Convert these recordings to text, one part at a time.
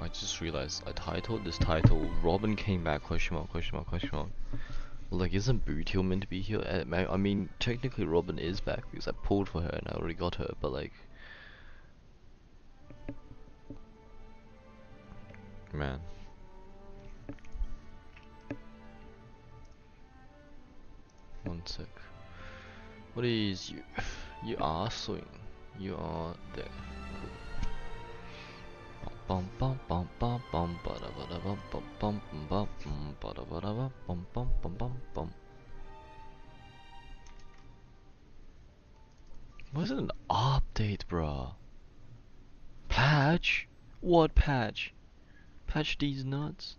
I just realized I titled this title Robin came back question mark question mark question mark. Like, isn't Boot Hill meant to be here? I mean, technically Robin is back because I pulled for her and I already got her, but like, man. One sec. What is you? You are swing. You are there. Bum bum bum bum bum ba da ba da bum bum bum bum ba da ba da bum bum bum bum bum. What's an update, bruh? Patch? What patch? Patch these nuts?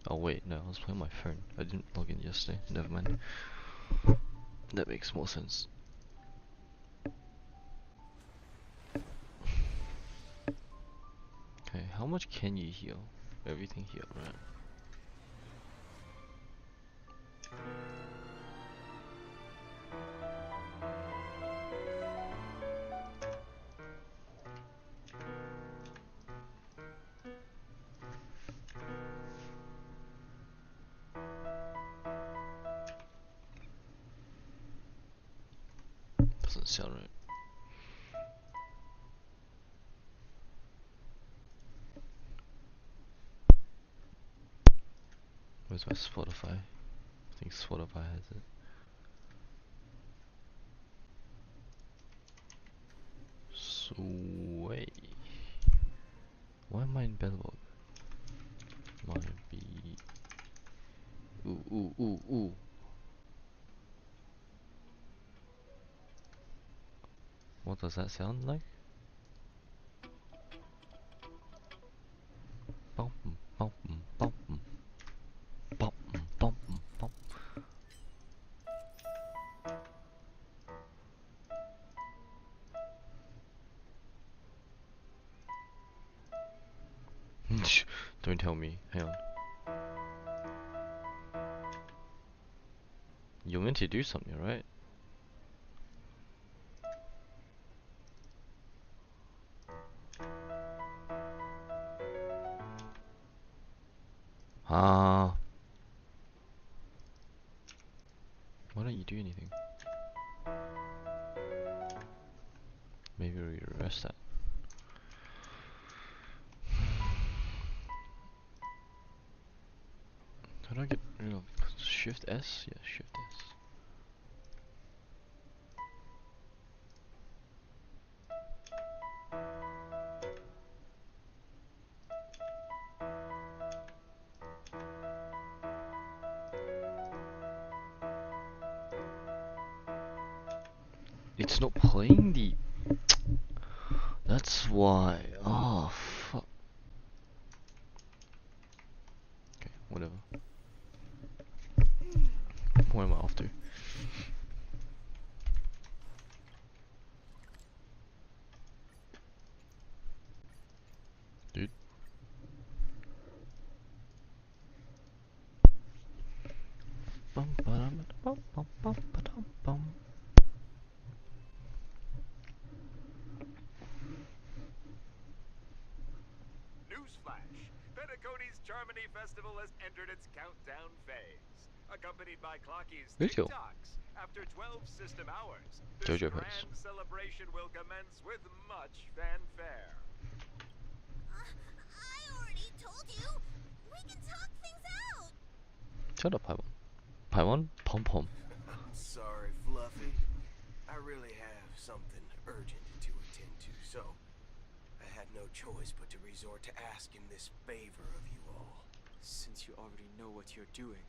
Oh wait, no, I was playing my phone. I didn't log in yesterday. Never mind. That makes more sense. Okay, how much can you heal? Everything heal, right? Doesn't sound right. Where's my Spotify? I think Spotify has it. Sway. Why am I in Bellbog? Might be. Ooh, ooh, ooh, ooh. What does that sound like? Bum bum bum bum bum bum bum. Don't tell me. Hang on. You're meant to do something, right? Ah. Why don't you do anything? Maybe we rest that. How do I get rid of Shift S? Yeah, Shift S. It's not playing the. That's why. Oh fuck. Okay, whatever. What am I off to? Dude. Bum bum bum bum bum bum bum. Newsflash! Penacony's Charmony Festival has entered its countdown phase. Accompanied by Clocky's Video. TikToks, after 12 system hours, this Jojo Pets. grand celebration will commence with much fanfare. I already told you. We can talk things out. Shut up, Paimon. Paimon, pom pom. I'm sorry, Fluffy. I really have something urgent to attend to, so I had no choice but to resort to asking this favor of you all. Since you already know what you're doing,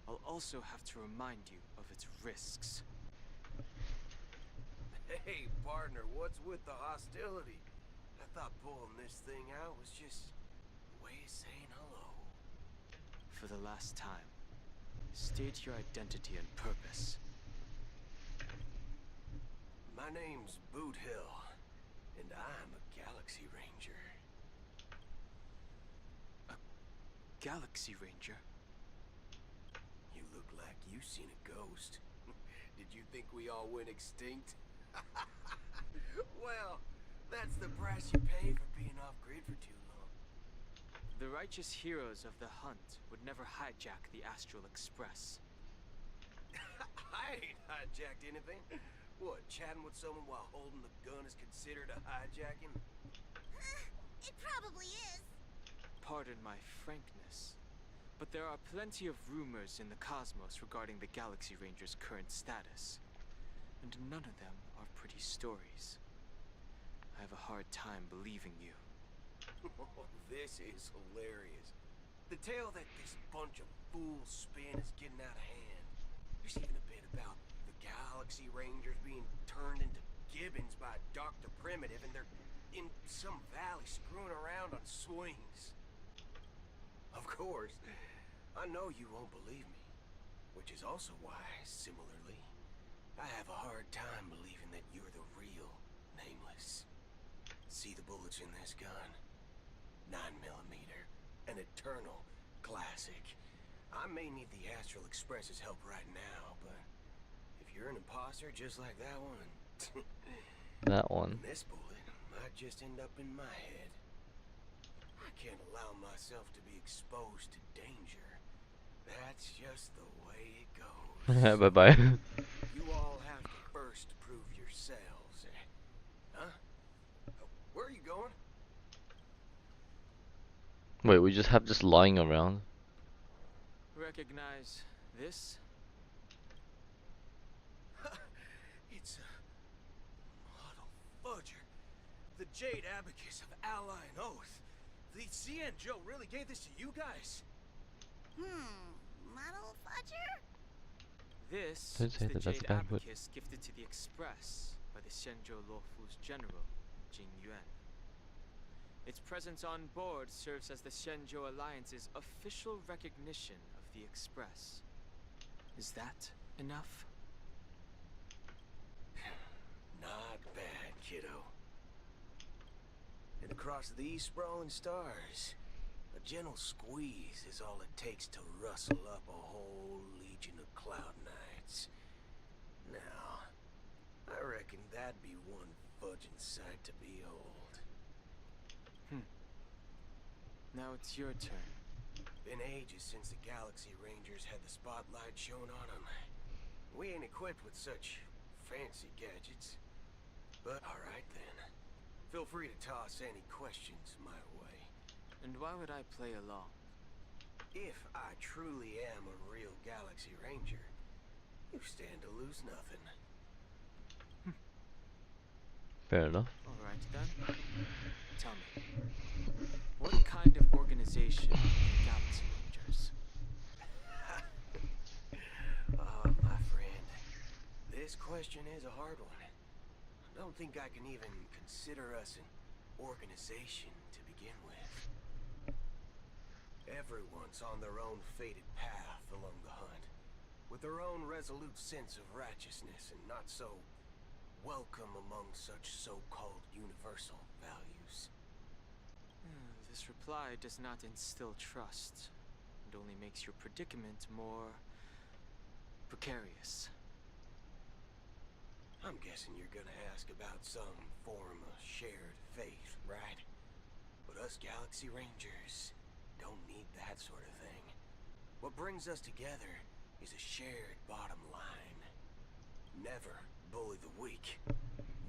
I'll also have to remind you of its risks. Hey, partner, what's with the hostility? I thought pulling this thing out was just a way of saying hello. For the last time, state your identity and purpose. My name's Boot Hill, and I'm a Galaxy Ranger. A Galaxy Ranger? You look like you've seen a ghost. Did you think we all went extinct? Well, that's the price you pay for being off-grid for too long. The righteous heroes of the hunt would never hijack the Astral Express. I ain't hijacked anything. What, chatting with someone while holding the gun is considered a hijacking? It probably is. Pardon my frankness, but there are plenty of rumors in the cosmos regarding the Galaxy Ranger's current status, and none of them are pretty stories. I have a hard time believing you. This is hilarious. The tale that this bunch of fools spin is getting out of hand. There's even a bit about the Galaxy Rangers being turned into gibbons by Dr. Primitive, and they're in some valley screwing around on swings. Of course, I know you won't believe me, which is also why, similarly, I have a hard time believing that you're the real Nameless. See the bullets in this gun? 9mm, an eternal classic. I may need the Astral Express's help right now, but if you're an imposter just like that one, That one. this bullet might just end up in my head. I can't allow myself to be exposed to danger. That's just the way it goes. Bye bye. You all have to first prove yourselves. Huh? Where are you going? Wait, we just have this lying around. Recognize this? It's a model fudger. The Jade Abacus of Ally and Oath. The CN Joe really gave this to you guys? Model fudger? This Don't is say the that, that's Jade a bad word. Abacus gifted to the Express by the Shenzhou Luofu's general, Jing Yuan. Its presence on board serves as the Shenzhou Alliance's official recognition of the Express. Is that enough? Not bad, kiddo. And across these sprawling stars, a gentle squeeze is all it takes to rustle up a whole legion of Cloud Knights. Now, I reckon that'd be one fudging sight to behold. Now it's your turn. Been ages since the Galaxy Rangers had the spotlight shown on them. We ain't equipped with such fancy gadgets. But alright then. Feel free to toss any questions my way. And why would I play along? If I truly am a real Galaxy Ranger, you stand to lose nothing. Fair enough. Alright then. Tell me, what kind of organization are the Galaxy Rangers? Oh, my friend. This question is a hard one. I don't think I can even consider us an organization to begin with. Everyone's on their own fated path along the hunt, with their own resolute sense of righteousness and not so welcome among such so-called universal values. This reply does not instill trust. It only makes your predicament more precarious. I'm guessing you're gonna ask about some form of shared faith, right? But us Galaxy Rangers don't need that sort of thing. What brings us together is a shared bottom line. Never bully the weak.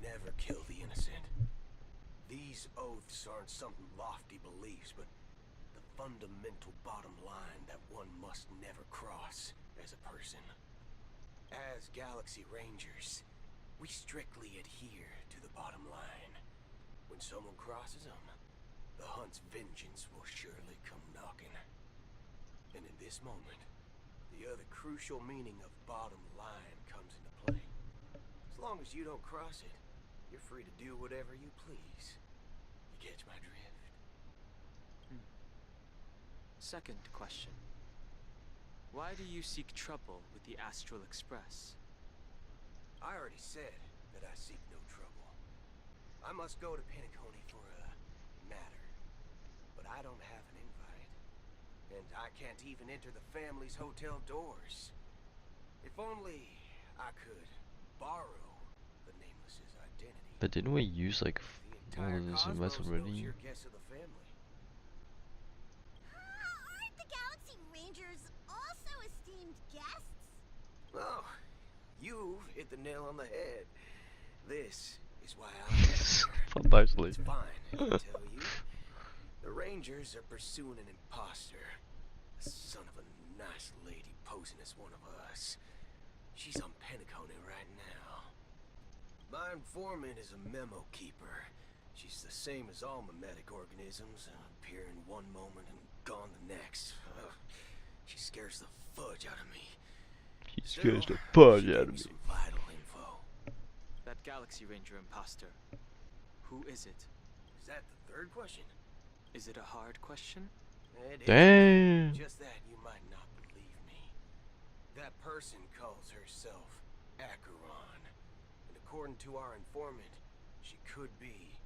Never kill the innocent. These oaths aren't some lofty beliefs, but the fundamental bottom line that one must never cross as a person. As Galaxy Rangers, we strictly adhere to the bottom line. When someone crosses them, the hunt's vengeance will surely come knocking. And in this moment, the other crucial meaning of bottom line comes into play. As long as you don't cross it, you're free to do whatever you please. You catch my drift? Second question. Why do you seek trouble with the Astral Express? I already said that I seek no trouble. I must go to Penacony for a matter. But I don't have an invite. And I can't even enter the family's hotel doors. If only I could borrow the Nameless's identity. But didn't we use like The all entire of this cosmos invest knows already? you're guest of the family. Oh, you've hit the nail on the head. This is why I'm here. Fundamentally. It's fine, I can tell you. The Rangers are pursuing an imposter. A son of a nice lady posing as one of us. She's on Penacony right now. My informant is a memo keeper. She's the same as all mimetic organisms, appearing one moment and gone the next. Ugh. She scares the fudge out of me. He scares the fudge She out gave of me me. some vital info. That Galaxy Ranger imposter. Who is it? Is that the third question? Is it a hard question? It is. Damn. Just that you might not believe me. That person calls herself Acheron. And according to our informant, she could be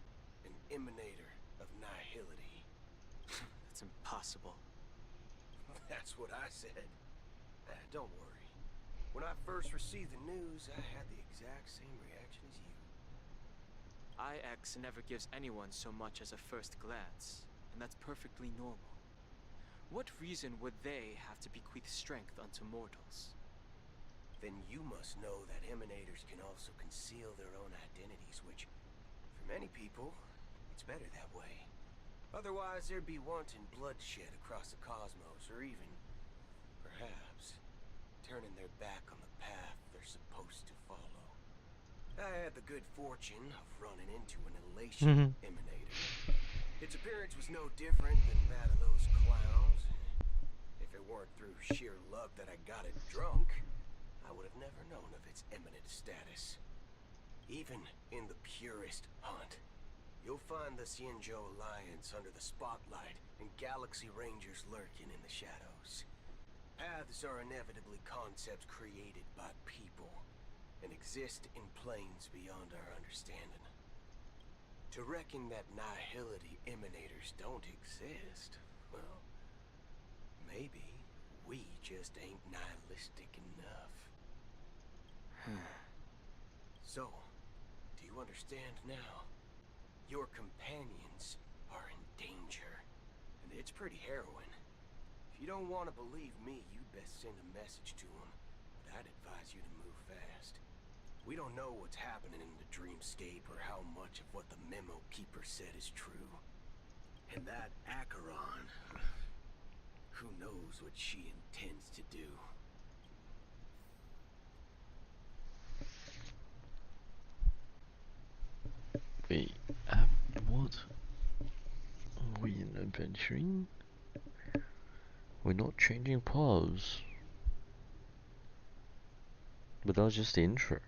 an emanator of nihility. That's impossible. That's what I said. Don't worry. When I first received the news, I had the exact same reaction as you. IX never gives anyone so much as a first glance, and that's perfectly normal. What reason would they have to bequeath strength unto mortals? Then you must know that emanators can also conceal their own identities, which, for many people, it's better that way. Otherwise, there'd be wanton bloodshed across the cosmos, or even, perhaps, turning their back on the path they're supposed to follow. I had the good fortune of running into an elation emanator. Its appearance was no different than that of those clowns. If it weren't through sheer luck that I got it drunk, I would have never known of its eminent status. Even in the purest hunt, you'll find the Xianzhou Alliance under the spotlight and Galaxy Rangers lurking in the shadows. Paths are inevitably concepts created by people and exist in planes beyond our understanding. To reckon that nihility emanators don't exist, well, maybe we just ain't nihilistic enough. So, do you understand now? Your companions are in danger, and it's pretty harrowing. If you don't want to believe me, you'd best send a message to them, but I'd advise you to move fast. We don't know what's happening in the dreamscape or how much of what the memo keeper said is true. And that Acheron, who knows what she intends to do. Wait, what? Are we in adventuring? We're not changing paths. But that was just the intro.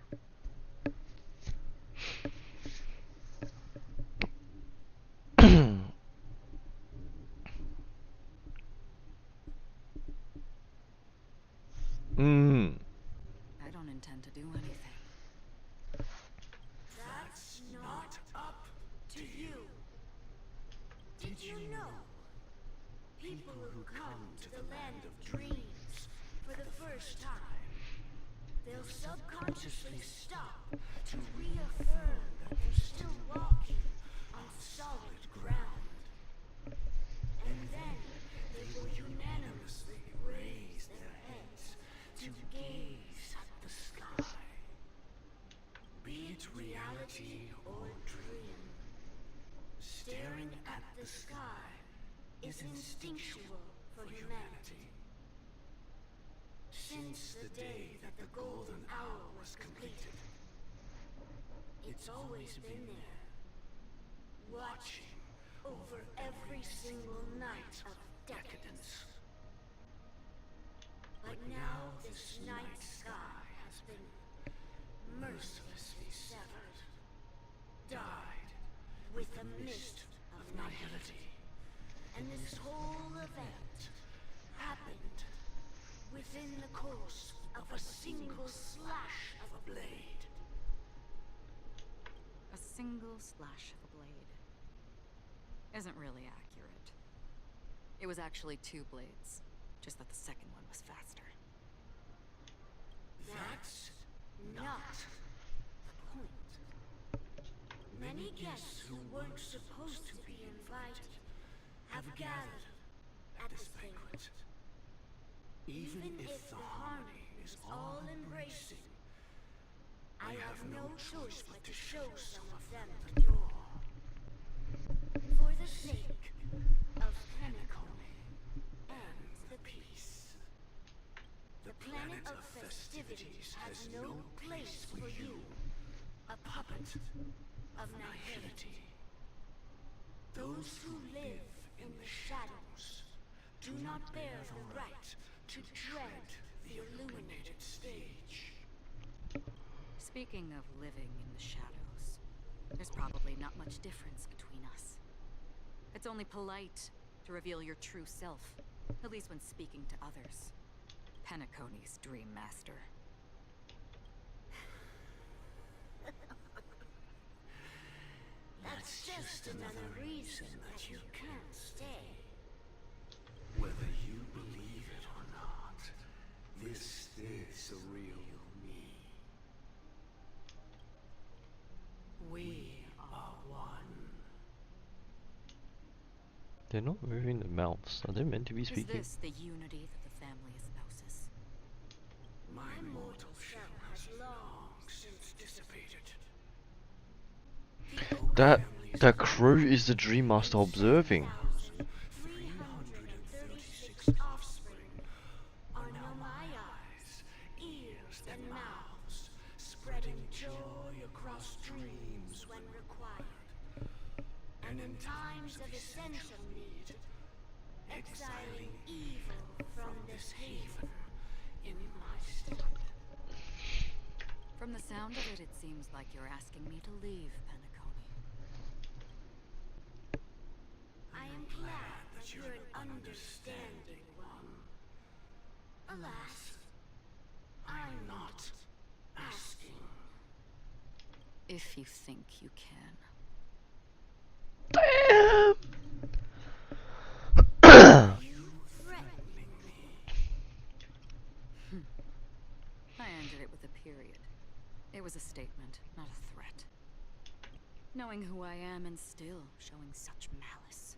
I don't intend to do anything. That's not up to you. Did you know? People who come to the land of dreams for the first time, they'll subconsciously stop to reaffirm that they're still walking on solid ground. And then they will unanimously raise their heads to gaze at the sky. Be it reality or dream, staring at the sky is instinctual for humanity. Since the day that the golden hour was completed, it's always been there, watching over every single night of decadence. But now this night sky has been mercilessly severed, dyed with the mist of nihility. And this whole event happened within the course of a single slash of a blade. A single slash of a blade isn't really accurate. It was actually 2 blades, just that the second one was faster. That's not the point. Many guests who weren't supposed to be invited have gathered at this banquet. Even if the harmony is all-embracing. I have no choice but to show some of them the door. For the sake of Penacony and the peace. The planet of festivities has no place for you, a puppet of nihility. Those who live in the shadows do not bear the right to tread the illuminated stage. Speaking of living in the shadows, there's probably not much difference between us. It's only polite to reveal your true self, at least when speaking to others. Penacony's Dream Master. That's just another reason that you can't stay. Whether you believe it or not, this is the real me. We are one. They're not moving their mouths. Are they meant to be speaking? Is this the unity that the family espouses? My mortal shell has long since dissipated. That crow is the Dream Master observing. 336 offspring are now my eyes, ears, and mouths, spreading joy across dreams when required. And in times of essential need, exiling evil from this haven in my stead. From the sound of it, it seems like you're asking me to leave, Penacony. I am glad that you're an understanding one. Alas, I'm not asking. If you think you can. You threatening me. I ended it with a period. It was a statement, not a threat. Knowing who I am and still showing such malice.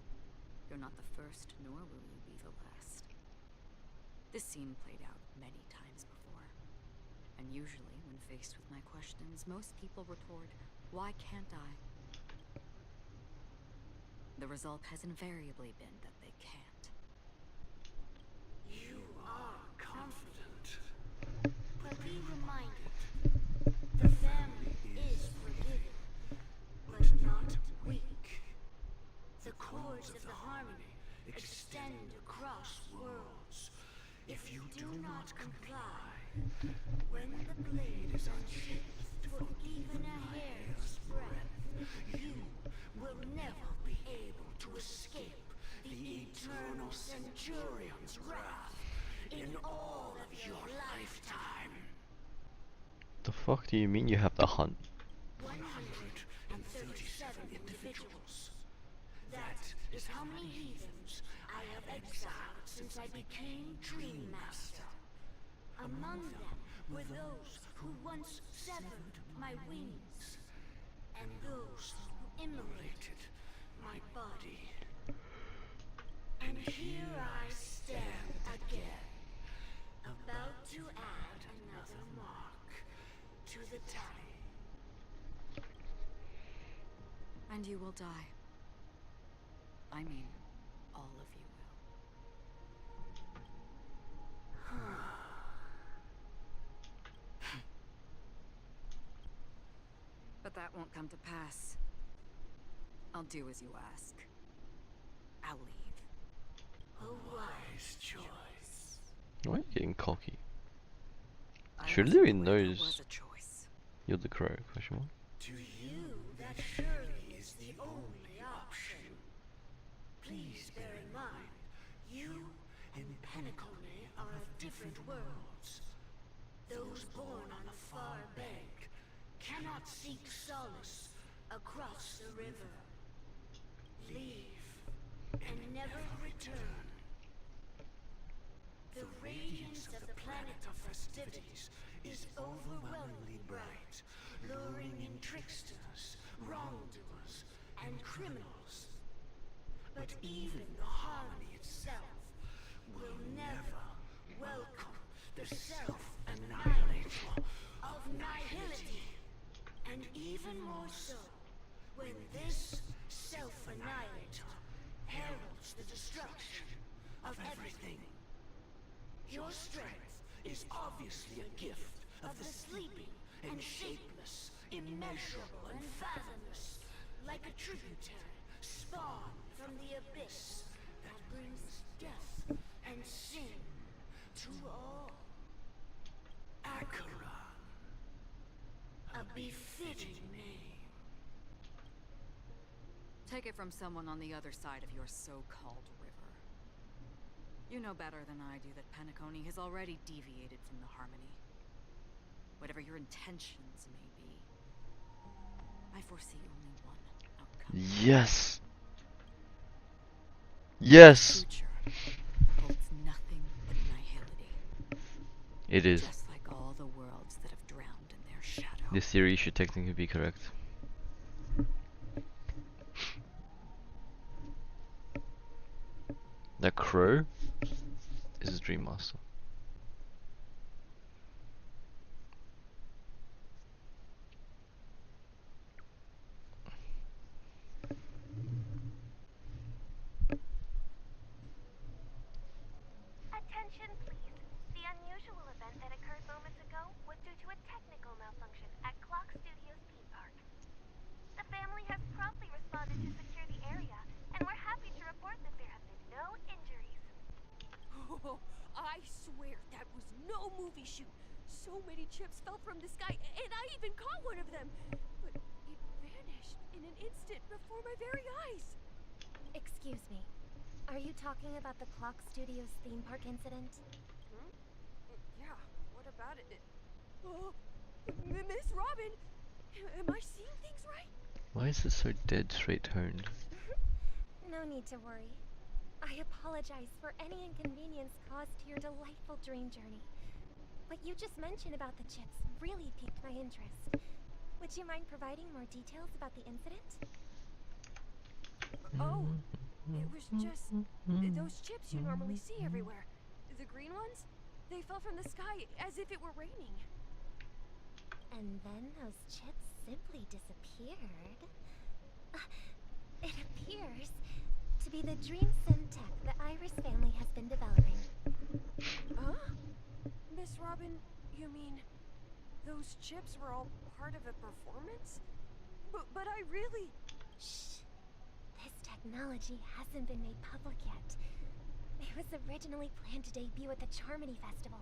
You're not the first, nor will you be the last. This scene played out many times before. And usually, when faced with my questions, most people retort, "Why can't I?" The result has invariably been that they can't. You are confident. But be reminded, the family is forgiven, but not weak. The cords of the harmony extend across worlds. If you do not comply, when the blade is unsheathed for even a hair's breadth, you will never be able to escape the eternal Centurion's wrath in all of your lifetime. The fuck do you mean you have to hunt? 137 individuals. That is how many heathens I have exiled since I became Dream Master. Among them were those who once severed my wings, and those who immolated my body. And here I stand again, about to add another mark to the tally. And you will die. I mean, all of you will. But that won't come to pass. I'll do as you ask. I'll leave. A wise choice. Why are you getting cocky? I Surely wasn't he aware there knows was a choice. you're the crow, question mark. To you, that surely is the only option. Please bear in mind, you and Penacony are of different worlds. Those born on a far bank cannot seek solace across the river. Leave and never return. The radiance of the planet of festivities is overwhelmingly bright, luring in tricksters, wrongdoers, and criminals. But even the harmony itself will never welcome the self-annihilator of nihility. And even more so, when this self-annihilator heralds the destruction of everything. your strength Is obviously a gift of the sleeping and shapeless, immeasurable and fathomless, like a tributary spawned from the abyss that brings death and sin to all. Acheron, A befitting name. Take it from someone on the other side of your so-called river. You know better than I do that Penacony has already deviated from the Harmony. Whatever your intentions may be, I foresee only one outcome. Yes. Yes. Future holds nothing but nihility. It is. Just like all the worlds that have drowned in their shadow. This theory should technically be correct. The crow is a Dream Master. Attention, please. The unusual event that occurred moments ago was due to a technical malfunction at Clock Studios theme park. The family has promptly responded to secure the area, and we're happy to report that there have been no injuries. Oh, I swear that was no movie shoot. So many chips fell from the sky, and I even caught one of them. But it vanished in an instant before my very eyes. Excuse me. Are you talking about the Clock Studios theme park incident? Hmm? Yeah, what about it? Oh, Miss Robin, am I seeing things right? Why is this so dead straight toned? No need to worry. I apologize for any inconvenience caused to your delightful dream journey. What you just mentioned about the chips really piqued my interest. Would you mind providing more details about the incident? Oh, it was just those chips you normally see everywhere. The green ones? They fell from the sky as if it were raining. And then those chips simply disappeared. It appears to be the Dream Sim tech the Iris family has been developing. Huh? Miss Robin, you mean those chips were all part of a performance? But I really... Shh. This technology hasn't been made public yet. It was originally planned to debut at the Charmony Festival,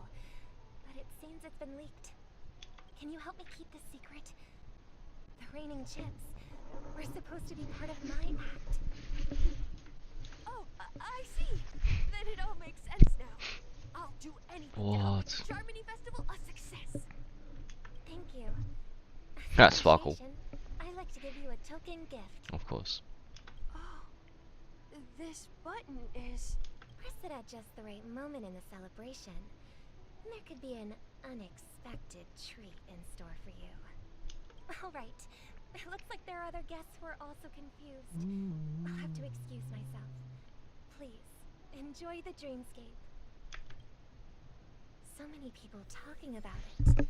but it seems it's been leaked. Can you help me keep this secret? The raining chips were supposed to be part of my act. Oh, I see. Then it all makes sense now. I'll do anything to help What? make the Charmony Festival a success. Thank you. That's Sparkle. I'd like to give you a token gift. Of course. Oh, this button is... Press it at just the right moment in the celebration, and there could be an unexpected treat in store for you. All right. It looks like there are other guests who are also confused. I'll have to excuse myself. Please, enjoy the dreamscape. So many people talking about it.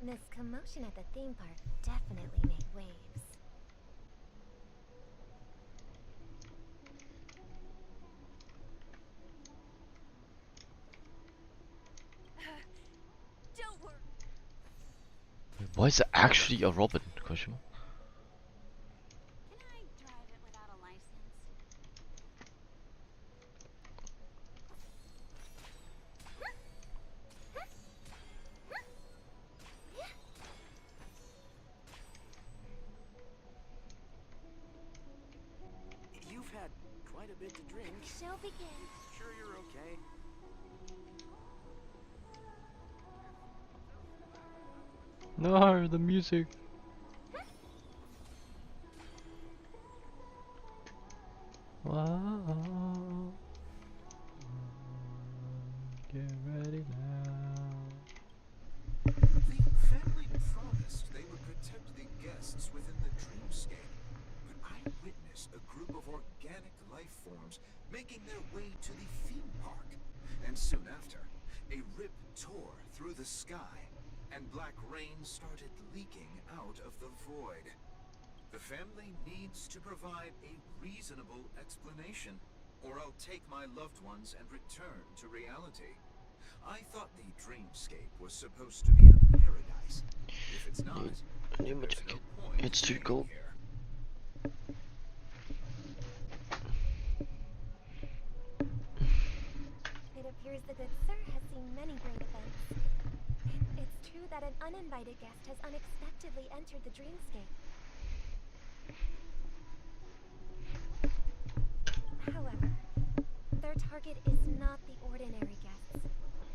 This commotion at the theme park definitely made waves. Don't worry. Why is it actually a Robin? Question mark. Can I drive it without a license? You've had quite a bit to drink. Show begin. Sure you're okay? No, the music. Wow. Get ready now. The family promised they would protect the guests within the dreamscape, but I witnessed a group of organic life forms making their way to the theme park. And soon after, a rip tore through the sky, and black rain started leaking out of the void. The family needs to provide a reasonable explanation, or I'll take my loved ones and return to reality. I thought the dreamscape was supposed to be a paradise. If it's not, then there's no point It's too being cold. here. It appears the good sir has seen many great events. It's true that an uninvited guest has unexpectedly entered the dreamscape. However, their target is not the ordinary guests,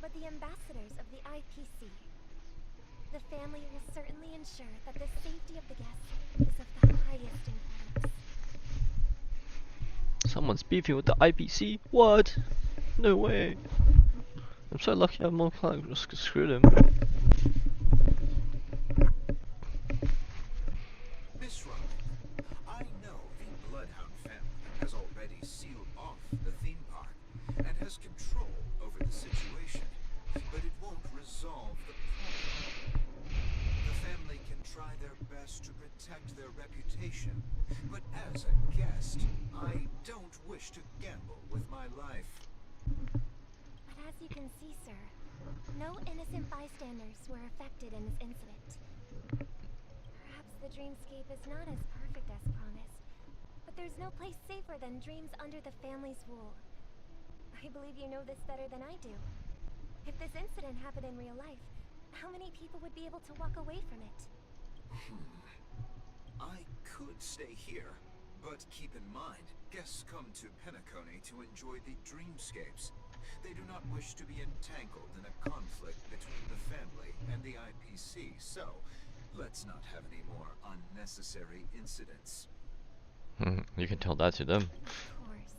but the ambassadors of the IPC. The family will certainly ensure that the safety of the guests is of the highest importance. Someone's beefing with the IPC? What? No way. I'm so lucky I'm more client. Just screw them. Miss Robin, I know the Bloodhound family has already sealed off the theme park and has control over the situation, but it won't resolve the problem. The family can try their best to protect their reputation, but as a guest, I don't wish to gamble with my life. But as you can see, sir, no innocent bystanders were affected in this incident. Perhaps the dreamscape is not as perfect as promised, but there's no place safer than dreams under the family's rule. I believe you know this better than I do. If this incident happened in real life, how many people would be able to walk away from it? I could stay here, but keep in mind, guests come to Penacony to enjoy the dreamscapes. They do not wish to be entangled in a conflict between the family and the IPC, so let's not have any more unnecessary incidents. You can tell that to them. Of course.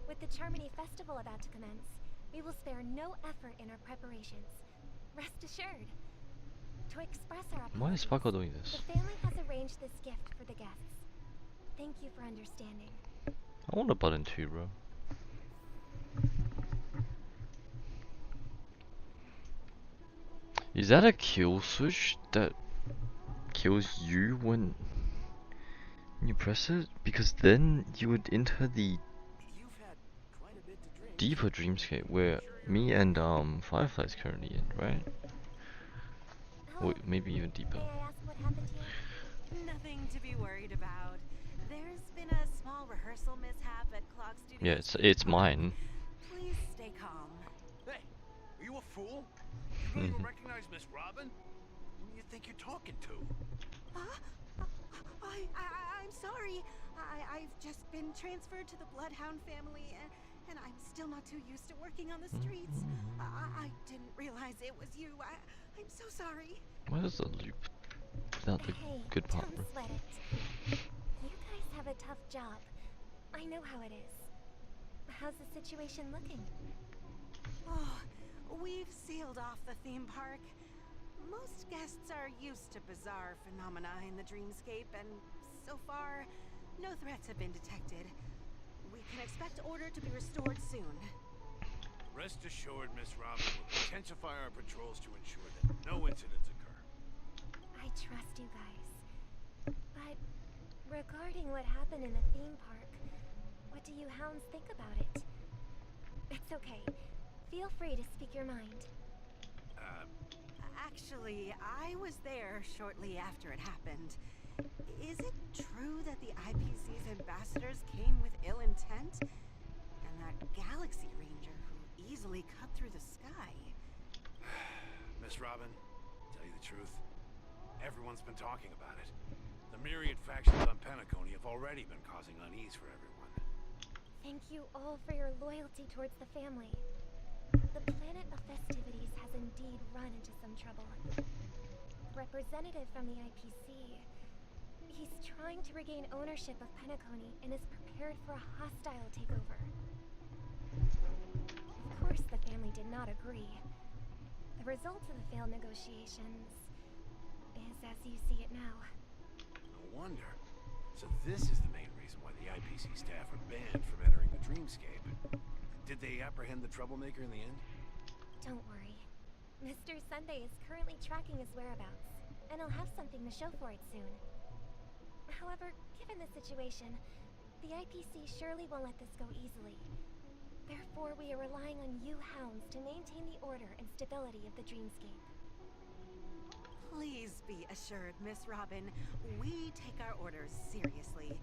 With the Charmony Festival about to commence, we will spare no effort in our preparations. Rest assured. To express our Why is apologies, Paco doing this? the family has arranged this gift for the guests. Thank you for understanding. I want a button too, bro. Is that a kill switch that kills you when you press it? Because then you would enter the You've had quite a bit to drink. deeper dreamscape where me and Firefly's currently in, right? Oh, Or maybe even deeper. may I ask what happened here? Nothing to be worried about. There's been a small rehearsal mishap at Clock Studios. Yeah, it's mine. Please stay calm. Hey, are you a fool? You don't even recognize Miss Robin? Who do you think you're talking to? I'm sorry. I've just been transferred to the Bloodhound family, and I'm still not too used to working on the streets. I didn't realize it was you. I'm so sorry. What is the loop? Without the Hey, good part, bro. don't sweat it. You guys have a tough job. I know how it is. How's the situation looking? Oh, we've sealed off the theme park. Most guests are used to bizarre phenomena in the dreamscape, and so far, no threats have been detected. We can expect order to be restored soon. Rest assured, Miss Robin will intensify our patrols to ensure that no incidents occur. I trust you guys. But regarding what happened in the theme park, what do you hounds think about it? It's okay. Feel free to speak your mind. Actually, I was there shortly after it happened. Is it true that the IPC's ambassadors came with ill intent? And that Galaxy Ranger who easily cut through the sky? Miss Robin, tell you the truth, everyone's been talking about it. The myriad factions on Penacony have already been causing unease for everyone. Thank you all for your loyalty towards the family. The planet of festivities has indeed run into some trouble. Representative from the IPC, he's trying to regain ownership of Penacony and is prepared for a hostile takeover. Of course, the family did not agree. The result of the failed negotiations is as you see it now. No wonder. So this is the main reason why the IPC staff are banned from entering the Dreamscape. Did they apprehend the troublemaker in the end? Don't worry. Mr. Sunday is currently tracking his whereabouts, and he'll have something to show for it soon. However, given the situation, the IPC surely won't let this go easily. Therefore, we are relying on you hounds to maintain the order and stability of the Dreamscape. Please be assured, Miss Robin, we take our orders seriously.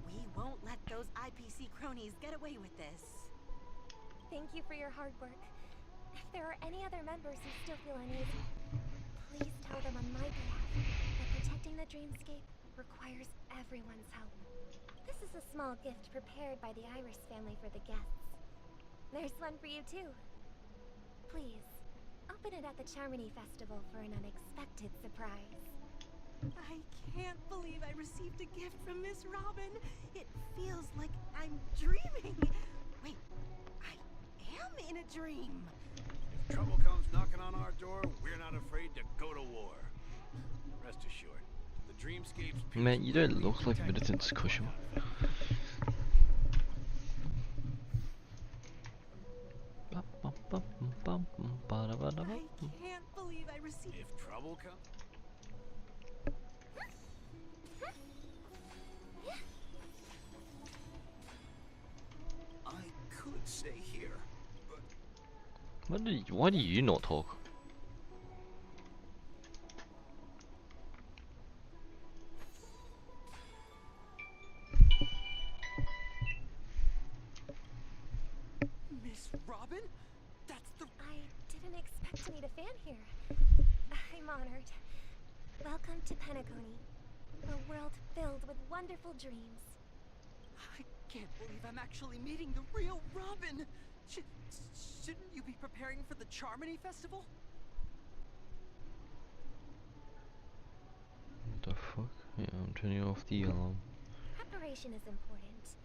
We won't let those IPC cronies get away with this. Thank you for your hard work. If there are any other members who still feel uneasy, please tell them on my behalf that protecting the Dreamscape requires everyone's help. This is a small gift prepared by the Iris family for the guests. There's one for you too. Please, open it at the Charmony Festival for an unexpected surprise. I can't believe I received a gift from Miss Robin. It feels like I'm dreaming. Wait, I am in a dream. If trouble comes knocking on our door, we're not afraid to go to war. Rest assured, the Dreamscape's Man, you don't look like a militant Kushima. I can't believe I received. If trouble comes. I could stay here, but Why do you not talk? Miss Robin? That's the... I didn't expect to meet a fan here. I'm honored. Welcome to Penacony, a world filled with wonderful dreams. I can't believe I'm actually meeting the real Robin! Shouldn't you be preparing for the Charmony Festival? What the fuck? Yeah, I'm turning off the alarm. Preparation is important,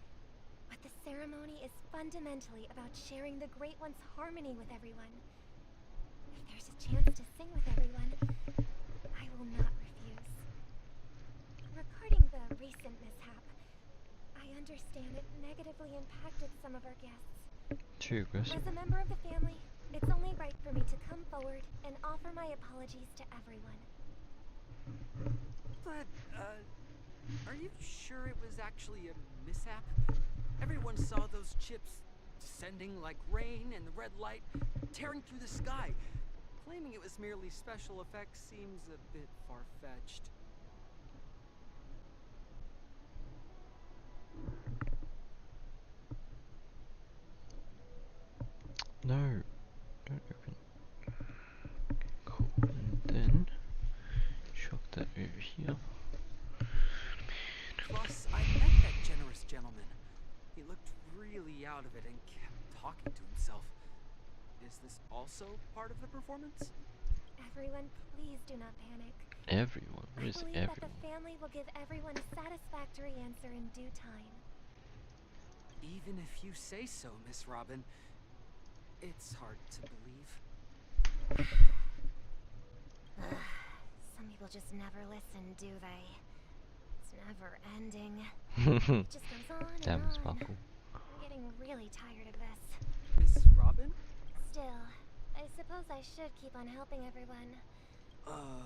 but the ceremony is fundamentally about sharing the Great One's harmony with everyone. If there's a chance to sing with everyone, I will not refuse. Regarding the recent mishap, I understand it negatively impacted some of our guests. Too aggressive. As a member of the family, it's only right for me to come forward and offer my apologies to everyone. But, are you sure it was actually a mishap? Everyone saw those chips descending like rain and the red light tearing through the sky. Claiming it was merely special effects seems a bit far-fetched. No, don't open. Cool, and then chuck that over here. Plus, I met that generous gentleman. He looked really out of it and kept talking to himself. Is this also part of the performance? Everyone, please do not panic. Everyone? What is I believe everyone? that the family will give everyone a satisfactory answer in due time. Even if you say so, Miss Robin, it's hard to believe. Some people just never listen, do they? It's never ending. It just goes on and Damn, on. Sparkle. I'm getting really tired of this. Miss Robin? Still, I suppose I should keep on helping everyone. Huh?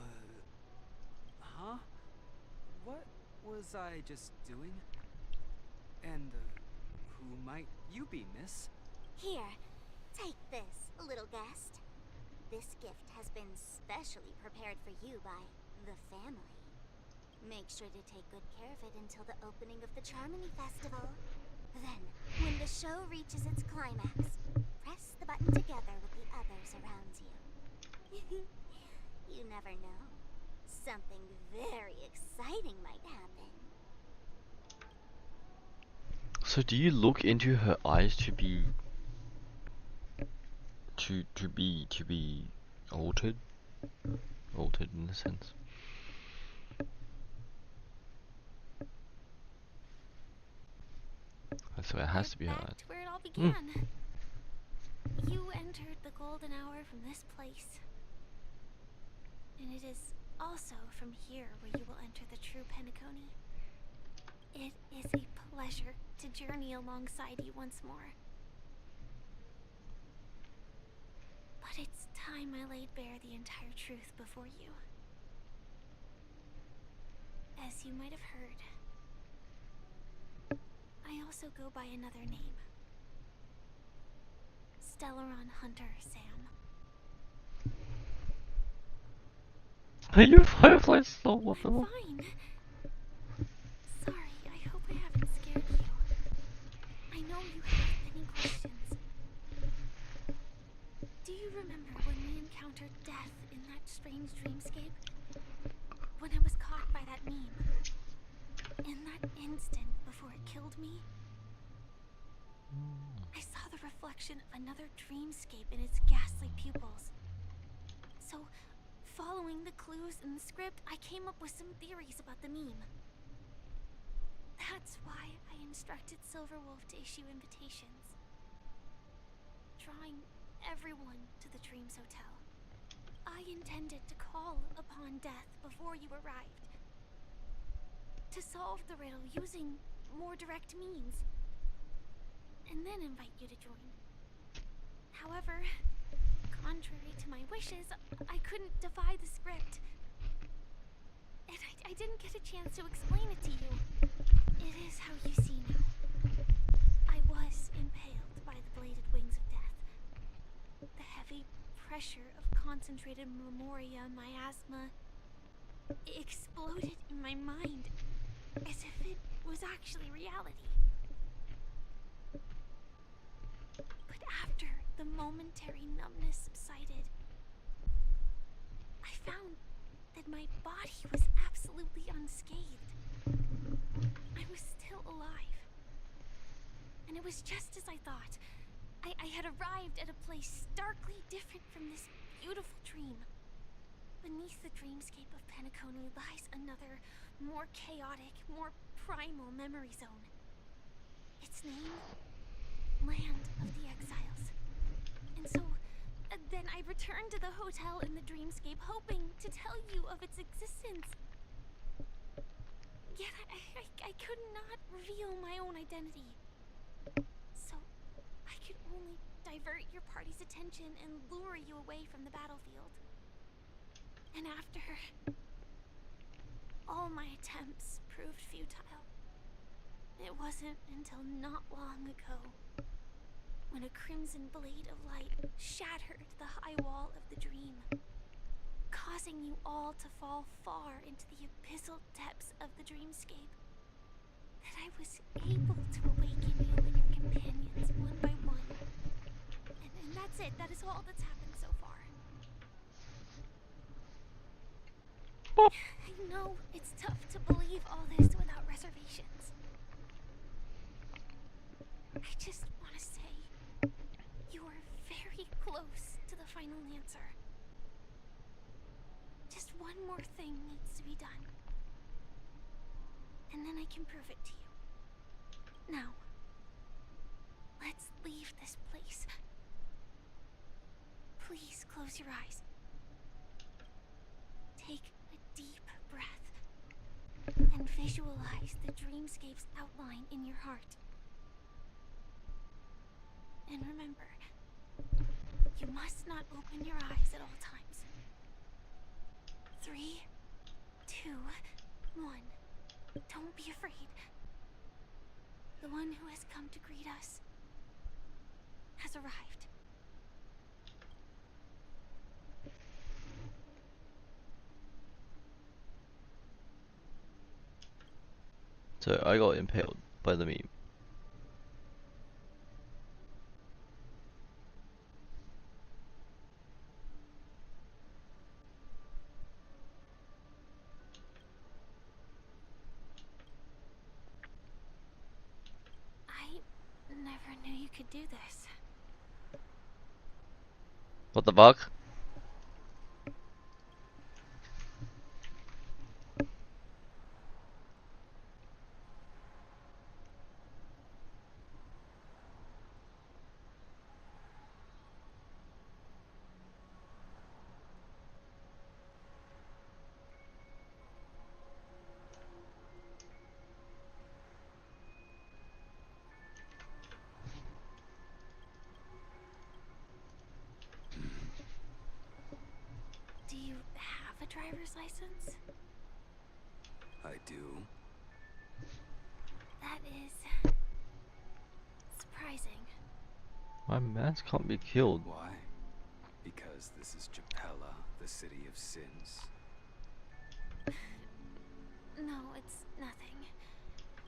What was I just doing? And, who might you be, miss? Here, take this, little guest. This gift has been specially prepared for you by the family. Make sure to take good care of it until the opening of the Charmony Festival. Then, when the show reaches its climax, press the button together with the others around you. You never know. Something very exciting might happen. So do you look into her eyes to be altered? Altered in a sense. So it has to be her eyes. Back to where it all began. You entered the golden hour from this place. And it is also from here where you will enter the true Penacony. It is a pleasure to journey alongside you once more. But it's time I laid bare the entire truth before you. As you might have heard, I also go by another name. Stellaron Hunter Sam. Are you Firefly's soul? What the I'm fuck? fine. Sorry, I hope I haven't scared you. I know you have many questions. Do you remember when we encountered death in that strange dreamscape? When I was caught by that meme? In that instant before it killed me? I saw the reflection of another dreamscape in its ghastly pupils. So, following the clues in the script, I came up with some theories about the meme. That's why I instructed Silverwolf to issue invitations, drawing everyone to the Dreams Hotel. I intended to call upon death before you arrived, to solve the riddle using more direct means, and then invite you to join. However, contrary to my wishes, I couldn't defy the script. And I didn't get a chance to explain it to you. It is how you see now. I was impaled by the bladed wings of death. The heavy pressure of concentrated memoria miasma exploded in my mind as if it was actually reality. But after the momentary numbness subsided, I found that my body was absolutely unscathed. I was still alive. And it was just as I thought. I had arrived at a place starkly different from this beautiful dream. Beneath the dreamscape of Penacony lies another, more chaotic, more primal memory zone. Its name? Land of the Exiles. And so, then I returned to the hotel in the dreamscape, hoping to tell you of its existence. Yet I could not reveal my own identity. So, I could only divert your party's attention and lure you away from the battlefield. And after all my attempts proved futile, it wasn't until not long ago when a crimson blade of light shattered the high wall of the dream, causing you all to fall far into the abyssal depths of the dreamscape, that I was able to awaken you and your companions one by one. And that's it. That is all that's happened so far. I know it's tough to believe all this without reservations. I just want to say, you are very close to the final answer. Just one more thing needs to be done. And then I can prove it to you. Now, let's leave this place. Please close your eyes. Take a deep breath and visualize the dreamscape's outline in your heart. And remember, you must not open your eyes at all times. 3, 2, 1. Don't be afraid. The one who has come to greet us has arrived. So I got impaled by the meme. I never knew you could do this. What the fuck? a driver's license? I do. That is surprising. My mans can't be killed. Why? Because this is Japella, the city of sins. No, it's nothing.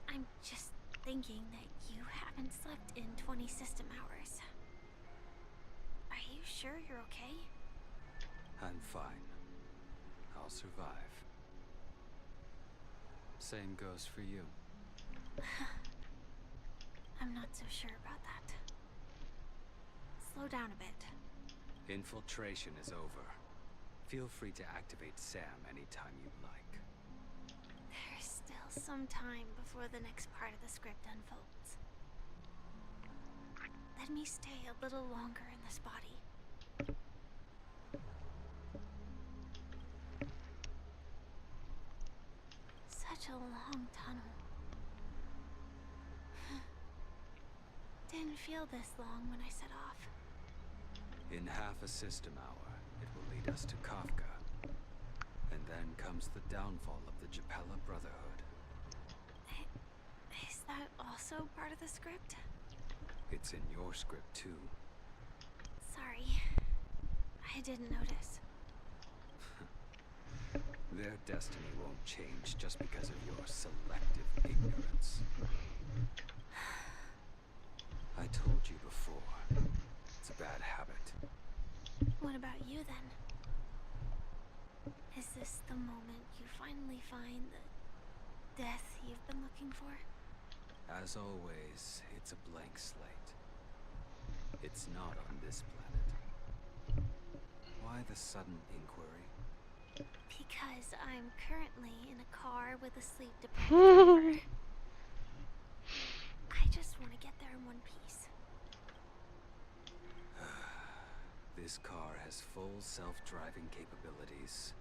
I'm just thinking that you haven't slept in 20 system hours. Are you sure you're okay? I'm fine. I'll survive. Same goes for you. I'm not so sure about that. Slow down a bit. Infiltration is over. Feel free to activate Sam anytime you'd like. There's still some time before the next part of the script unfolds. Let me stay a little longer in this body. Such a long tunnel. Didn't feel this long when I set off. In half a system hour, it will lead us to Kafka. And then comes the downfall of the Japella Brotherhood. Is that also part of the script? It's in your script too. Sorry. I didn't notice. Their destiny won't change just because of your selective ignorance. I told you before, it's a bad habit. What about you then? Is this the moment you finally find the death you've been looking for? As always, it's a blank slate. It's not on this planet. Why the sudden inquiry? Because I'm currently in a car with a sleep-deprived driver. I just want to get there in one piece. This car has full self-driving capabilities.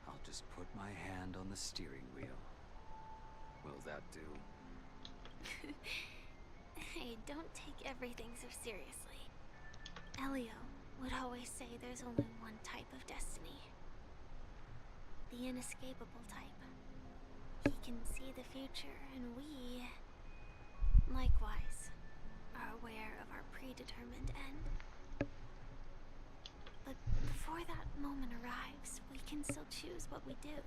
I'll just put my hand on the steering wheel. Will that do? Hey, don't take everything so seriously. Elio would always say there's only one type of destiny. The inescapable type. He can see the future, and we, likewise, are aware of our predetermined end. But before that moment arrives, we can still choose what we do.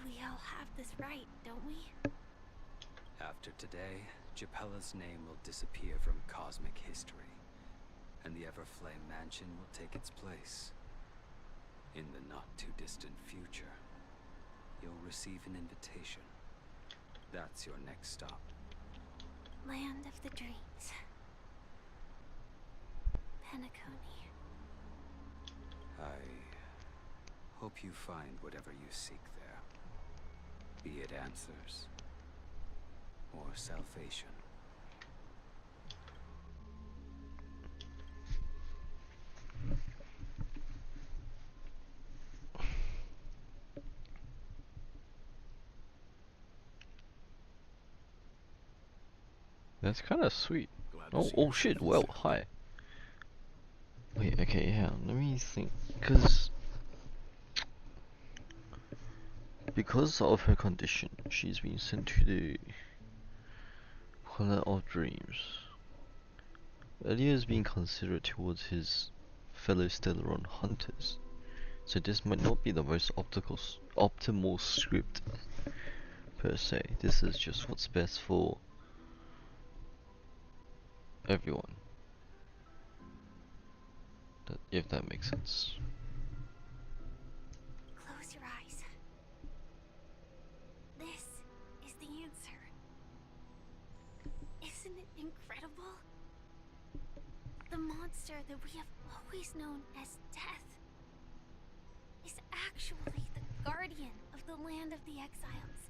We all have this right, don't we? After today, Japella's name will disappear from cosmic history, and the Everflame Mansion will take its place. In the not-too-distant future, you'll receive an invitation. That's your next stop. Land of the Dreams. Penacony. I hope you find whatever you seek there. Be it answers or salvation. That's kind of sweet. Glad to Oh, see oh you're shit, safe, well, Sam. hi. Wait, okay, yeah, let me think. Because of her condition, she's been sent to the Planet of Dreams. Elio is being considerate towards his fellow Stellaron hunters, so this might not be the most optimal script per se. This is just what's best for everyone. If that makes sense. Close your eyes. This is the answer. Isn't it incredible? The monster that we have always known as Death is actually the guardian of the land of the exiles.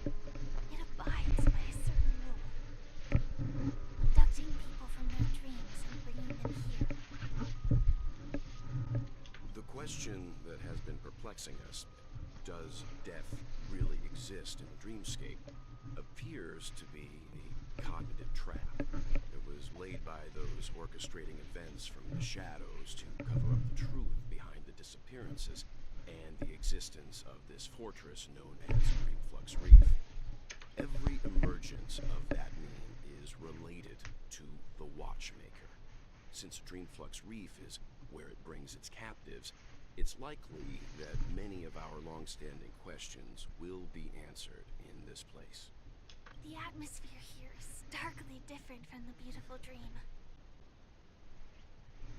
It abides by a certain rule, abducting people from their dreams and bringing them here. The question that has been perplexing us, does death really exist in the dreamscape, appears to be a cognitive trap, was laid by those orchestrating events from the shadows to cover up the truth behind the disappearances and the existence of this fortress known as Dreamflux Reef. Every emergence of that name is related to the Watchmaker. Since Dreamflux Reef is where it brings its captives, it's likely that many of our long-standing questions will be answered in this place. The atmosphere here is starkly different from the beautiful dream.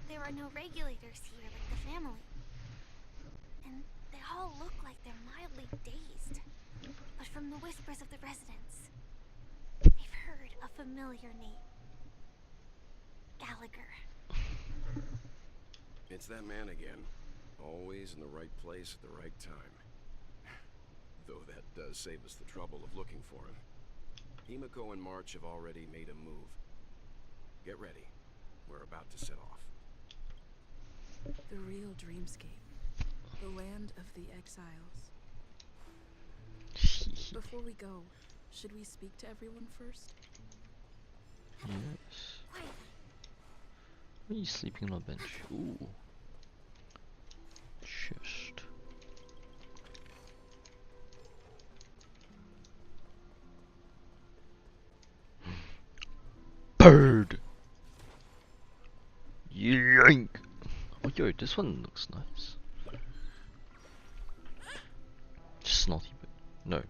There are no regulators here like the family. And they all look like they're mildly dazed. But from the whispers of the residents, I've heard a familiar name. Gallagher. It's that man again. Always in the right place at the right time. Though that does save us the trouble of looking for him. Himiko and March have already made a move. Get ready. We're about to set off. The real dreamscape. The land of the exiles. Before we go, should we speak to everyone first? Yes. Why are you sleeping on a bench? Ooh. Chest. Bird! Yank! Oh yo, this one looks nice. Snotty bit. No.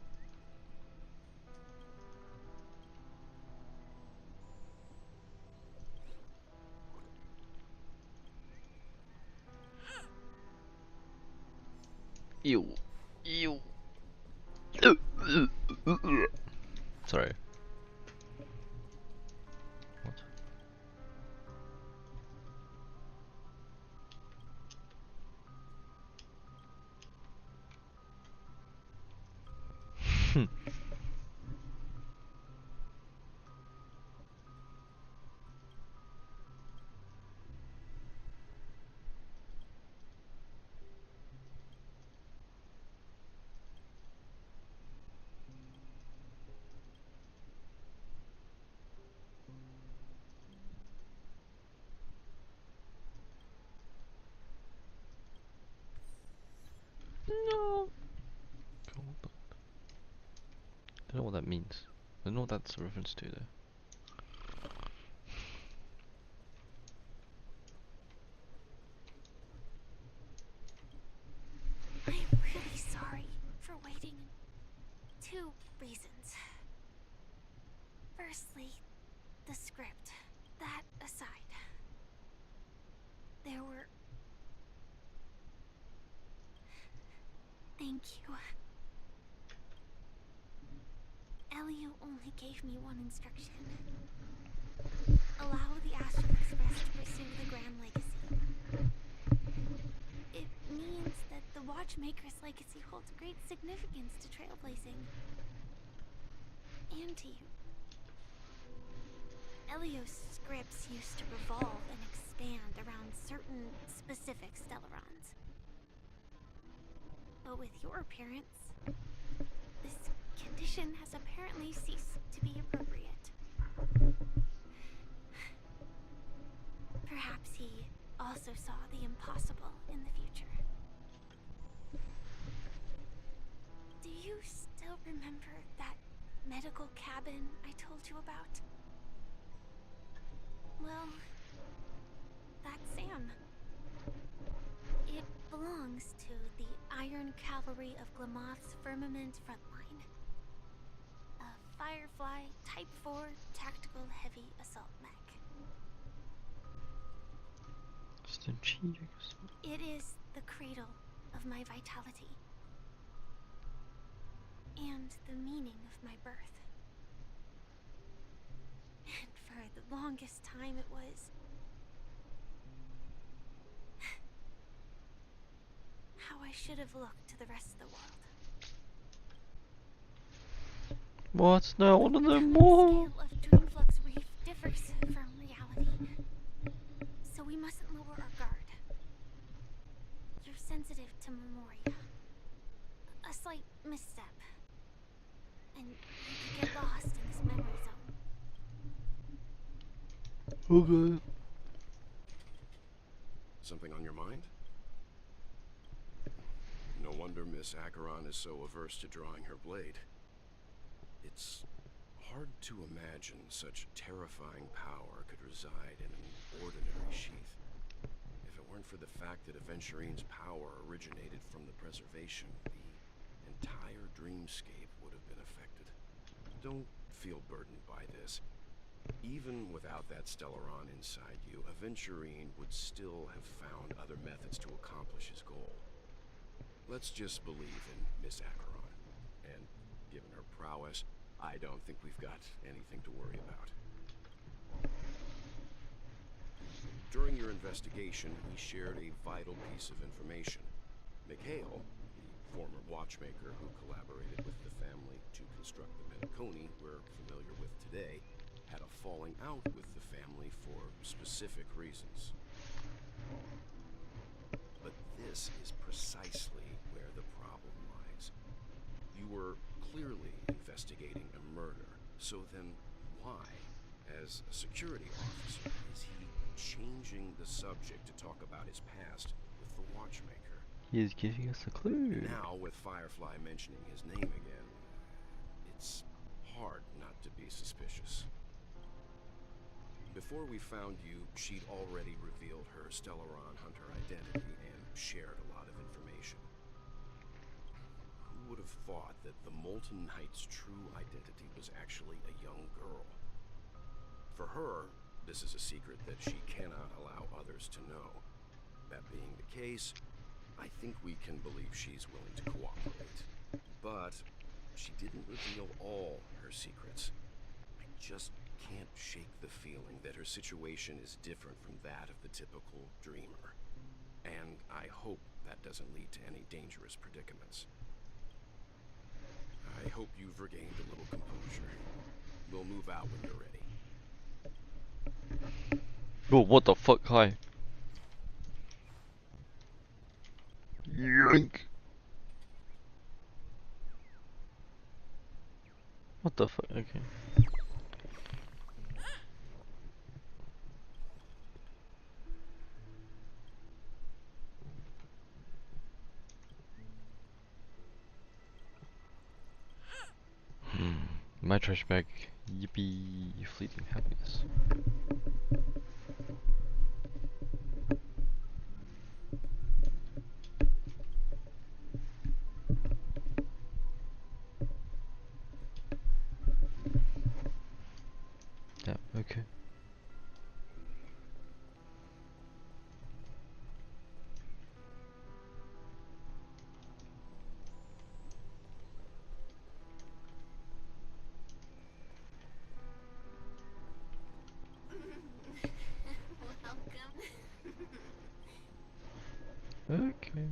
Ew. Ew. Sorry. What? No. I don't know what that means. I don't know what that's a reference to though. I'm really sorry for waiting. 2 reasons. Firstly, the script. That aside, there were... Thank you. Elio only gave me one instruction. Allow the Astral Express to pursue the Grand Legacy. It means that the Watchmaker's legacy holds great significance to trailblazing. And to you. Elio's scripts used to revolve and expand around certain specific Stellarons. But with your appearance, this condition has apparently ceased to be appropriate. Perhaps he also saw the impossible in the future. Do you still remember that medical cabin I told you about? Well, that's Sam. It belongs to the Iron Cavalry of Glamoth's Firmament Frontline. A Firefly Type 4 Tactical Heavy Assault Mech. It is the cradle of my vitality. And the meaning of my birth. And for the longest time it was... how I should have looked to the rest of the world. What? No, I want to know more! The scale of Dreamflux Reef differs from reality. So we mustn't lower our guard. You're sensitive to Memoria. A slight misstep. And you could get lost in this memory zone. Okay. Something on your mind? No wonder Miss Acheron is so averse to drawing her blade. It's hard to imagine such terrifying power could reside in an ordinary sheath. If it weren't for the fact that Aventurine's power originated from the preservation, the entire dreamscape would have been affected. Don't feel burdened by this. Even without that Stellaron inside you, Aventurine would still have found other methods to accomplish his goal. Let's just believe in Miss Acheron. And given her prowess, I don't think we've got anything to worry about. During your investigation, we shared a vital piece of information. Mikhail, the former watchmaker who collaborated with the family to construct the Penacony we're familiar with today, had a falling out with the family for specific reasons. But this is precisely where the problem lies. You were clearly investigating a murder, so then why, as a security officer, is he changing the subject to talk about his past with the watchmaker? He is giving us a clue. Now, with Firefly mentioning his name again, it's hard not to be suspicious. Before we found you, she'd already revealed her Stellaron Hunter identity and shared a lot of information. Who would have thought that the Molten Knight's true identity was actually a young girl? For her, this is a secret that she cannot allow others to know. That being the case, I think we can believe she's willing to cooperate. But she didn't reveal all her secrets. I just can't shake the feeling that her situation is different from that of the typical dreamer. And I hope that doesn't lead to any dangerous predicaments. I hope you've regained a little composure. We'll move out when you're ready. Oh, what the fuck? Hi. Yoink. What the fuck? Okay. My trash bag. Yippee. Fleeting happiness. Yeah, okay. Okay.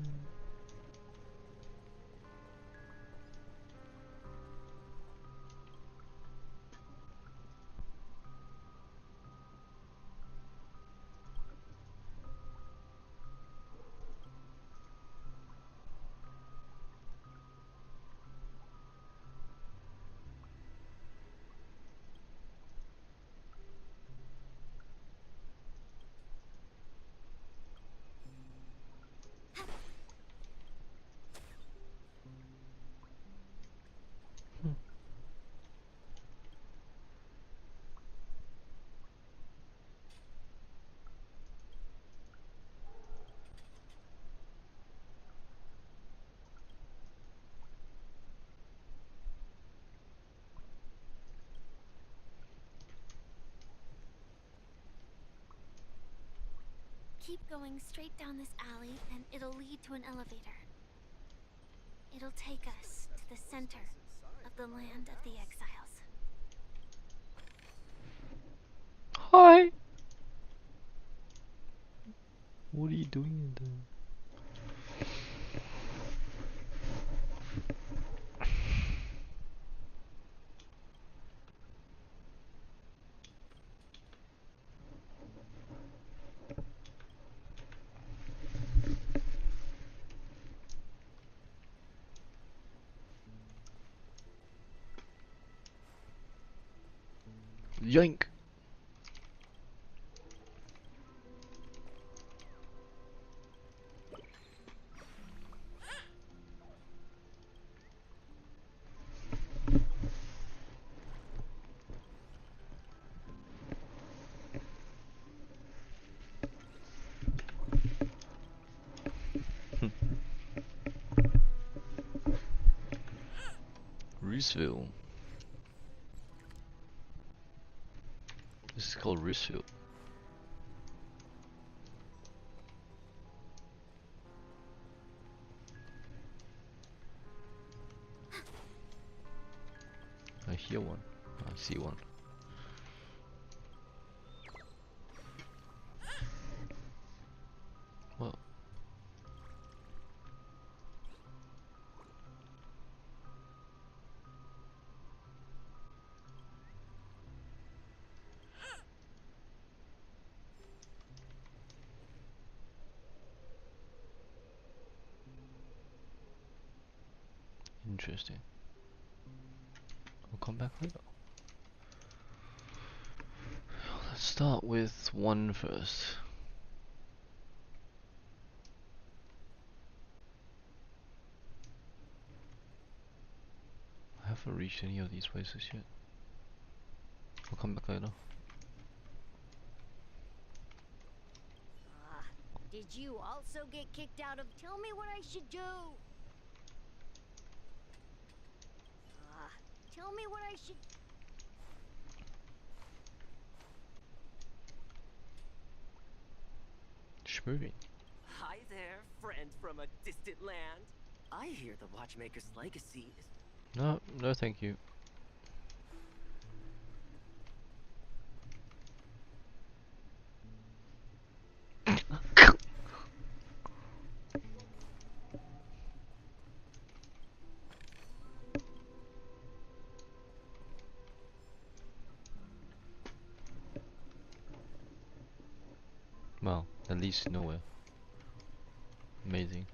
Keep going straight down this alley and it'll lead to an elevator. It'll take us to the center of the land of the exiles. Hi. What are you doing in there? Yoink! Roosevelt. This is called Roosevelt. I hear one. I see one. Well. Interesting. I'll come back later. Let's start with one first. I haven't reached any of these places yet. I'll come back later. Did you also get kicked out of? Tell me what I should do. Tell me what I should. Schmoving. Hi there, friend from a distant land. I hear the Watchmaker's legacy is... No, no thank you. Well, at least nowhere. Amazing.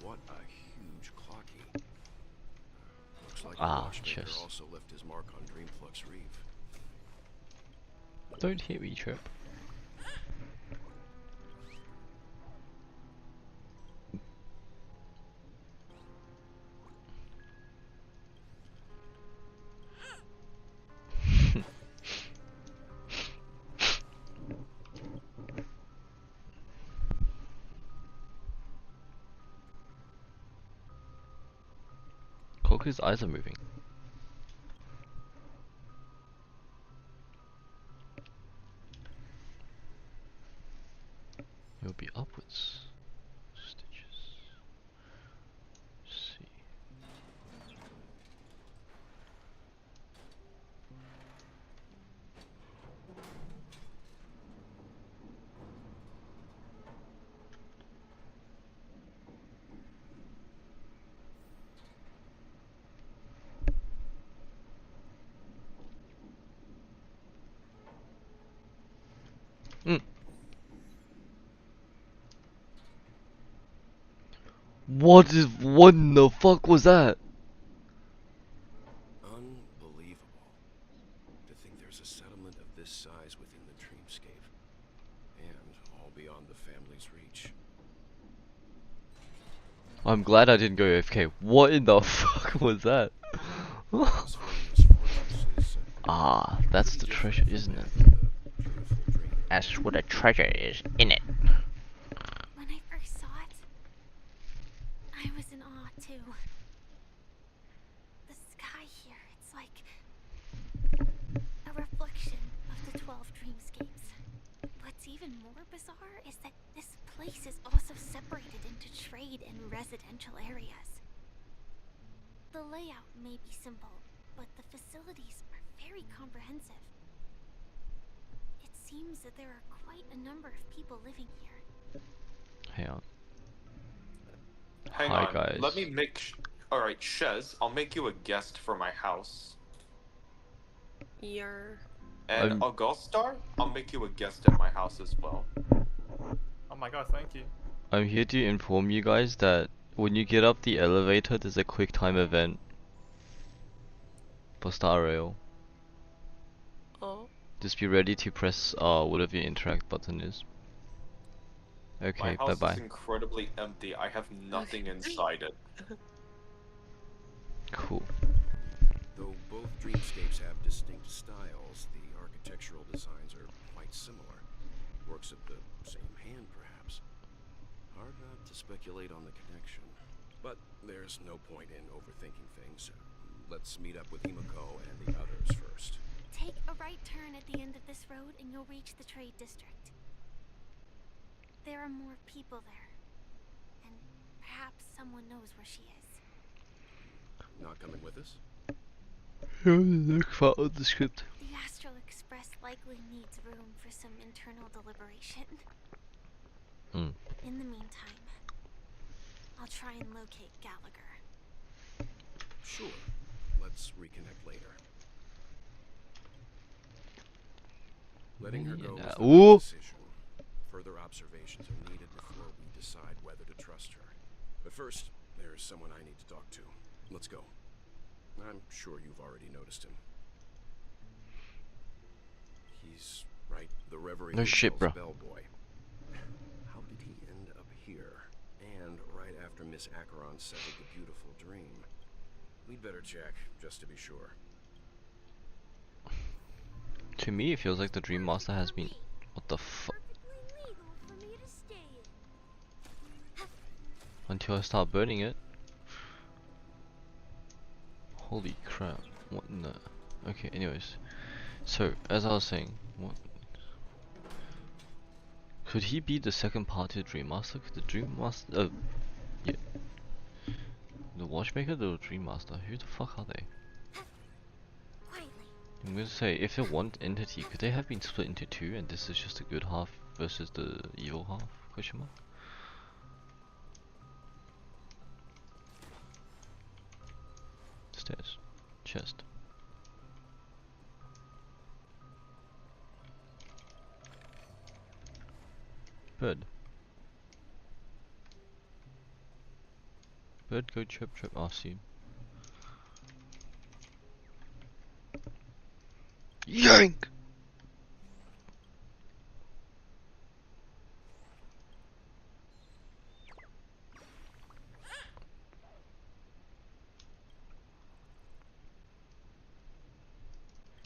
What a huge clocky. Looks like Ah, the Watchmaker chest. also left his mark on Dreamflux Reef. Don't hit me, Trip. Koku's eyes are moving. It'll be upwards. Stitches. See. What in the fuck was that? Unbelievable. To think there's a settlement of this size within the dreamscape. And all beyond the family's reach. I'm glad I didn't go AFK. What in the fuck was that? Ah, that's the treasure, isn't it? That's what the treasure is, innit? When I first saw it, I was in awe too. The sky here, it's like a reflection of the 12 dreamscapes. What's even more bizarre is that this place is also separated into trade and residential areas. The layout may be simple, but the facilities are very comprehensive. It seems that there are quite a number of people living here. Hang on. Hang Hi on. guys. Let me make. Alright, Shez, I'll make you a guest for my house. And Augustar, I'll make you a guest at my house as well. Oh my god, thank you. I'm here to inform you guys that when you get up the elevator, there's a quick time event for Star Rail. Oh. Just be ready to press whatever your interact button is. Okay, My house bye is bye. incredibly empty. I have nothing inside it. Cool. Though both dreamscapes have distinct styles, the architectural designs are quite similar. Works of the same hand, perhaps. Hard not to speculate on the connection. But there's no point in overthinking things. Let's meet up with Himiko and the others first. Take a right turn at the end of this road and you'll reach the trade district. There are more people there. And perhaps someone knows where she is. Not coming with us? Look for the script. The Astral Express likely needs room for some internal deliberation. In the meantime, I'll try and locate Gallagher. Sure. Let's reconnect later. Letting her go is the right decision. Further observations are needed before we decide whether to trust her. But first, there's someone I need to talk to. Let's go. I'm sure you've already noticed him. He's right, the Reverie No shit, bro. Bellboy. How did he end up here? And right after Miss Acheron severed the beautiful dream. We'd better check, just to be sure. To me, it feels like the Dream Master has been. What the fuck? Until I start burning it. Holy crap. What in the. Okay, anyways. So, as I was saying, what. Could he be the second party Dream Master? Could the Dream Master. Yeah. The Watchmaker, the Dream Master. Who the fuck are they? I'm gonna say, if they're one entity, could they have been split into two and this is just the good half versus the evil half? Question mark? Stairs. Chest. Bird. Bird, go chirp chirp. Oh, see him. Yank!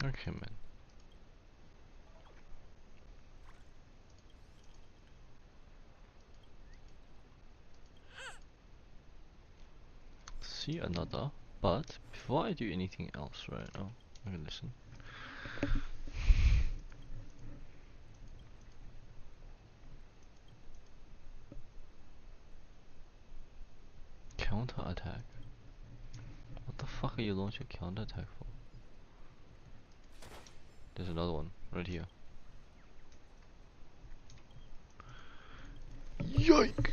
Okay, man. See another, but before I do anything else right now, I'm gonna listen. Counter attack? What the fuck are you launching a counter attack for? There's another one right here. Yoink!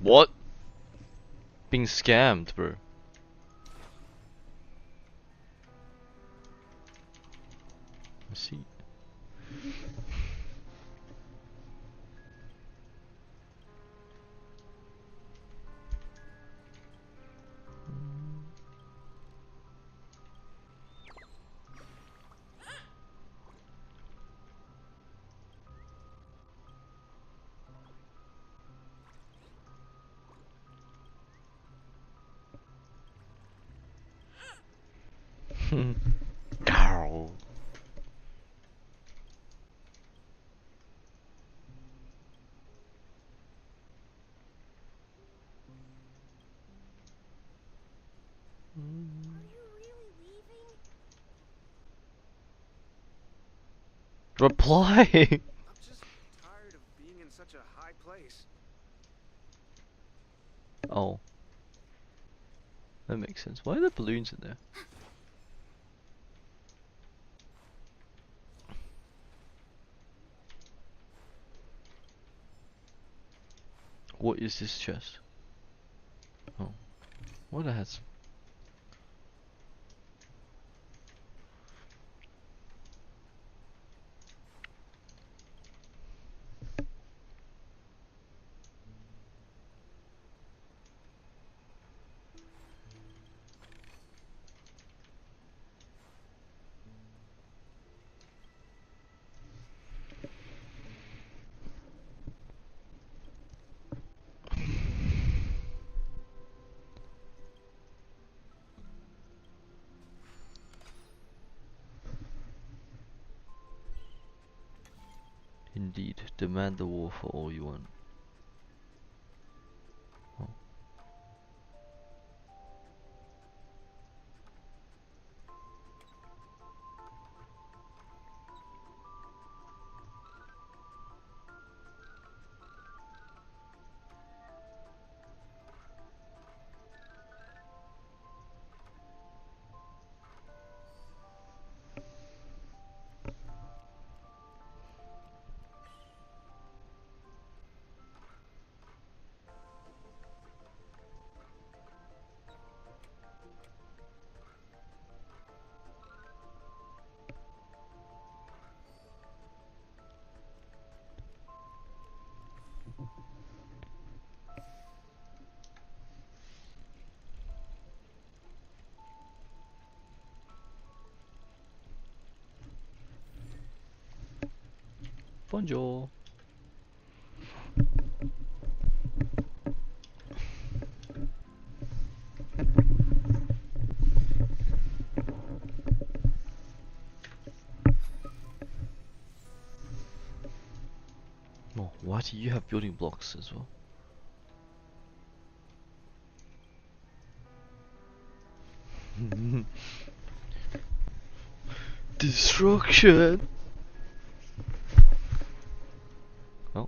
What? Being scammed, bro. I see. Ow. Reply. I'm just tired of being in such a high place. Oh. That makes sense. Why are there balloons in there? What is this chest? Oh. What has... Indeed, demand the war for all you want. Oh. Bonjour. Oh, why do you have building blocks as well? Destruction! Oh. I'm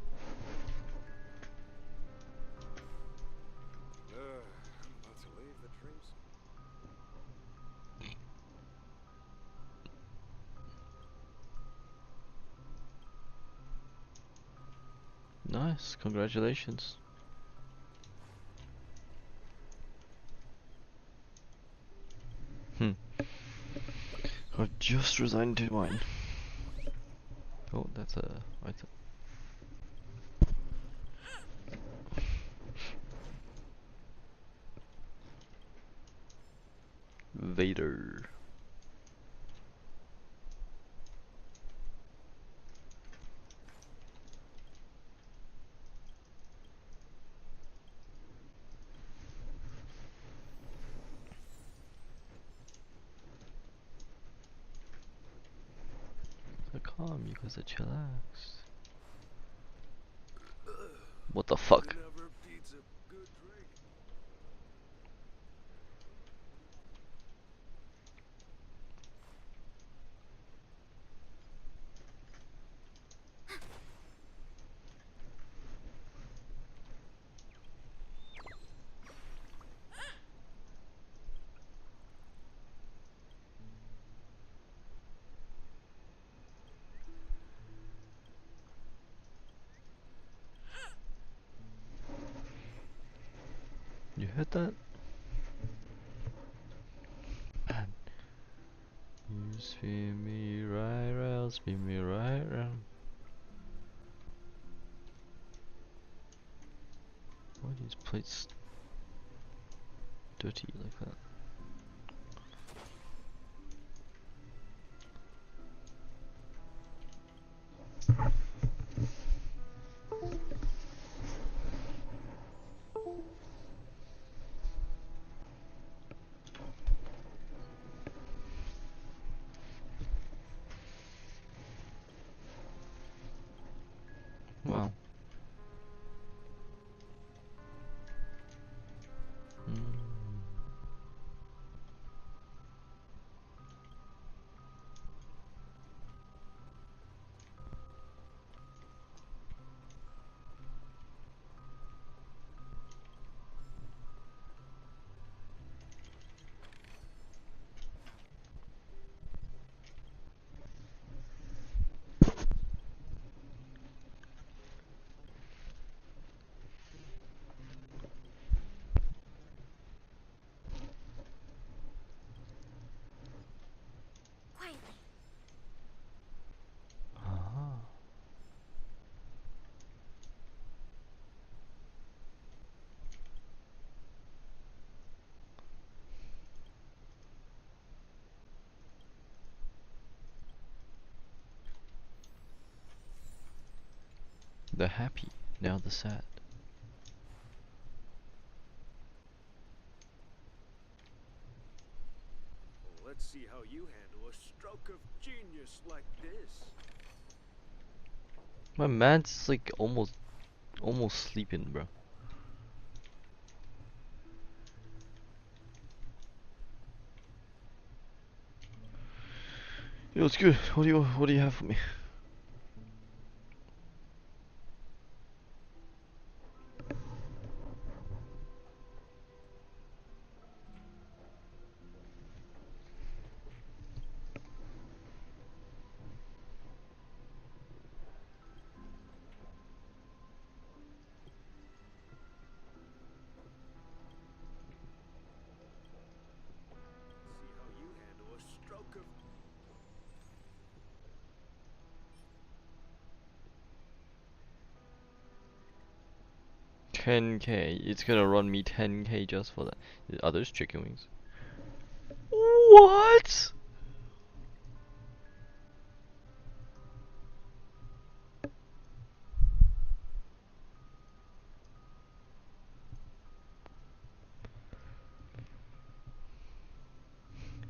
about to leave the dreams. Nice, congratulations. I've just resigned to mine. Oh, that's a item. Vader. So calm, you guys are chillaxed. What the fuck? You heard that? You spin me right round, spin me right round. Why are these plates dirty like that? Wow. Quietly. Ah. They're happy, now they're sad. Let's see how you handle a stroke of genius like this. My man's like almost sleeping, bro. Yo, it's good. What do you have for me? See how you handle a stroke of 10k. It's gonna run me 10k just for that. Are those chicken wings? What?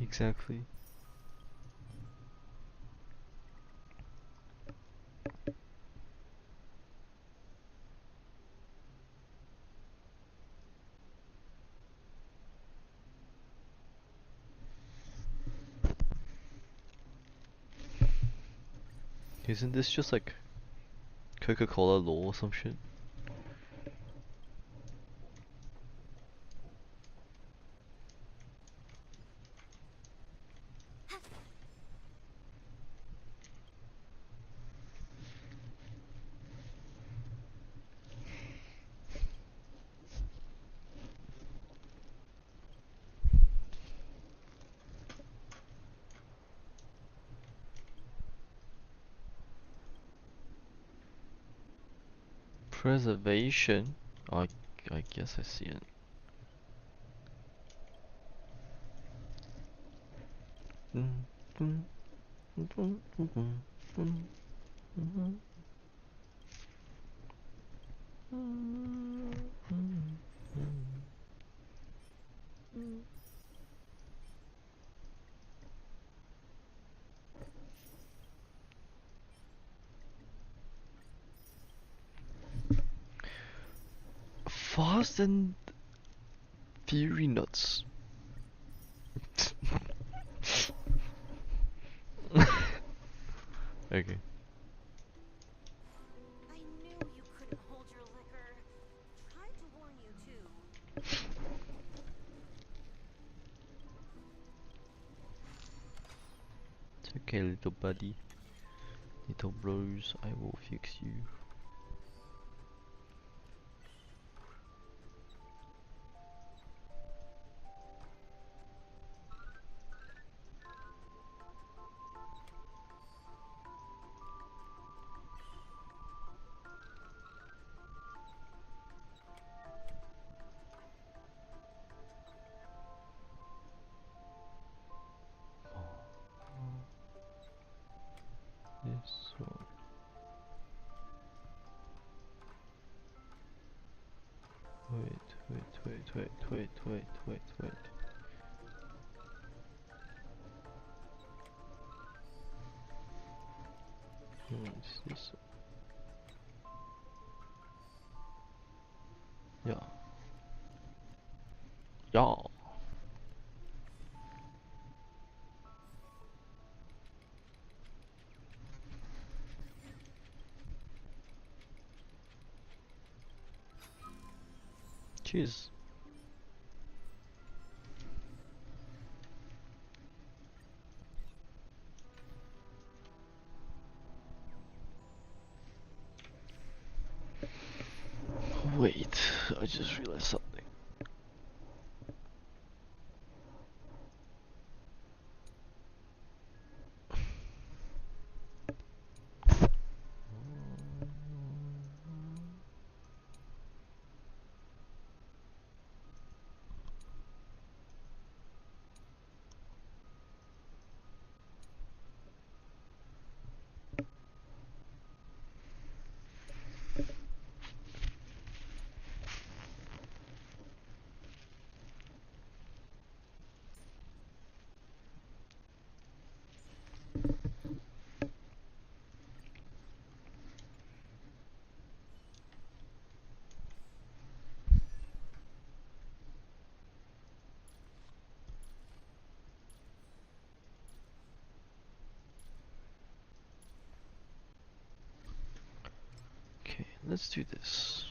Exactly. Isn't this just like Coca-Cola law or some shit? Preservation? I guess I see it. Fast and Fury nuts. Okay. I knew you couldn't hold your liquor. Tried to warn you too. It's okay, little buddy. Little bros, I will fix you. This one. Wait. What's this? Yeah. Yeah. Cheers. Wait, I just realized something. let's do this.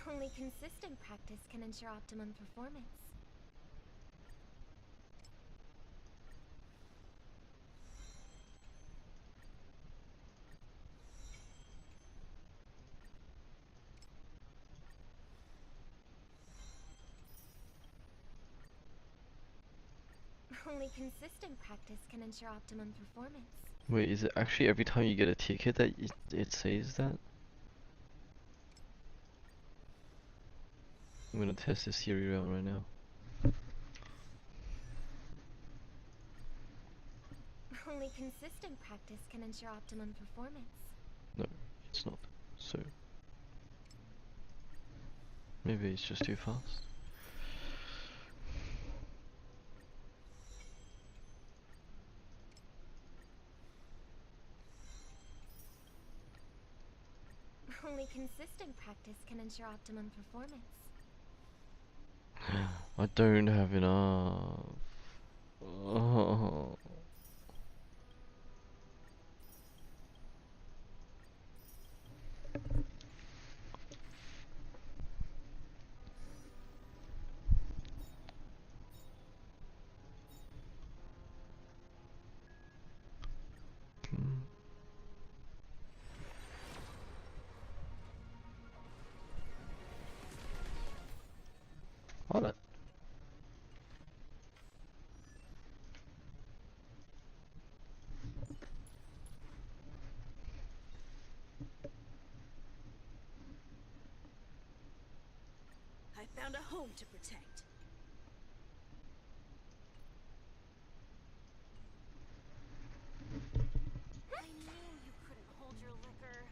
Only consistent practice can ensure optimum performance. Only consistent practice can ensure optimum performance. Wait, is it actually every time you get a ticket that it says that? I'm gonna test this theory out right now. Only consistent practice can ensure optimum performance. No, it's not. So maybe it's just too fast. Only consistent practice can ensure optimum performance. I don't have enough. Oh. Hold on. I found a home to protect. I knew you couldn't hold your liquor.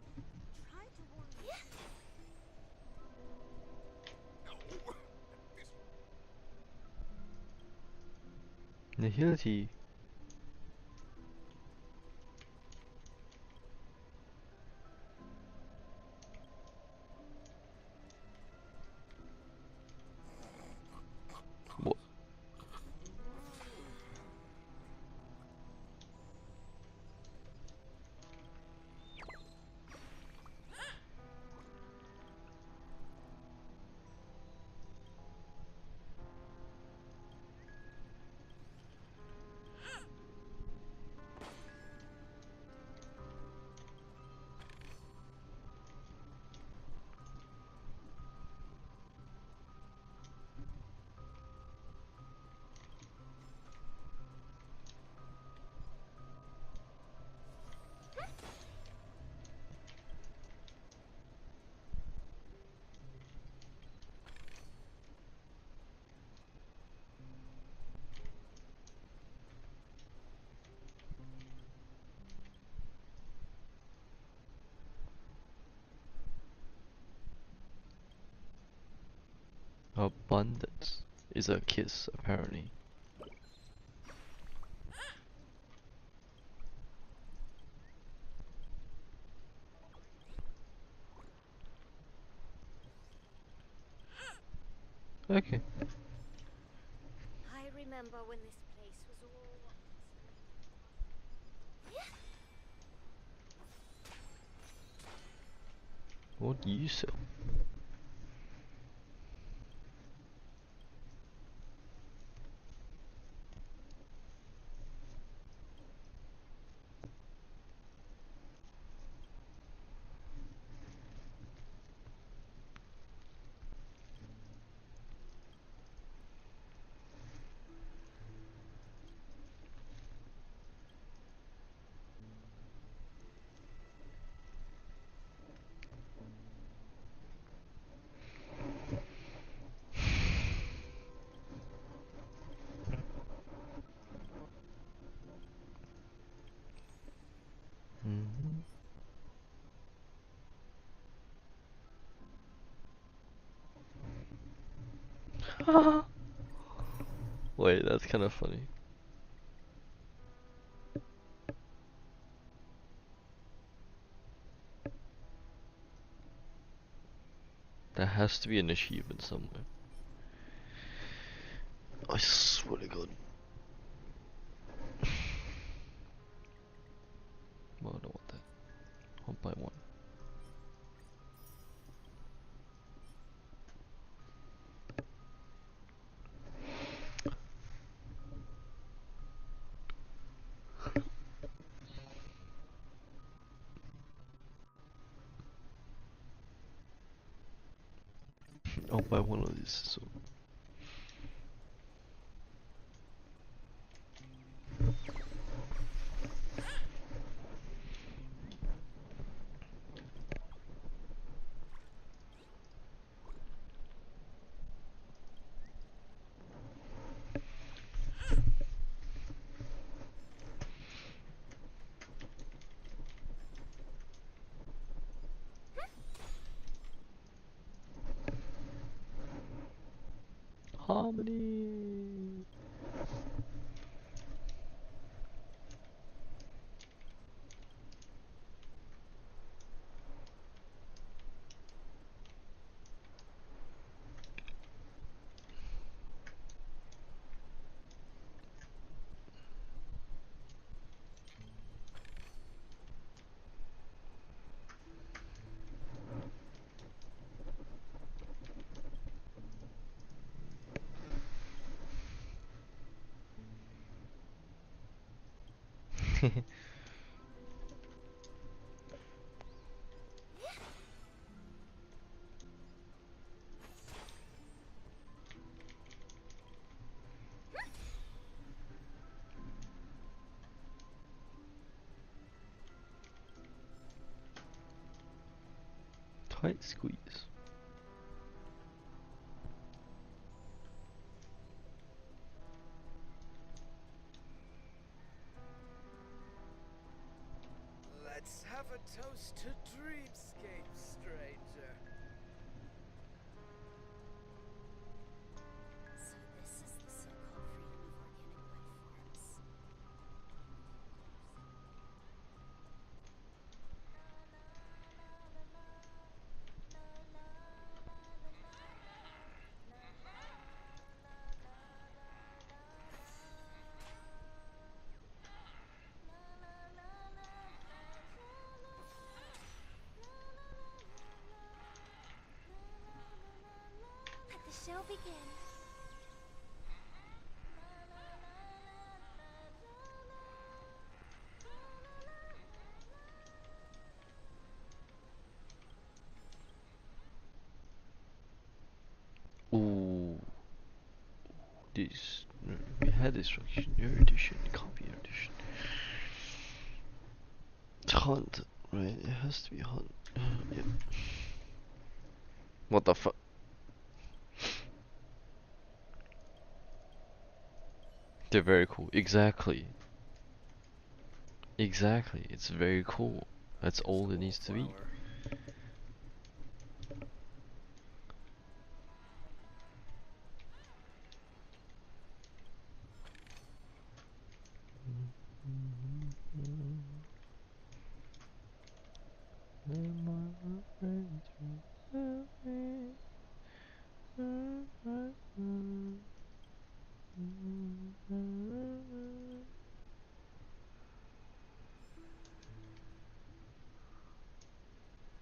Tried to warn you. Nihility. What? Abundance is a kiss, apparently. Okay. I remember when this place was all... What do you sell? Wait, that's kind of funny. There has to be an achievement somewhere. I swear to God. Well, I don't want that. I'll buy by one of these. So. Harmony. Tight squeeze. Let's have a toast to Dreamscape, stranger. So this is the so-called freedom of organic life forms. Let the show begin. Ooh. This. We had destruction. Your edition. Copy edition. Hunt. Right, it has to be hunt. Yeah. What the fuck? They're very cool. Exactly. Exactly. It's very cool. That's all it needs to be.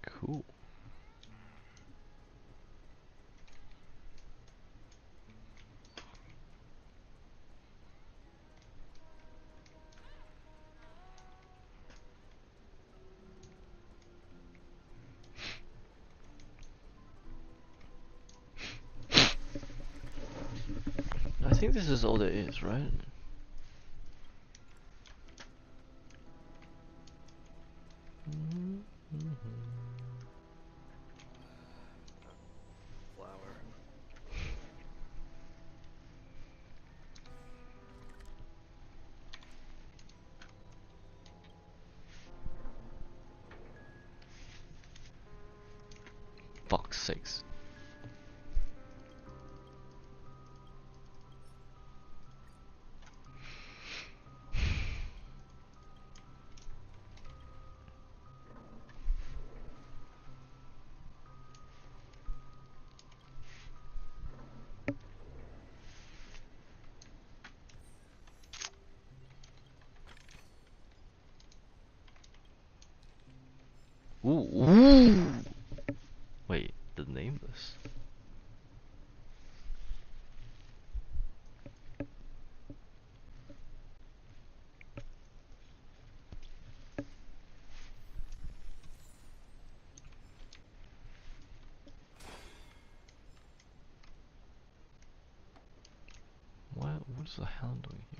Cool. I think this is all there is, right? Flower. Fuck's sakes. Ooh. Wait, the nameless. What's the hell doing here?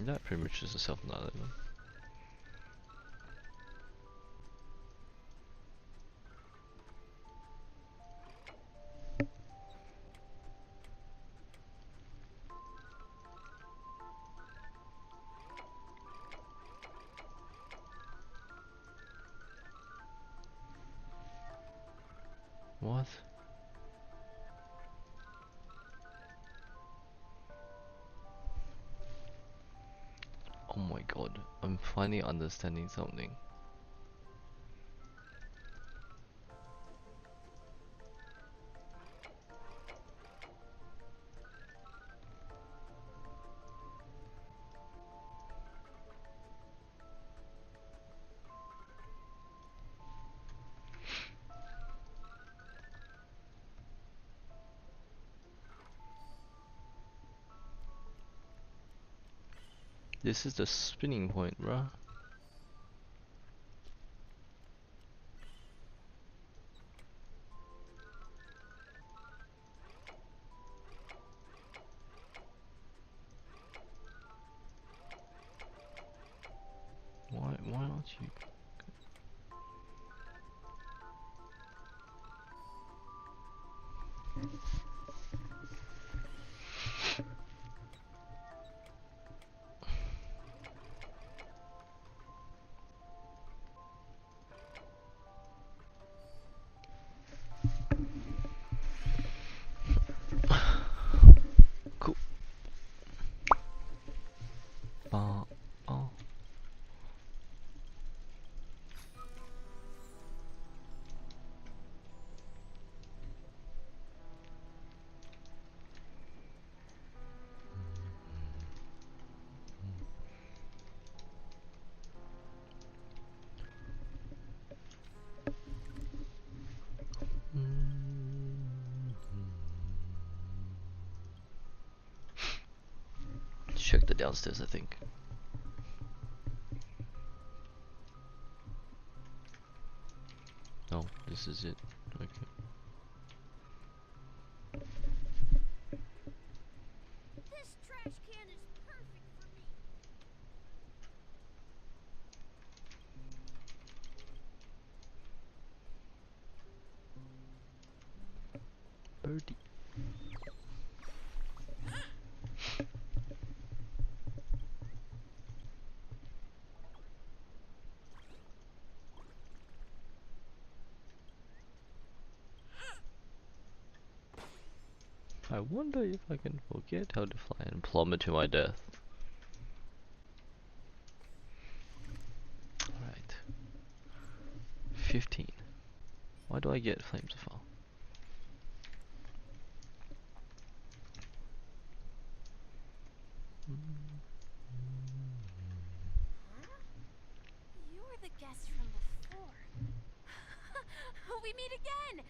That pretty much is a self-annihilator. What? Oh my god, I'm finally understanding something. This is the spinning point, bruh. Why aren't you? Cool. Oh. Check the downstairs, I think. No, this is it. Okay. This trash can is perfect for me. Birdie. I wonder if I can forget how to fly and plummet to my death. Alright. 15. Why do I get flames of fire? You're the guest from before. We meet again!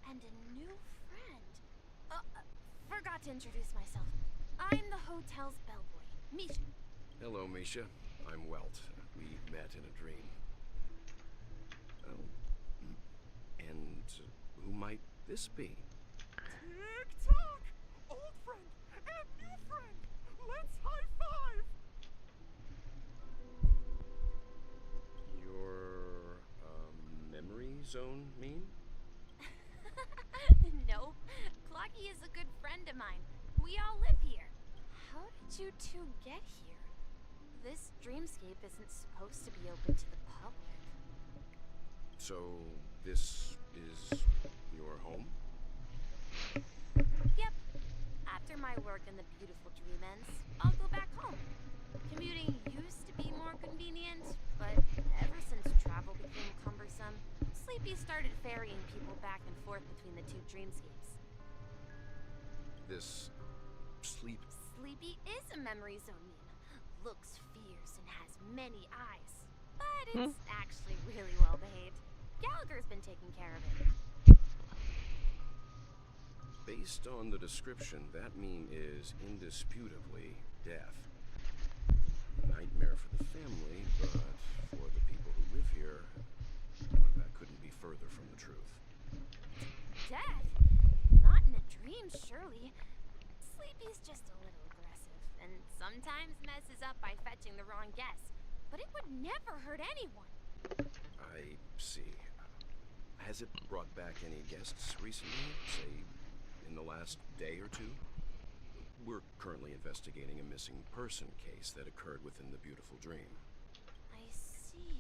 And a new friend. Forgot to introduce myself. I'm the hotel's bellboy, Misha. Hello, Misha. I'm Welt. We met in a dream. Oh. And who might this be? Tick-tock! Old friend and new friend! Let's high-five! Your, memory zone mean? Nope. Clocky is a good friend of mine. We all live here. How did you two get here? This dreamscape isn't supposed to be open to the public. So, this is your home? Yep. After my work in the beautiful dream ends, I'll go back home. Commuting used to be more convenient, but ever since travel became cumbersome, Sleepy started ferrying people back and forth between the two dreamscapes. This sleep. Sleepy is a memory zone meme. Looks fierce and has many eyes. But it's actually really well behaved. Gallagher's been taking care of it. Based on the description, that meme is indisputably death. Nightmare for the family, but for the people who live here, well, that couldn't be further from the truth. Death? Not in a dream, surely. Sleepy's just a little aggressive, and sometimes messes up by fetching the wrong guess. But it would never hurt anyone. I see. Has it brought back any guests recently? Say, in the last day or two? We're currently investigating a missing person case that occurred within the beautiful dream. I see.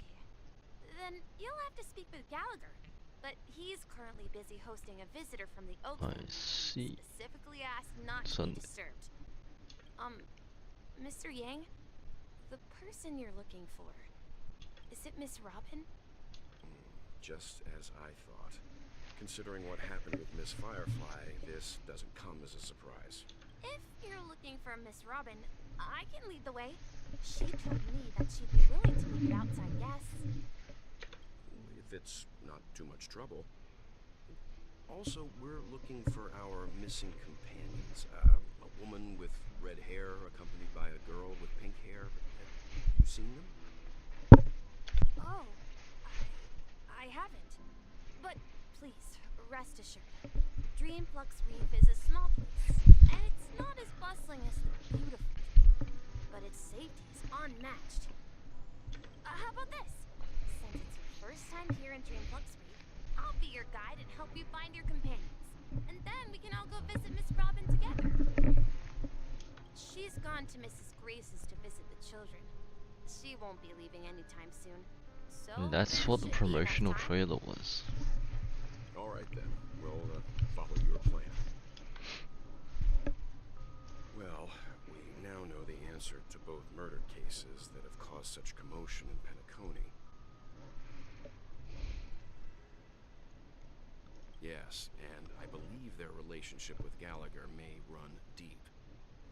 Then you'll have to speak with Gallagher. But he's currently busy hosting a visitor from the Oak. I see. Specifically asked not to be disturbed. Mr. Yang, the person you're looking for, is it Miss Robin? Just as I thought. Considering what happened with Miss Firefly, this doesn't come as a surprise. If you're looking for Miss Robin, I can lead the way. She told me that she'd be willing to meet with outside guests. If it's not too much trouble. Also, we're looking for our missing companions. A woman with red hair accompanied by a girl with pink hair. Have you seen them? Oh, I haven't. But please, rest assured. Dreamflux Reef is a small place, and it's not as bustling as the beautiful. But its safety is unmatched. How about this? Since it's your first time here in Dreamflux Reef, I'll be your guide and help you find your companions. And then we can all go visit Miss Robin together. She's gone to Mrs. Grace's to visit the children. She won't be leaving anytime soon. So that's what the promotional trailer was. Alright then, we'll follow your plan. Well, we now know the answer to both murder cases that have caused such commotion in Penacony. Yes, and I believe their relationship with Gallagher may run deep.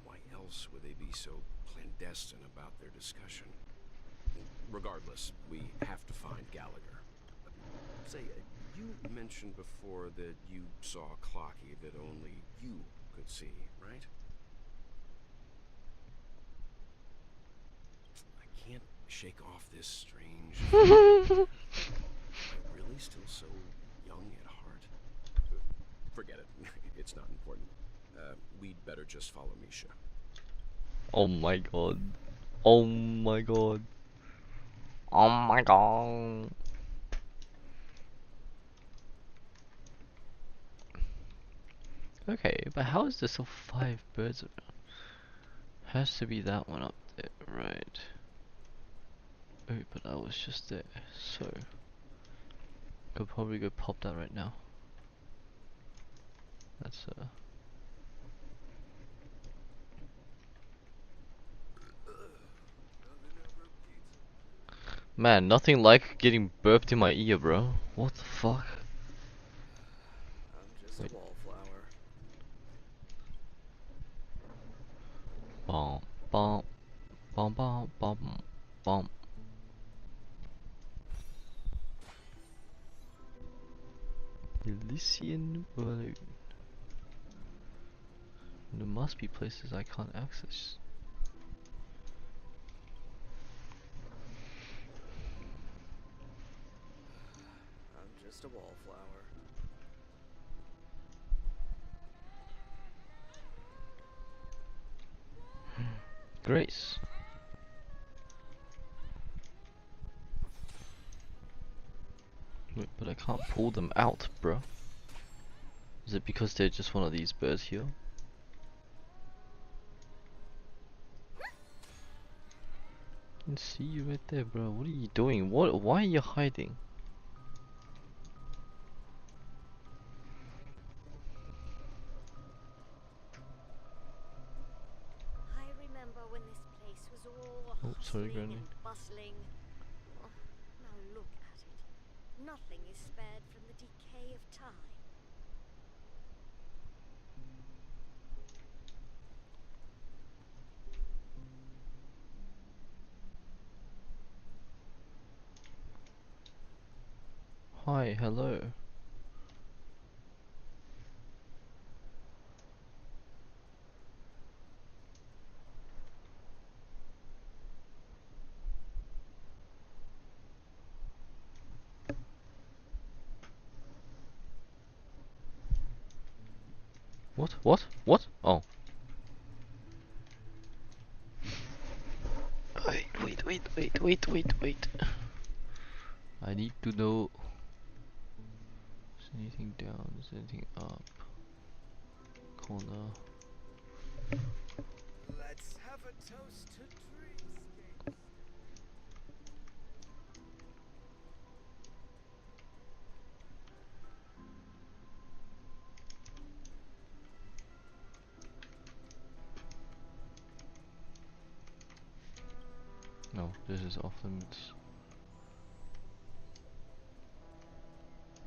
Why else would they be so clandestine about their discussion? Regardless, we have to find Gallagher. Say, you mentioned before that you saw Clocky that only you could see, right? I can't shake off this strange feeling. Am I really still so young at heart? Forget it. It's not important. We'd better just follow Misha. Oh my god. Oh my god. Oh my god. Okay, but how is there still 5 birds around? Has to be that one up there, right? Oh, but I was just there, so could probably go pop that right now. That's man, nothing like getting burped in my ear, bro. What the fuck? I'm just a wallflower. Bom, bom, bom, bom, bom, bom. Elysian balloon. There must be places I can't access. I'm just a wallflower. Grace. Wait, but I can't pull them out, bro. Is it because they're just one of these birds here? I can see you right there, bro. What are you doing? Why are you hiding? I remember when this place was all Oh, sorry, hustling Granny. and bustling. Oh, now look at Nothing is spared from the decay of time. Hi, hello. What? What? What? Oh. Wait. I need to know. Is anything down? Is anything up? Corner. Let's have a toast to Dreamscape. No, this is off limits.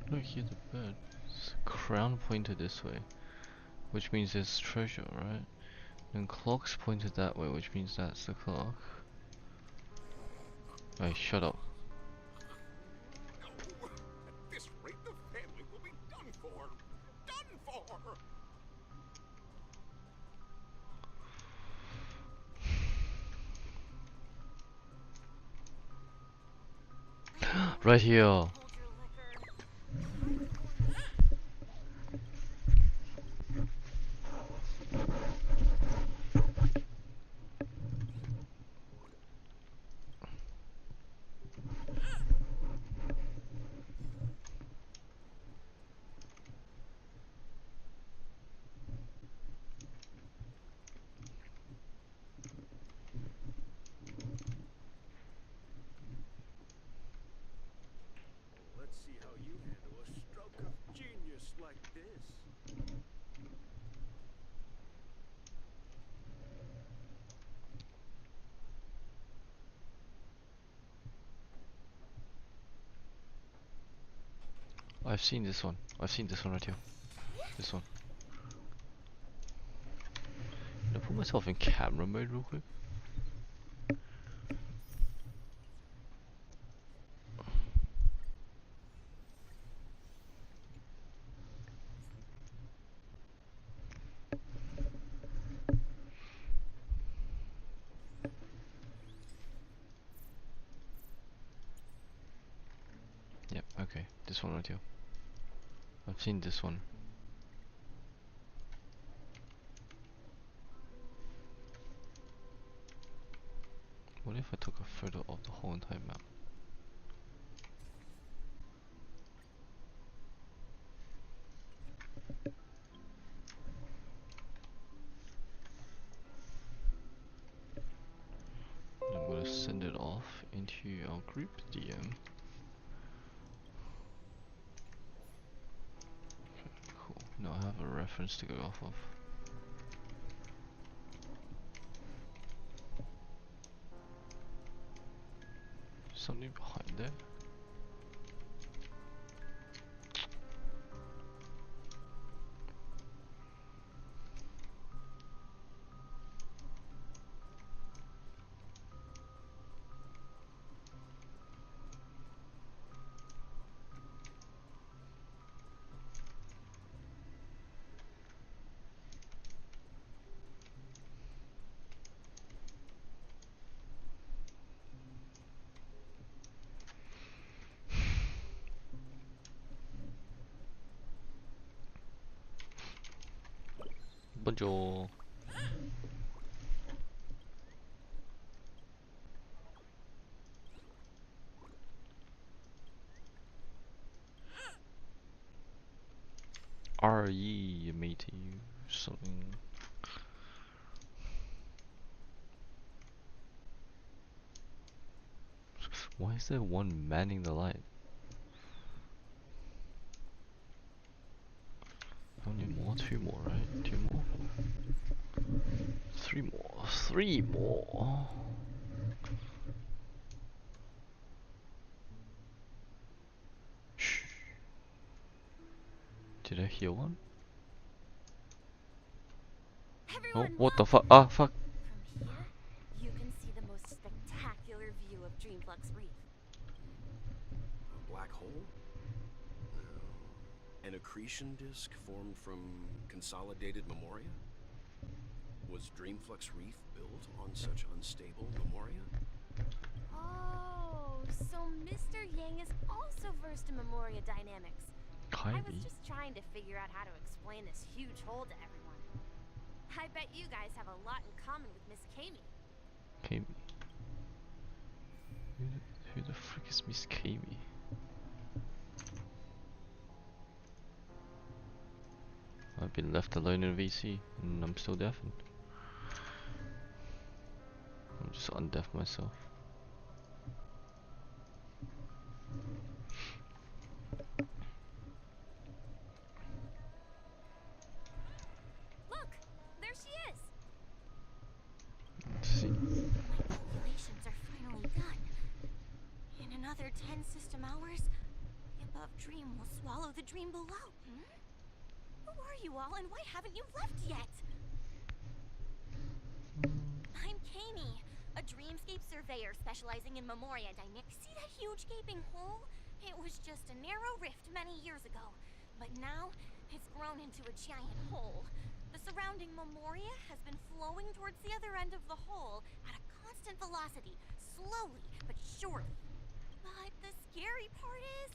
Look, here's a bird. It's a crown pointed this way, which means there's treasure, right? And clock's pointed that way, which means that's the clock. Hey, shut up. At this rate, the family will be done for. Done for! Right here. Let's see how you handle a stroke of genius like this. I've seen this one. I've seen this one right here. This one. Can I put myself in camera mode real quick? Yep, okay. This one right here. I've seen this one. What if I took a photo of the whole entire map? I'm gonna send it off into our group DM. Okay, cool. Now I have a reference to go off of. Something behind there. Bonjour. Are ye matey? Something. Why is there one manning the light? How many more? Two more, right? Two more? Three more. Three more. Did I hear one? Everyone, Oh, what the look! fuck? Ah, fuck. From here, you can see the most spectacular view of Dreamflux Reef. A black hole? No. An accretion disk formed from consolidated memoria? Was Dreamflux Reef built on such unstable memoria? Oh, so Mr. Yang is also versed in Memoria dynamics. I was just trying to figure out how to explain this huge hole to everyone. I bet you guys have a lot in common with Miss Kami. Kami. Who the frick is Miss Kami? I've been left alone in VC and I'm still deafened. I'm just undeaf myself. Look, there she is. Let's see. My calculations are finally done. In another 10 system hours, the above dream will swallow the dream below. Who are you all, and why haven't you left yet? I'm Kami, a dreamscape surveyor specializing in Memoria dynamics. See that huge gaping hole? It was just a narrow rift many years ago, but now it's grown into a giant hole. The surrounding Memoria has been flowing towards the other end of the hole at a constant velocity, slowly but surely. But the scary part is,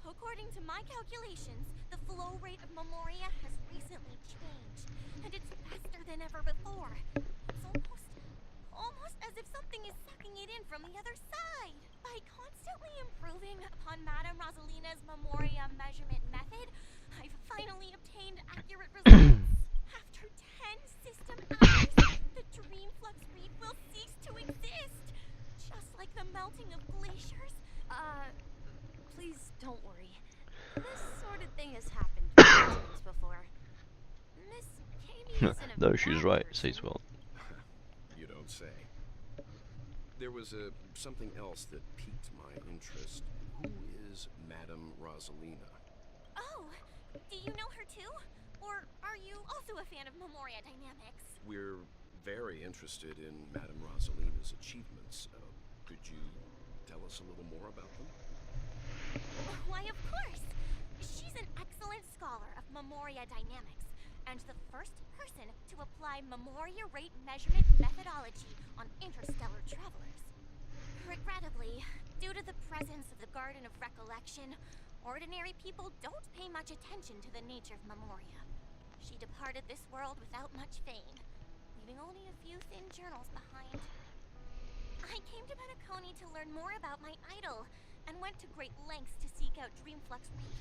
according to my calculations, the flow rate of Memoria has recently changed, and it's faster than ever before. It's almost as if something is sucking it in from the other side. By constantly improving upon Madame Rosalina's Memoria measurement method, I've finally obtained accurate results. After 10 system hours, the Dreamflux Reef will cease to exist, just like the melting of glaciers. Please don't worry. This sort of thing has happened many times before. Miss Kami isn't a No, she's bad right, person. says well. You don't say. There was something else that piqued my interest. Who is Madame Rosalina? Oh, do you know her too? Or are you also a fan of Memoria dynamics? We're very interested in Madame Rosalina's achievements. Could you tell us a little more about them? Why, of course! She's an excellent scholar of Memoria dynamics, and the first person to apply Memoria rate measurement methodology on interstellar travelers. Regrettably, due to the presence of the Garden of Recollection, ordinary people don't pay much attention to the nature of Memoria. She departed this world without much fame, leaving only a few thin journals behind. I came to Penacony to learn more about my idol, and went to great lengths to seek out Dreamflux Reef,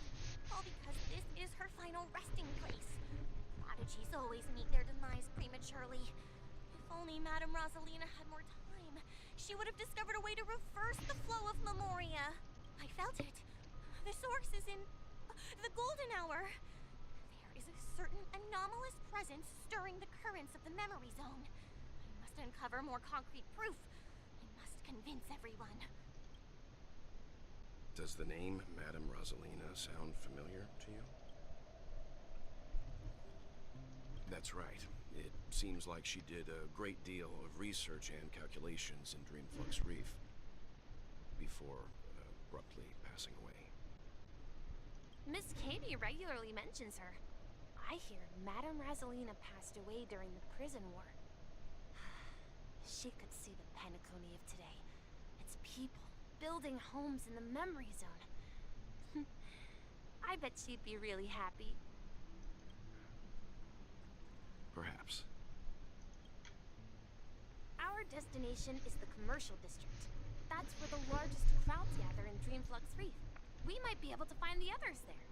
all because this is her final resting place. Prodigies always meet their demise prematurely. If only Madame Rosalina had more time, she would have discovered a way to reverse the flow of Memoria. I felt it. The source is in the Golden Hour. There is a certain anomalous presence stirring the currents of the memory zone. I must uncover more concrete proof. I must convince everyone. Does the name Madame Rosalina sound familiar to you? That's right. It seems like she did a great deal of research and calculations in Dreamflux Reef before abruptly passing away. Miss Kami regularly mentions her. I hear Madame Rosalina passed away during the prison war. She could see the Penacony of today. Its people building homes in the memory zone. I bet she'd be really happy. Perhaps. Our destination is the commercial district. That's where the largest crowds gather in Dreamflux Reef. We might be able to find the others there.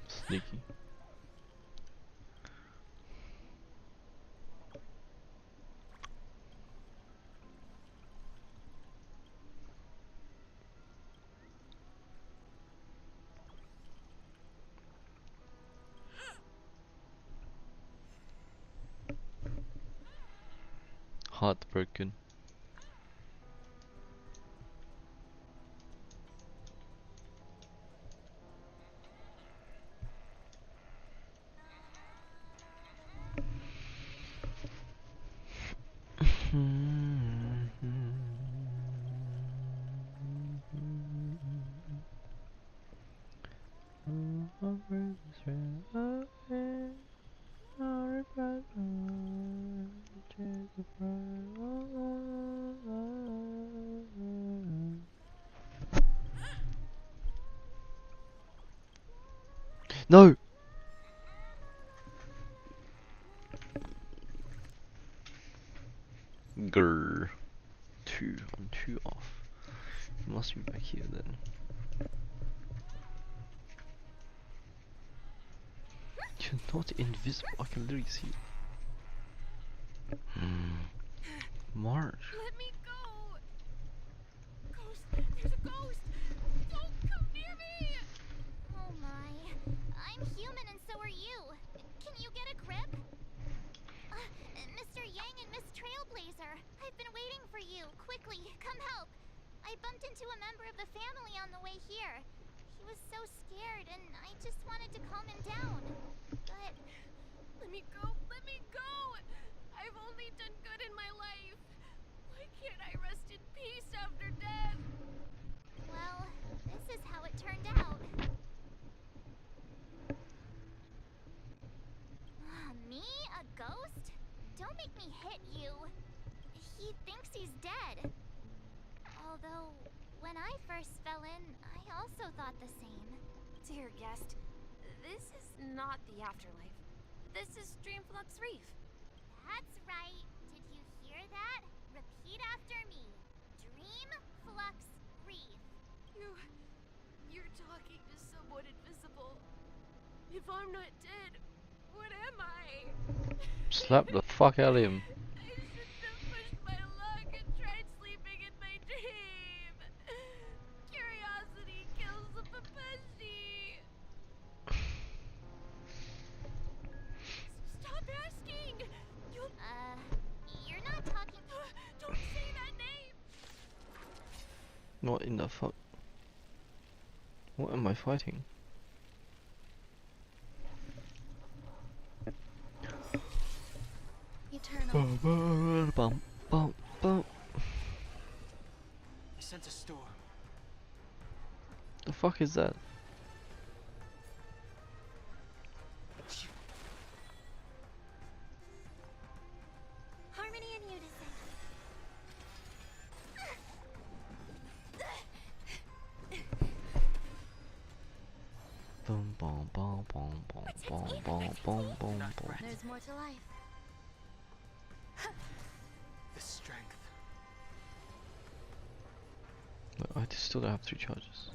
Sneaky. Heartbroken. No! Grr. 2. I'm 2 off. It must be back here then. You're not invisible. I can literally see you. March. Let me go! Ghost! There's a ghost! Don't come near me! Oh my. I'm human and so are you. Can you get a grip? Mr. Yang and Miss Trailblazer, I've been waiting for you. Quickly, come help. I bumped into a member of the family on the way here. He was so scared and I just wanted to calm him down. But... Let me go! Let me go! I've only done good in my life. Why can't I rest in peace after death? Well, this is how it turned out. Me? A ghost? Don't make me hit you. He thinks he's dead. Although, when I first fell in, I also thought the same. Dear guest, this is not the afterlife. This is Dreamflux Reef. That's right. Did you hear that? Repeat after me. Dreamflux Reef. You're talking to someone invisible. If I'm not dead, what am I? Slap the fuck out of him. I shouldn't have pushed my luck and tried sleeping in my dream. Curiosity kills the Papeshi. Stop asking. You're not talking. Don't say that name. What in the fuck? What am I fighting? Eternal. Bum, bum, bum. I sense a storm. The fuck is that? Harmony and unison. Boom, boom, boom, boom, boom, boom, boom, boom, boom, boom. There's more to life. The strength. But I still don't have 3 charges.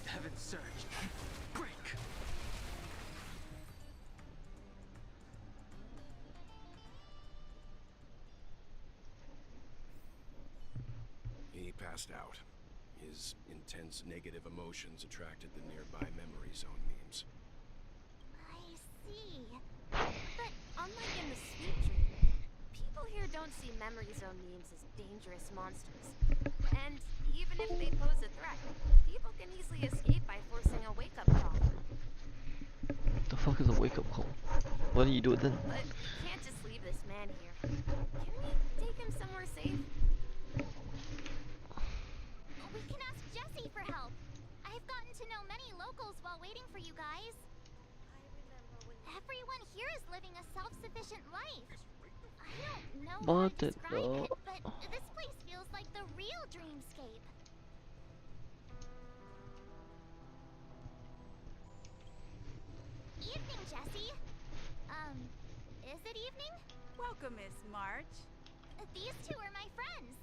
Heaven surge. Break. He passed out. His intense negative emotions attracted the nearby memory zone memes. I see. But unlike in the Sweet Dream, people here don't see memory zone memes as dangerous monsters. And even if they pose a threat, people can easily escape by forcing a wake-up call. The fuck is a wake-up call? Why don't you do it then? But we can't just leave this man here. Can we take him somewhere safe? We can ask Jessie for help. I've gotten to know many locals while waiting for you guys. Everyone here is living a self-sufficient life. I don't know how to describe it, but this place feels like the real dreamscape. Evening, Jessie. Is it evening? Welcome, Miss March. These two are my friends.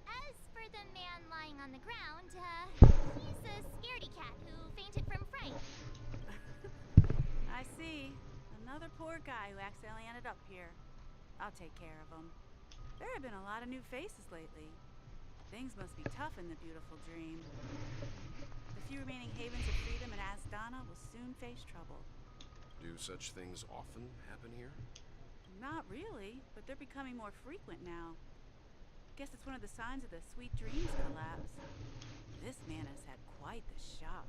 As for the man lying on the ground, he's a scaredy cat who fainted from fright. I see. Another poor guy who accidentally ended up here. I'll take care of him. There have been a lot of new faces lately. Things must be tough in the beautiful dream. The few remaining havens of freedom in Asdana will soon face trouble. Do such things often happen here? Not really, but they're becoming more frequent now. Guess it's one of the signs of the Sweet Dreams collapse. This man has had quite the shock.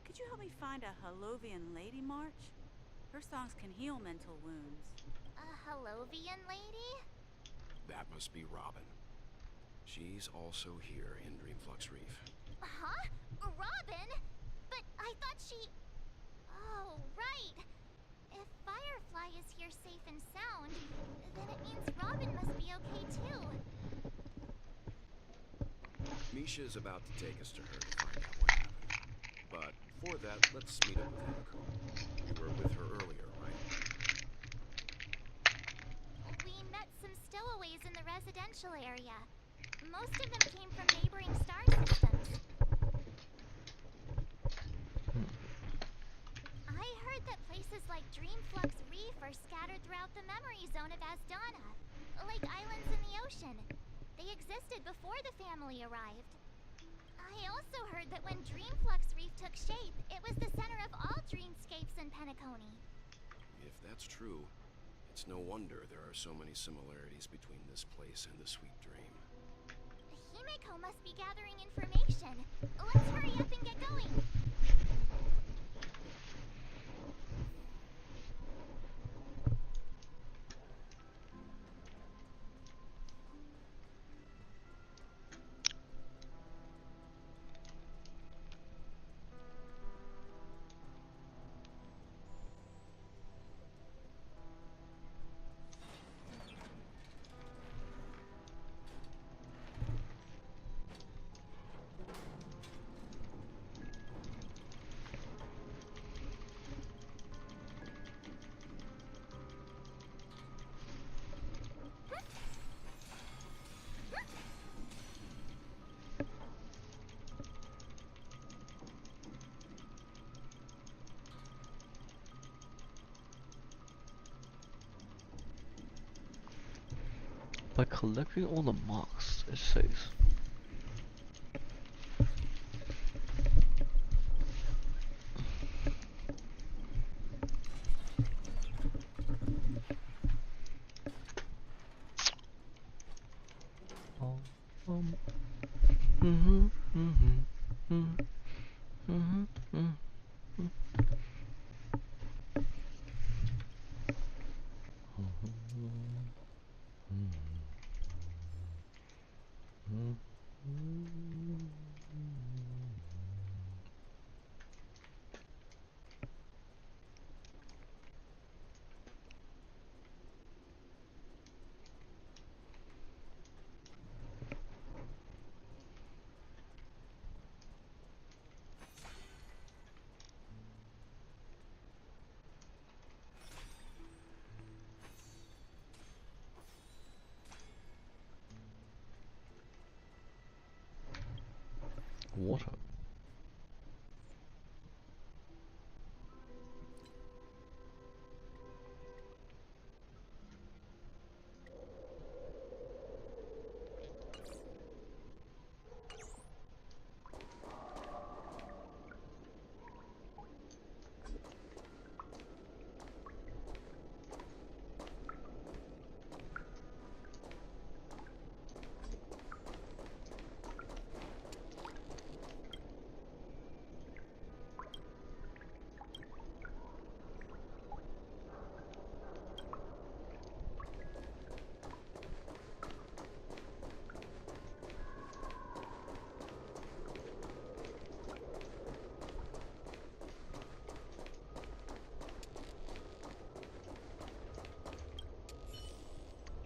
Could you help me find a Halovian lady, March? Her songs can heal mental wounds. A Halovian lady? That must be Robin. She's also here in Dreamflux Reef. Huh? Robin? But I thought she... Oh, right. If Firefly is here safe and sound, then it means Robin must be okay too. Misha's about to take us to her to find out what happened. But before that, let's meet up with Hanako. You were with her earlier, right? We met some stowaways in the residential area. Most of them came from neighboring star systems. I heard that places like Dreamflux Reef are scattered throughout the memory zone of Asdana, like islands in the ocean. They existed before the family arrived. I also heard that when Dreamflux Reef took shape, it was the center of all dreamscapes in Penacony. If that's true, it's no wonder there are so many similarities between this place and the Sweet Dream. Himeko must be gathering information. Let's hurry up and get going. By collecting all the marks, it says. Water.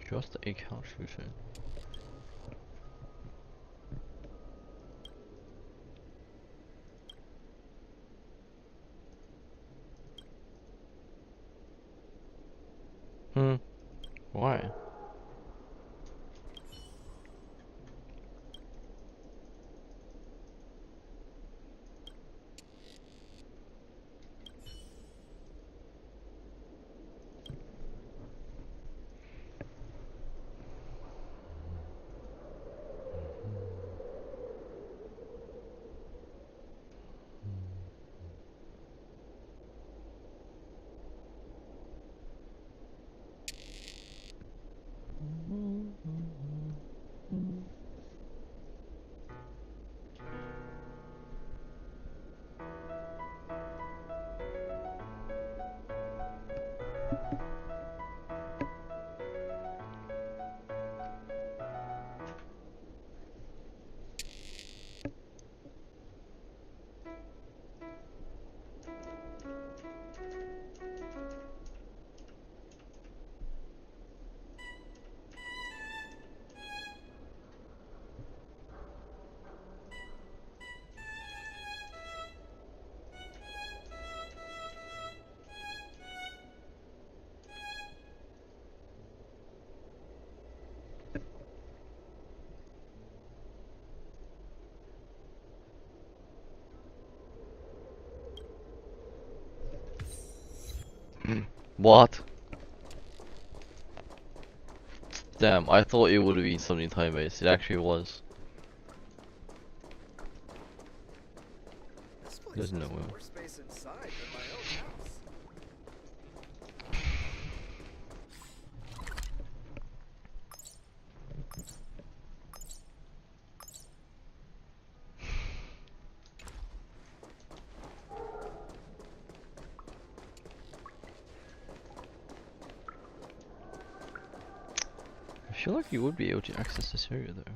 Just a couch shooting. Why? What? Damn, I thought it would have been something time-based. It actually was. There's no way. More space inside than my own house. I feel like you would be able to access this area though.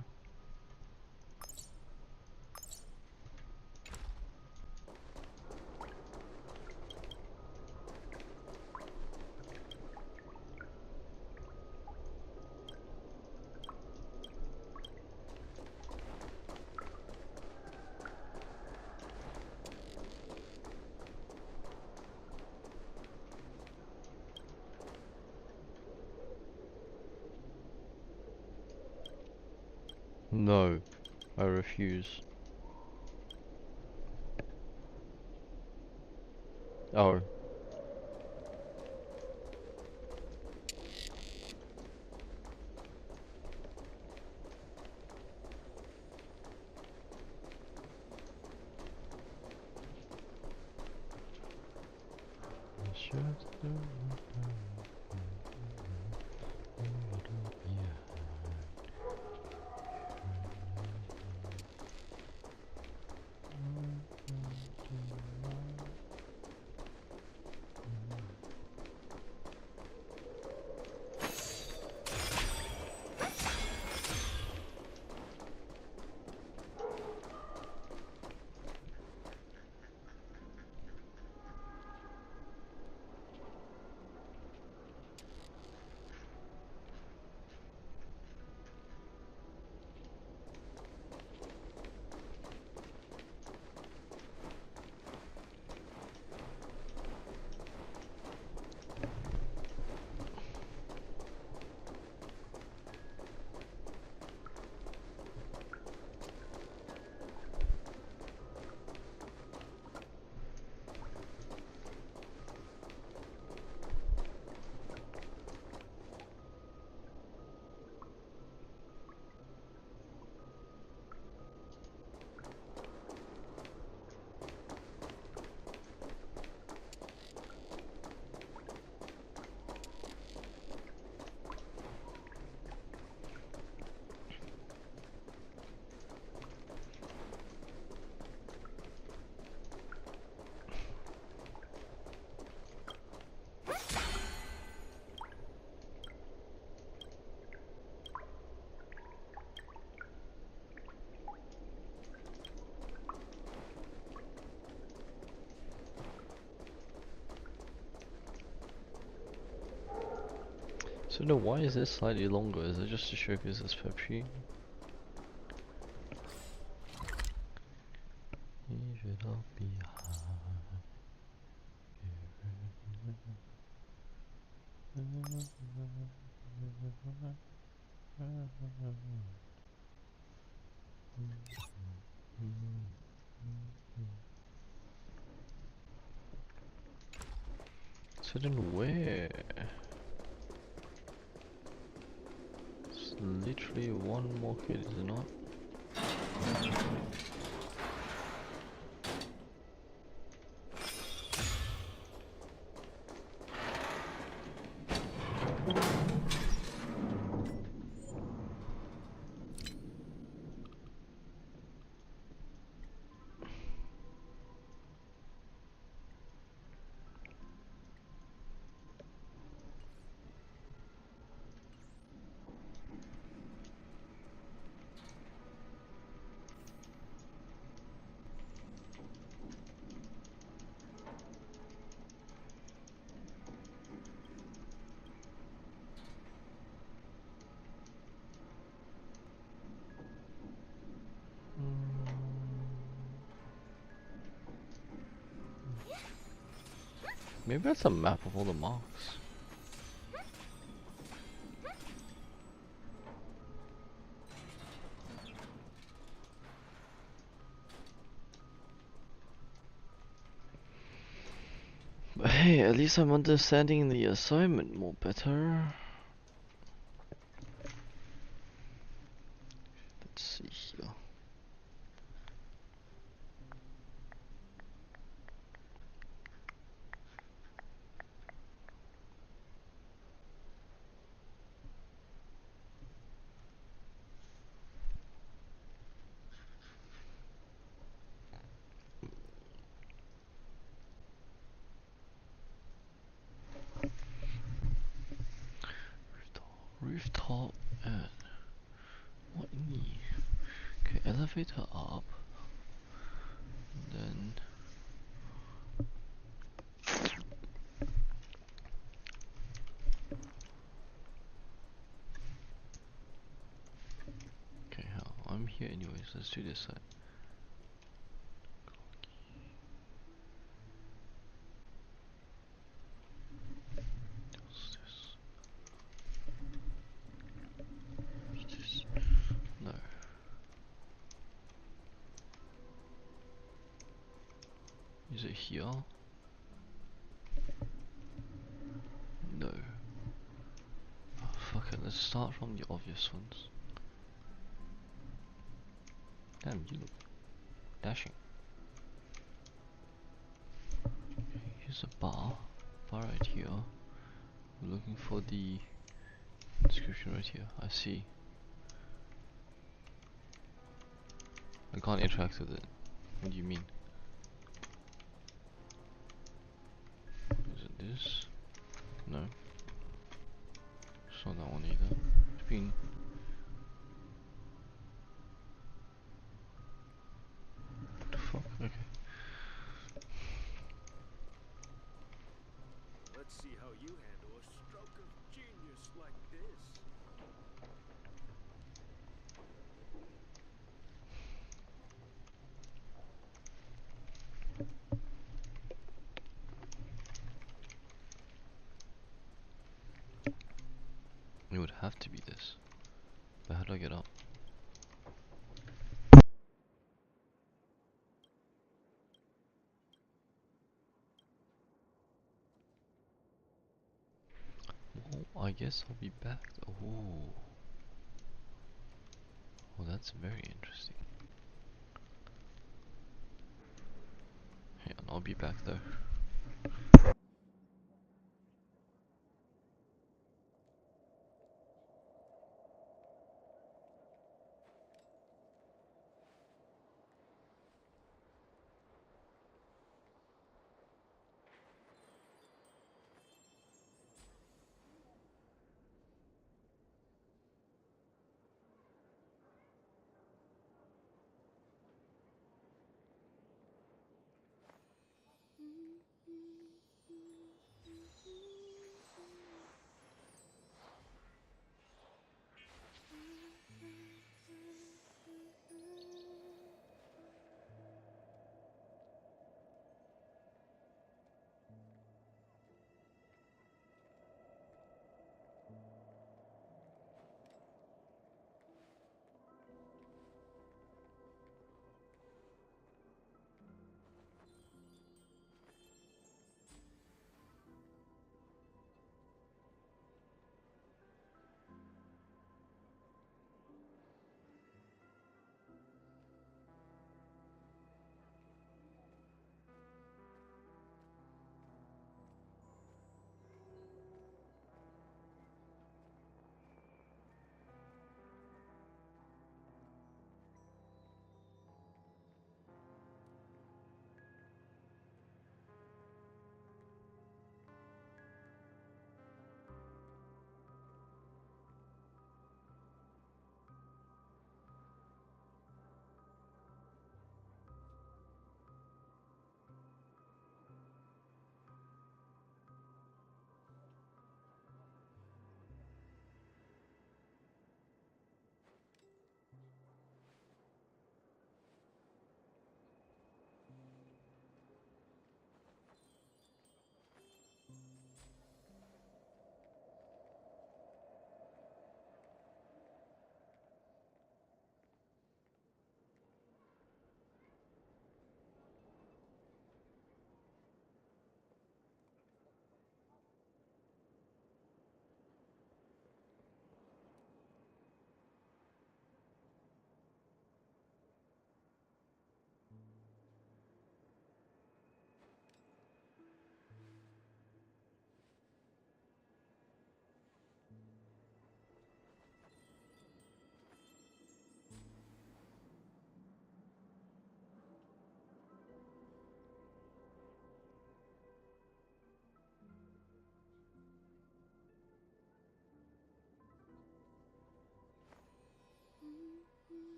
No, I refuse. Oh. So no, why is this slightly longer? Is it just to show because it's PUBG? Leave it all So then where? It's literally one more kid, is it not? Maybe that's a map of all the marks. Hey, at least I'm understanding the assignment more better. Let's see here. Rooftop and what in the okay, elevator up and then okay, hell, I'm here anyways, let's do this side. What's this? What's this? No. Is it here? No. Oh, fuck it, let's start from the obvious ones. Damn, you look dashing. Here's a bar right here. We're looking for the description right here. I see. I can't interact with it. What do you mean? Is it this? No. It's not that one either. It's been... What the fuck? Okay. Let's see how you handle a stroke of genius like this. It would have to be this. But how do I get up? Well, I guess I'll be back. Oh. Well, that's very interesting. Hang on, I'll be back though.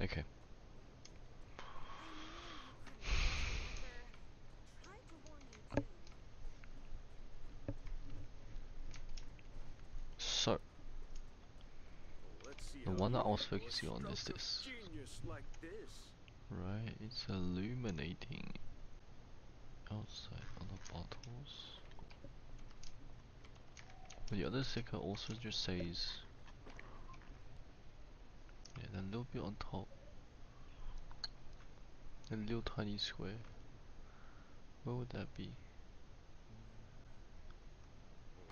Okay. So, the one that I was focusing on is this. Right, it's illuminating outside on the bottles. But the other sticker also just says, yeah, that little bit on top, a little tiny square. Where would that be?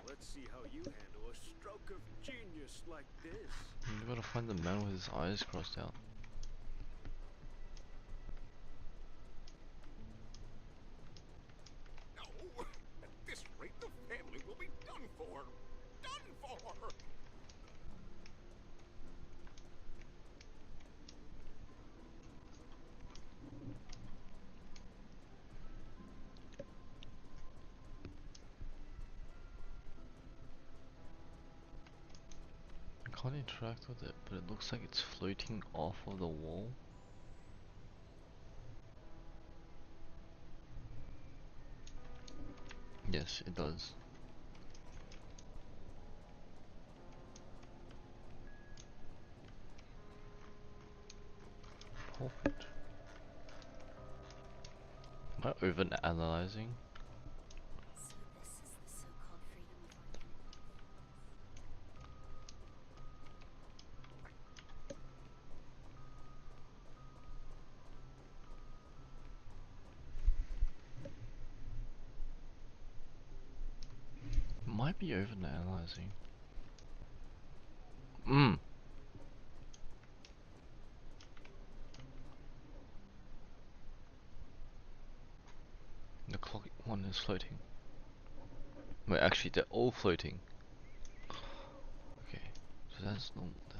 Let's see how you handle a stroke of genius like this. You gotta find the man with his eyes crossed out. No! At this rate, the family will be done for! Done for! I can't interact with it, but it looks like it's floating off of the wall. Yes, it does. Perfect. Am I over-analyzing? So this is the so-called freedom of argument. Might be over-analyzing. Mmm. The clock one is floating. Wait, actually, they're all floating. Okay, so that's normal then.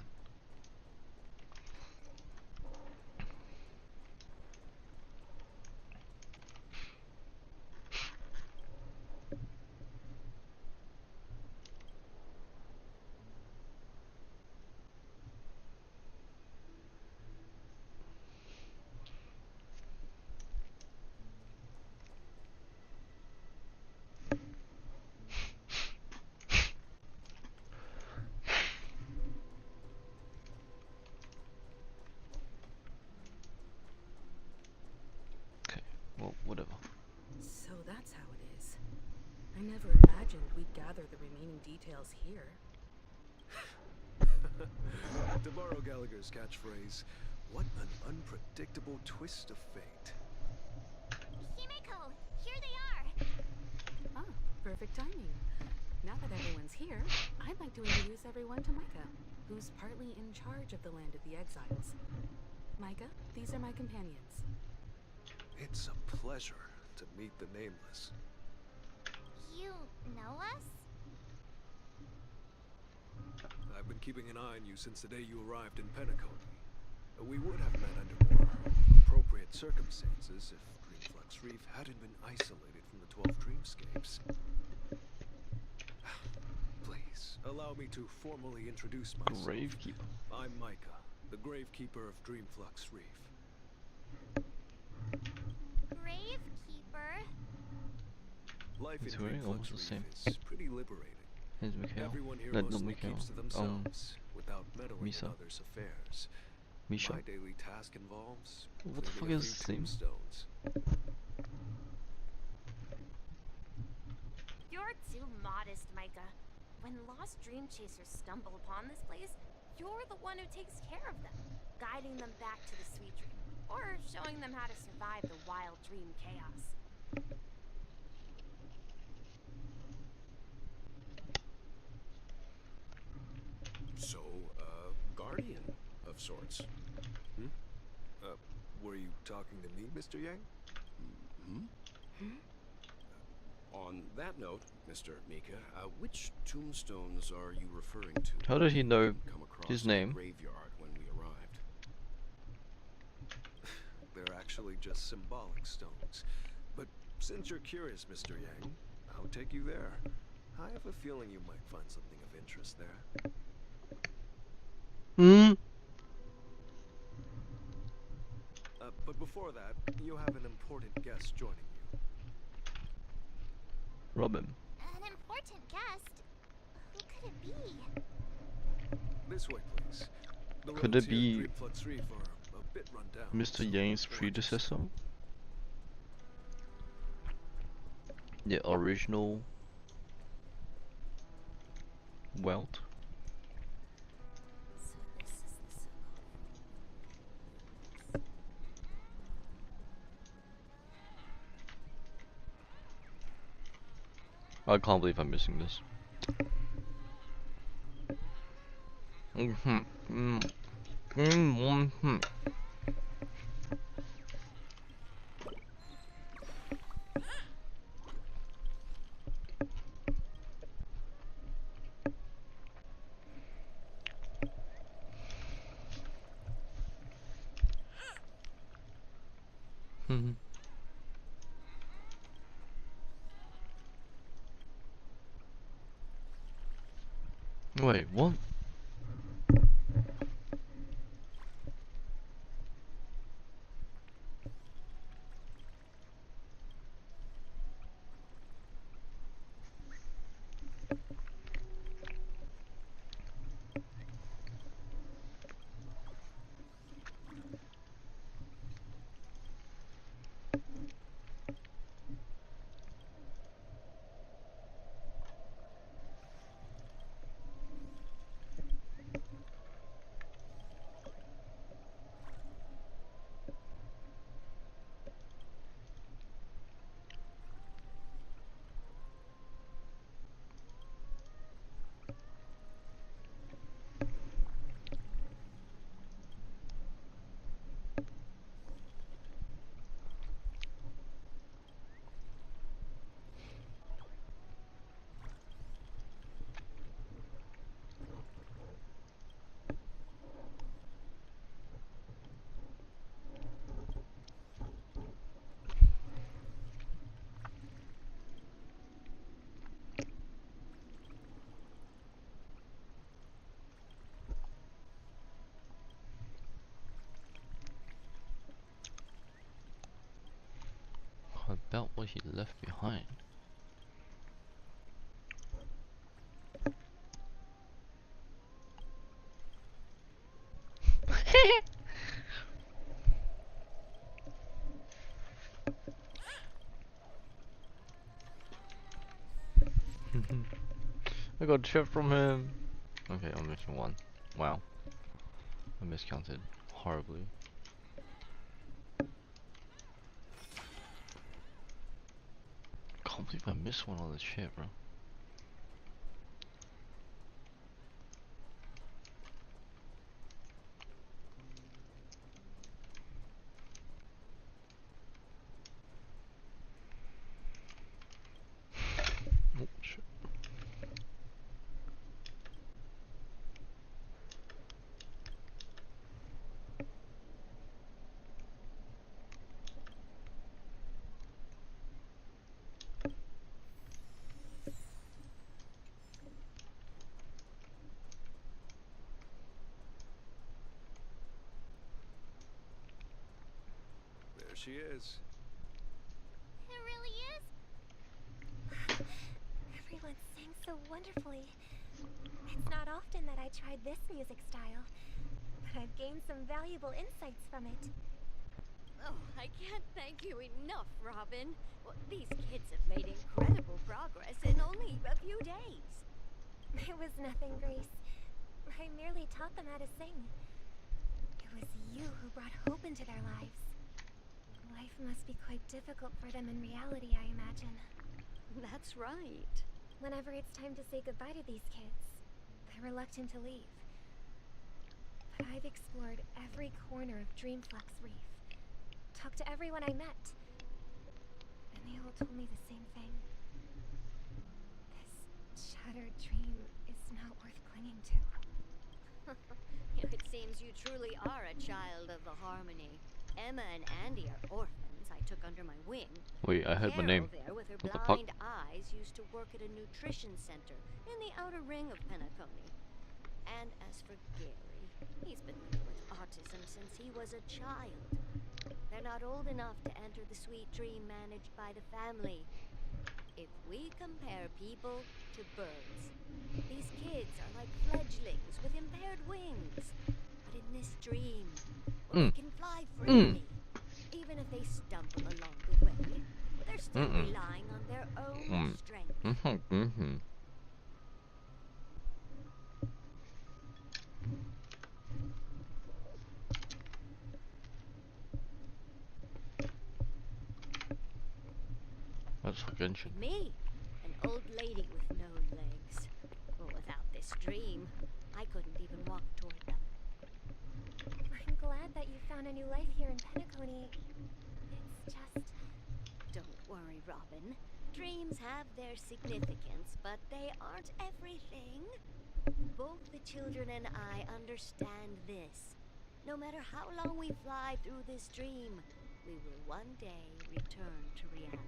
Well, whatever. So that's how it is. I never imagined we'd gather the remaining details here. To borrow Gallagher's catchphrase, what an unpredictable twist of fate. Himeko, here they are! Ah, perfect timing. Now that everyone's here, I'd like to introduce everyone to Micah, who's partly in charge of the land of the exiles. Micah, these are my companions. It's a pleasure to meet the Nameless. You know us? I've been keeping an eye on you since the day you arrived in Penacony. We would have met under more appropriate circumstances if Dreamflux Reef hadn't been isolated from the 12 Dreamscapes. Please, allow me to formally introduce myself. Gravekeeper. I'm Micah, the Gravekeeper of Dreamflux Reef. Gravekeeper? Life in He's wearing Dreamflux almost the Reef same. is pretty liberating. Here's Mikhail. Everyone here Not mostly Mikhail. keeps to themselves, without meddling Misa. in others' affairs. Misha. My daily task involves What the fuck cleaning is a his few name? tombstones. You're too modest, Micah. When lost dream chasers stumble upon this place, you're the one who takes care of them, guiding them back to the sweet dream, or showing them how to survive the wild dream chaos. So, guardian of sorts. Were you talking to me, Mr. Yang? On that note, Mr. Mika, which tombstones are you referring to? How did he know Come across his in the name? Graveyard when we arrived. They're actually just symbolic stones. But since you're curious, Mr. Yang, I'll take you there. I have a feeling you might find something of interest there. But before that, you have an important guest joining you. Robin. An important guest? Who could it be? This way, please. The Could roads it here be at Dreamflux Reef are a bit run down. Mr. Yang's predecessor? The original Welt? I can't believe I'm missing this. Wait, what? About what he left behind. I got a chip from him. Okay, I'm missing one. Wow. I miscounted horribly. Can't believe I missed one on the ship, bro. she is. It really is. Everyone sings so wonderfully. It's not often that I tried this music style, but I've gained some valuable insights from it. Oh, I can't thank you enough, Robin. Well, these kids have made incredible progress in only a few days. It was nothing, Grace. I merely taught them how to sing. It was you who brought hope into their lives. Life must be quite difficult for them in reality, I imagine. That's right. Whenever it's time to say goodbye to these kids, they're reluctant to leave. But I've explored every corner of Dreamflux Reef, talked to everyone I met, and they all told me the same thing. This shattered dream is not worth clinging to. It seems you truly are a child of the Harmony. Emma and Andy are orphans I took under my wing. Wait, I heard my name. Carol there with her What the fuck? blind eyes used to work at a nutrition center in the outer ring of Penacony. And as for Gary, he's been living with autism since he was a child. They're not old enough to enter the sweet dream managed by the family. If we compare people to birds, these kids are like fledglings with impaired wings. But in this dream, well, they can fly freely. Even if they stumble along the way, they're still relying on their own strength. That's fucking shit. Me, an old lady with no legs. Well, without this dream, I couldn't even walk toward them. I'm glad that you found a new life here in Penacony. It's just... Don't worry, Robin. Dreams have their significance, but they aren't everything. Both the children and I understand this. No matter how long we fly through this dream, we will one day return to reality.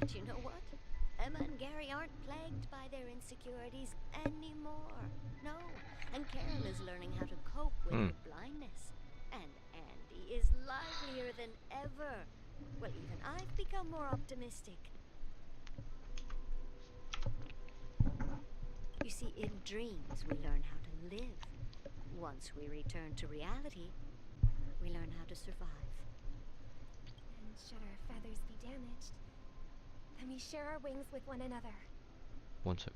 But you know what? Emma and Gary aren't plagued by their insecurities anymore. No, and Carol is learning how to cope with her blindness. And Andy is livelier than ever. Well, even I've become more optimistic. You see, in dreams, we learn how to live. Once we return to reality, we learn how to survive. And should our feathers be damaged, then we share our wings with one another. One sec.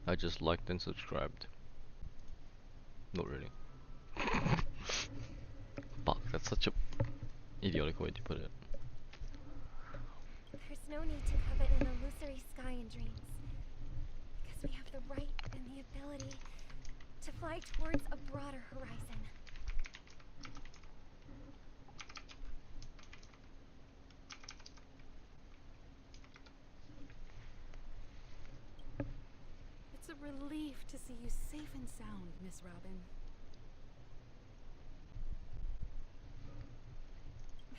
I just liked and subscribed. Not really. Fuck, that's such a idiotic way to put it. There's no need to covet an illusory sky in dreams, because we have the right and the ability to fly towards a broader horizon. It's a relief to see you safe and sound, Miss Robin.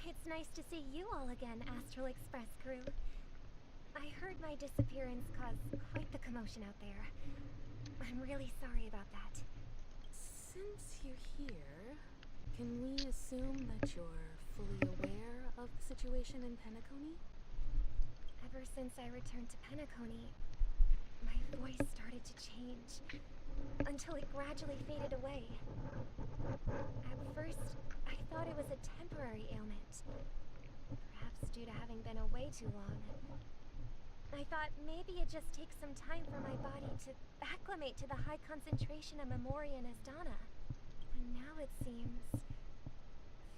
It's nice to see you all again, Astral Express crew. I heard my disappearance caused quite the commotion out there. I'm really sorry about that. Since you're here, can we assume that you're fully aware of the situation in Penacony? Ever since I returned to Penacony, my voice started to change, until it gradually faded away. At first, I thought it was a temporary ailment, perhaps due to having been away too long. I thought maybe it just takes some time for my body to acclimate to the high concentration of Memoria and Asdana. And now it seems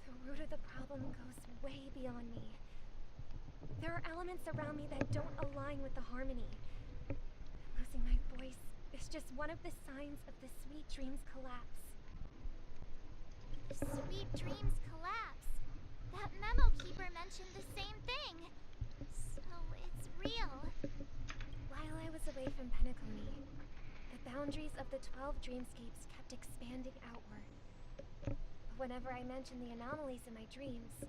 the root of the problem goes way beyond me. There are elements around me that don't align with the harmony. Losing my voice is just one of the signs of the sweet dream's collapse. sweet dreams collapse. That memo keeper mentioned the same thing. So it's real. While I was away from Penacony, the boundaries of the 12 dreamscapes kept expanding outward. Whenever I mentioned the anomalies in my dreams,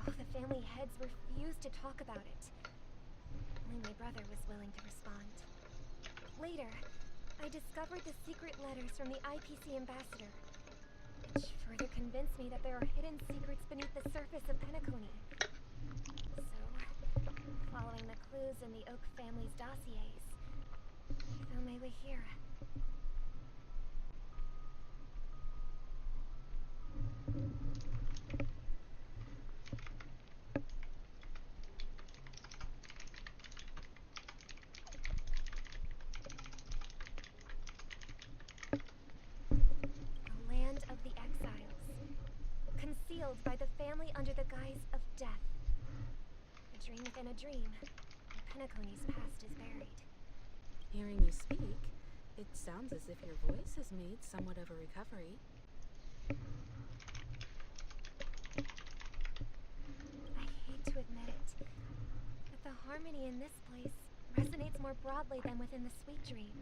the family heads refused to talk about it. Only my brother was willing to respond. Later, I discovered the secret letters from the IPC ambassador, which further convinced me that there are hidden secrets beneath the surface of Penacony. So, following the clues in the Oak family's dossiers, I found my way here. Concealed by the family under the guise of death. A dream within a dream, and Penacony's past is buried. Hearing you speak, it sounds as if your voice has made somewhat of a recovery. I hate to admit it, but the harmony in this place resonates more broadly than within the sweet dream.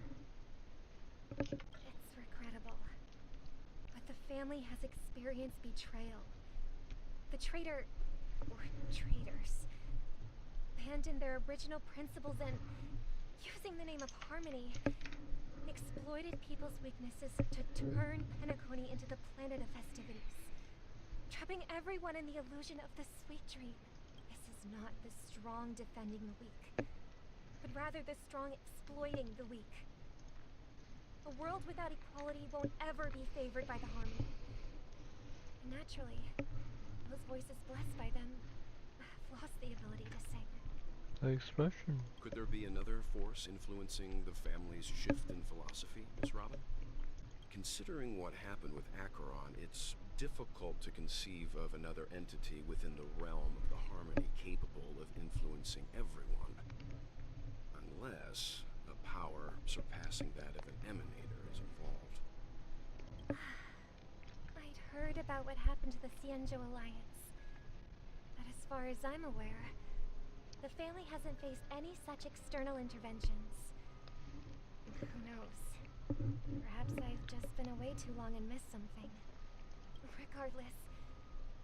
It's regrettable, but the family has experienced betrayal. The traitor, or traitors, abandoned their original principles and, using the name of harmony, exploited people's weaknesses to turn Penacony into the planet of festivities, trapping everyone in the illusion of the sweet dream. This is not the strong defending the weak, but rather the strong exploiting the weak. A world without equality won't ever be favored by the harmony. And naturally, those voices blessed by them have lost the ability to sing. Expression. Could there be another force influencing the family's shift in philosophy, Miss Robin? Considering what happened with Acheron, it's difficult to conceive of another entity within the realm of the harmony capable of influencing everyone. Unless a power surpassing that of an emanator is involved. I'd heard about what happened to the Xianzhou Alliance, but as far as I'm aware, the family hasn't faced any such external interventions. Who knows? Perhaps I've just been away too long and missed something. Regardless,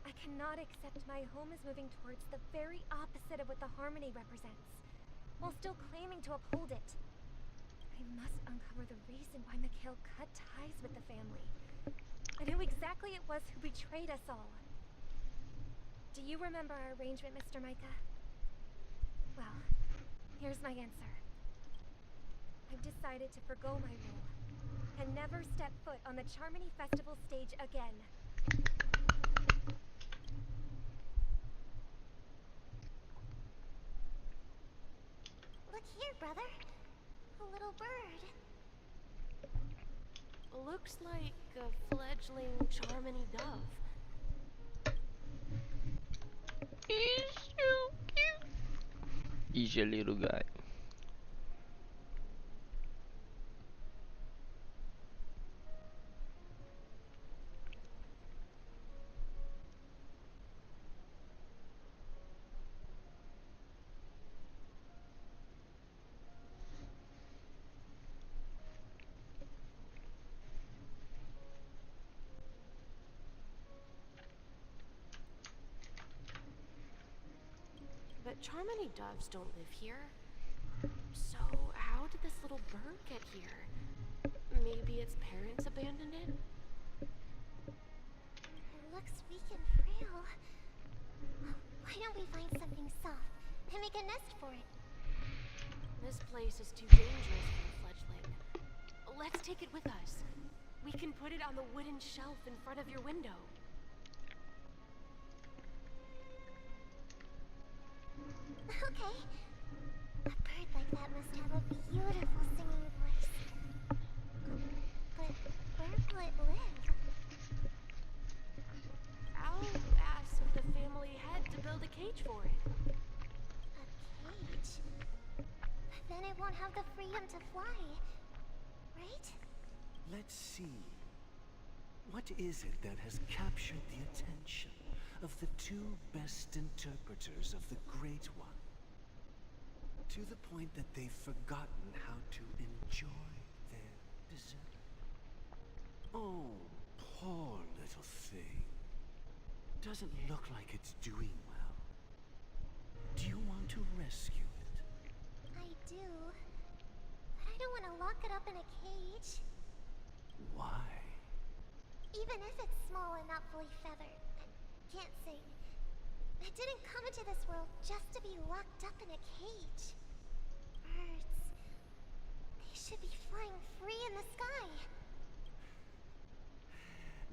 I cannot accept my home is moving towards the very opposite of what the harmony represents, while still claiming to uphold it. I must uncover the reason why Mikhail cut ties with the family, and who exactly it was who betrayed us all. Do you remember our arrangement, Mr. Micah? Well, here's my answer. I've decided to forgo my role, and never step foot on the Charmony Festival stage again. Look here, brother. A little bird. Looks like a fledgling Charmony dove. He's so cute. He's a little guy. But Charmony doves don't live here. So how did this little bird get here? Maybe its parents abandoned it? It looks weak and frail. Why don't we find something soft and make a nest for it? This place is too dangerous for a fledgling. Let's take it with us. We can put it on the wooden shelf in front of your window. Okay. A bird like that must have a beautiful singing voice. But where will it live? I'll ask the family head to build a cage for it. A cage? But then it won't have the freedom to fly, right? Let's see. What What is it that has captured the attention of the two best interpreters of the Great One? To the point that they've forgotten how to enjoy their dessert. Oh, poor little thing. Doesn't look like it's doing well. Do you want to rescue it? I do. But I don't want to lock it up in a cage. Why? Even if it's small and not fully feathered, and can't sing. It didn't come into this world just to be locked up in a cage. Birds. They should be flying free in the sky.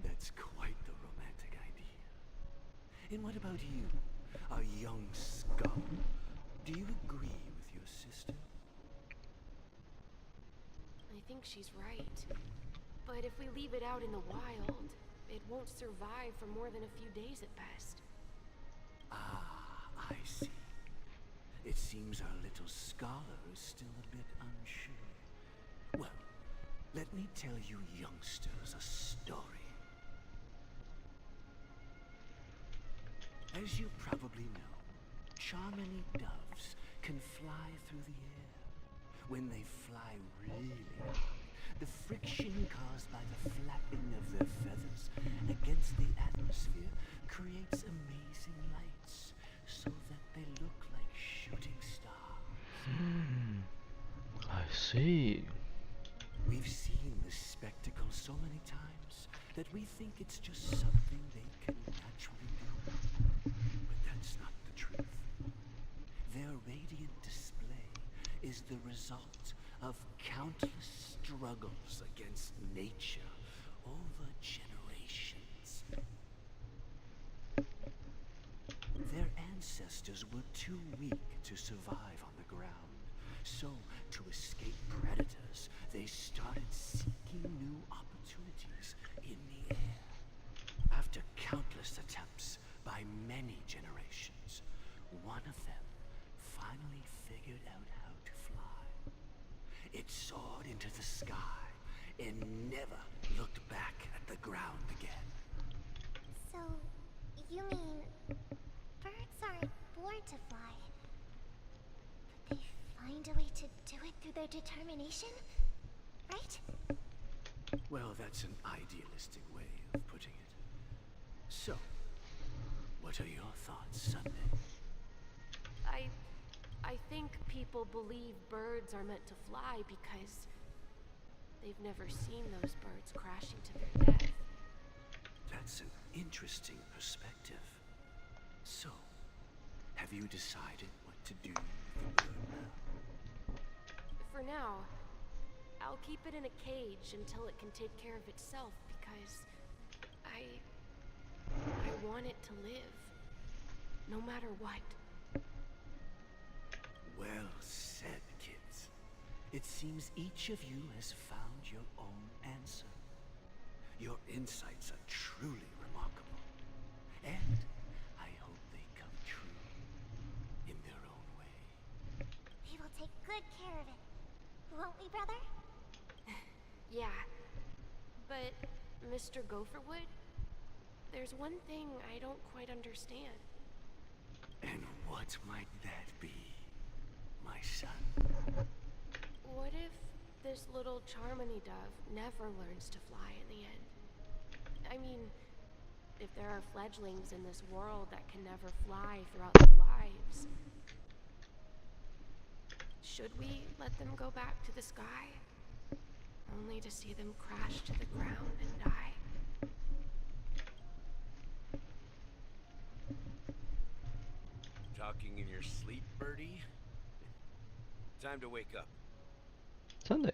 That's quite the romantic idea. And what about you, a young scum? Do you agree with your sister? I think she's right. But if we leave it out in the wild, it won't survive for more than a few days at best. Ah, I see. It seems our little scholar is still a bit unsure. Well, let me tell you youngsters a story. As you probably know, Charmony doves can fly through the air. When they fly really high, the friction caused by the flapping of their feathers against the atmosphere creates amazing lights, so that they look like shooting stars. I see. We've seen this spectacle so many times that we think it's just something they can naturally do. But that's not the truth. Their radiant display is the result of countless struggles against nature over generations. Their ancestors were too weak to survive on the ground, so to escape predators, they started seeking new opportunities in the air. After countless attempts by many generations, one of them finally figured out how to fly. It soared into the sky and never looked back at the ground again. So, you mean birds aren't born to fly, but they find a way to do it through their determination, right? Well, that's an idealistic way of putting it. So, what are your thoughts, Sunday? I think people believe birds are meant to fly because they've never seen those birds crashing to their death. That's an interesting perspective. So, have you decided what to do with the bird now? For now, I'll keep it in a cage until it can take care of itself because I want it to live, no matter what. Well said, kids. It seems each of you has found your own answer. Your insights are truly remarkable. And I hope they come true in their own way. We will take good care of it. Won't we, brother? Yeah. But, Mr. Gopherwood, there's one thing I don't quite understand. And what might that be, my son? What if this little Charmony dove never learns to fly in the end? I mean, if there are fledglings in this world that can never fly throughout their lives, should we let them go back to the sky? Only to see them crash to the ground and die? Talking in your sleep, Birdie? Time to wake up. Sunday.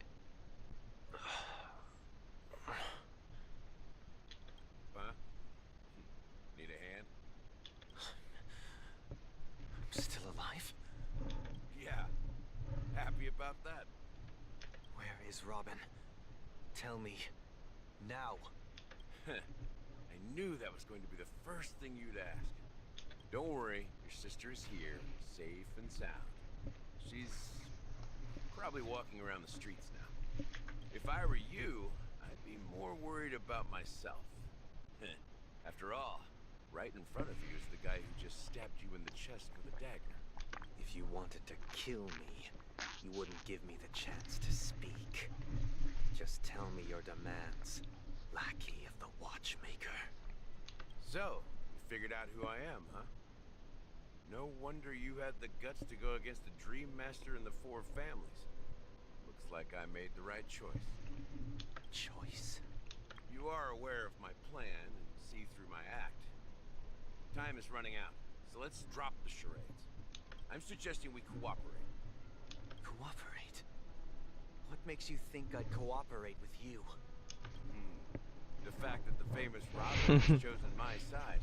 Huh? Need a hand? I'm still alive? Yeah. Happy about that? Where is Robin? Tell me. Now. I knew that was going to be the first thing you'd ask. Don't worry, your sister is here, safe and sound. She's probably walking around the streets now. If I were you, I'd be more worried about myself. After all, right in front of you is the guy who just stabbed you in the chest with a dagger. If you wanted to kill me, you wouldn't give me the chance to speak. Just tell me your demands, lackey of the Watchmaker. So, you figured out who I am, huh? No wonder you had the guts to go against the Dream Master and the Four Families. Looks like I made the right choice. Choice? You are aware of my plan and see through my act. Time is running out, so let's drop the charades. I'm suggesting we cooperate. Cooperate? What makes you think I'd cooperate with you? The fact that the famous Robin has chosen my side.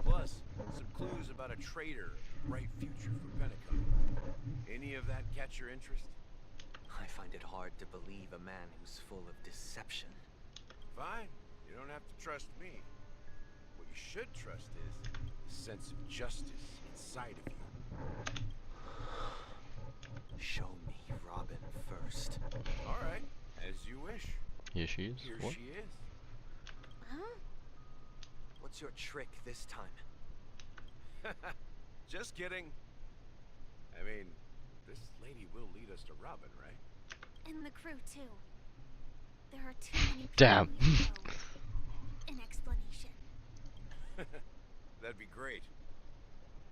Plus, some clues about a traitor, bright future for Penacony. Any of that catch your interest? I find it hard to believe a man who's full of deception. Fine. You don't have to trust me. What you should trust is the sense of justice inside of you. Show me Robin first. All right, as you wish. Here she is. Here What? she is. Huh? What's your trick this time? Just kidding. I mean, this lady will lead us to Robin, right? And the crew, too. There are too many people Damn. who know an explanation. That'd be great.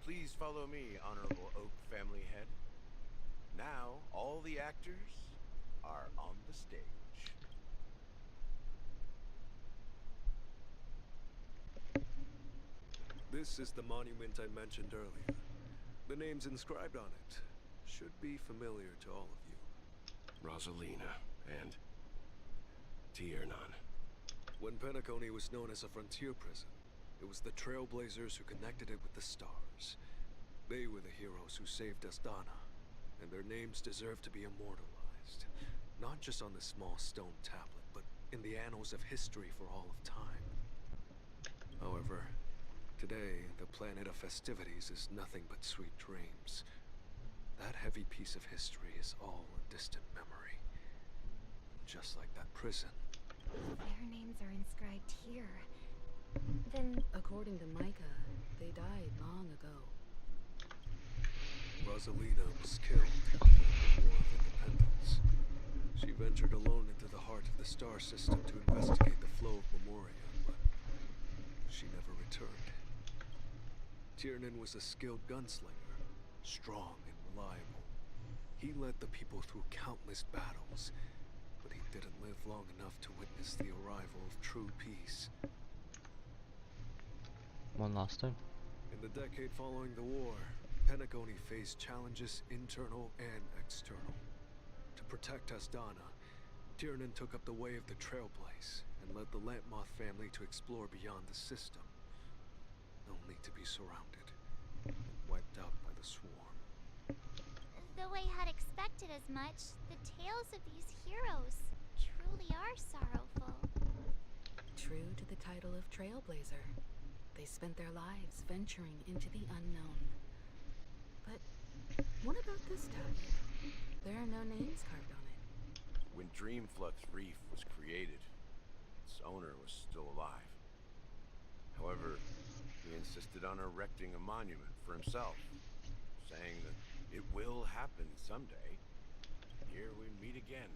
Please follow me, Honorable Oak family head. Now, all the actors are on the stage. This is the monument I mentioned earlier. The names inscribed on it should be familiar to all of you. Rosalina and Tiernan. When Penacony was known as a frontier prison, it was the Trailblazers who connected it with the stars. They were the heroes who saved Astana, and their names deserve to be immortalized. Not just on this small stone tablet, but in the annals of history for all of time. However, today, the planet of festivities is nothing but sweet dreams. That heavy piece of history is all a distant memory. Just like that prison. Their names are inscribed here. Then, According to Micah, they died long ago. Rosalina was killed during the War of Independence. She ventured alone into the heart of the star system to investigate the flow of Memoria, but she never returned. Tiernan was a skilled gunslinger, strong and reliable. He led the people through countless battles, but he didn't live long enough to witness the arrival of true peace. One last time. In the decade following the war, Penacony faced challenges internal and external. To protect Astana, Tiernan took up the way of the Trailblaze and led the Lampmoth family to explore beyond the system, only to be surrounded and wiped out by the swarm. Though I had expected as much, the tales of these heroes truly are sorrowful. True to the title of Trailblazer, they spent their lives venturing into the unknown. But what about this tablet? There are no names carved on it. When Dreamflux Reef was created, its owner was still alive. However, he insisted on erecting a monument for himself, saying that it will happen someday. Here we meet again.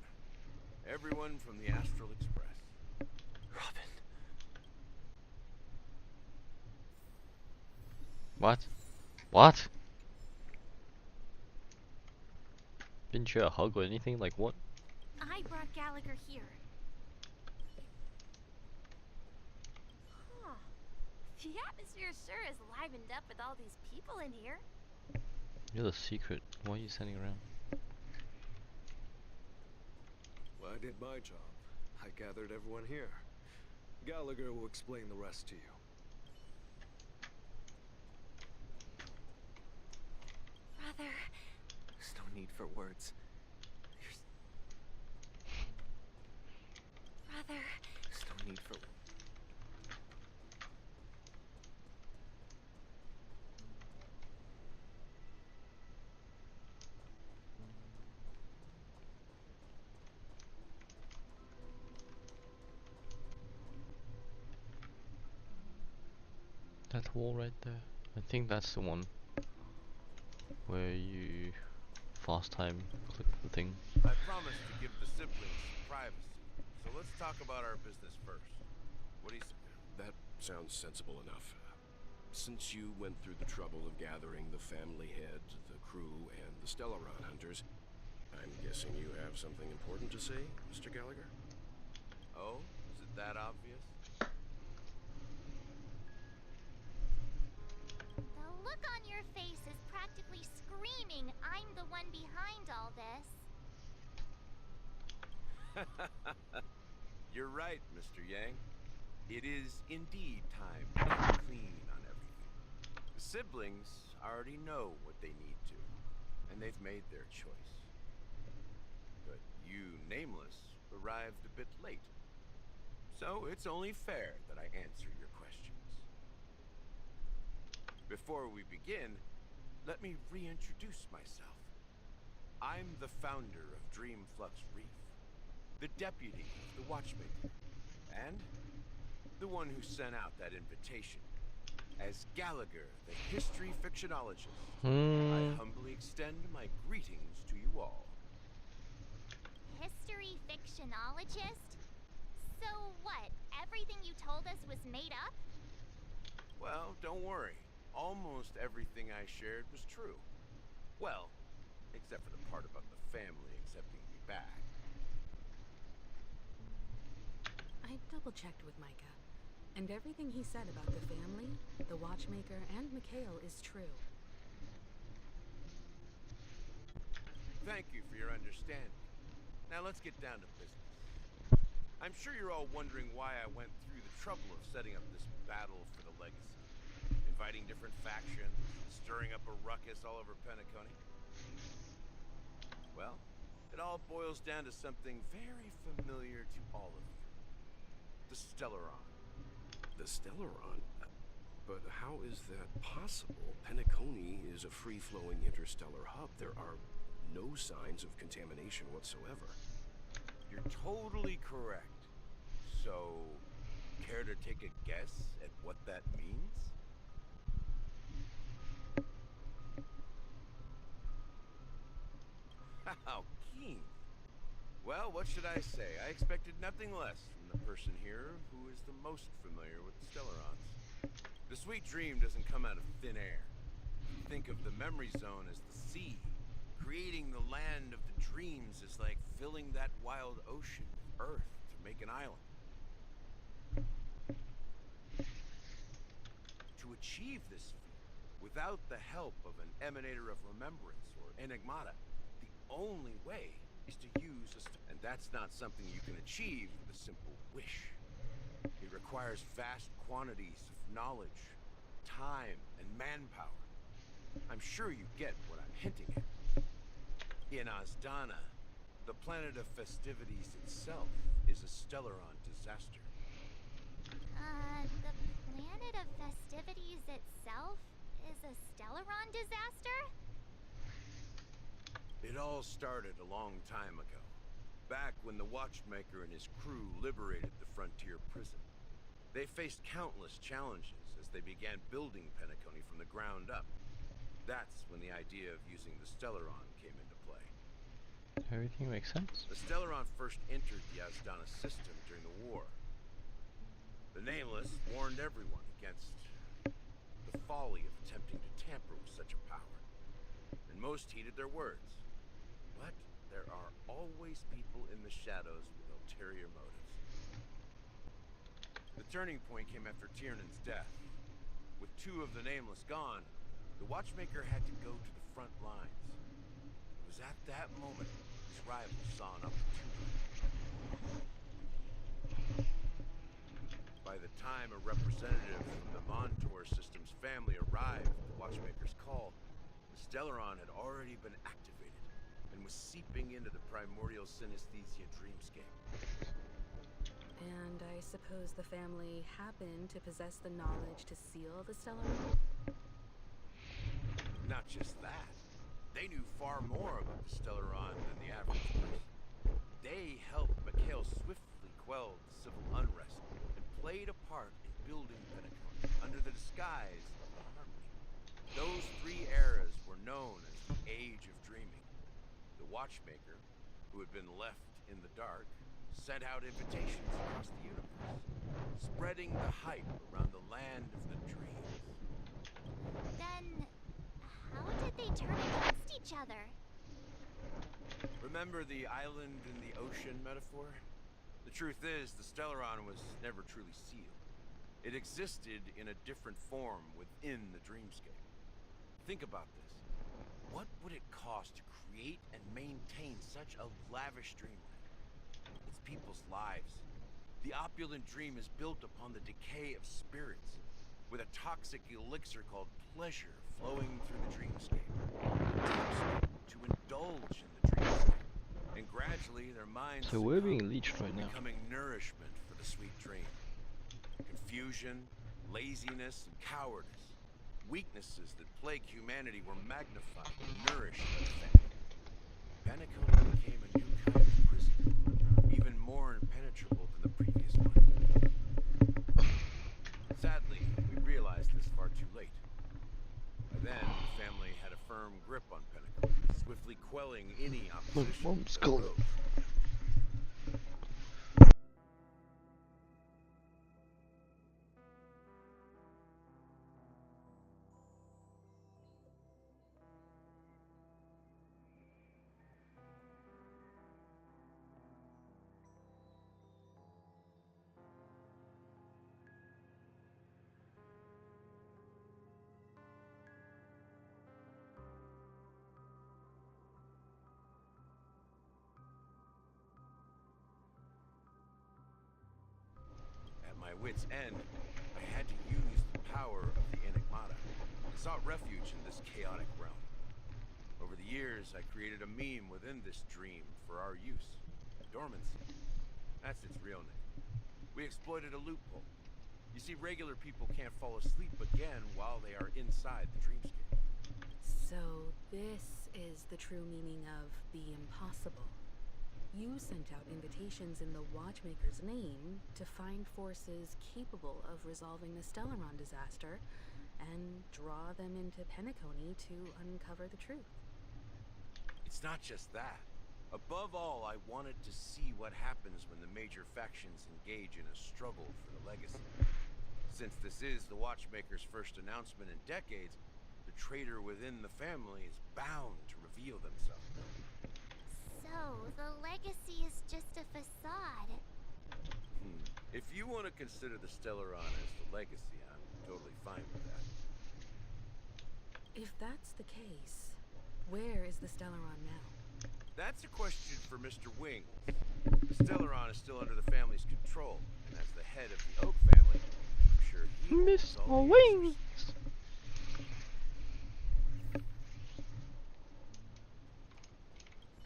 Everyone from the Astral Express. Robin. What? What? Didn't share a hug or anything? Like what? I brought Gallagher here. Huh. The atmosphere sure is livened up with all these people in here. You're the secret. Why are you standing around? Well, I did my job. I gathered everyone here. Gallagher will explain the rest to you. brother. There's no need for words. Brother. There's no need for... That wall right there. I think that's the one where you fast time click the thing. I promised to give the siblings privacy, so let's talk about our business first. What do you say? That sounds sensible enough. Since you went through the trouble of gathering the family head, the crew, and the Stellaron hunters, I'm guessing you have something important to say, Mr. Gallagher? Oh, is it that obvious? The look on your face is practically screaming, I'm the one behind all this. You're right, Mr. Yang. It is indeed time to get clean on everything. The siblings already know what they need to, and they've made their choice. But you, Nameless, arrived a bit late. So it's only fair that I answer your questions. Before we begin, let me reintroduce myself. I'm the founder of Dreamflux Reef, the deputy of the Watchmaker, and the one who sent out that invitation. As Gallagher, the history fictionologist, I humbly extend my greetings to you all. History fictionologist? So what, everything you told us was made up? Well, don't worry. Almost everything I shared was true. Well, except for the part about the family accepting me back. I double-checked with Micah, and everything he said about the family, the Watchmaker, and Mikhail is true. Thank you for your understanding. Now let's get down to business. I'm sure you're all wondering why I went through the trouble of setting up this battle for the legacy. Inviting different factions, stirring up a ruckus all over Penacony. Well, it all boils down to something very familiar to all of you. The Stellaron. The Stellaron? But how is that possible? Penacony is a free-flowing interstellar hub. There are no signs of contamination whatsoever. You're totally correct. So, care to take a guess at what that means? How keen. Well, what should I say? I expected nothing less from the person here who is the most familiar with the Stellarons. The sweet dream doesn't come out of thin air. Think of the memory zone as the sea. Creating the land of the dreams is like filling that wild ocean with earth to make an island. To achieve this feat, without the help of an Emanator of Remembrance or Enigmata, the only way is to use and that's not something you can achieve with a simple wish. It requires vast quantities of knowledge, time, and manpower. I'm sure you get what I'm hinting at. In Azdana, the planet of festivities itself is a Stellaron disaster. The planet of festivities itself is a Stellaron disaster? It all started a long time ago, back when the Watchmaker and his crew liberated the frontier prison. They faced countless challenges as they began building Penacony from the ground up. That's when the idea of using the Stellaron came into play. Everything makes sense. The Stellaron first entered the Azdana system during the war. The Nameless warned everyone against the folly of attempting to tamper with such a power, and most heeded their words. But there are always people in the shadows with ulterior motives. The turning point came after Tiernan's death. With two of the Nameless gone, the Watchmaker had to go to the front lines. It was at that moment his rivals saw an opportunity. By the time a representative from the Montour Systems family arrived at the Watchmaker's call, the Stellaron had already been activated and was seeping into the primordial synesthesia dreamscape. And I suppose the family happened to possess the knowledge to seal the Stellaron? Not just that. They knew far more about the Stellaron than the average person. They helped Mikhail swiftly quell the civil unrest and played a part in building Penacony under the disguise of the Harbinger. Those 3 eras were known as the Age of Dreaming. The Watchmaker, who had been left in the dark, sent out invitations across the universe, spreading the hype around the land of the dreams. Then, how did they turn against each other? Remember the island in the ocean metaphor? The truth is, the Stellaron was never truly sealed. It existed in a different form within the dreamscape. Think about this. What would it cost to create and maintain such a lavish dreamland? It's people's lives. The opulent dream is built upon the decay of spirits, with a toxic elixir called pleasure flowing through the dreamscape. To indulge in the dreamscape, and gradually their minds So we're being leached right now. becoming nourishment for the sweet dream. Confusion, laziness, and cowardice, weaknesses that plague humanity, were magnified and nourished by the family. Penacony became a new kind of prison, even more impenetrable than the previous one. Sadly, we realized this far too late. By then, the family had a firm grip on Penacony, swiftly quelling any opposition that arose. My wit's end, I had to use the power of the Enigmata. I sought refuge in this chaotic realm. Over the years, I created a meme within this dream for our use. Dormancy. That's its real name. We exploited a loophole. You see, regular people can't fall asleep again while they are inside the dreamscape. So this is the true meaning of the impossible. You sent out invitations in the Watchmaker's name to find forces capable of resolving the Stellaron disaster and draw them into Penacony to uncover the truth. It's not just that. Above all, I wanted to see what happens when the major factions engage in a struggle for the legacy. Since this is the Watchmaker's first announcement in decades, the traitor within the family is bound to reveal themselves. So, the legacy is just a facade. If you want to consider the Stellaron as the legacy, I'm totally fine with that. If that's the case, where is the Stellaron now? That's a question for Mr. Wings. The Stellaron is still under the family's control, and as the head of the Oak family, I'm sure he holds all the Wings! answers.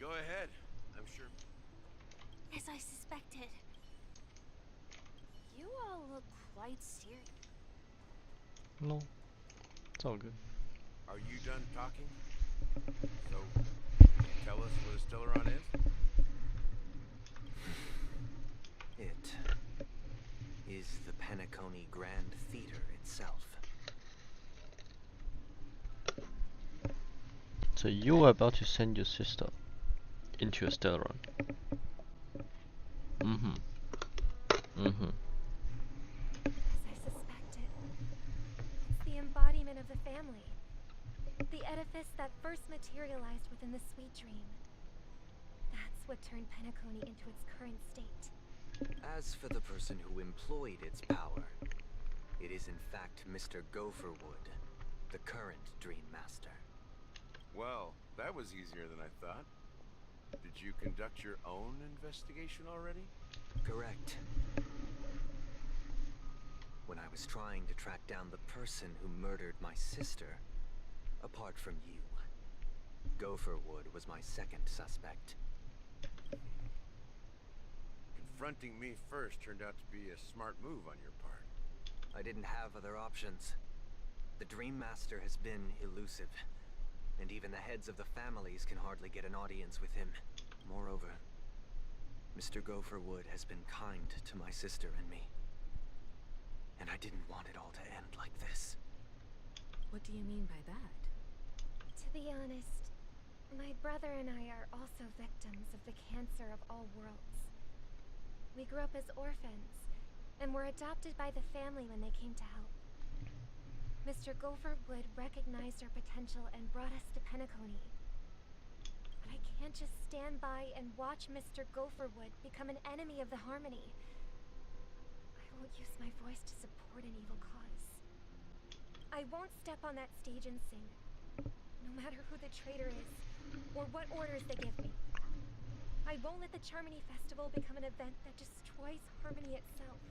Go ahead. I'm sure. As I suspected. You all look quite serious. No. It's all good. Are you done talking? So, can you tell us what a Stellaron is? It is the Penacony Grand Theater itself. So you are about to send your sister into a Stellaron. As I suspected. It's the embodiment of the family. The edifice that first materialized within the Sweet Dream. That's what turned Penacony into its current state. As for the person who employed its power, it is in fact Mr. Gopherwood, the current Dream Master. Well, that was easier than I thought. Did you conduct your own investigation already? Correct. When I was trying to track down the person who murdered my sister, apart from you, Gopherwood was my second suspect. Confronting me first turned out to be a smart move on your part. I didn't have other options. The Dream Master has been elusive, and even the heads of the families can hardly get an audience with him. Moreover, Mr. Gopherwood has been kind to my sister and me. and I didn't want it all to end like this. What do you mean by that? To be honest, my brother and I are also victims of the cancer of all worlds. We grew up as orphans, and were adopted by the family when they came to help. Mr. Gopher Wood recognized our potential and brought us to Penacony. But I can't just stand by and watch Mr. Gopher Wood become an enemy of the Harmony. I won't use my voice to support an evil cause. I won't step on that stage and sing, no matter who the traitor is, or what orders they give me. I won't let the Charmony Festival become an event that destroys Harmony itself,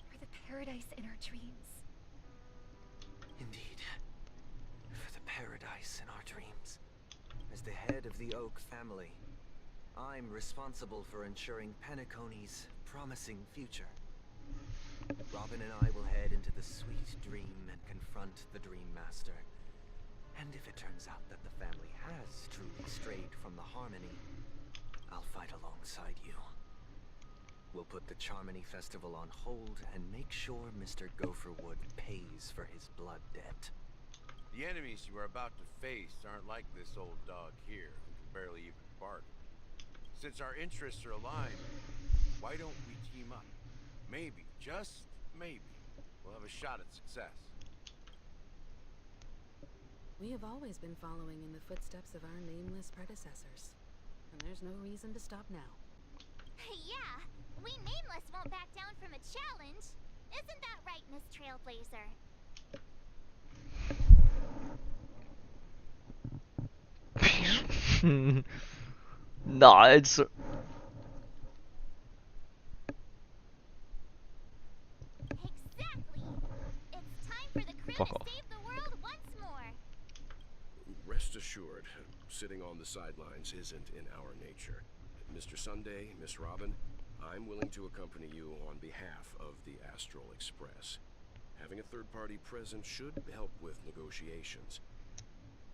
or the paradise in our dreams. Indeed. For the paradise in our dreams. As the head of the Oak family, I'm responsible for ensuring Penacony's promising future. Robin and I will head into the sweet dream and confront the Dream Master. And if it turns out that the family has truly strayed from the Harmony, I'll fight alongside you. We'll put the Charmony Festival on hold and make sure Mr. Gopherwood pays for his blood debt. The enemies you are about to face aren't like this old dog here, who can barely even bark. Since our interests are aligned, why don't we team up? Maybe, just maybe, we'll have a shot at success. We have always been following in the footsteps of our nameless predecessors, and there's no reason to stop now. Yeah, we Nameless won't back down from a challenge. Isn't that right, Miss Trailblazer? Nah, it's... Exactly! It's time for the crew Fuck to off. save the world once more! Rest assured, sitting on the sidelines isn't in our nature. Mr. Sunday, Miss Robin, I'm willing to accompany you on behalf of the Astral Express. Having a third party present should help with negotiations,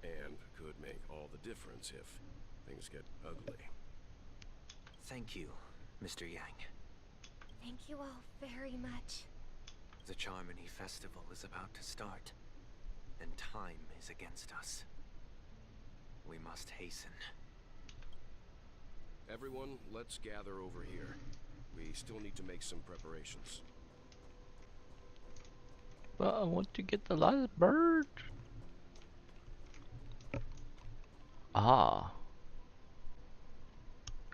and could make all the difference if things get ugly. Thank you, Mr. Yang. Thank you all very much. The Charmony Festival is about to start, and time is against us. We must hasten. Everyone, let's gather over here. We still need to make some preparations. But I want to get the last bird. Ah.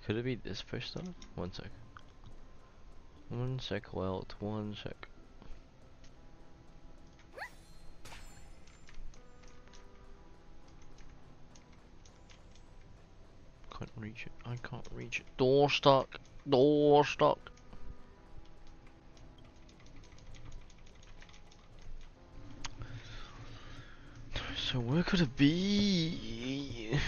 Could it be this fish though? One sec. One sec, Welt. One sec. Can't reach it. I can't reach it. Door stuck. Door stuck. So where could it be?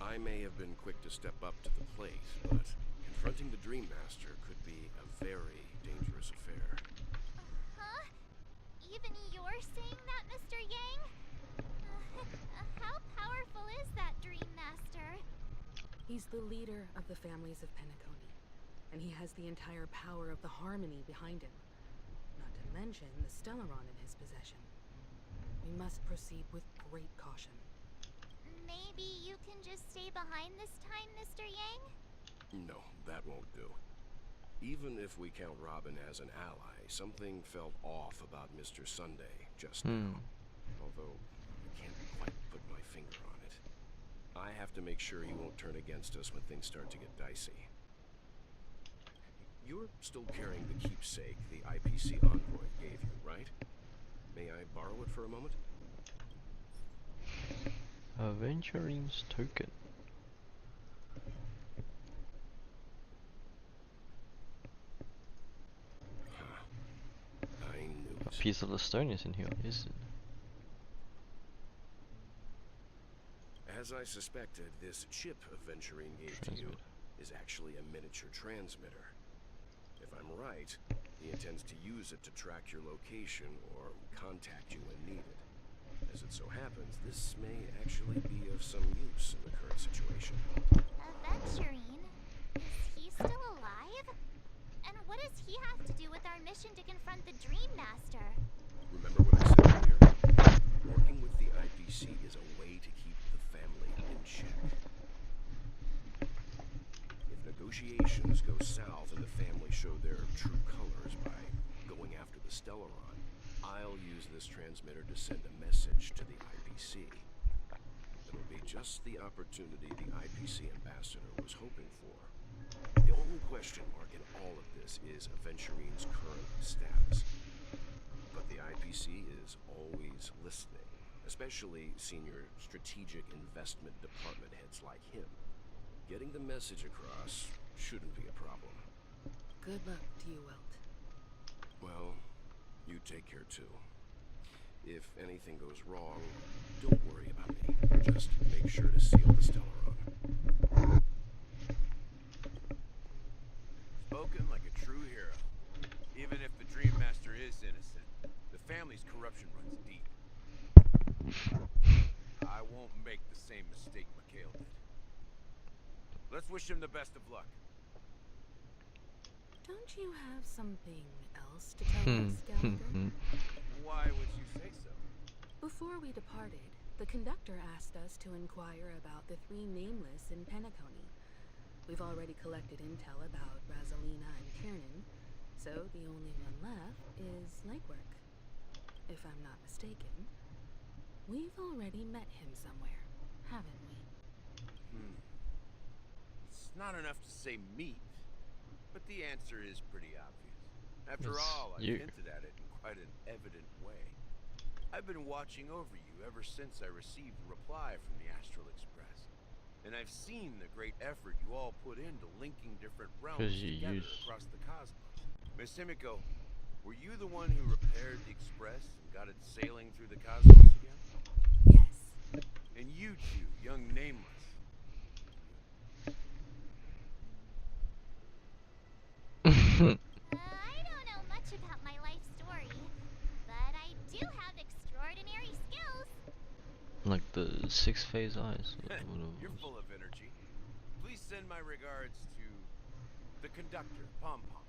I may have been quick to step up to the plate, but confronting the Dream Master could be a very dangerous affair. Huh? Even you're saying that, Mr. Yang? How powerful is that Dream Master? He's the leader of the families of Penacony, and he has the entire power of the Harmony behind him. Not to mention the Stellaron in his possession. We must proceed with great caution. Maybe you can just stay behind this time, Mr. Yang? No, that won't do. Even if we count Robin as an ally, something felt off about Mr. Sunday just now. Although, I can't quite put my finger on it. I have to make sure he won't turn against us when things start to get dicey. You're still carrying the keepsake the IPC envoy gave you, right? May I borrow it for a moment? Aventurine's token. I knew A piece of the stone is in here, isn't it? As I suspected, this chip Aventurine gave to you is actually a miniature transmitter. If I'm right, he intends to use it to track your location or contact you when needed. As it so happens, this may actually be of some use in the current situation. Aventurine? Is he still alive? And What does he have to do with our mission to confront the Dream Master? Remember what I said earlier? Working with the IPC is a way to keep the family in check. If negotiations go south and the family show their true colors by going after the Stellaron, I'll use this transmitter to send a message to the IPC. It'll be just the opportunity the IPC ambassador was hoping for. The only question mark in all of this is Aventurine's current status. But the IPC is always listening, especially senior strategic investment department heads like him. Getting the message across shouldn't be a problem. Good luck to you, Welt. Well, you take care too. If anything goes wrong, don't worry about me. Just make sure to seal the Stellaron. Spoken like a true hero. Even if the Dream Master is innocent, the family's corruption runs deep. I won't make the same mistake Mikhail did. Let's wish him the best of luck. Don't you have something else to tell us, Gallagher? Why would you say so? Before we departed, the conductor asked us to inquire about the three nameless in Penacony. We've already collected intel about Rosalina and Kiernan, so the only one left is Legwork. If I'm not mistaken, we've already met him somewhere, haven't we? It's not enough to say meet, but the answer is pretty obvious. After It's all, I've you. hinted at it in quite an evident way. I've been watching over you ever since I received the reply from the Astral Express. And I've seen the great effort you all put into linking different realms together across the cosmos. Miss Himiko, were you the one who repaired the Express and got it sailing through the cosmos again? Yes. And you two, young Nameless. I don't know much about my life story, but I do have extraordinary skills. Like the 6-phase eyes. You're full of energy. Please send my regards to the conductor, Pom Pom.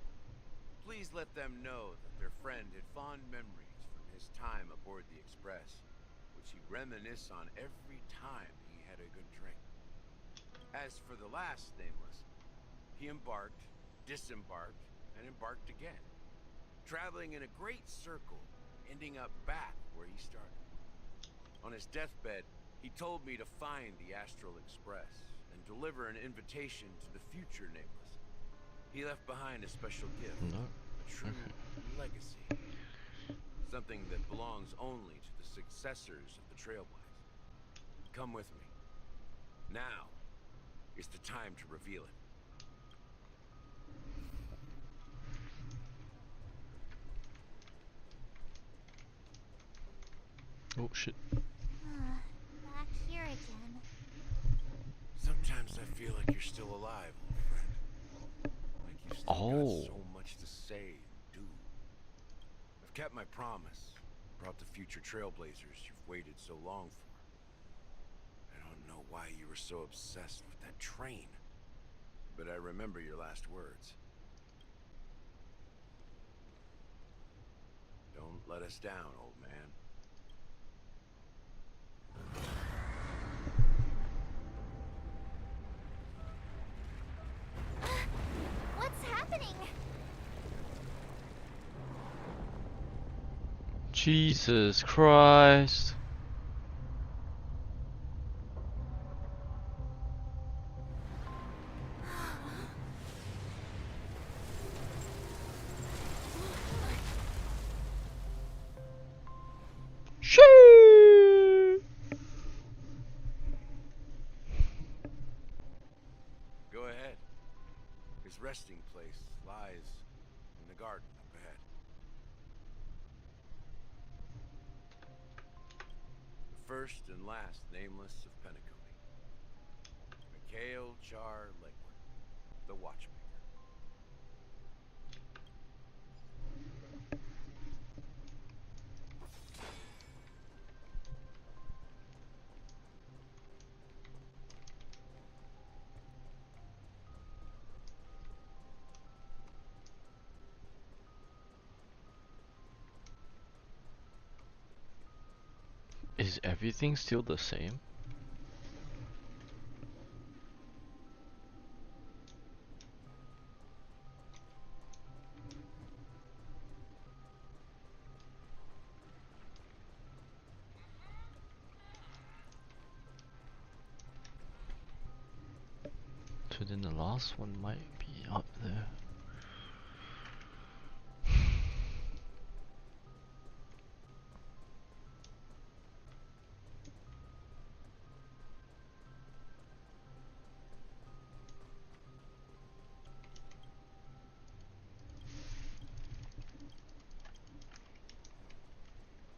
Please let them know that their friend had fond memories from his time aboard the Express, which he reminisced on every time he had a good drink. As for the last Nameless, he embarked, disembarked, and embarked again, traveling in a great circle, ending up back where he started. On his deathbed, he told me to find the Astral Express and deliver an invitation to the future Nameless. He left behind a special gift, a true legacy, something that belongs only to the successors of the Trailblaze. Come with me. Now is the time to reveal it. Oh shit. Back here again. Sometimes I feel like you're still alive, old friend. Like you've still got so much to say and do. I've kept my promise, brought the future Trailblazers you've waited so long for. I don't know why you were so obsessed with that train, but I remember your last words. Don't let us down, old man. What's happening? Jesus Christ. Go ahead. His resting place lies in the garden up ahead. The first and last Nameless of Penacony. Mikhail Char Legwork, the Watchmaker. Is everything still the same? So then the last one might be up there.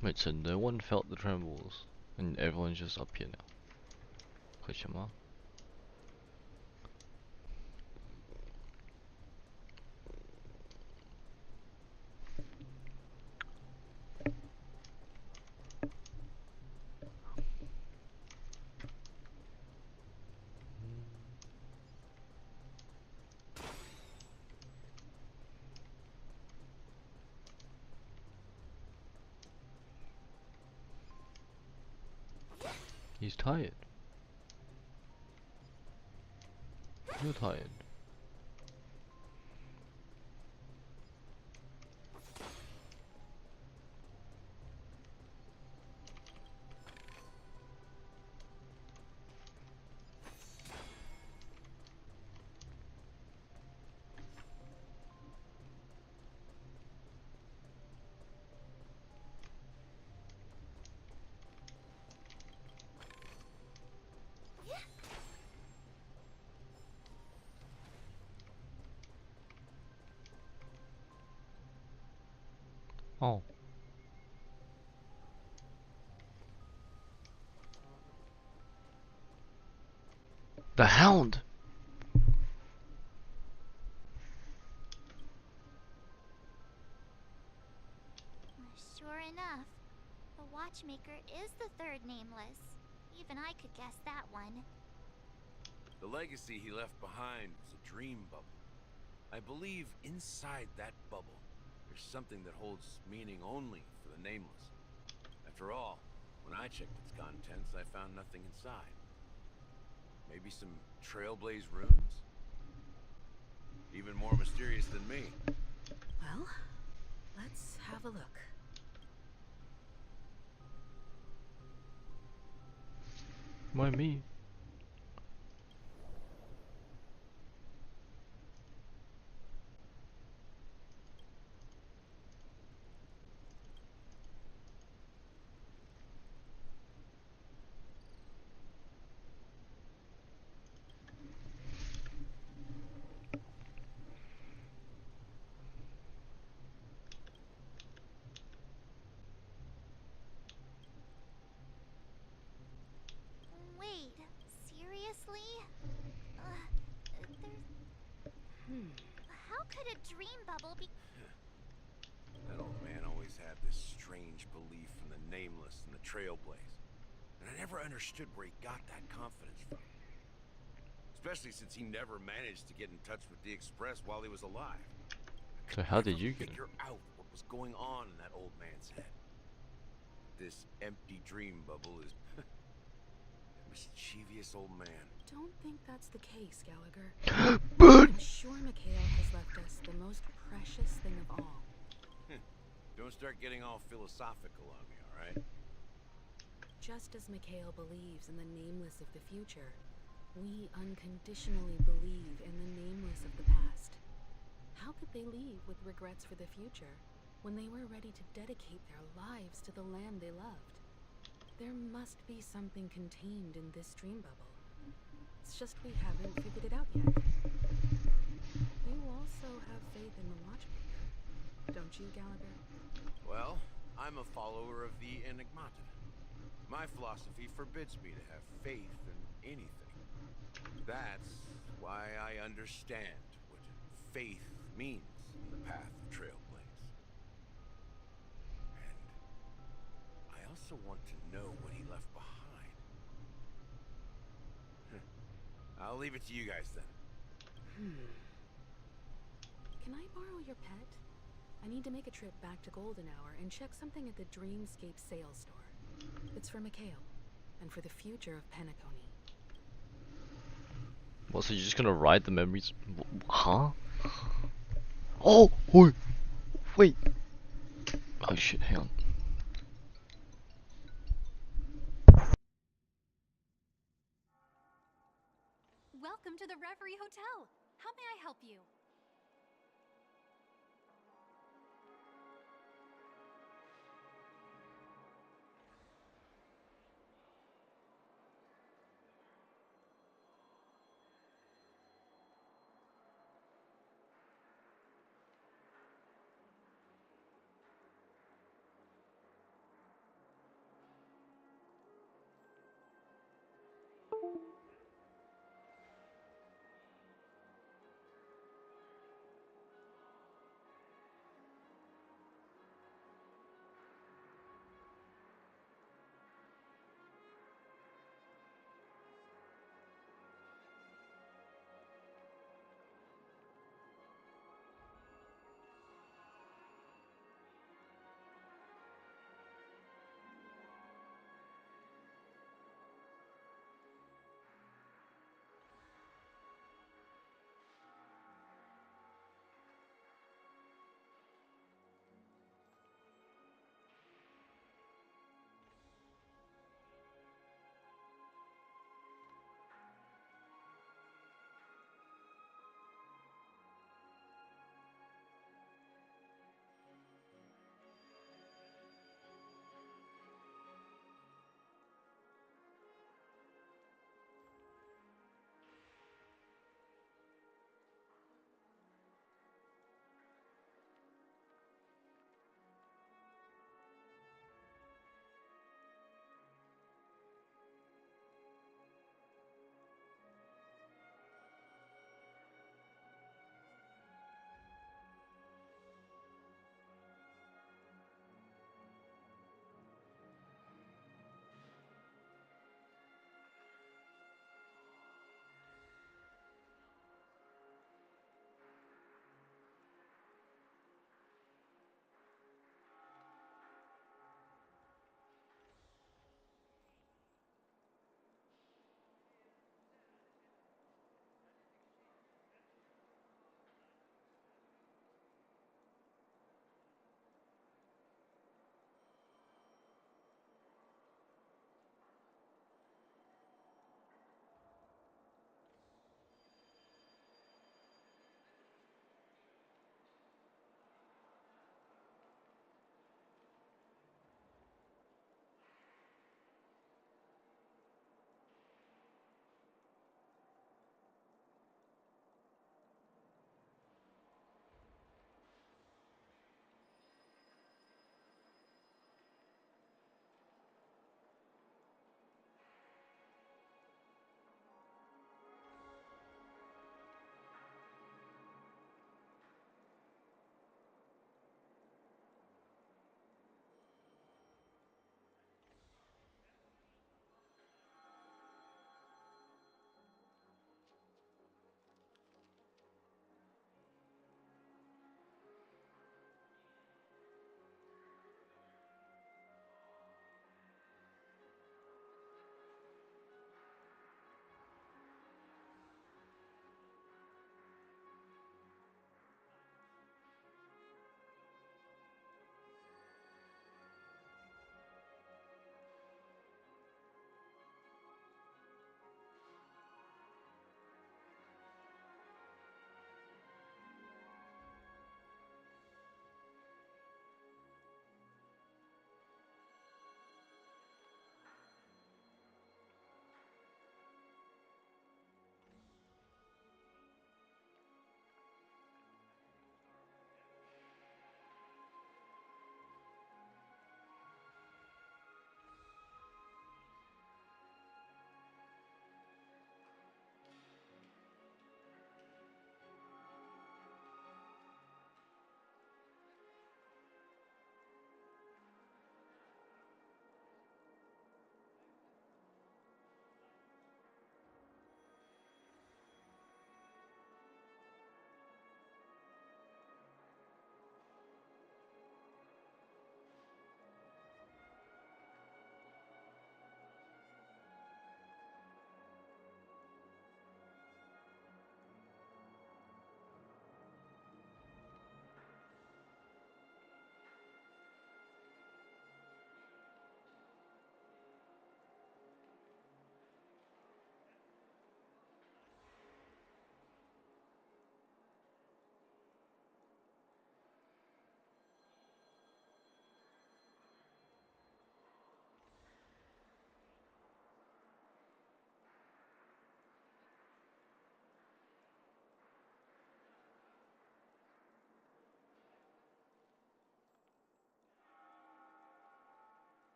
Wait, so no one felt the trembles, and everyone's just up here now? Question mark? He's tired. You're tired. Oh. The Hound! Sure enough, the Watchmaker is the third nameless. Even I could guess that one. The legacy he left behind was a dream bubble. I believe inside that bubble, there's something that holds meaning only for the nameless. After all, when I checked its contents, I found nothing inside. Maybe some Trailblaze runes? Even more mysterious than me. Well, let's have a look. Why me? Wait, seriously? How could a dream bubble be? That old man always had this strange belief in the nameless and the Trailblaze. And I never understood where he got that confidence from. Especially since he never managed to get in touch with the Express while he was alive. So how did you get it? Figure out what was going on in that old man's head. This empty dream bubble is a mischievous old man. Don't think that's the case, Gallagher. I'm sure Mikhail has left us the most precious thing of all. Don't start getting all philosophical on me, alright? Just as Mikhail believes in the nameless of the future, we unconditionally believe in the nameless of the past. How could they leave with regrets for the future when they were ready to dedicate their lives to the land they loved? There must be something contained in this dream bubble. It's just we haven't figured it out yet. You also have faith in the Watchmaker, don't you, Gallagher? Well, I'm a follower of the Enigmata. My philosophy forbids me to have faith in anything. That's why I understand what faith means in the path of Trailblaze. And I also want to know what he left behind. I'll leave it to you guys then. Can I borrow your pet? I need to make a trip back to Golden Hour and check something at the Dreamscape sales store. It's for Mikhail, and for the future of Penacony. What, so you're just gonna write the memories? Huh? Oh! Oi! Wait! Oh shit, hang on. Welcome to the Reverie Hotel. How may I help you?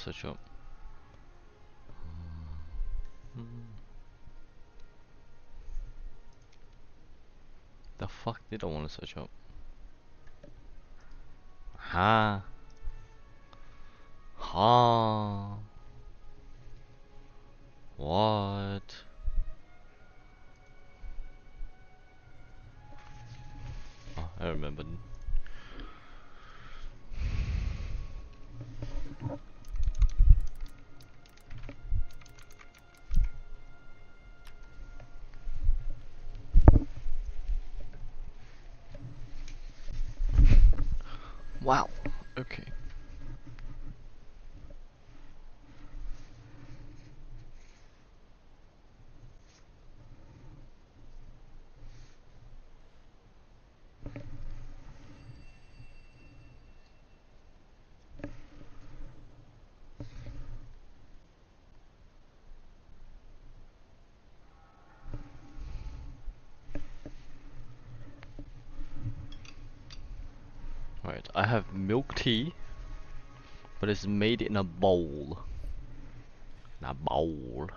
search up? The fuck did I want to search up? Ha. Ha. What? Oh, I remembered. Wow. Okay. Alright, I have milk tea, but it's made in a bowl. In a bowl.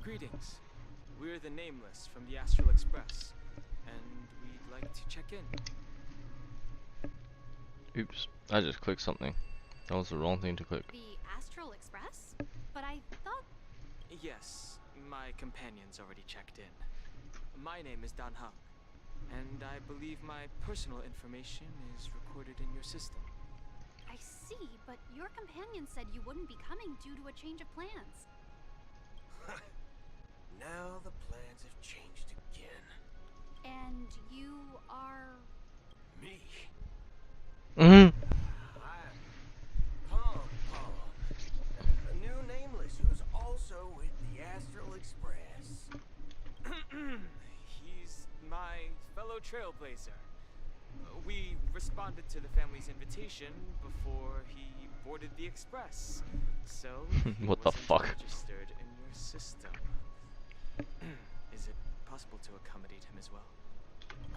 Greetings. We're the Nameless from the Astral Express, and we'd like to check in. Oops, I just clicked something. That was the wrong thing to click. The Astral Express? But I thought... Yes, my companions already checked in. My name is Dan Heng, and I believe my personal information is recorded in your system. I see, but your companion said you wouldn't be coming due to a change of plans. Now the plans have changed again. And you are... Me? Mm-hmm. I'm Pom Pom, a new Nameless who's also with the Astral Express. He's my fellow trailblazer. We responded to the family's invitation before he boarded the express, so he what the wasn't fuck? registered in your system. Is it possible to accommodate him as well?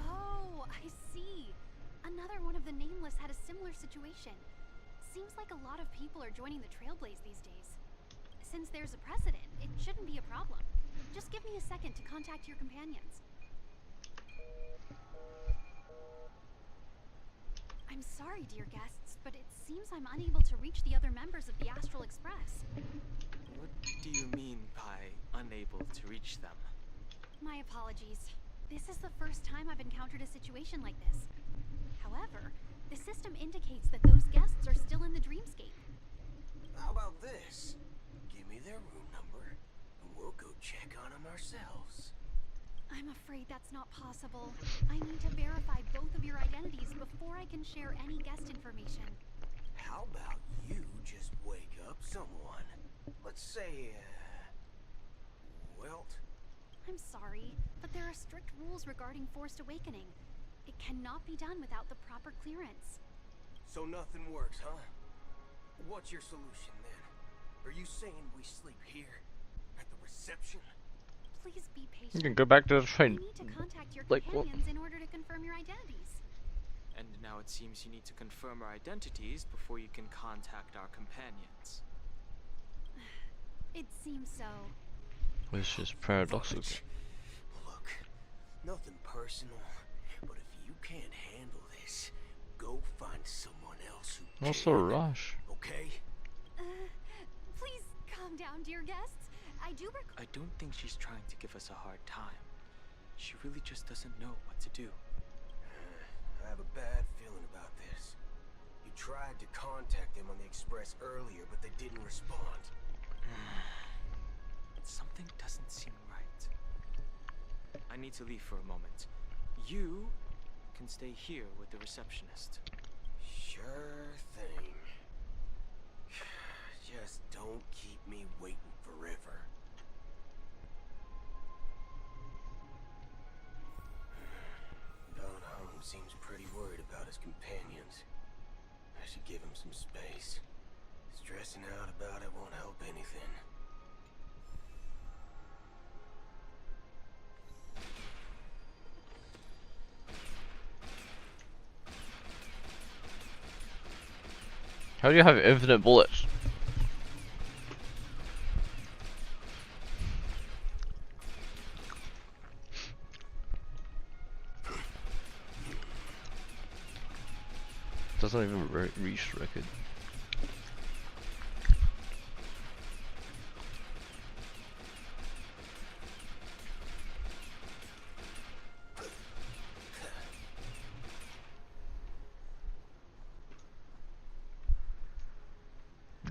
Oh, I see. Another one of the Nameless had a similar situation. Seems like a lot of people are joining the Trailblaze these days. Since there's a precedent, it shouldn't be a problem. Just give me a second to contact your companions. I'm sorry, dear guests, but it seems I'm unable to reach the other members of the Astral Express. What do you mean by unable to reach them? My apologies. This is the first time I've encountered a situation like this. However, the system indicates that those guests are still in the dreamscape. How about this? Give me their room number, and we'll go check on them ourselves. I'm afraid that's not possible. I need to verify both of your identities before I can share any guest information. How about you just wake up someone? Let's say, Welt? I'm sorry, but there are strict rules regarding forced awakening. It cannot be done without the proper clearance. So nothing works, huh? What's your solution then? Are you saying we sleep here? At the reception? Please be patient. You can go back to the train. You need to contact your Like companions in order to confirm your identities. And now it seems you need to confirm our identities before you can contact our companions. It seems so. Which is paradoxical. Look, nothing personal, but if you can't handle this, go find someone else who can. What's the rush? Okay? Please calm down, dear guests. I don't think she's trying to give us a hard time. She really just doesn't know what to do. I have a bad feeling about this. You tried to contact them on the express earlier, but they didn't respond. Something doesn't seem right. I need to leave for a moment. You can stay here with the receptionist. Sure thing. Just don't keep me waiting forever. Don Hung seems pretty worried about his companions. I should give him some space. Stressing out about it won't help anything. How do you have infinite bullets? Doesn't even reach record.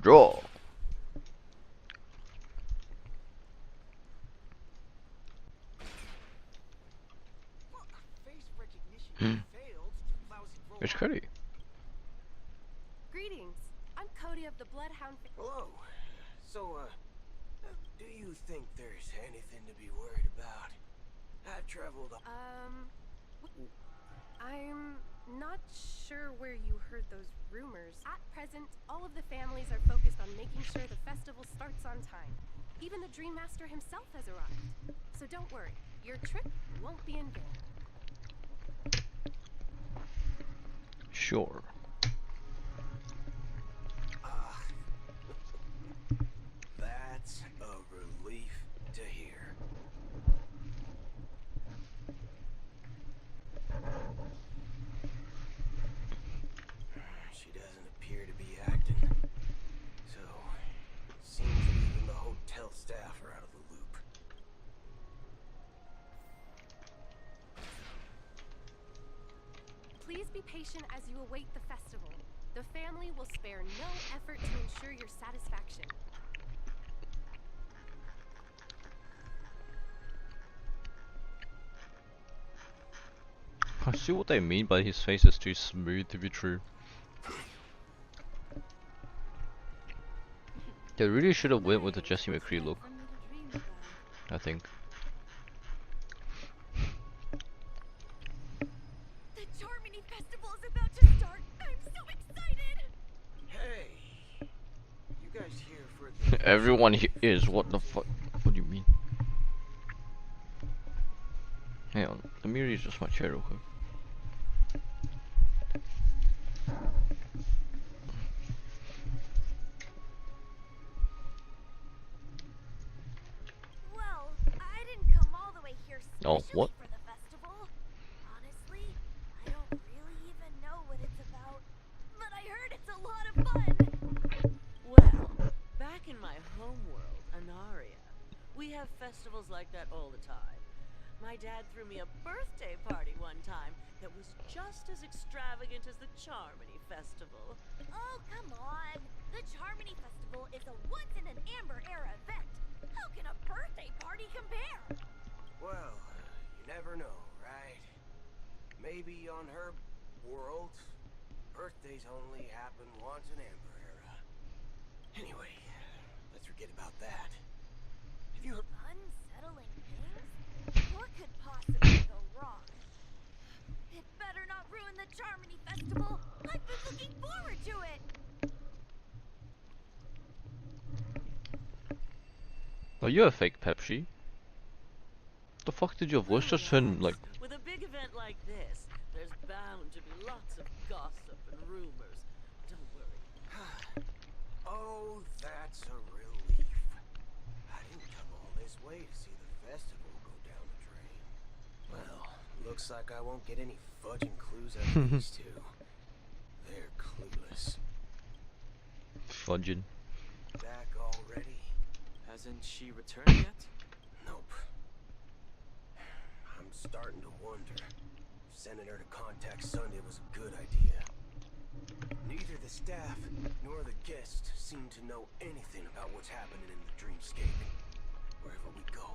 Draw. It's Cody. Greetings. I'm Cody of the Bloodhound. Hello. So, do you think there's anything to be worried about? I've traveled. I'm not sure where you heard those rumors. At present, all of the families are focused on making sure the festival starts on time. Even the Dream Master himself has arrived. So don't worry, your trip won't be in vain. Sure. That's a relief to hear. She doesn't appear to be acting. So, it seems that even the hotel staff are out of the loop. Please be patient as you await the festival. The family will spare no effort to ensure your satisfaction. I see what they mean by his face is too smooth to be true. They really should have went with the Jesse McCree look, I think. The Charmony Festival is about to start. I'm so excited. Hey, you guys here for the... Everyone here is. What the fuck? What do you mean? Hang on, let me readjust my chair real quick. Well, I didn't come all the way here Oh, what? for the festival. Honestly, I don't really even know what it's about, but I heard it's a lot of fun. Well, back in my homeworld, Anaria, we have festivals like that all the time. My dad threw me a birthday party one time that was just as extravagant as the Charmony Festival. Oh, come on. The Charmony Festival is a once-in-an-amber era event. How can a birthday party compare? Well, you never know, right? Maybe on her world, birthdays only happen once in Amber Era. Anyway, let's forget about that. Have you heard... Unsettling things? What could possibly go wrong? It better not ruin the Charmony Festival. I've been looking forward to it. Are you a fake Pepsi? The fuck did your voice just turn like... With a big event like this, there's bound to be lots of gossip and rumors. Don't worry. Oh, that's a relief. I didn't come all this way to see the festival go down the drain. Well, looks like I won't get any fudging clues out of these two. They're clueless. Fudging. Back already? Hasn't she returned yet? Nope. I'm starting to wonder. Sending her to contact Sunday was a good idea. Neither the staff nor the guests seem to know anything about what's happening in the dreamscape. Wherever we go,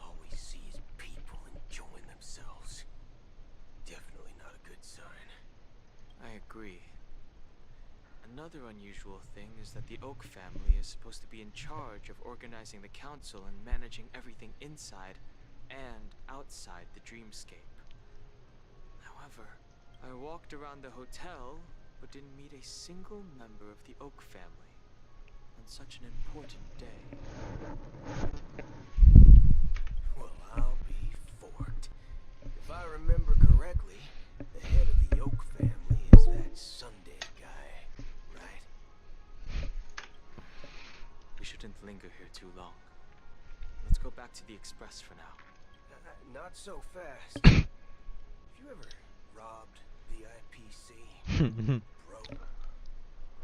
all we see is people enjoying themselves. sign. I agree. Another unusual thing is that the Oak family is supposed to be in charge of organizing the council and managing everything inside and outside the dreamscape. However, I walked around the hotel, but didn't meet a single member of the Oak family on such an important day. Well, I'll be forked. If I remember correctly, the head of the Oak family is that Sunday guy, right? We shouldn't linger here too long. Let's go back to the Express for now. Not so fast. Have you ever robbed VIPC? Bro,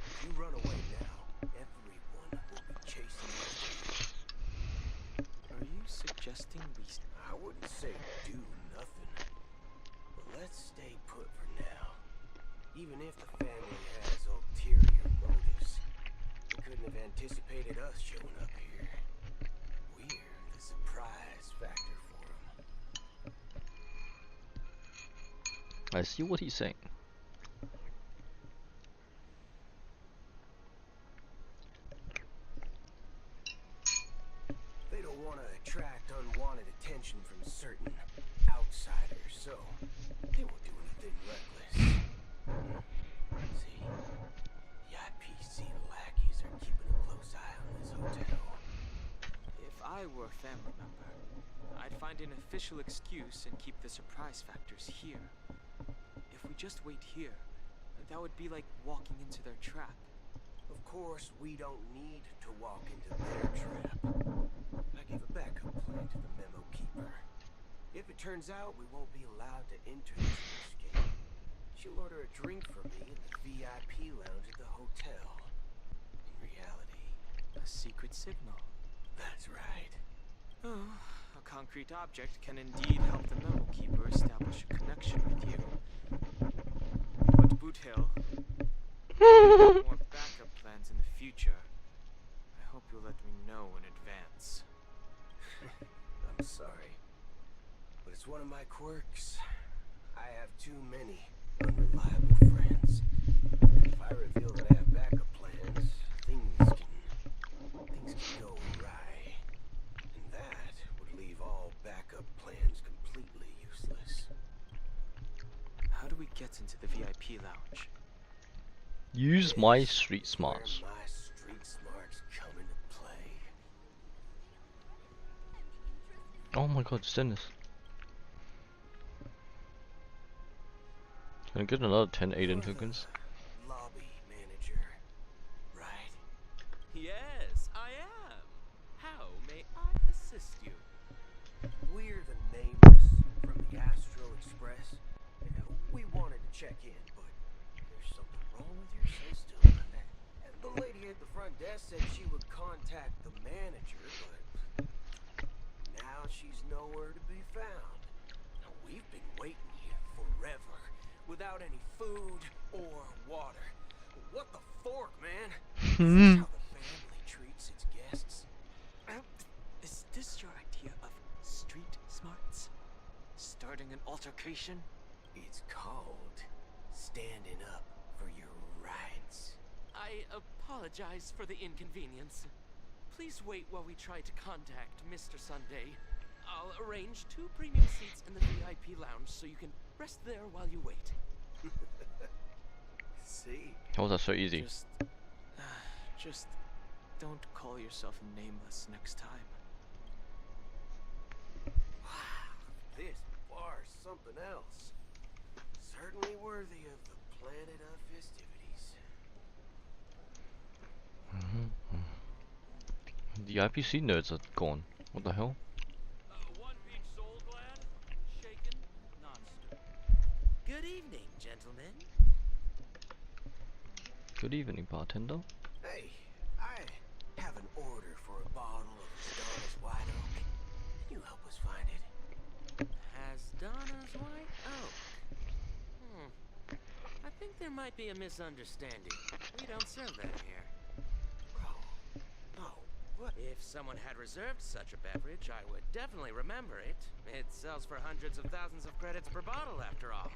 if you run away now, everyone will be chasing you. Are you suggesting we... I wouldn't say do nothing, but let's stay put for now. Even if the family has ulterior motives, they couldn't have anticipated us showing up here. We're the surprise factor for them. I see what he's saying. They don't want to attract unwanted attention from certain outsiders, so they won't do anything reckless. See, the IPC lackeys are keeping a close eye on this hotel. If I were a family member, I'd find an official excuse and keep the surprise factors here. If we just wait here, that would be like walking into their trap. Of course, we don't need to walk into their trap. I gave a backup plan to the memo keeper. If it turns out we won't be allowed to enter the dreamscape, she'll order a drink for me in the VIP lounge at the hotel. In reality, a secret signal. That's right. Oh, a concrete object can indeed help the memo keeper establish a connection with you. But Boothill, more backup plans in the future. I hope you'll let me know in advance. I'm sorry, but it's one of my quirks. I have too many unreliable friends. If I reveal that I have backup plans, things can go awry. And that would leave all backup plans completely useless. How do we get into the VIP lounge? Use my street smarts. My street smarts come into play. Oh my god, it's Dennis. Can I get another 10 Aiden tokens? Lobby manager, right? Yes, I am. How may I assist you? We're the Nameless from the Astro Express. We wanted to check in, but there's something wrong with your system. And the lady at the front desk said she would contact the manager, but now she's nowhere to be found. Now, we've been waiting here forever, without any food or water. What the fork, man? Is this how the family treats its guests? Is this your idea of street smarts? Starting an altercation? It's called standing up for your rights. I apologize for the inconvenience. Please wait while we try to contact Mr. Sunday. I'll arrange 2 premium seats in the VIP lounge so you can rest there while you wait. See? How was that so easy? Just don't call yourself Nameless next time. Wow, this bar's something else. Certainly worthy of the planet of festivities. The IPC nerds are gone. What the hell? One each soul gland, shaken, non-stirred. Good evening, gentlemen. Good evening, bartender. Hey, I have an order for a bottle of Donna's White Oak. Can you help us find it? Donna's White Oak. I think there might be a misunderstanding. We don't serve that here. Oh, what? If someone had reserved such a beverage, I would definitely remember it. It sells for hundreds of thousands of credits per bottle, after all.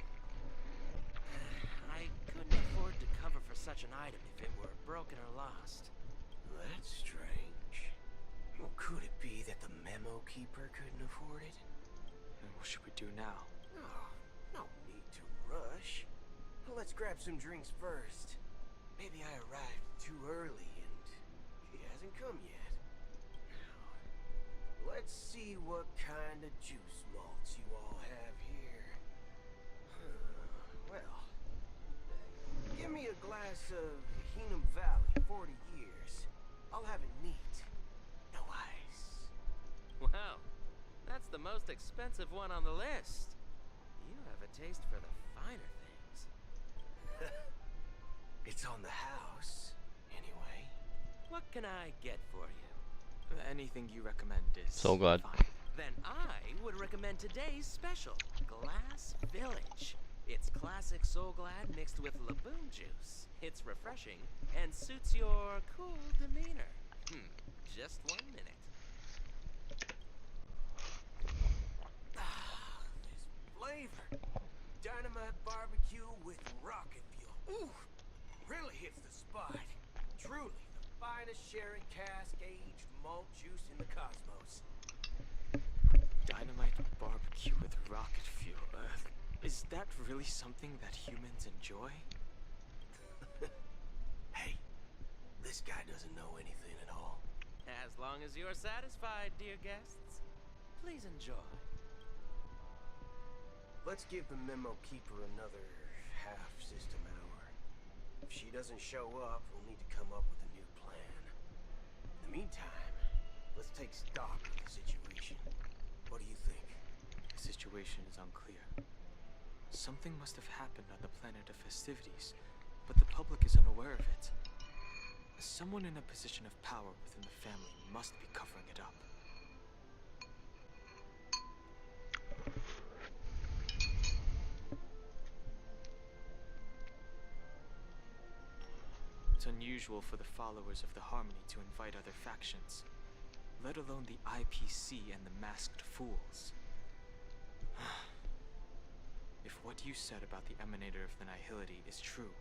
I couldn't afford to cover for such an item if it were broken or lost. That's strange. Well, could it be that the memo keeper couldn't afford it? And what should we do now? Oh, no need to rush. Well, let's grab some drinks first. Maybe I arrived too early and she hasn't come yet. Now, let's see what kind of juice malts you all have here. Well, give me a glass of Heenum Valley, 40 years. I'll have it neat. No ice. Wow, that's the most expensive one on the list. You have a taste for the finer things. It's on the house, anyway. What can I get for you? Anything you recommend is So glad. fine. Then I would recommend today's special, Glass Village. It's classic Soul Glad mixed with Laboon juice. It's refreshing and suits your cool demeanor. Just 1 minute. This flavor. Dynamite barbecue with rocket fuel. Ooh, really hits the spot. Truly the finest sherry cask aged malt juice in the cosmos. Dynamite barbecue with rocket fuel. Is that really something that humans enjoy? Hey, this guy doesn't know anything at all. As long as you're satisfied, dear guests, please enjoy. Let's give the memo keeper another half-system hour. If she doesn't show up, we'll need to come up with a new plan. In the meantime, let's take stock of the situation. What do you think? The situation is unclear. Something must have happened on the planet of festivities, but the public is unaware of it. Someone in a position of power within the family must be covering it up. It's unusual for the followers of the Harmony to invite other factions, let alone the IPC and the Masked Fools. If what you said about the Emanator of the Nihility is true,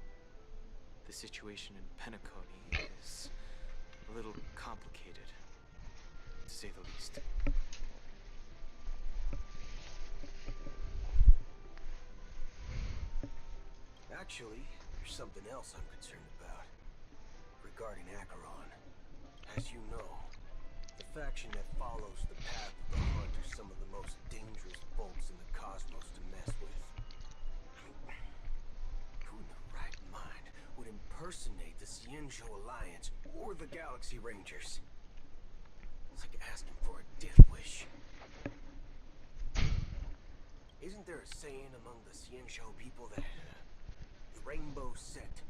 the situation in Penacony is a little complicated, to say the least. Actually, there's something else I'm concerned about. Regarding Acheron. As you know, the faction that follows the path of the Hunt are some of the most dangerous folks in the cosmos to mess with. Who in the right mind would impersonate the Xianzhou Alliance or the Galaxy Rangers? It's like asking for a death wish. Isn't there a saying among the Xianzhou people that the Rainbow Set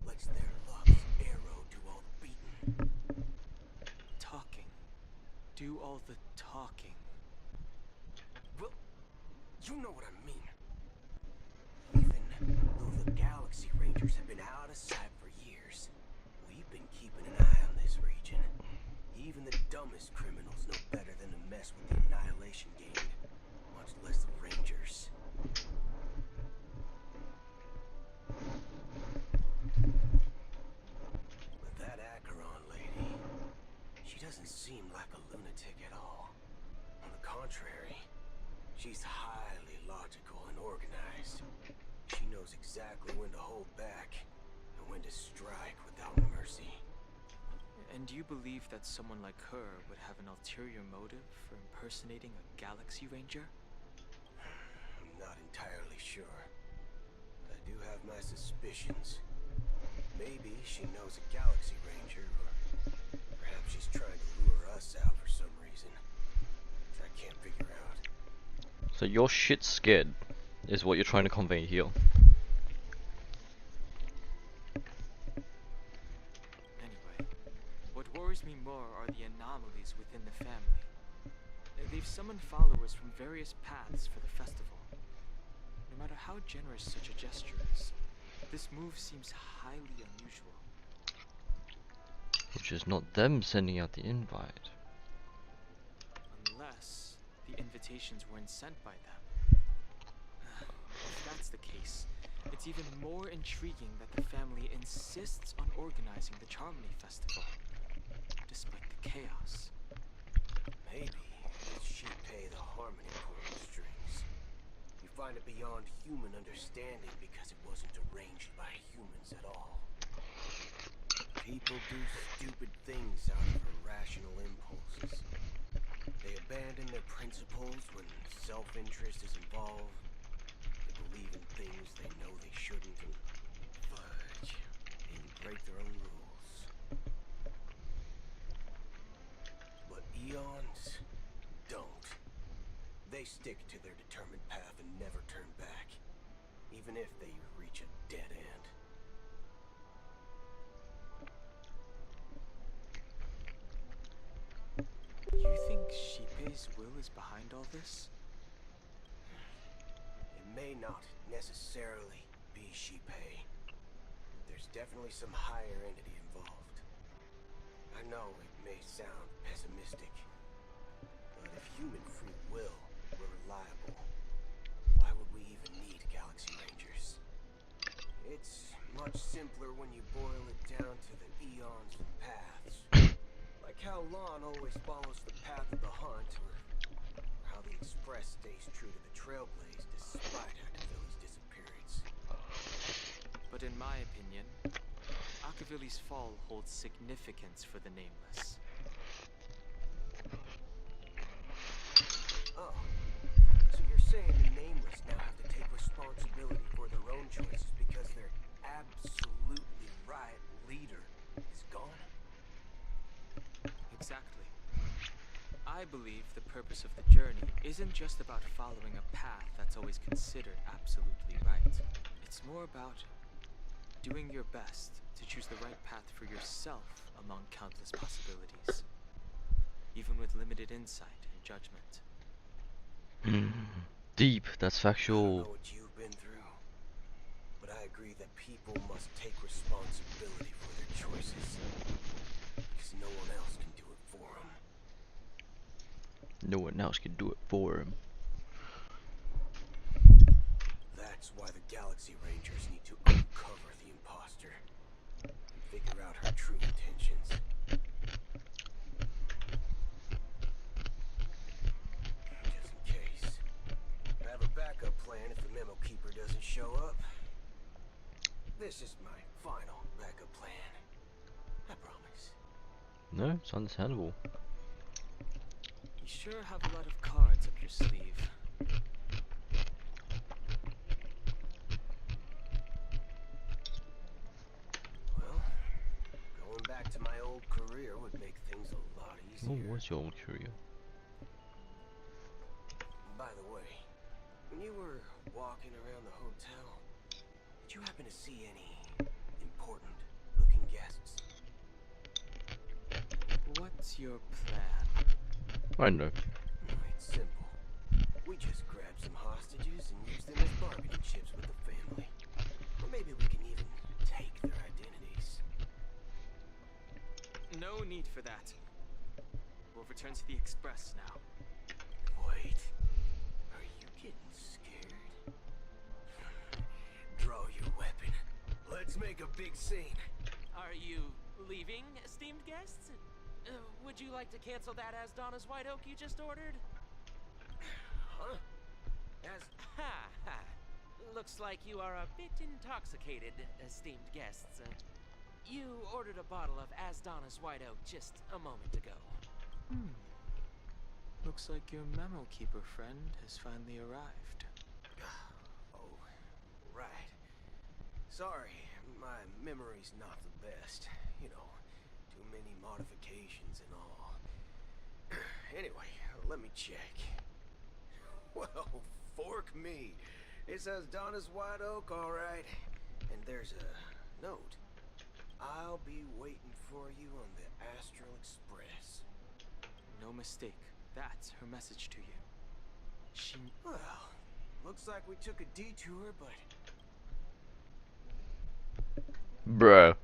lets their love's arrow do all the beating? Talking. Do all the talking. Well, you know what I mean. Even though the Galaxy Rangers have been out of sight for years, we've been keeping an eye on this region. Even the dumbest criminals know better than to mess with the Annihilation Gang, much less the Rangers. But that Acheron lady, she doesn't seem like a lunatic at all. On the contrary, she's highly logical and organized. She knows exactly when to hold back and when to strike without mercy. And do you believe that someone like her would have an ulterior motive for impersonating a Galaxy Ranger? I'm not entirely sure. I do have my suspicions. Maybe she knows a Galaxy Ranger, or perhaps she's trying to lure us out for some reason, which I can't figure out. So you're shit scared, is what you're trying to convey here. Anyway, what worries me more are the anomalies within the family. They've summoned followers from various paths for the festival. No matter how generous such a gesture is, this move seems highly unusual. Which is not them sending out the invite. Unless the invitations weren't sent by them. If that's the case, It's even more intriguing that the family insists on organizing the Charmony Festival, despite the chaos. Maybe it's Shipei the Harmony pulling the strings. You find it beyond human understanding because it wasn't arranged by humans at all. People do stupid things out of irrational impulses. They abandon their principles when self-interest is involved. They believe in things they know they shouldn't and fudge. They break their own rules. But eons don't. They stick to their determined path and never turn back, even if they reach a dead end. You think Shipei's will is behind all this? It may not necessarily be Shipei. There's definitely some higher entity involved. I know it may sound pessimistic, but if human free will were reliable, why would we even need Galaxy Rangers? It's much simpler when you boil it down to the eons and paths. Like how Lon always follows the path of the hunt, or how the Express stays true to the Trailblaze despite Akavili's disappearance. But in my opinion, Akavili's fall holds significance for the Nameless. Oh, so you're saying the Nameless now have to take responsibility for their own choices because their absolutely right leader is gone? Exactly. I believe the purpose of the journey isn't just about following a path that's always considered absolutely right. It's more about doing your best to choose the right path for yourself among countless possibilities, even with limited insight and judgment. Deep, that's I don't factual. know what you've been through, but I agree that people must take responsibility for their choices, because no one else can do it for them. No one else can do it for him. That's why the Galaxy Rangers need to uncover the imposter and figure out her true intentions. Just in case, I have a backup plan if the Memo Keeper doesn't show up. This is my final backup plan. I promise. No, it's understandable. You sure have a lot of cards up your sleeve. Well, going back to my old career would make things a lot easier. What was your old career? By the way, when you were walking around the hotel, did you happen to see any important looking guests? What's your plan? I know. It's simple. We just grab some hostages and use them as bargaining chips with the family. Or maybe we can even take their identities. No need for that. We'll return to the Express now. Wait. Are you getting scared? Draw your weapon. Let's make a big scene. Are you leaving, esteemed guests? Would you like to cancel that As Donna's White Oak you just ordered? Huh? Ha! Looks like you are a bit intoxicated, esteemed guests. You ordered a bottle of As Donna's White Oak just a moment ago. Looks like your Memo Keeper friend has finally arrived. Oh, right. Sorry, my memory's not the best. You know, too many modifications and all. Anyway, let me check. Well, fork me. It says Donna's White Oak, alright. And there's a note. I'll be waiting for you on the Astral Express. No mistake. That's her message to you. She... Well, looks like we took a detour, but... Bruh.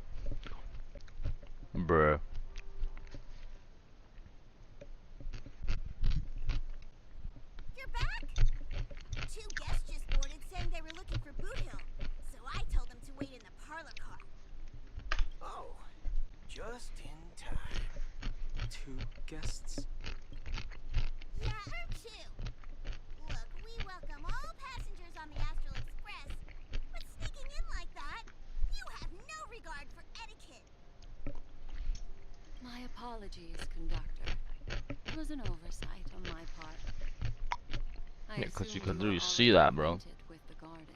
Bruh. You're back? Two guests just boarded saying they were looking for Boot Hill, so guests? Yeah, her too. Look, we welcome all passengers on the Astral Express, but sneaking in like that, you have no regard for etiquette. My apologies, conductor. It was an oversight on my part. Yeah, because you assume can were literally see already that, bro. acquainted with the garden.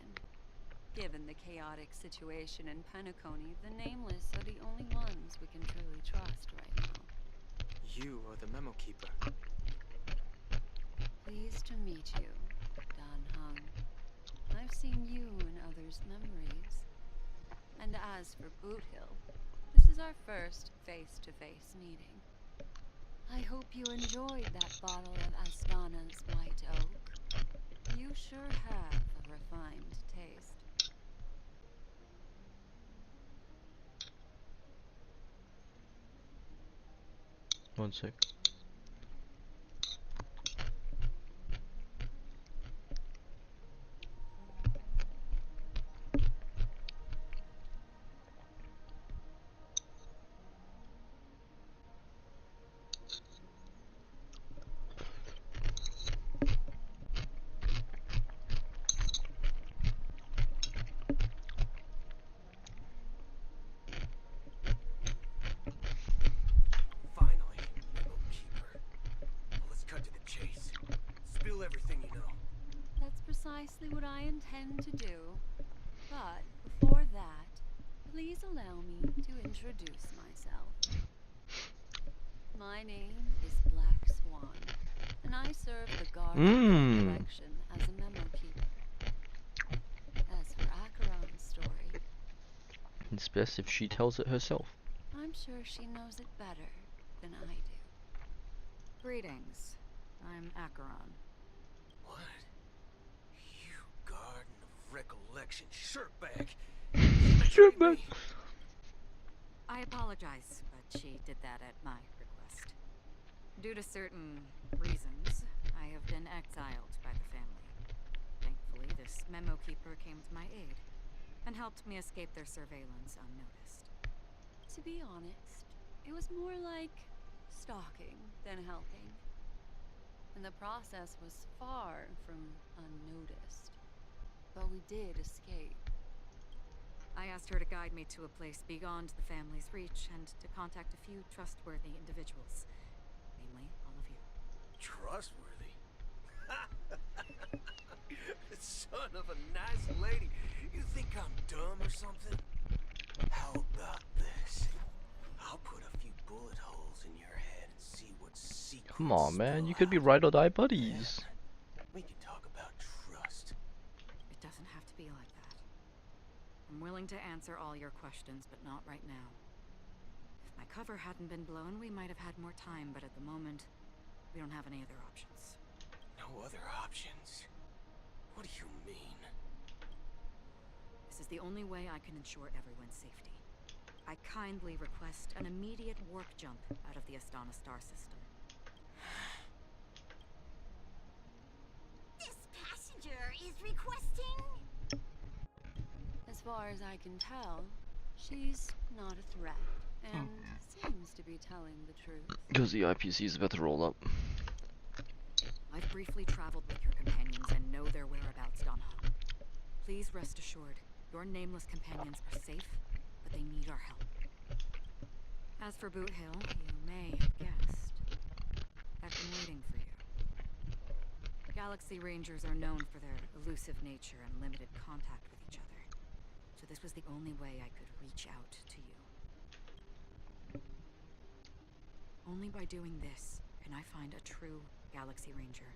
Given the chaotic situation in Penacony, the Nameless are the only ones we can truly trust right now. You are the memo keeper. Pleased to meet you, Dan Hung. I've seen you in others' memories. And as for Boot Hill, this is our first face-to-face meeting. I hope you enjoyed that bottle of Astana's White Oak. You sure have a refined taste. One sec. Precisely what I intend to do. But before that, please allow me to introduce myself. My name is Black Swan, and I serve the Guard of the Collection as a memo keeper. As for Acheron's story, It's best if she tells it herself. I'm sure she knows it better than I do. Greetings. I'm Acheron. What? You Garden of Recollection shirtbag. Shirtbag. I apologize, but she did that at my request. Due to certain reasons, I have been exiled by the family. Thankfully, this memo keeper came to my aid and helped me escape their surveillance unnoticed. To be honest, it was more like stalking than helping. And the process was far from unnoticed. But we did escape. I asked her to guide me to a place beyond the family's reach and to contact a few trustworthy individuals. Namely, all of you. Trustworthy? Son of a nice lady. You think I'm dumb or something? How about this? I'll put a few bullet holes in your head and see what secrets. Come on, man. You could be ride or die buddies. We can talk about trust. It doesn't have to be like that. I'm willing to answer all your questions, but not right now. If my cover hadn't been blown, we might have had more time, but at the moment, we don't have any other options. No other options? What do you mean? This is the only way I can ensure everyone's safety. I kindly request an immediate warp jump out of the Astana star system. This passenger is requesting... As far as I can tell, she's not a threat, and seems to be telling the truth. Because the IPC is about to roll up. I've briefly traveled with your companions and know their whereabouts, Dan Hung. Please rest assured, your nameless companions are safe, but they need our help. As for Boot Hill, you may have guessed. I've been waiting for you. Galaxy Rangers are known for their elusive nature and limited contact with each other, so this was the only way I could reach out to you. Only by doing this can I find a true Galaxy Ranger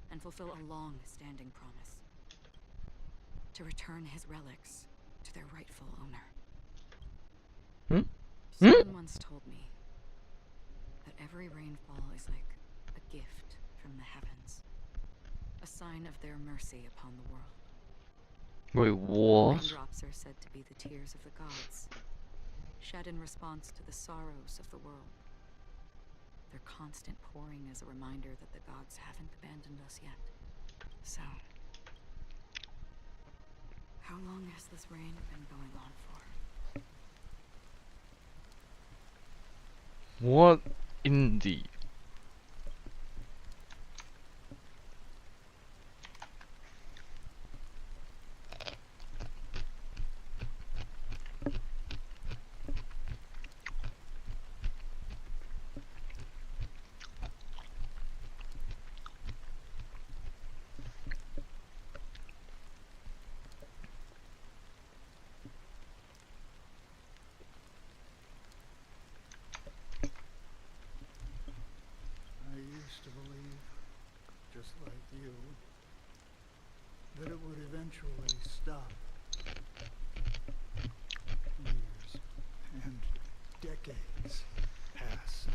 and fulfill a long-standing promise. To return his relics to their rightful owner. Someone once told me that every rainfall is like a gift from the heavens. A sign of their mercy upon the world. Wait, what? Raindrops are said to be the tears of the gods, shed in response to the sorrows of the world. Their constant pouring is a reminder that the gods haven't abandoned us yet. So, how long has this rain been going on for? What in the used to believe, just like you, that it would eventually stop. Years and decades pass.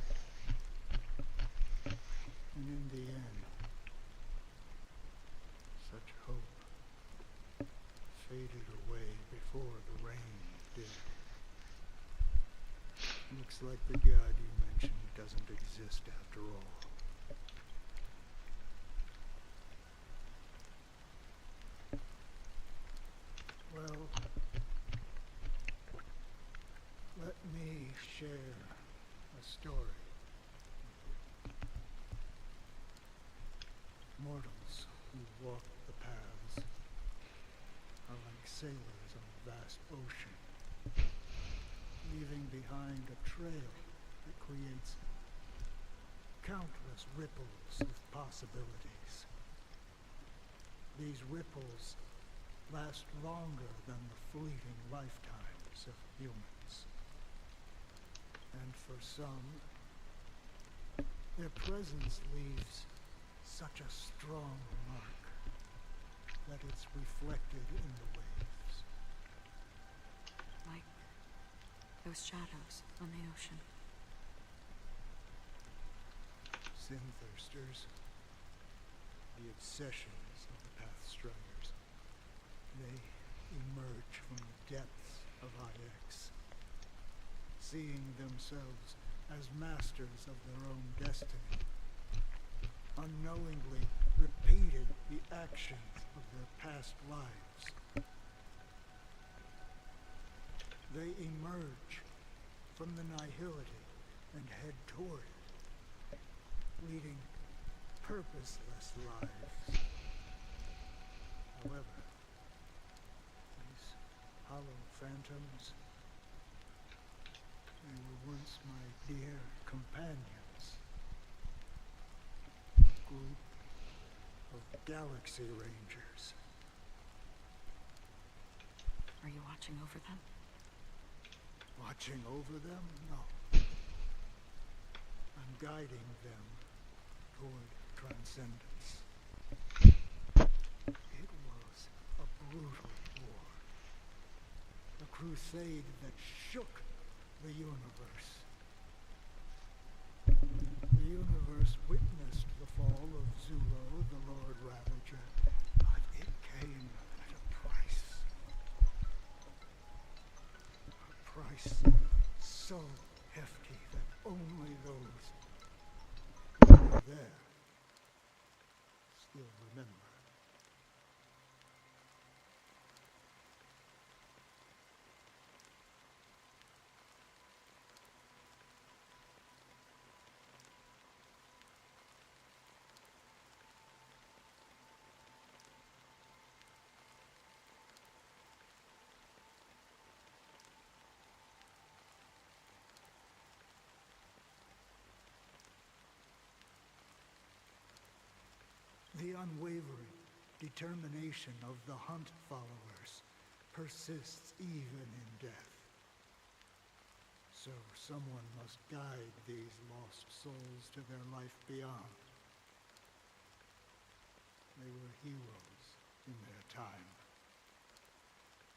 And in the end, such hope faded away before the rain did. Looks like the god you mentioned doesn't exist after all. Well, let me share a story. Mortals who walk the paths are like sailors on a vast ocean, leaving behind a trail that creates countless ripples of possibilities. These ripples last longer than the fleeting lifetimes of humans. And for some, their presence leaves such a strong mark that it's reflected in the waves. Like those shadows on the ocean. Sin-thirsters, the obsessions of the Pathstriders. They emerge from the depths of IX, seeing themselves as masters of their own destiny, unknowingly repeated the actions of their past lives. They emerge from the nihility and head toward it, leading purposeless lives. However, these hollow phantoms, they were once my dear companions. A group of Galaxy Rangers. Are you watching over them? Watching over them? No. I'm guiding them toward transcendence. It was a brutal war. A crusade that shook the universe. The universe witnessed the fall of Zulo, the Lord Ravager, but it came at a price. A price so hefty that only those who were there still remember. The unwavering determination of the Hunt followers persists even in death. So someone must guide these lost souls to their life beyond. They were heroes in their time,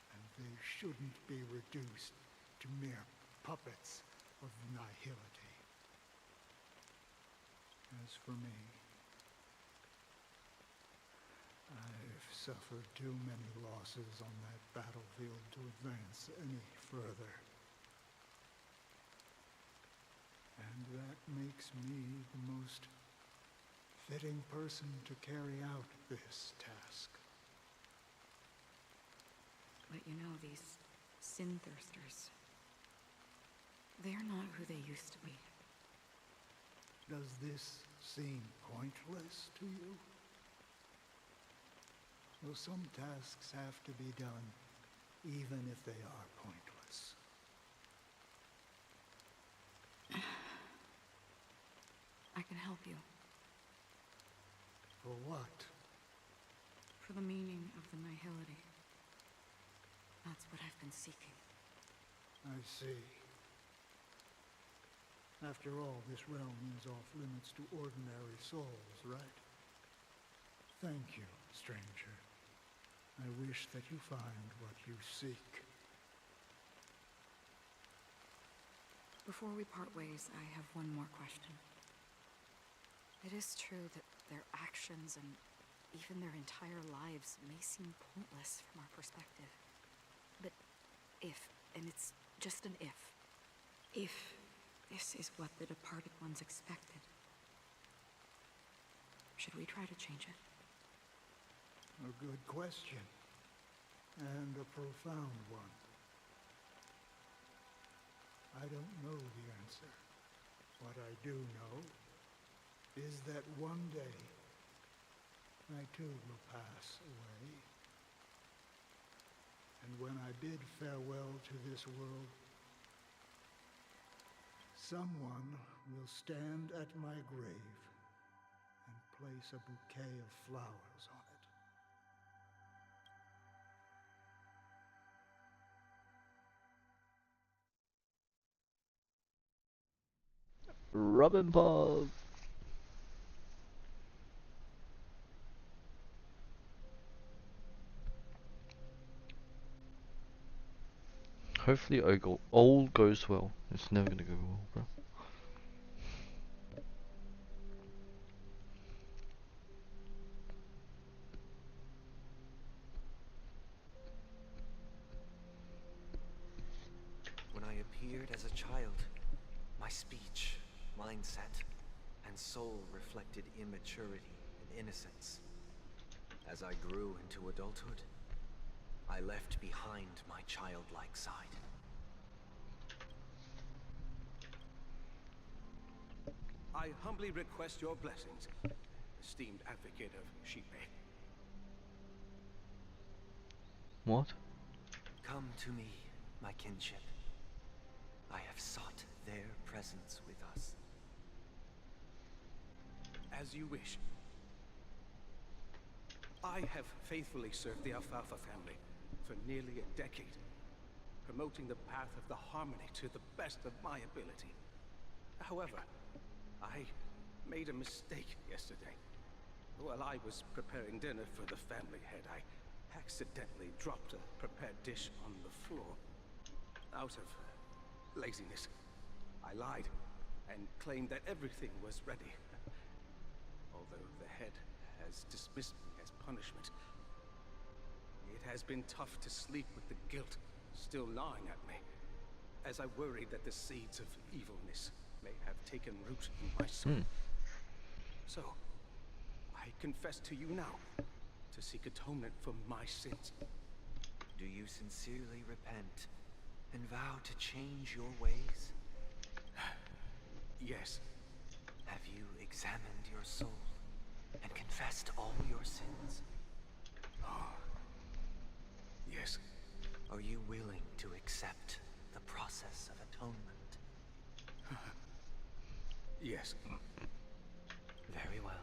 and they shouldn't be reduced to mere puppets of nihility. As for me, I've suffered too many losses on that battlefield to advance any further. And that makes me the most fitting person to carry out this task. But you know, these sin-thirsters, they're not who they used to be. Does this seem pointless to you? Well, some tasks have to be done, even if they are pointless. I can help you. For what? For the meaning of the nihility. That's what I've been seeking. I see. After all, this realm is off limits to ordinary souls, right? Thank you, stranger. I wish that you find what you seek. Before we part ways, I have one more question. It is true that their actions and even their entire lives may seem pointless from our perspective. But if, and it's just an if this is what the departed ones expected, should we try to change it? A good question, and a profound one. I don't know the answer. What I do know is that one day I too will pass away. And when I bid farewell to this world, someone will stand at my grave and place a bouquet of flowers on it. Robin Bob. Hopefully all goes well. It's never gonna go well, bro. When I appeared as a child, my speech, mindset, and soul reflected immaturity and innocence. As I grew into adulthood, I left behind my childlike side. I humbly request your blessings, esteemed advocate of Xipe. What? Come to me, my kinship. I have sought their presence with us. As you wish. I have faithfully served the Alfalfa family for nearly a decade, promoting the path of the harmony to the best of my ability. However, I made a mistake yesterday. While I was preparing dinner for the family head, I accidentally dropped a prepared dish on the floor. Out of laziness, I lied and claimed that everything was ready. Although the head has dismissed me as punishment, it has been tough to sleep with the guilt still gnawing at me, as I worried that the seeds of evilness may have taken root in my soul. So, I confess to you now, to seek atonement for my sins. Do you sincerely repent and vow to change your ways? Yes. Have you examined your soul and confessed all your sins? Yes. Are you willing to accept the process of atonement? Yes. Very well.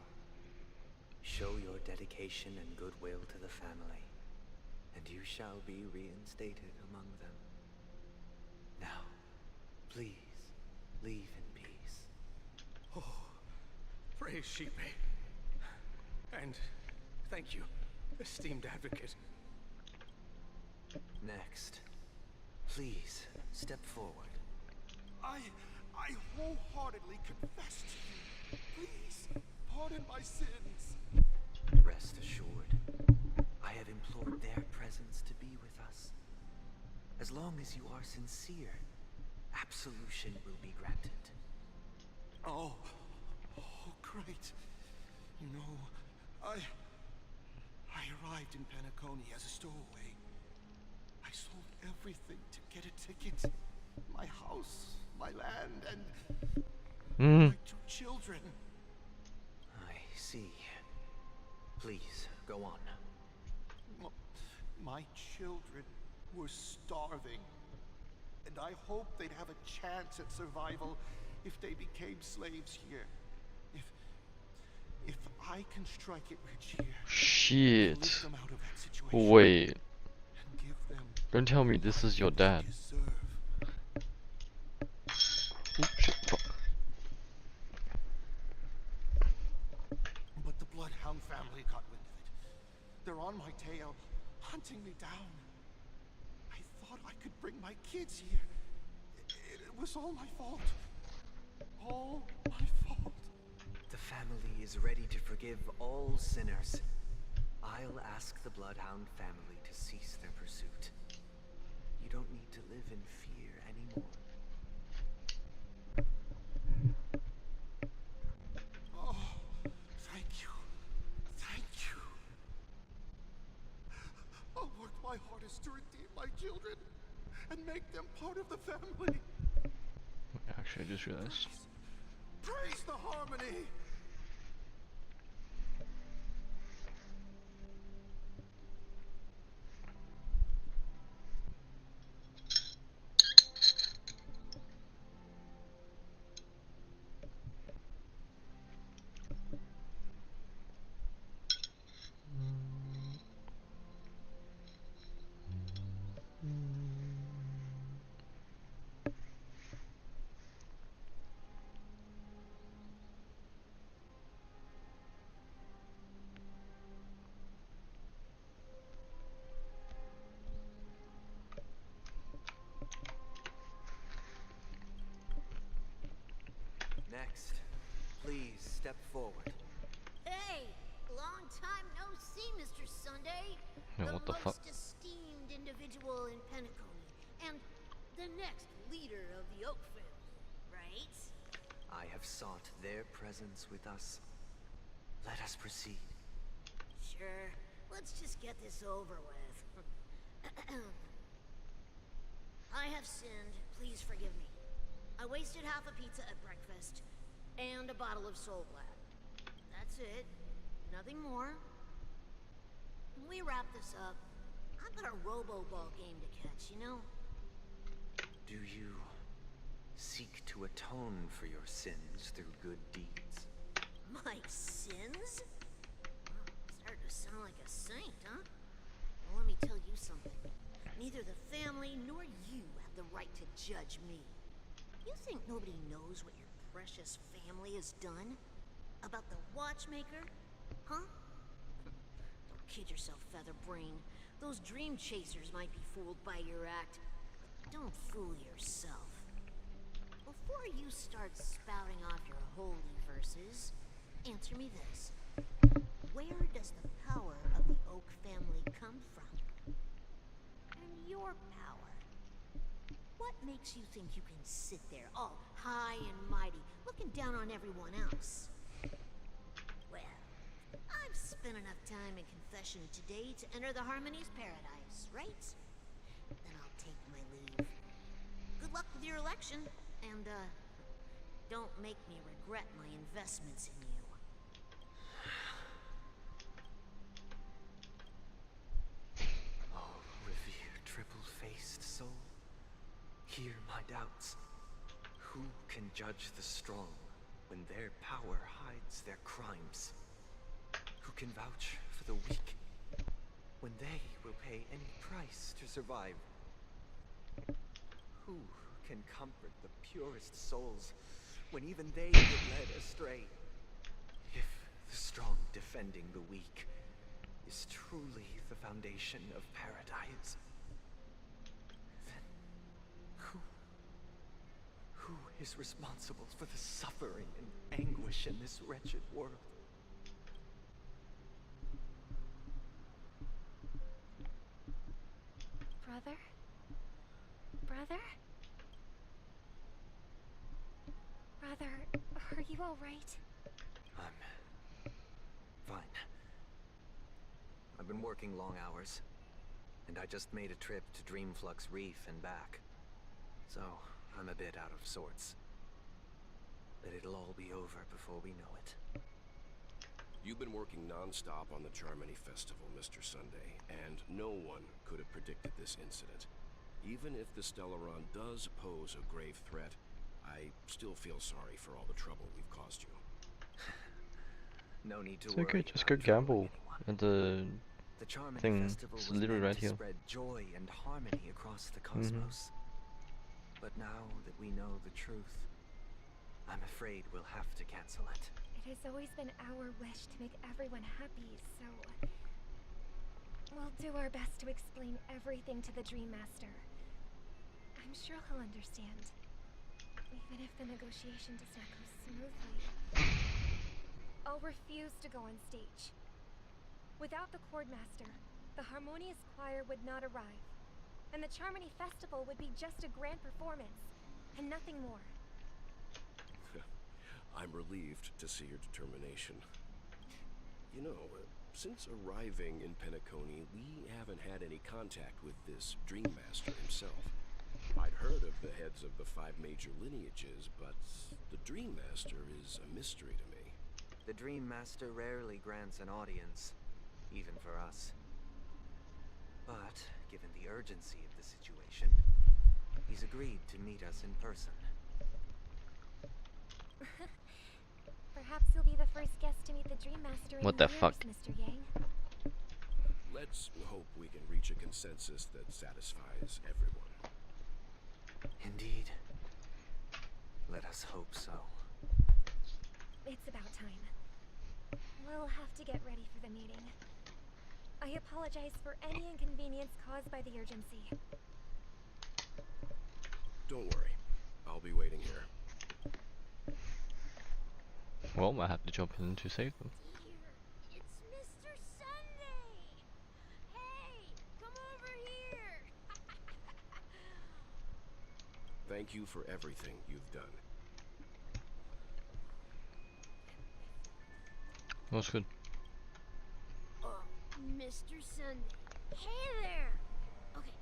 Show your dedication and goodwill to the family, and you shall be reinstated among them. Now, please, leave in peace. Oh, praise Xipe. And thank you, esteemed advocate. Next, please step forward. I wholeheartedly confess to you. Please, pardon my sins. Rest assured, I have implored their presence to be with us. As long as you are sincere, absolution will be granted. Oh, great. You know, I arrived in Penacony as a stowaway. I sold everything to get a ticket. My house, my land, and my 2 children. I see. Please, go on. My children were starving, and I hoped they'd have a chance at survival if they became slaves here. If I can strike it rich here, Shit. lift them out of that situation, Wait. and give them Don't tell me this is your dad. deserve. Oop, shit, fuck. Bloodhound family got wind of it. They're on my tail, hunting me down. I thought I could bring my kids here. It was all my fault. All my fault. The family is ready to forgive all sinners. I'll ask the Bloodhound family to cease their pursuit. You don't need to live in fear anymore. Oh, thank you. Thank you. I'll work my hardest to redeem my children and make them part of the family. Actually, I just realized. Praise the harmony! Next, please step forward. Hey, long time no see, Mr. Sunday. Yeah, what the fuck? Most esteemed individual in Penacony, and the next leader of the Oak family, right? I have sought their presence with us. Let us proceed. Sure, let's just get this over with. I have sinned, please forgive me. I wasted half a pizza at breakfast, and a bottle of Soul Glad. That's it. Nothing more. When we wrap this up, I've got a Robo-Ball game to catch, you know? Do you seek to atone for your sins through good deeds? My sins? Starting to sound like a saint, huh? Well, let me tell you something. Neither the family nor you have the right to judge me. You think nobody knows what your precious family has done? About the watchmaker? Huh? Don't kid yourself, Featherbrain. Those dream chasers might be fooled by your act, but don't fool yourself. Before you start spouting off your holy verses, answer me this. Where does the power of the Oak family come from? And your power? What makes you think you can sit there, all high and mighty, looking down on everyone else? Well, I've spent enough time in confession today to enter the Harmony's paradise, right? Then I'll take my leave. Good luck with your election, and, don't make me regret my investments in you. Oh, revered triple-faced soul. Hear my doubts. Who can judge the strong when their power hides their crimes? Who can vouch for the weak when they will pay any price to survive? Who can comfort the purest souls when even they get led astray? If the strong defending the weak is truly the foundation of paradise, who is responsible for the suffering and anguish in this wretched world? Brother? Brother? Brother, are you all right? I'm fine. I've been working long hours, and I just made a trip to Dreamflux Reef and back. So, I'm a bit out of sorts. But it'll all be over before we know it. You've been working non-stop on the Charmony Festival, Mr. Sunday, and no one could have predicted this incident. Even if the Stellaron does pose a grave threat, I still feel sorry for all the trouble we've caused you. No need to It's worry. okay, just go gamble at the Charmony thing. Festival It's was literally meant right to here. spread joy and harmony across the cosmos. But now that we know the truth, I'm afraid we'll have to cancel it. It has always been our wish to make everyone happy, so we'll do our best to explain everything to the Dream Master. I'm sure he'll understand, even if the negotiation does not go smoothly. I'll refuse to go on stage. Without the Chord Master, the Harmonious Choir would not arrive, and the Charmony Festival would be just a grand performance, and nothing more. I'm relieved to see your determination. You know, since arriving in Penacony, we haven't had any contact with this Dream Master himself. I'd heard of the heads of the 5 major lineages, but the Dream Master is a mystery to me. The Dream Master rarely grants an audience, even for us. But, given the urgency of the situation, he's agreed to meet us in person. Perhaps you'll be the first guest to meet the Dream Master in What the years, fuck? Mr. Yang. Let's hope we can reach a consensus that satisfies everyone. Indeed. Let us hope so. It's about time. We'll have to get ready for the meeting. I apologize for any inconvenience caused by the urgency. Don't worry. I'll be waiting here. Well, I have to jump in to save them. It's Mr. Sunday! Hey, come over here! Thank you for everything you've done. That's good. Mr. Sunday. Hey there! Okay,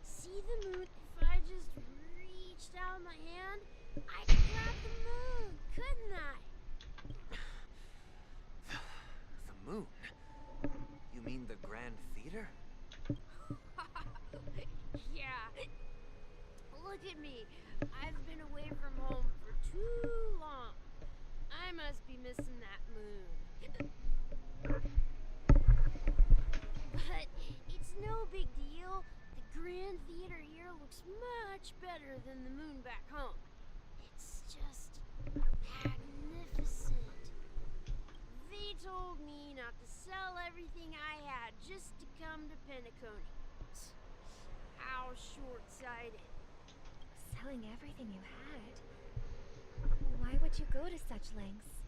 see the moon? If I just reached out my hand, I could grab the moon, couldn't I? The moon? You mean the Grand Theater? Yeah. Look at me. I've been away from home for too long. I must be missing that moon. But it's no big deal. The Grand Theater here looks much better than the moon back home. It's just magnificent. They told me not to sell everything I had just to come to Penacony. How short-sighted. Selling everything you had? Why would you go to such lengths?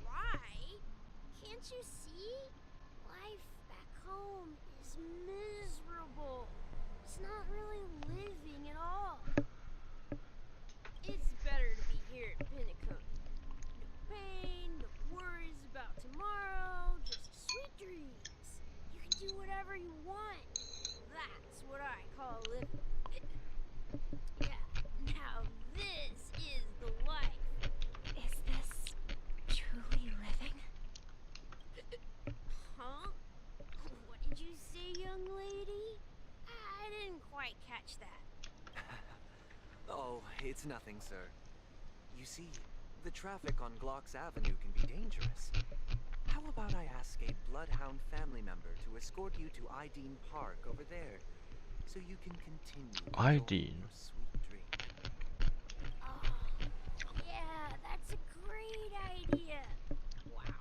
Why? Can't you see? Life back home is miserable. It's not really living at all. It's better to be here at Penacony. No pain, no worries about tomorrow, just sweet dreams. You can do whatever you want. That's what I call living. Yeah, now this is the life. Is this truly living? Huh? What did you say, young lady? I didn't quite catch that. Oh, it's nothing, sir. You see, the traffic on Glocks Avenue can be dangerous. How about I ask a Bloodhound family member to escort you to Ideen Park over there, so you can continue Ideen. your sweet dream? Oh, yeah, that's a great idea. Wow,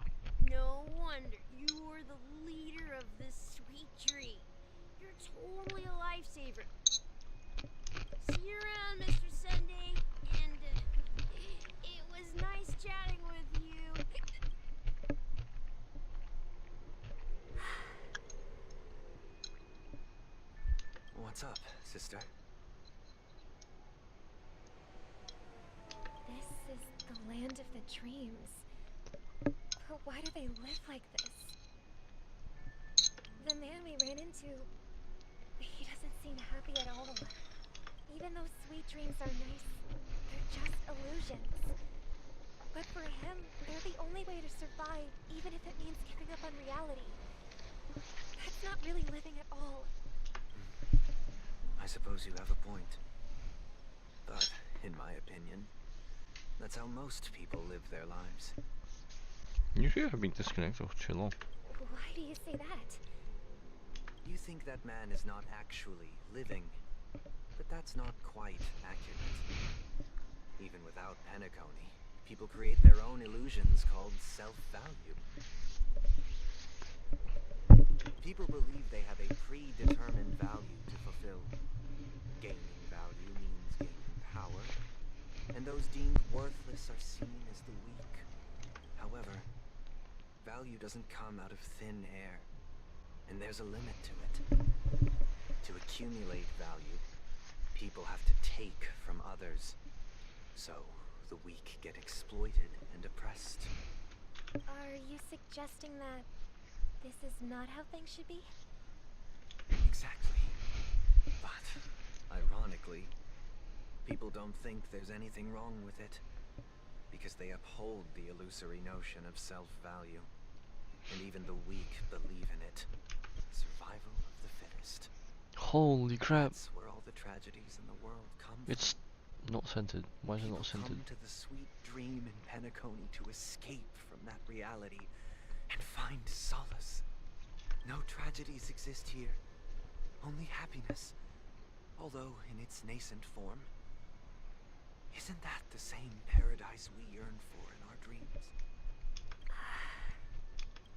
no wonder you were the leader of this sweet dream. You're totally a lifesaver. See you around, Mr. Sunday, and it was nice chatting with you. What's up, sister? This is the land of the dreams. But why do they live like this? The man we ran into, he doesn't seem happy at all. Even though sweet dreams are nice, they're just illusions. But for him, they're the only way to survive, even if it means giving up on reality. That's not really living at all. I suppose you have a point. But, in my opinion, that's how most people live their lives. Usually I've been disconnected for too long. Why do you say that? You think that man is not actually living, but that's not quite accurate. Even without Penacony, people create their own illusions called self-value. People believe they have a predetermined value to fulfill. Gaining value means gaining power, and those deemed worthless are seen as the weak. However, value doesn't come out of thin air, and there's a limit to it. To accumulate value, people have to take from others. So, the weak get exploited and oppressed. Are you suggesting that this is not how things should be? Exactly. But, ironically, people don't think there's anything wrong with it, because they uphold the illusory notion of self-value. And even the weak believe in it. Survival of the fittest. Holy crap. That's where all the tragedies in the world come from. It's not centered. Why is it not centered? Come to the sweet dream in Penacony to escape from that reality and find solace. No tragedies exist here, only happiness, although in its nascent form. Isn't that the same paradise we yearn for in our dreams?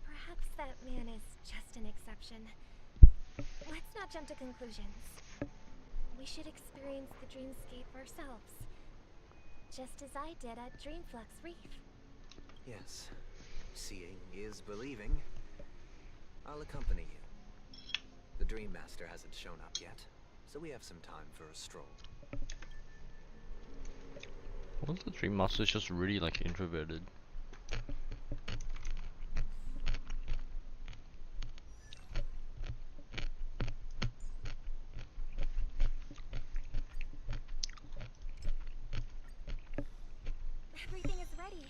Perhaps that man is just an exception. Let's not jump to conclusions. We should experience the dreamscape ourselves. Just as I did at Dreamflux Reef. Yes. Seeing is believing. I'll accompany you. The Dream Master hasn't shown up yet, so we have some time for a stroll. Wasn't the Dream Master just really like introverted? Everything is ready.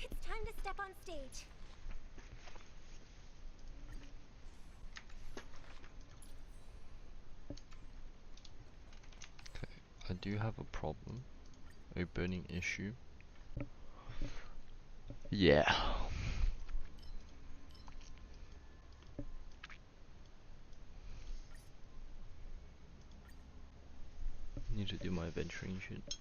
It's time to step on stage. I do have a problem. A burning issue. Yeah. Need to do my adventuring shit.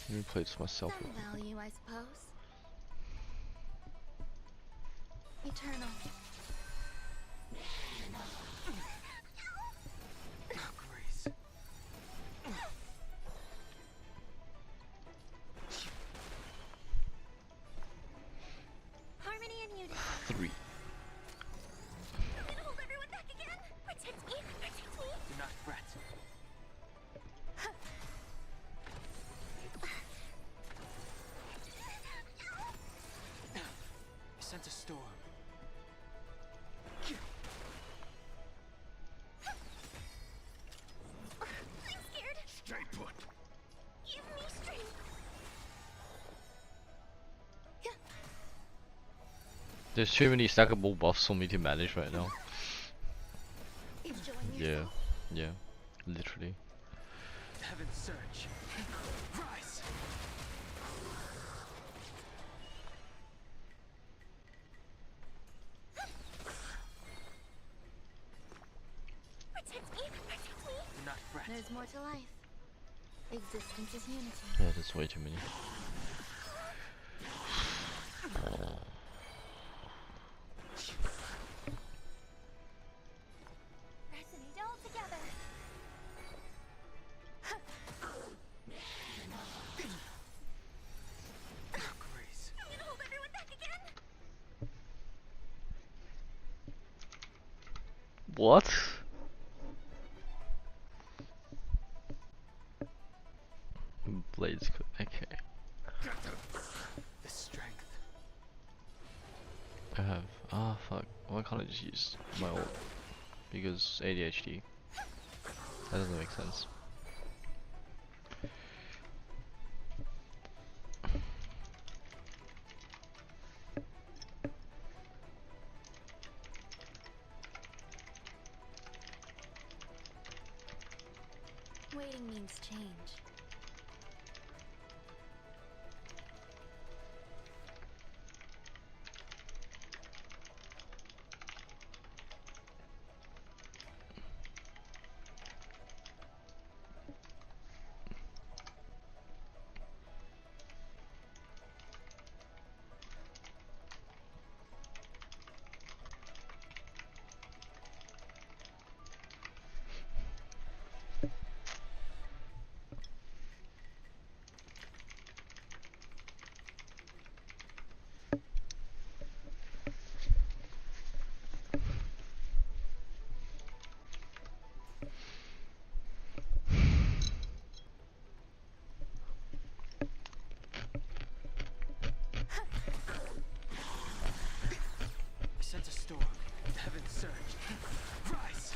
Let me play this myself. Some value, I suppose. Eternal. Grace. Harmony and unity. 3. I'm gonna hold everyone back again. Protect me. Protect me. Do not fret. I sent a storm. I'm scared. Stay put. Give me strength. There's too many stackable buffs for me to manage right now. Yeah, yeah, literally. Heaven surge. Rise. Protect me. Protect me. Do not fret. There's more to life. Existence is unity. Yeah, there's way too many. Resonate all together. Grace. I'm gonna hold everyone back again. What? Blades. Okay. This I have. Ah, fuck. Why can't I just use my ult? Because ADHD. That doesn't make sense. Waiting means change. I sense a storm. Heaven surge. Rise.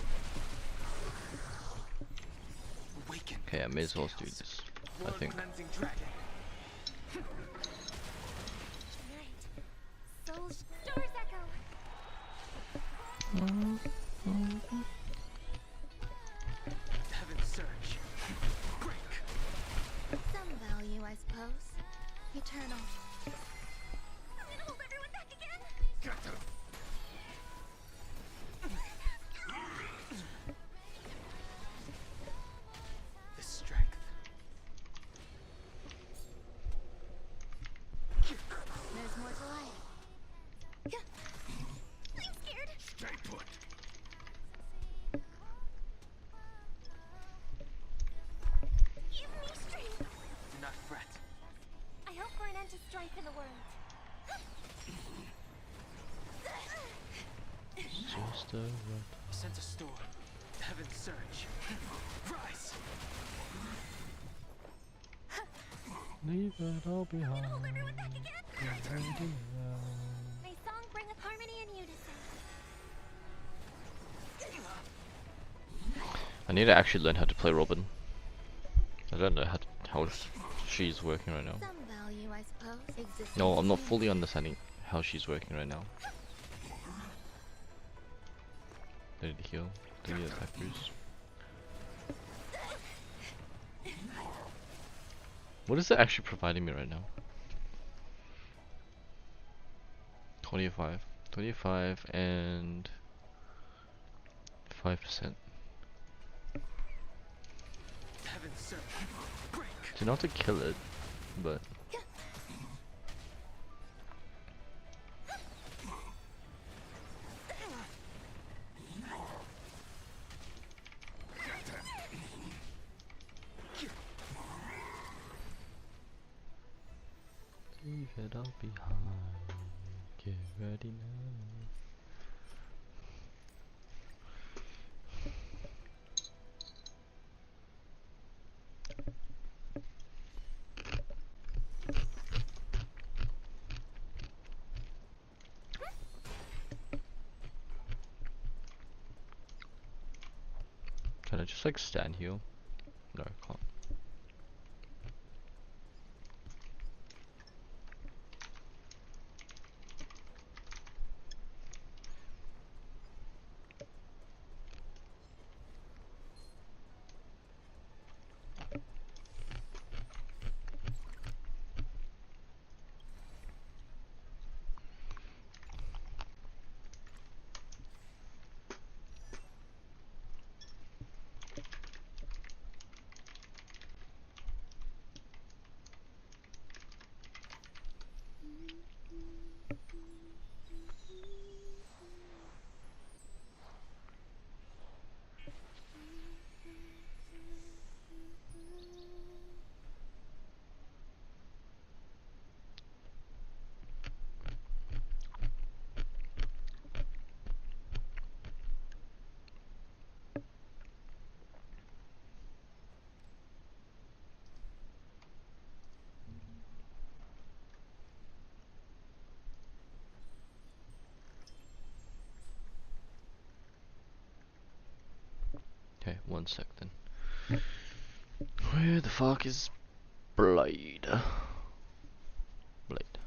Awaken. Okay, I may as well do this. I think. Cleansing dragon. Soul Stars Echo. Heaven surge. Break. Some value, I suppose. Eternal. I'm gonna hold everyone back again. Get them. The strength. There's more to life. I'm scared. Stay put. Give me strength. Do not fret. I hope for an end to strife in the world. Just a run. I sense a storm. Heaven surge. Rise. Leave it all behind. Hold everyone back again. Get ready now. May song bringeth harmony and unison. I need to actually learn how to play Robin. I don't know how she's working right now. Some value, I suppose, exists. No, I'm not fully understanding how she's working right now. I need to heal. I need a attack boost. What is it actually providing me right now? 25 and 5%. Heaven surge. Break. So not to kill it, but leave it all behind. Get ready now. Can I just like stand here? No, I can't. One sec then. Where the fuck is Blade? Blade.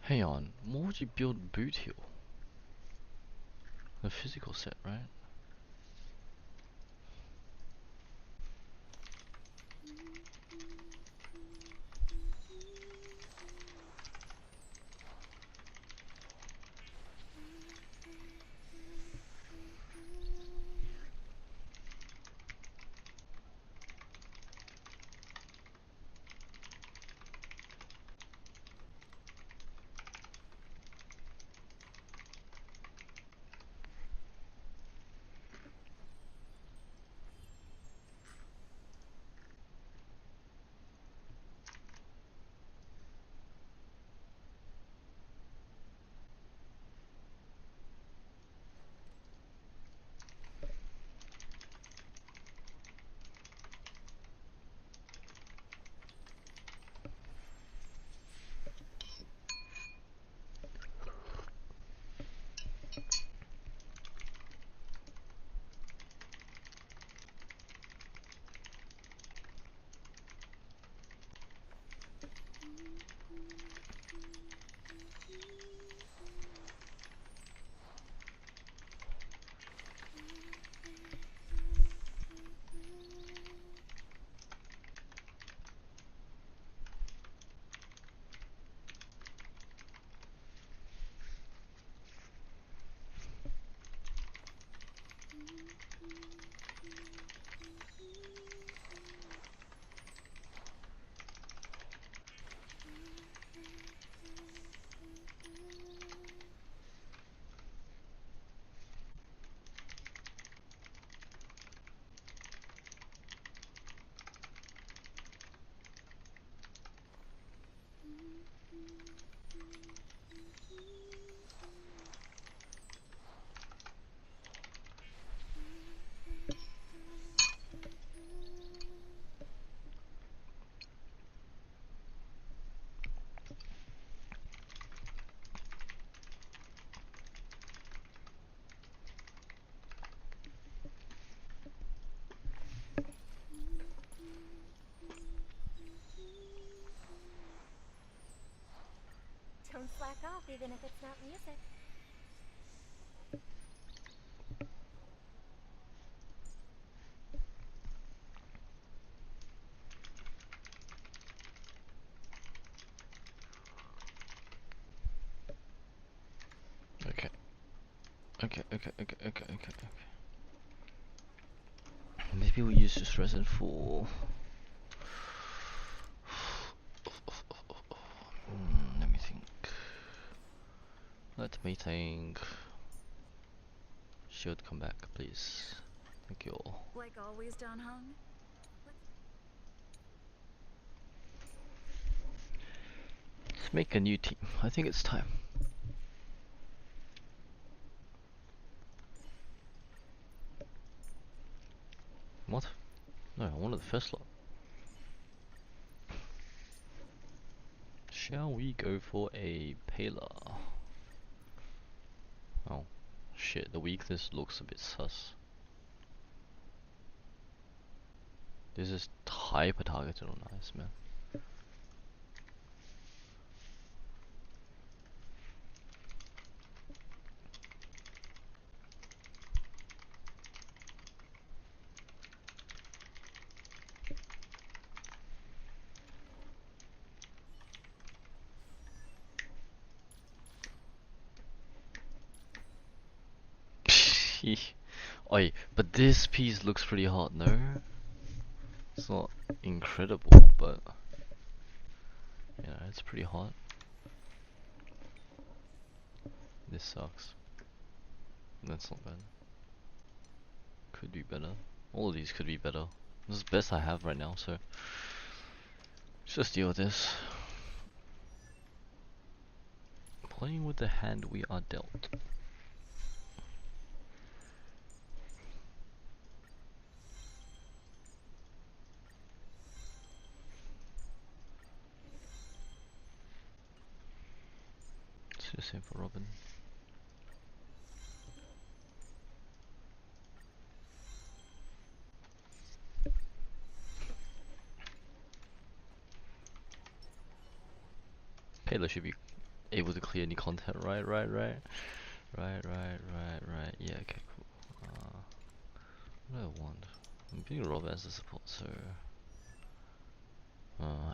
Hang on, what would you build Boot Hill? A physical set, right? Don't slack off even if it's not music. Okay. Maybe we use this resin for. Let me think. Let me think. Shield, come back, please. Thank you all. Like always, Don Hung? Let's make a new team. I think it's time. What? No, I wanted the first lot. Shall we go for a Paler? Oh, shit, the weakness looks a bit sus. This is hyper targeted on us, man. Oi, but this piece looks pretty hot, no? It's not incredible, but yeah, it's pretty hot. This sucks. That's not bad. Could be better. All of these could be better. This is the best I have right now, so let's just deal with this. Playing with the hand we are dealt. Let's do the same for Robin. Paler should be able to clear any content, right? Yeah, okay, cool. What do I want? I'm being Robin as a support, so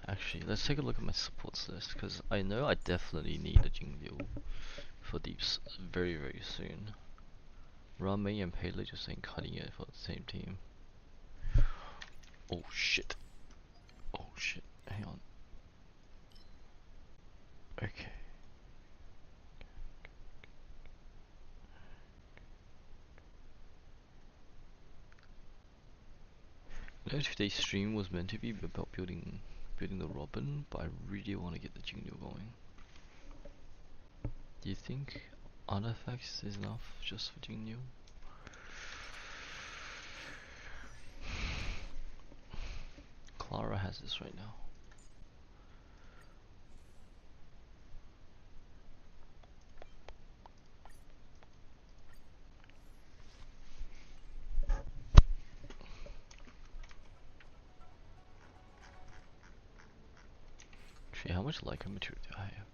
actually, let's take a look at my supports list, because I know I definitely need a Jingliu for deeps very, very soon. Ramei and Paler just ain't cutting it for the same team. Oh shit. Oh shit. Hang on. Okay. You know, today's stream was meant to be about building the Robin, but I really want to get the Jingliu going. Do you think artifacts is enough just for Jingliu? Clara has this right now. Actually, how much Leica material do I have?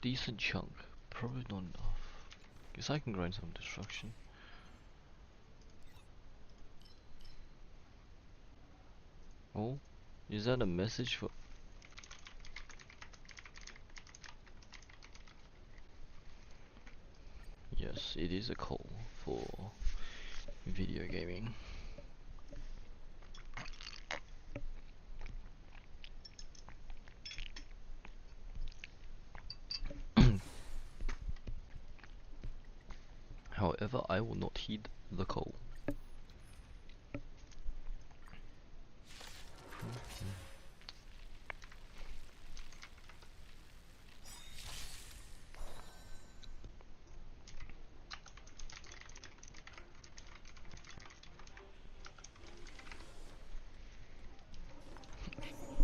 Decent chunk, probably not enough. Guess I can grind some destruction. Oh, is that a message for? Yes, it is a call for video gaming. However, I will not heed the call.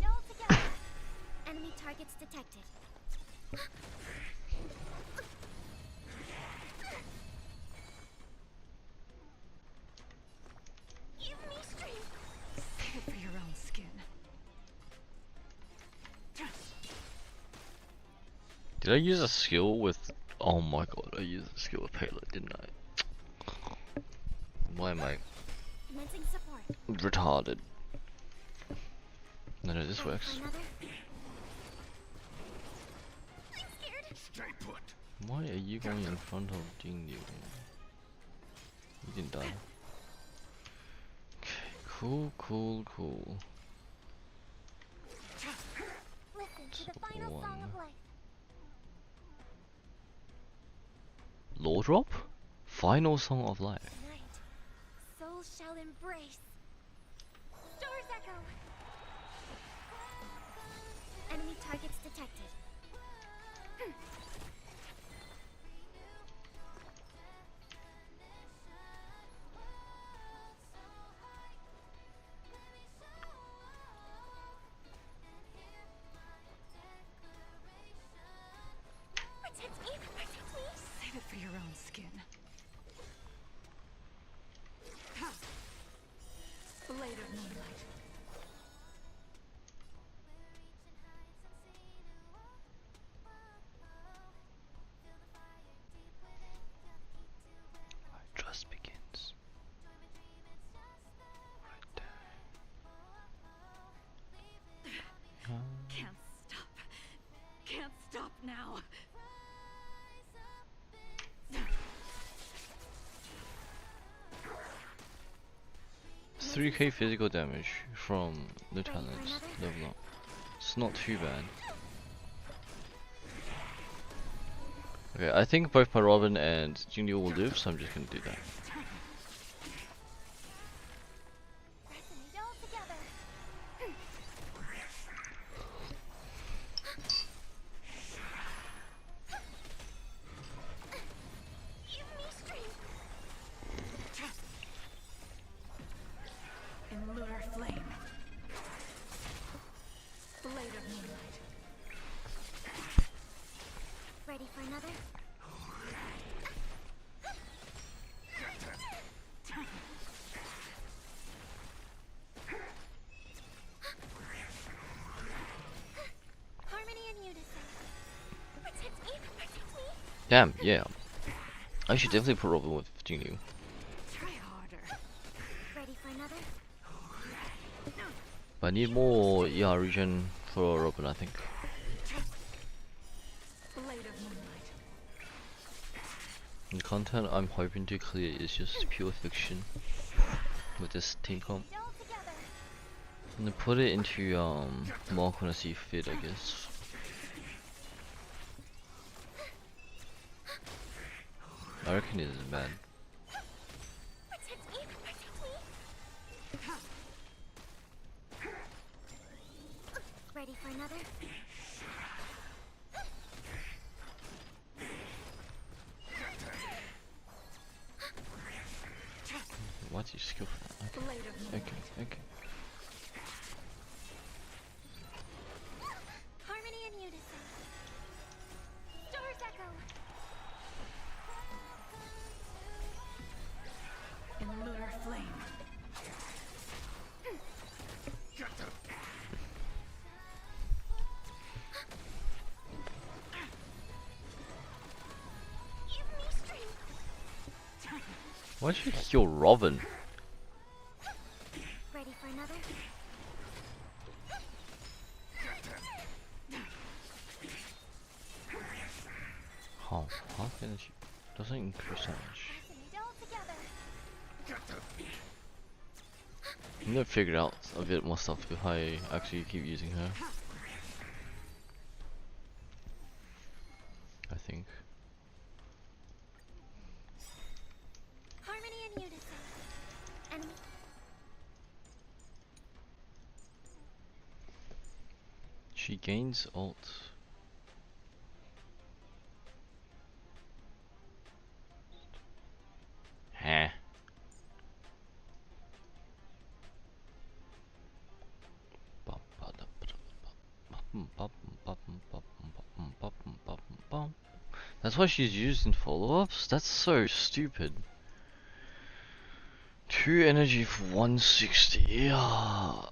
All together. Enemy targets detected. Give me strength. Fear for your own skin. Did I use a skill with... Oh my god, I used a skill with Payload, didn't I? Why am I Commencing support. retarded? No, this works. Stay put. Why are you going in front of Jingyu? You didn't die. Okay, cool. Listen to the final song of life. Law drop? Final song of life. Tonight, souls shall embrace. Stars echo. Enemy targets detected. Save it for your own skin. Blade of moonlight. My trust begins. Right there. Can't stop. Can't stop now. 3k physical damage from the talents level up. It's not too bad. Okay, I think both my Robin and Jingyu will live, so I'm just gonna do that. In lunar flame. Blade of moonlight. Ready for another? Harmony and unison. Protect me, protect me. Damn, yeah. I should definitely put Robin with Jingyu. Try harder. Ready for another? But I need more ER regen for Robin, I think. Blade of moonlight. The content I'm hoping to clear is just pure fiction with this team comp. I'm gonna put it into Mark when I see fit, I guess. I reckon it isn't bad. Protect me, protect me. Ready for another? What's your skill for that? Blade of moonlight. Okay. Harmony and unison. Stars echo. In lunar flame. Give me strength. Why'd you heal Robin? Ready for another? Oh, half energy doesn't increase that much. Pressing it all together. I'm gonna figure out a bit more stuff if I actually keep using her. I think. Harmony and unison. Enemy. She gains ult. Huh. That's why she's used in follow-ups? That's so stupid. 2 energy for 160. Yeah.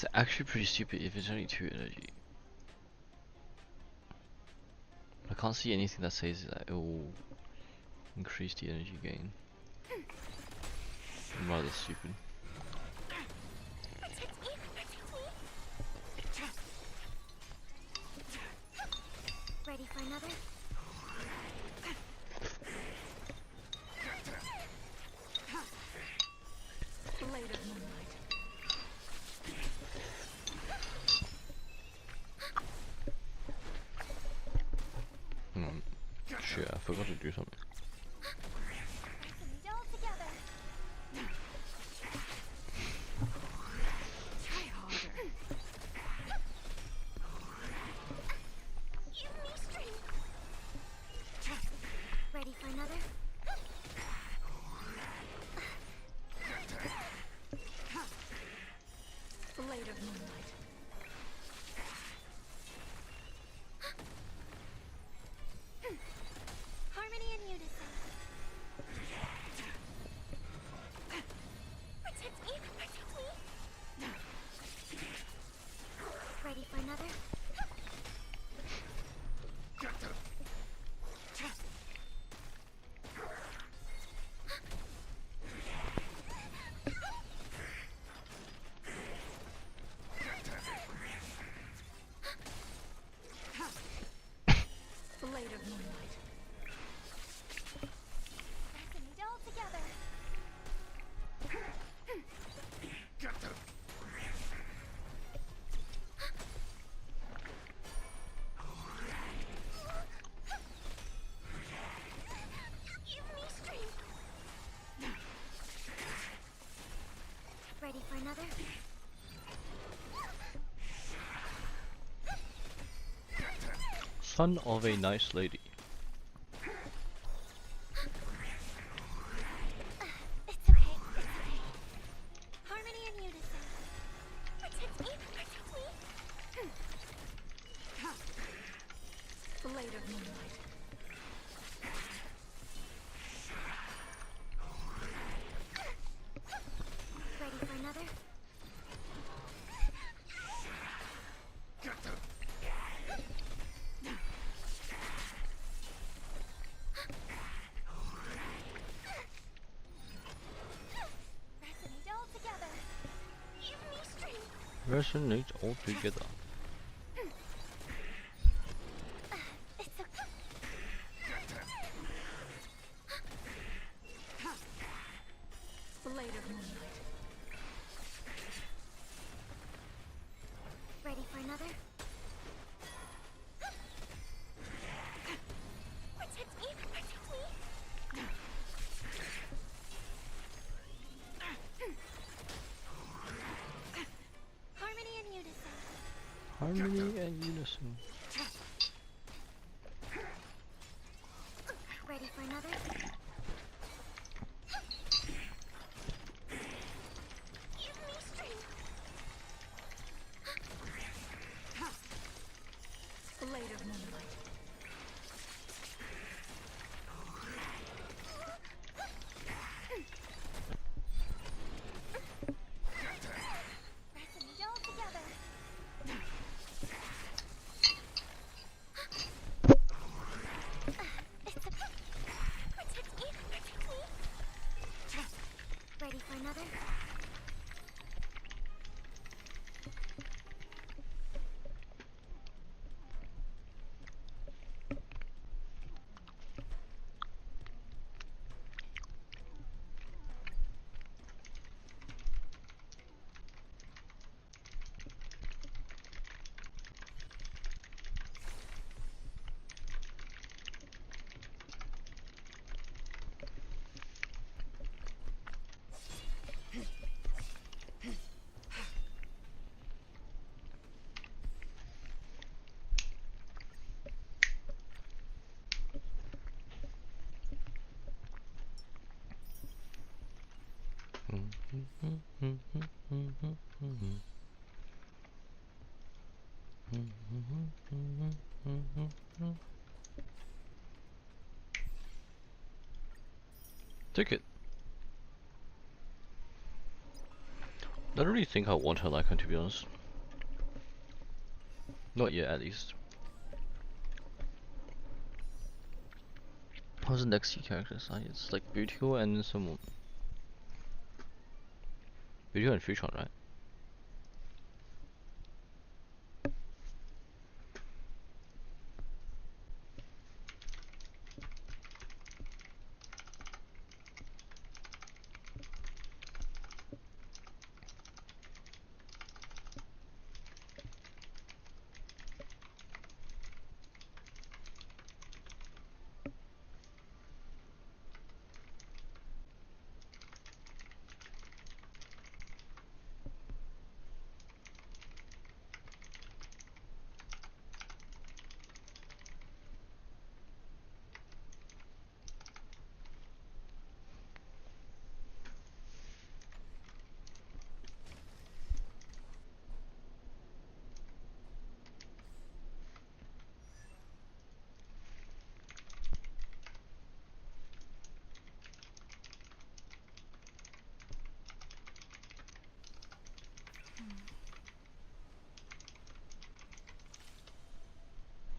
It's actually pretty stupid if it's only 2 energy. I can't see anything that says that it will increase the energy gain. I'm rather stupid. Ready for another? Blade of moonlight. Shit, I forgot to do something. All together. Try harder. Give me strength. Ready for another? Blade of moonlight. Harmony and unison. Protect me, protect me. Ready for another? Blade of moonlight. Resonate all together. Give me strength. Ready for another? Son of a nice lady. It's okay, it's okay. Harmony and unison. Protect me, protect me. Blade of moonlight. Ready for another? Resonate all together. Give me strength. Resonate all together. It's okay. Blade of moonlight. Ready for another? Protect me, protect me. Harmony and unison. Harmony and unison. Ready for another? Give me strength. Blade of moonlight. Resonate all together. It's okay. Protect me, protect me. Ready for another? Ticket. I don't really think I want her like her, to be honest. Not yet, at least. What's the next key character assign? It's like Beautiful and some... Beautiful and Fusion, right?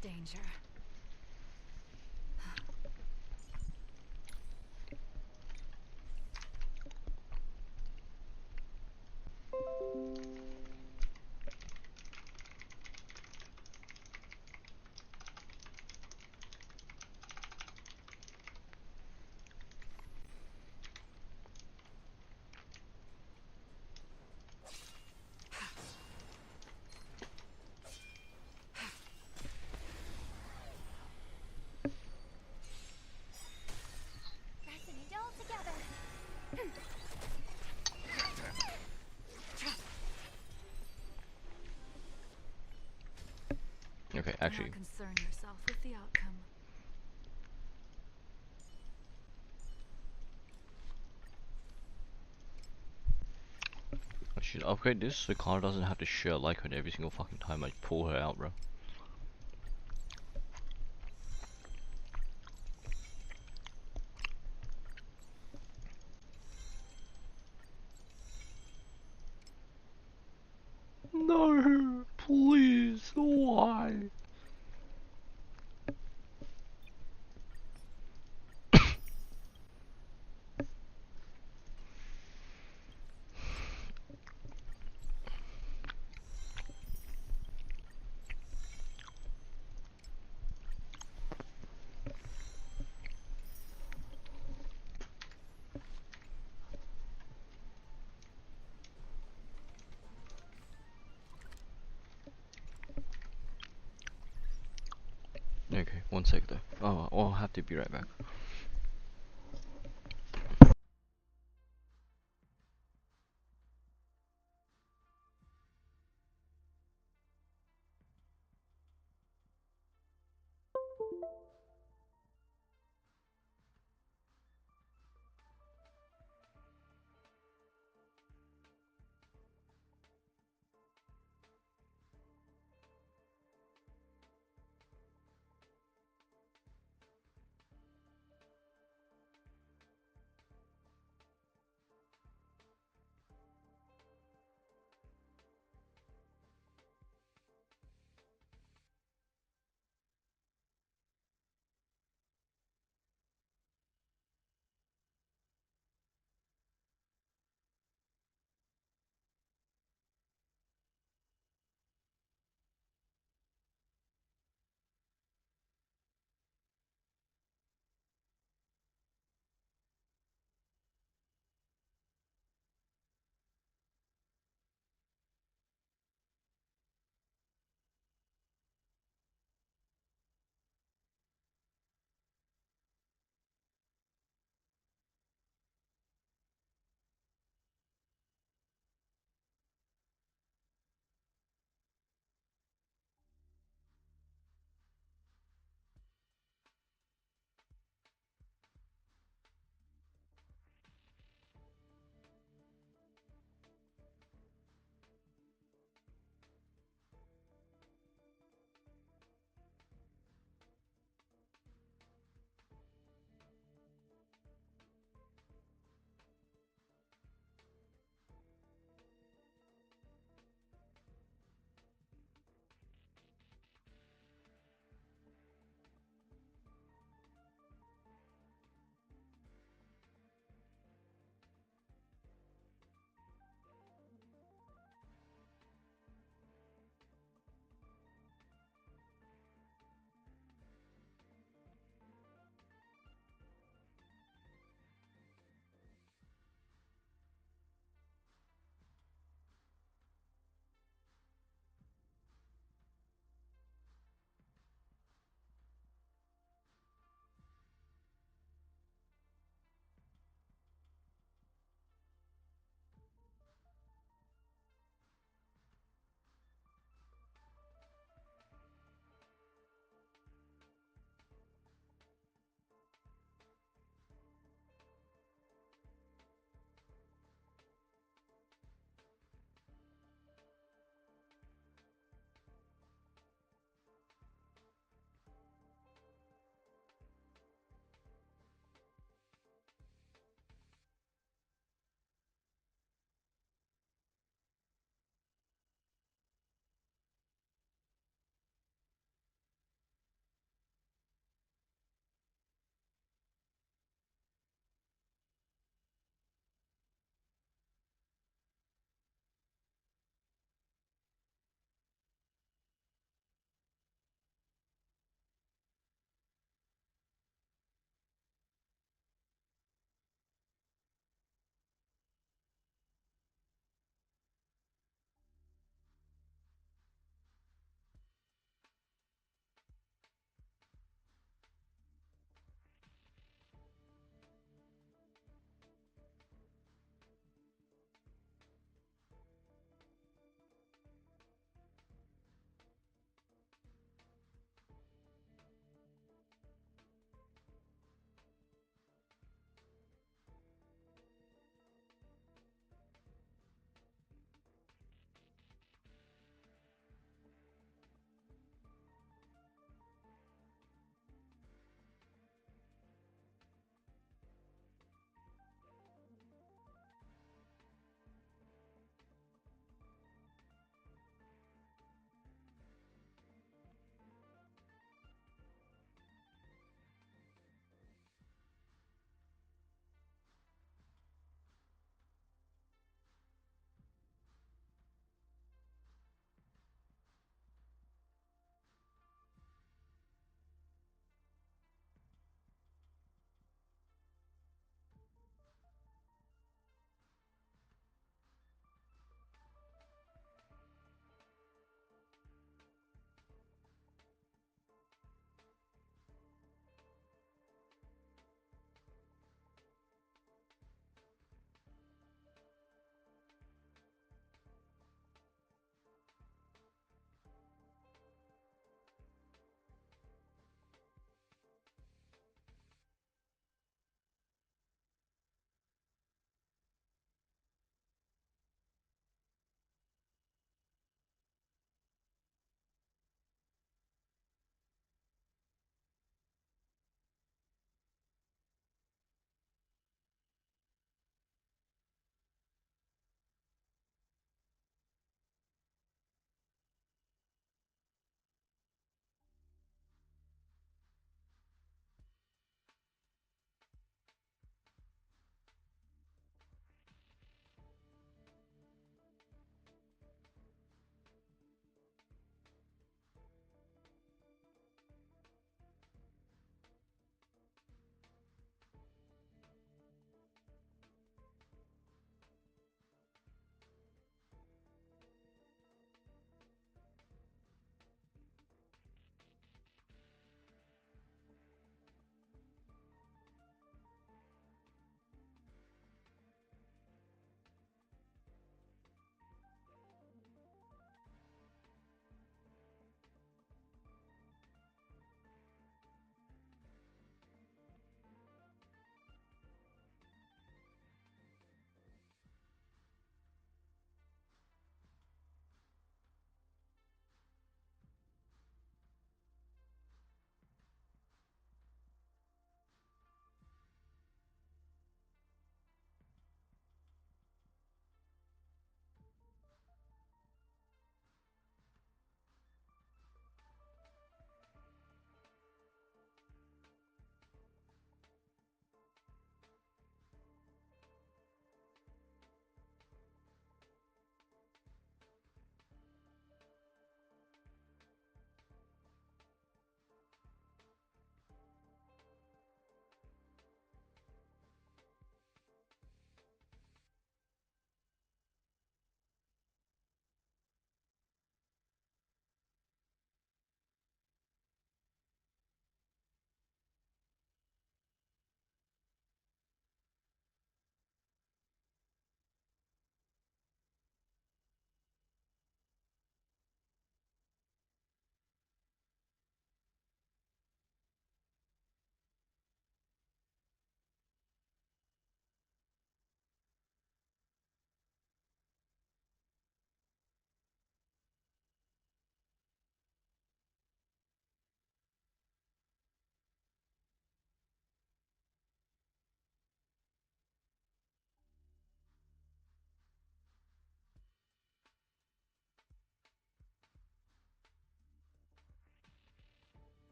Danger. Fasten it all together. Okay, actually. Do not concern yourself with the outcome. I should upgrade this so Connor doesn't have to share like her every single fucking time I pull her out, bro. No, please, why? Okay, one sec though. Oh, I'll have to be right back.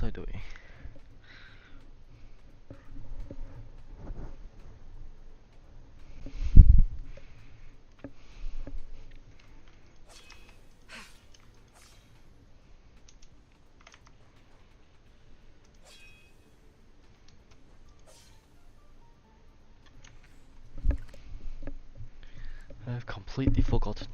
was I doing? I've completely forgotten.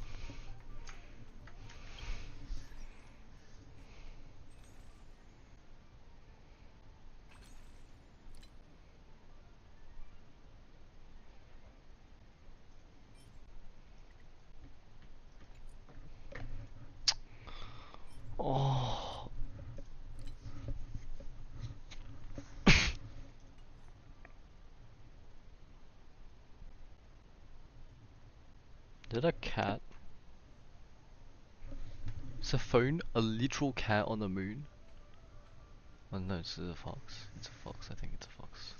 Oh. Did a cat? Is a phone a literal cat on the moon? Oh no, it's a fox. It's a fox, I think it's a fox.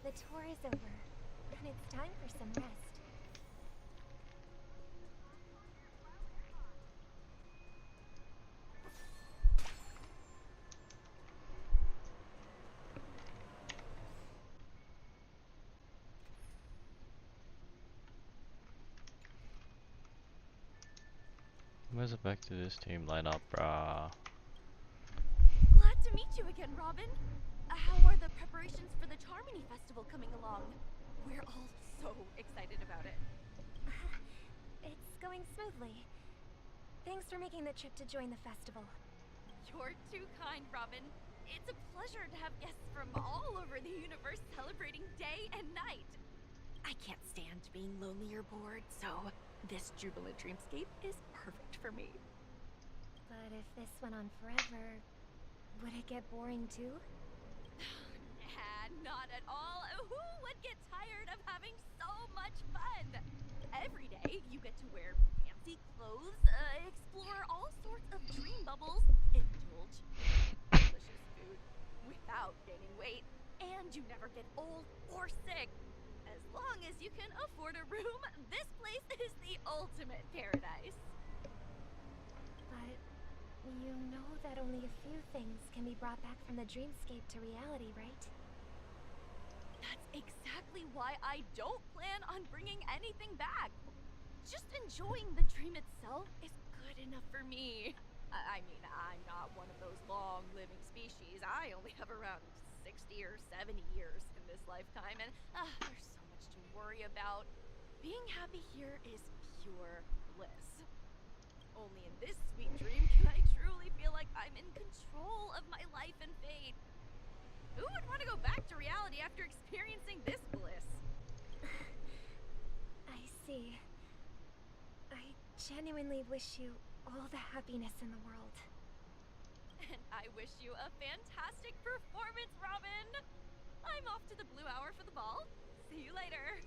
The tour is over, and it's time for some rest. Where's it back to this team lineup, brah? Glad to meet you again, Robin. How are the preparations for the Charmony Festival coming along? We're all so excited about it. It's going smoothly. Thanks for making the trip to join the festival. You're too kind, Robin. It's a pleasure to have guests from all over the universe celebrating day and night. I can't stand being lonely or bored, so this jubilant dreamscape is perfect for me. But if this went on forever, would it get boring too? Nah, not at all. Who would get tired of having so much fun? Every day, you get to wear fancy clothes, explore all sorts of dream bubbles, indulge in delicious food without gaining weight, and you never get old or sick. As long as you can afford a room, this place is the ultimate paradise. But you know that only a few things can be brought back from the dreamscape to reality, right? That's exactly why I don't plan on bringing anything back. Just enjoying the dream itself is good enough for me. I mean, I'm not one of those long-living species. I only have around 60 or 70 years in this lifetime, and there's so much to worry about. Being happy here is pure bliss. Only in this sweet dream can I truly feel like I'm in control of my life and fate. Who would want to go back to reality after experiencing this bliss? I see. I genuinely wish you all the happiness in the world. And I wish you a fantastic performance, Robin! I'm off to the Blue Hour for the ball. See you later.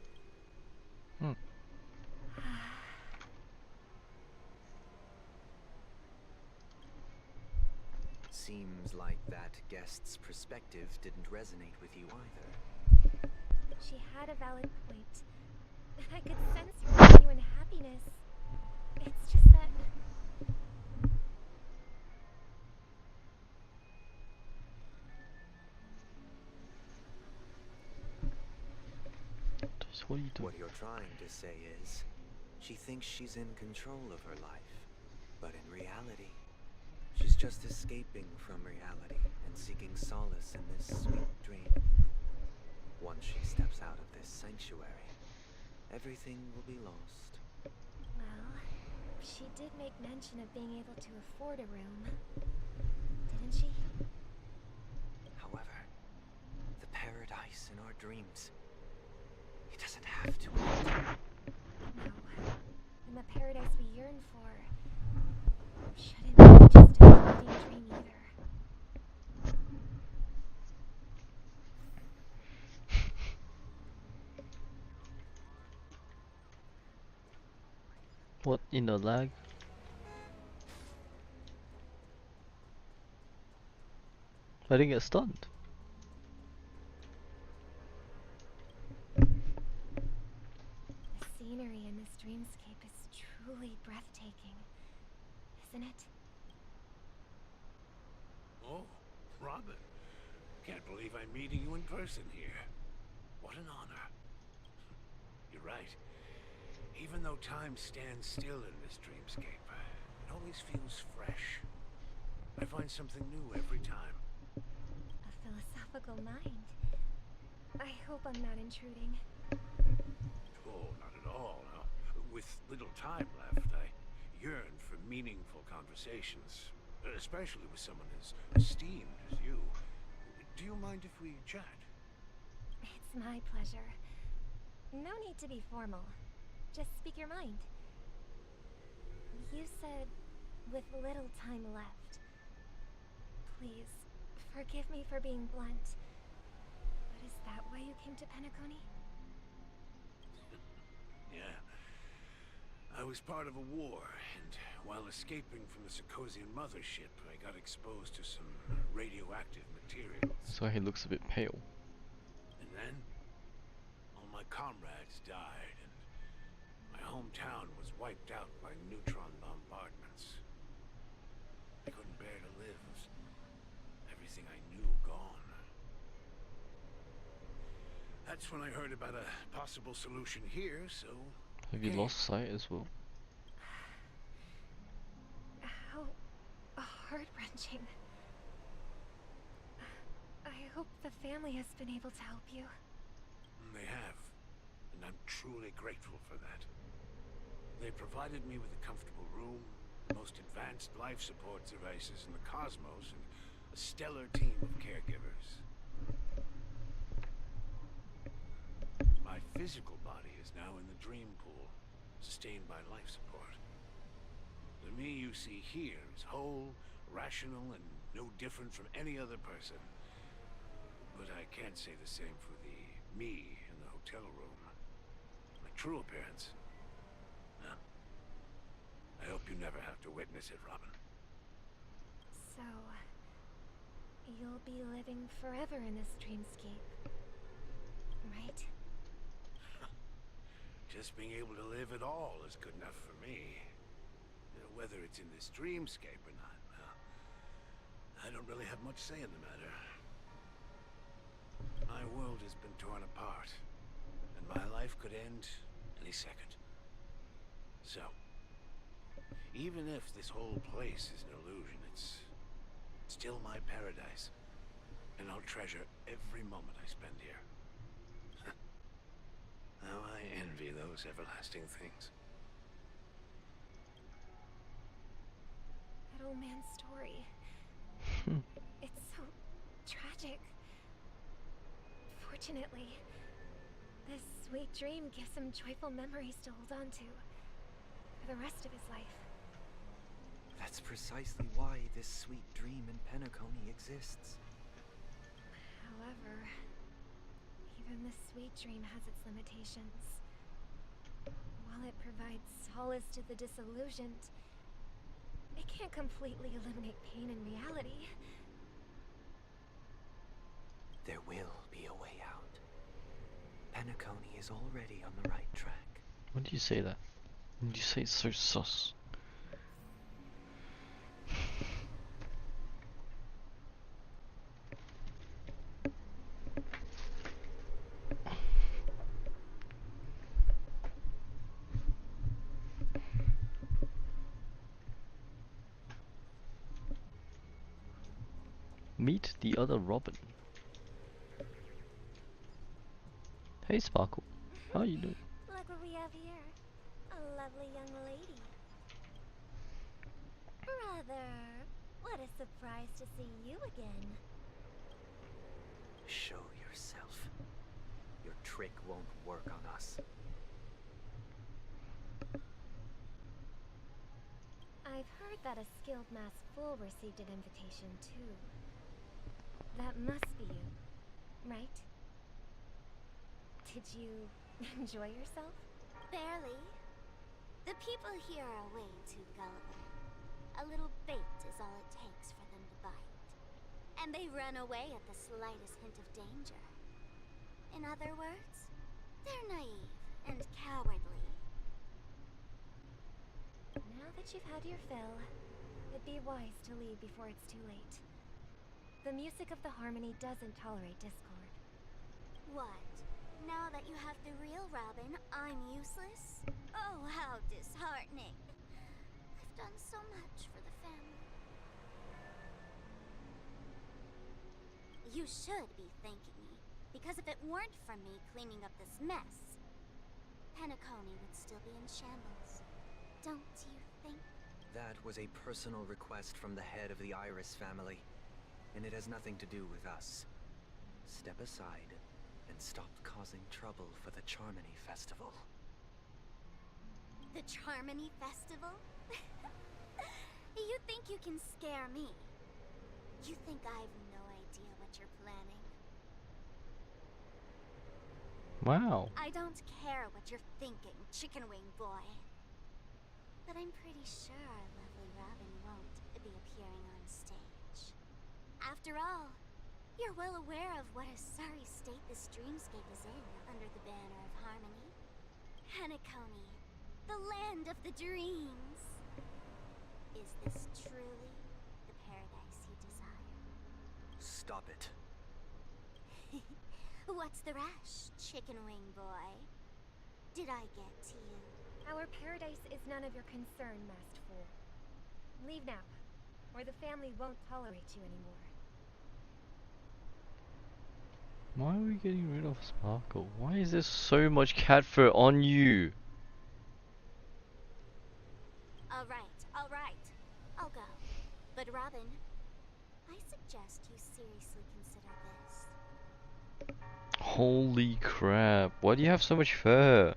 Seems like that guest's perspective didn't resonate with you either. She had a valid point. And I could sense your genuine happiness. It's just that... What are you doing? What you're trying to say is, she thinks she's in control of her life, but in reality, she's just escaping from reality and seeking solace in this sweet dream. Once she steps out of this sanctuary, everything will be lost. Well, she did make mention of being able to afford a room. Didn't she? However, the paradise in our dreams, it doesn't doesn't have to end. No. And the paradise we yearn for shouldn't be just a fleeting dream either. What in the lag? I didn't get stunned. The scenery in this dreamscape is truly breathtaking, isn't it? Oh, Robin. Can't believe I'm meeting you in person here. What an honor. You're right. Even though time stands still in this dreamscape, it always feels fresh. I find something new every time. A philosophical mind. I hope I'm not intruding. Oh, not at all. No. With little time left, I yearn for meaningful conversations, especially with someone as esteemed as you. Do you mind if we chat? It's my pleasure. No need to be formal. Just speak your mind. You said, with little time left. Please, forgive me for being blunt. But is that why you came to Penacony? Yeah. I was part of a war, and while escaping from the Sarkosian mothership, I got exposed to some radioactive materials. So he looks a bit pale. And then, all my comrades died, and my hometown was wiped out by neutron bombardments. I couldn't bear to live. Everything I knew gone. That's when I heard about a possible solution here, so... Have you lost sight as well? How heart-wrenching. I hope the family has been able to help you. They have, and I'm truly grateful for that. They provided me with a comfortable room, the most advanced life support devices in the cosmos, and a stellar team of caregivers. My physical body is now in the dream pool, sustained by life support. The me you see here is whole, rational, and no different from any other person. But I can't say the same for the me in the hotel room. My true appearance. No. I hope you never have to witness it, Robin. So, you'll be living forever in this dreamscape, right? Just being able to live at all is good enough for me. Whether it's in this dreamscape or not, well, I don't really have much say in the matter. My world has been torn apart, and my life could end any second. So, even if this whole place is an illusion, it's still my paradise, and I'll treasure every moment I spend here. How I envy those everlasting things. That old man's story. It's so tragic. Fortunately, this sweet dream gives him joyful memories to hold on to for the rest of his life. That's precisely why this sweet dream in Penacony exists. However, even the sweet dream has its limitations. While it provides solace to the disillusioned, it can't completely eliminate pain in reality. There will be a way out. Penacony is already on the right track. When do you say that? When do you say it's so sus? Meet the other Robin. Hey Sparkle, how are you doing? Look what we have here. A lovely young lady. Brother, what a surprise to see you again. Show yourself. your trick won't work on us. I've heard that a skilled masked fool received an invitation too. That must be you, right? Did you enjoy yourself? Barely. The people here are way too gullible. A little bait is all it takes for them to bite. And they run away at the slightest hint of danger. In other words, they're naive and cowardly. Now that you've had your fill, it'd be wise to leave before it's too late. The music of the Harmony doesn't tolerate discord. What? Now that you have the real Robin, I'm useless? Oh, how disheartening. I've done so much for the family. You should be thanking me, because if it weren't for me cleaning up this mess, Penacony would still be in shambles. Don't you think? That was a personal request from the head of the Iris family, and it has nothing to do with us. Step aside and stop causing trouble for the Charmony Festival. The Charmony Festival? You think you can scare me? You think I've no idea what you're planning? Wow. I don't care what you're thinking, Chicken Wing Boy. But I'm pretty sure our lovely Robin won't be appearing on stage. After all, you're well aware of what a sorry state this dreamscape is in under the banner of Harmony. Penacony, the land of the dreams. Is this truly the paradise you desire? Stop it. What's the rush, Chicken Wing Boy? Did I get to you? Our paradise is none of your concern, masked fool. Leave now, or the family won't tolerate you anymore. Why are we getting rid of Sparkle? Why is there so much cat fur on you? Alright. I'll go. But Robin, I suggest you seriously consider this. Holy crap, why do you have so much fur?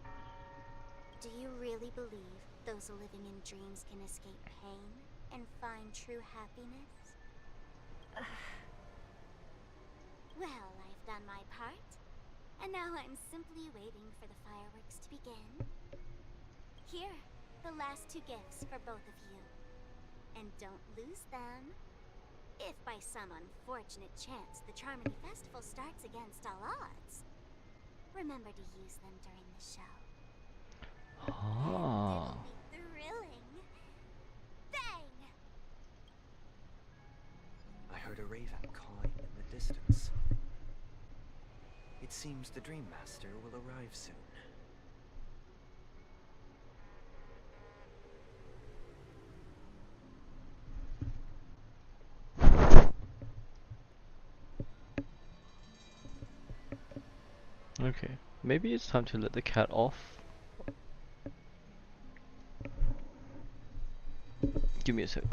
Do you really believe those living in dreams can escape pain and find true happiness? Well, I've done my part, and now I'm simply waiting for the fireworks to begin. Here, the last 2 gifts for both of you. And don't lose them. If by some unfortunate chance the Charmony Festival starts against all odds, remember to use them during the show. Ah. It'll be thrilling. Bang! I heard a raven cawing in the distance. It seems the Dream Master will arrive soon. Okay, maybe it's time to let the cat off. Give me a sec.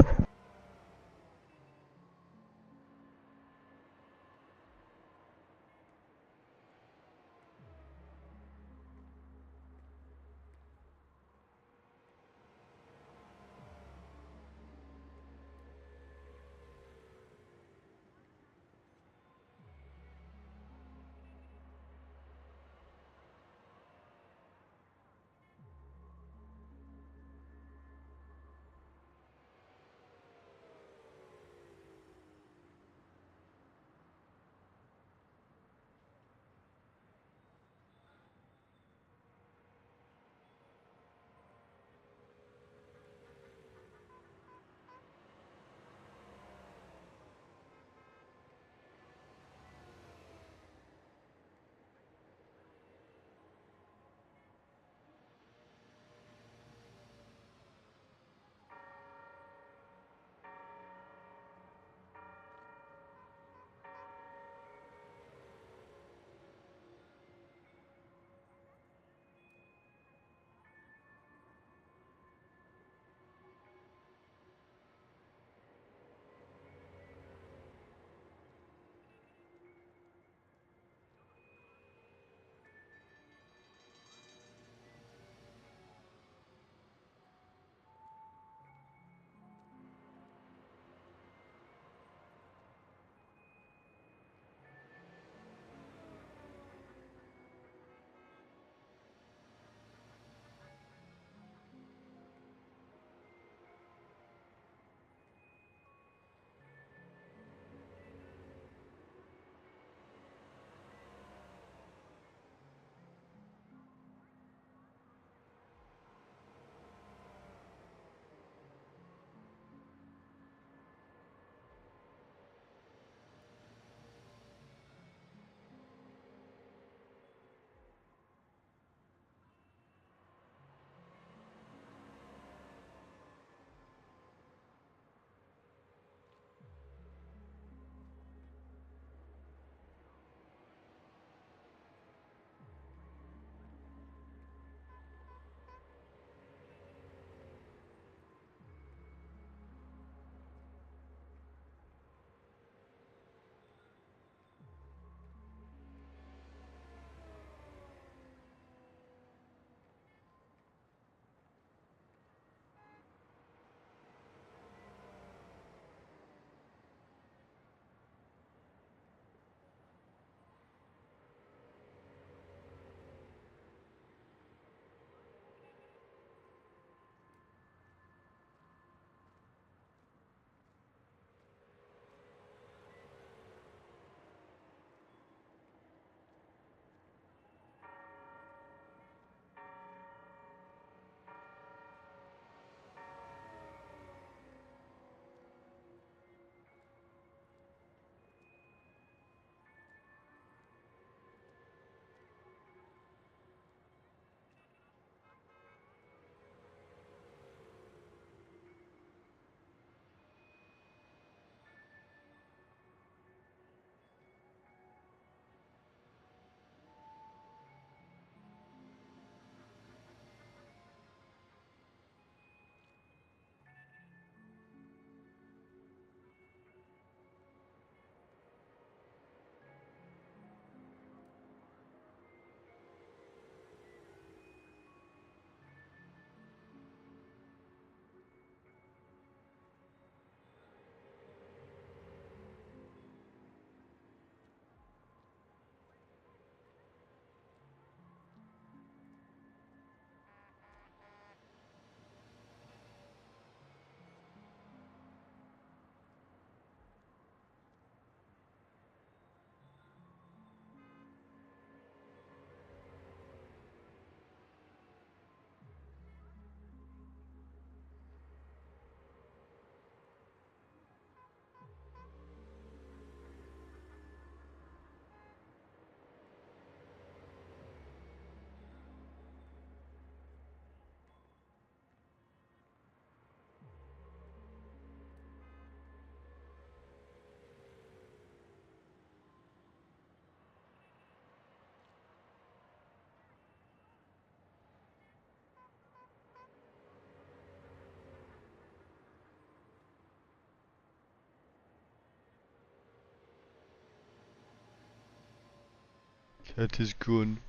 That is gone.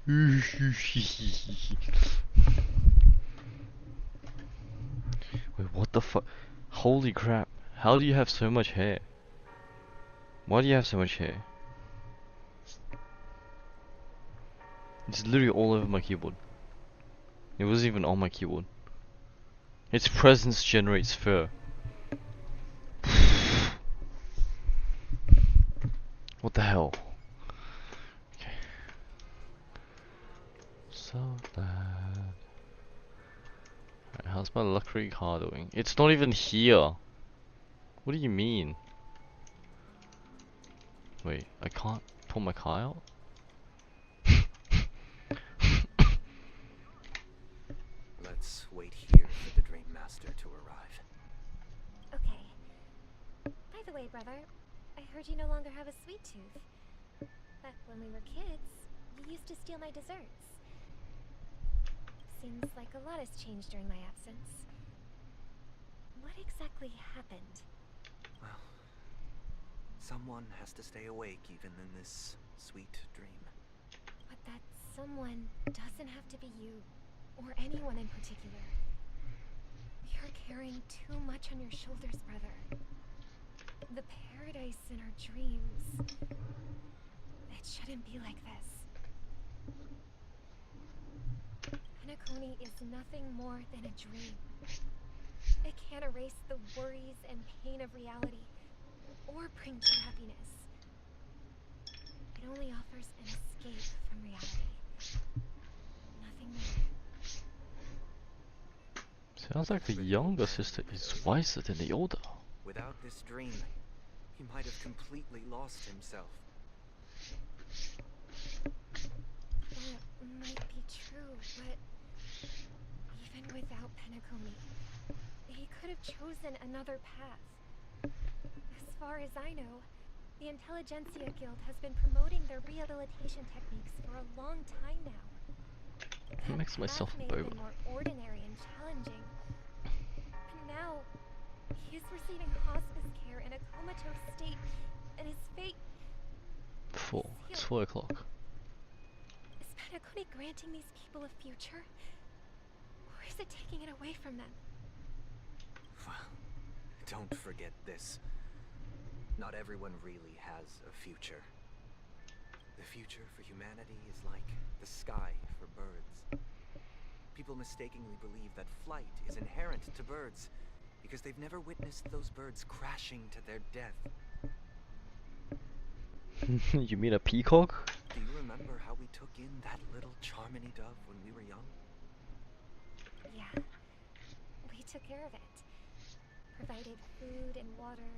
Wait, what the fuck? Holy crap. How do you have so much hair? Why do you have so much hair? It's literally all over my keyboard. It wasn't even on my keyboard. Its presence generates fur. What the hell? Okay. So bad. Alright, how's my luxury car doing? It's not even here. What do you mean? Wait, I can't pull my car out? Let's wait here for the Dream Master to arrive. Okay. By the way, brother, I heard you no longer have a sweet tooth. Back when we were kids, you used to steal my desserts. Seems like a lot has changed during my absence. What exactly happened? Well, someone has to stay awake even in this sweet dream. But that someone doesn't have to be you, or anyone in particular. You're carrying too much on your shoulders, brother. The paradise in our dreams. It shouldn't be like this. Penacony is nothing more than a dream. It can't erase the worries and pain of reality, or bring true happiness. It only offers an escape from reality. Nothing more. Sounds like the younger sister is wiser than the older. Without this dream, he might have completely lost himself. That might be true, but even without Penacony, he could have chosen another path. As far as I know, the Intelligentsia Guild has been promoting their rehabilitation techniques for a long time now. That makes myself May a have boba. been more ordinary and challenging. And now, he is receiving hospice care in a comatose state, and his fate... 4. It's 4 o'clock. Is Penacony granting these people a future? Or is it taking it away from them? Well, don't forget this. Not everyone really has a future. The future for humanity is like the sky for birds. People mistakenly believe that flight is inherent to birds because they've never witnessed those birds crashing to their death. You mean a peacock? Do you remember how we took in that little Charmony dove when we were young? Yeah. We took care of it. Provided food and water,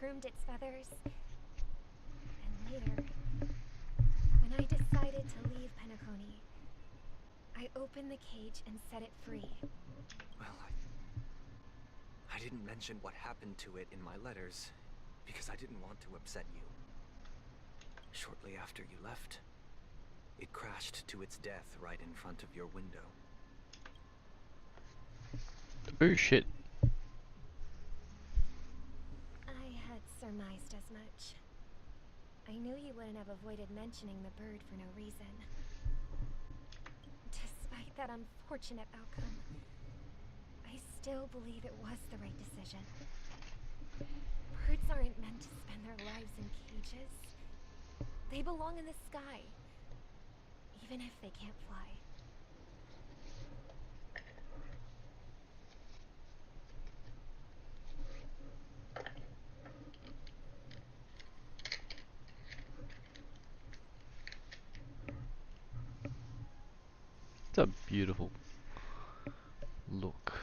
groomed its feathers. And later, when I decided to leave Penacony, I opened the cage and set it free. Well, I didn't mention what happened to it in my letters because I didn't want to upset you. Shortly after you left, it crashed to its death right in front of your window. Oh shit. I had surmised as much. I knew you wouldn't have avoided mentioning the bird for no reason. Despite that unfortunate outcome, I still believe it was the right decision. Birds aren't meant to spend their lives in cages. They belong in the sky, even if they can't fly. It's a beautiful look.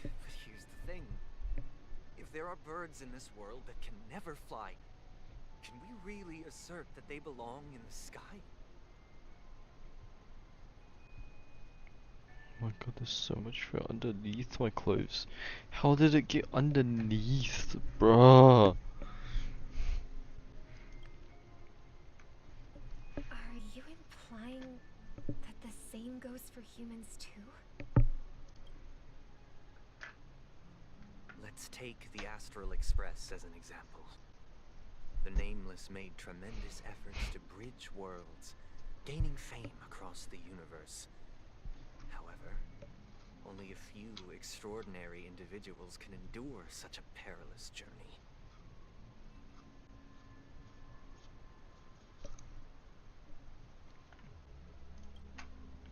But here's the thing. If there are birds in this world that can never fly, Can we really assert that they belong in the sky? Oh my god, there's so much fur underneath my clothes. How did it get underneath, bruh? Are you implying that the same goes for humans too? Let's take the Astral Express as an example. The Nameless made tremendous efforts to bridge worlds, gaining fame across the universe. However, only a few extraordinary individuals can endure such a perilous journey.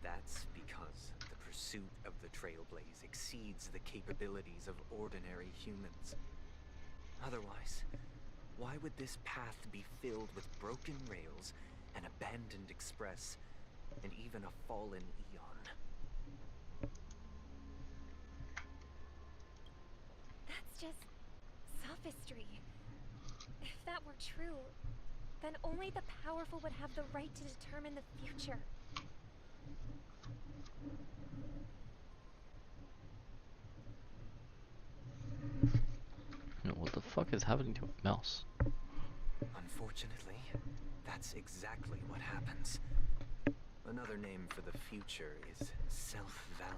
That's because the pursuit of the Trailblaze exceeds the capabilities of ordinary humans. Otherwise, why would this path be filled with broken rails, an abandoned express, and even a fallen Eon? That's just sophistry. If that were true, then only the powerful would have the right to determine the future. No, what the fuck is happening to my mouse? Unfortunately, that's exactly what happens. Another name for the future is self-value.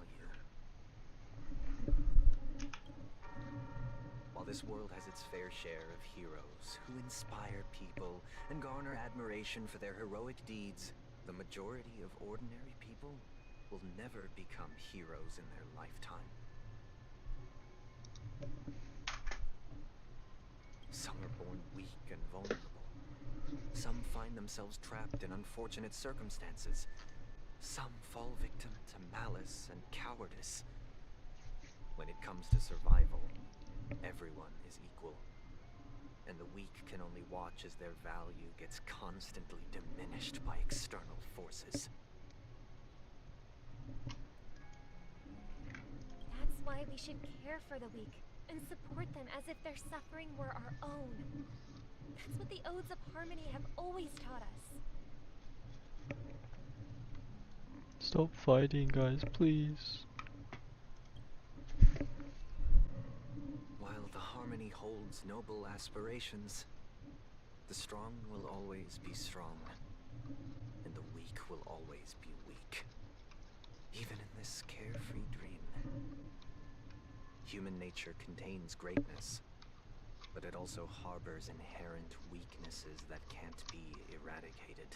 While this world has its fair share of heroes who inspire people and garner admiration for their heroic deeds, the majority of ordinary people will never become heroes in their lifetime. Some are born weak and vulnerable. Some find themselves trapped in unfortunate circumstances. Some fall victim to malice and cowardice. When it comes to survival, everyone is equal. And the weak can only watch as their value gets constantly diminished by external forces. That's why we should care for the weak and support them as if their suffering were our own. That's what the Odes of Harmony have always taught us. Stop fighting, guys, please. While the Harmony holds noble aspirations, the strong will always be strong, and the weak will always be weak. Even in this carefree dream. Human nature contains greatness, but it also harbors inherent weaknesses that can't be eradicated.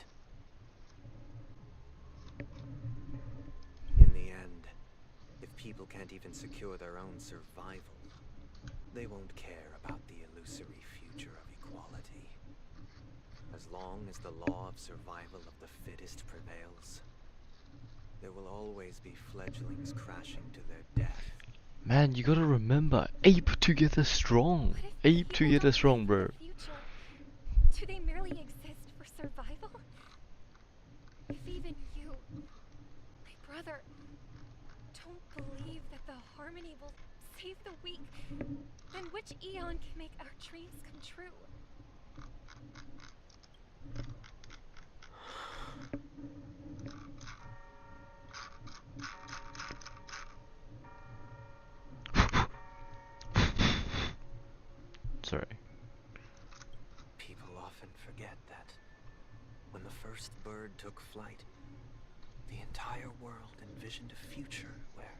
In the end, if people can't even secure their own survival, they won't care about the illusory future of equality. As long as the law of survival of the fittest prevails, there will always be fledglings crashing to their death. Man, you gotta remember, ape together strong. Ape together strong, bro. Do they merely exist for survival? If even you, my brother, don't believe that the Harmony will save the weak, then which Eon can make our dreams come true? Sorry. People often forget that when the first bird took flight, the entire world envisioned a future where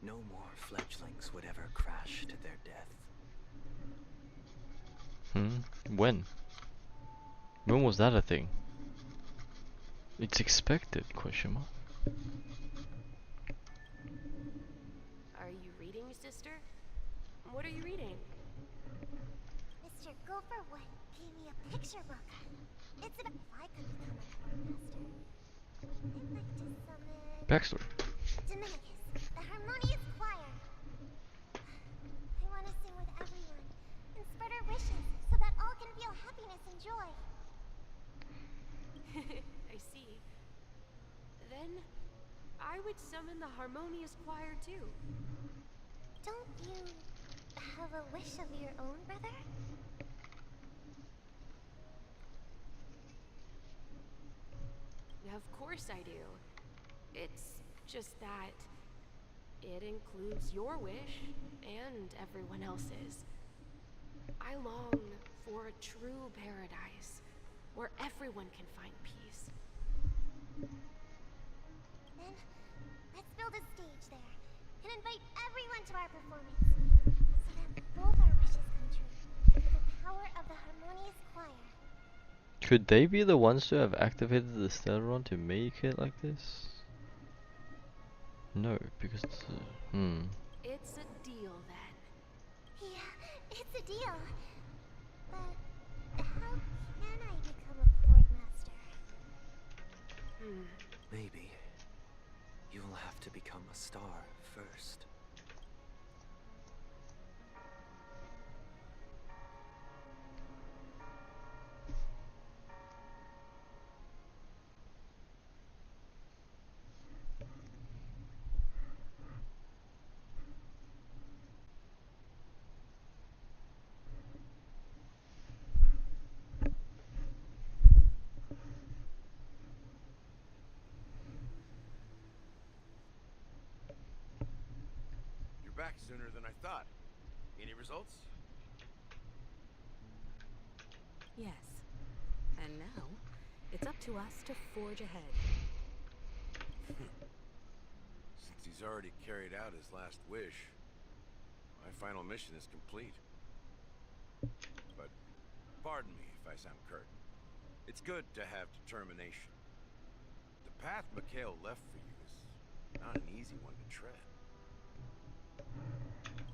no more fledglings would ever crash to their death. When? When was that a thing? It's expected, question mark. Are you reading, sister? What are you reading? Mr. Gopherwood gave me a picture book. It's about if I could become a court master. I'd like to summon Backstory. Dominicus, the harmonious choir. I want to sing with everyone and spread our wishes so that all can feel happiness and joy. I see. Then I would summon the harmonious choir too. Don't you have a wish of your own, brother? Of course I do. It's just that it includes your wish and everyone else's. I long for a true paradise where everyone can find peace. Then, let's build a stage there and invite everyone to our performance so that both our wishes come true through the power of the harmonious choir. Could they be the ones to have activated the Stellaron to make it like this? No, because it's It's a deal then. Yeah, it's a deal. But how can I become a chord master? Maybe you will have to become a star first. Back sooner than I thought. Any results? Yes. And now, it's up to us to forge ahead. Since he's already carried out his last wish, my final mission is complete. But pardon me if I sound curt. It's good to have determination. The path Mikhail left for you is not an easy one to tread.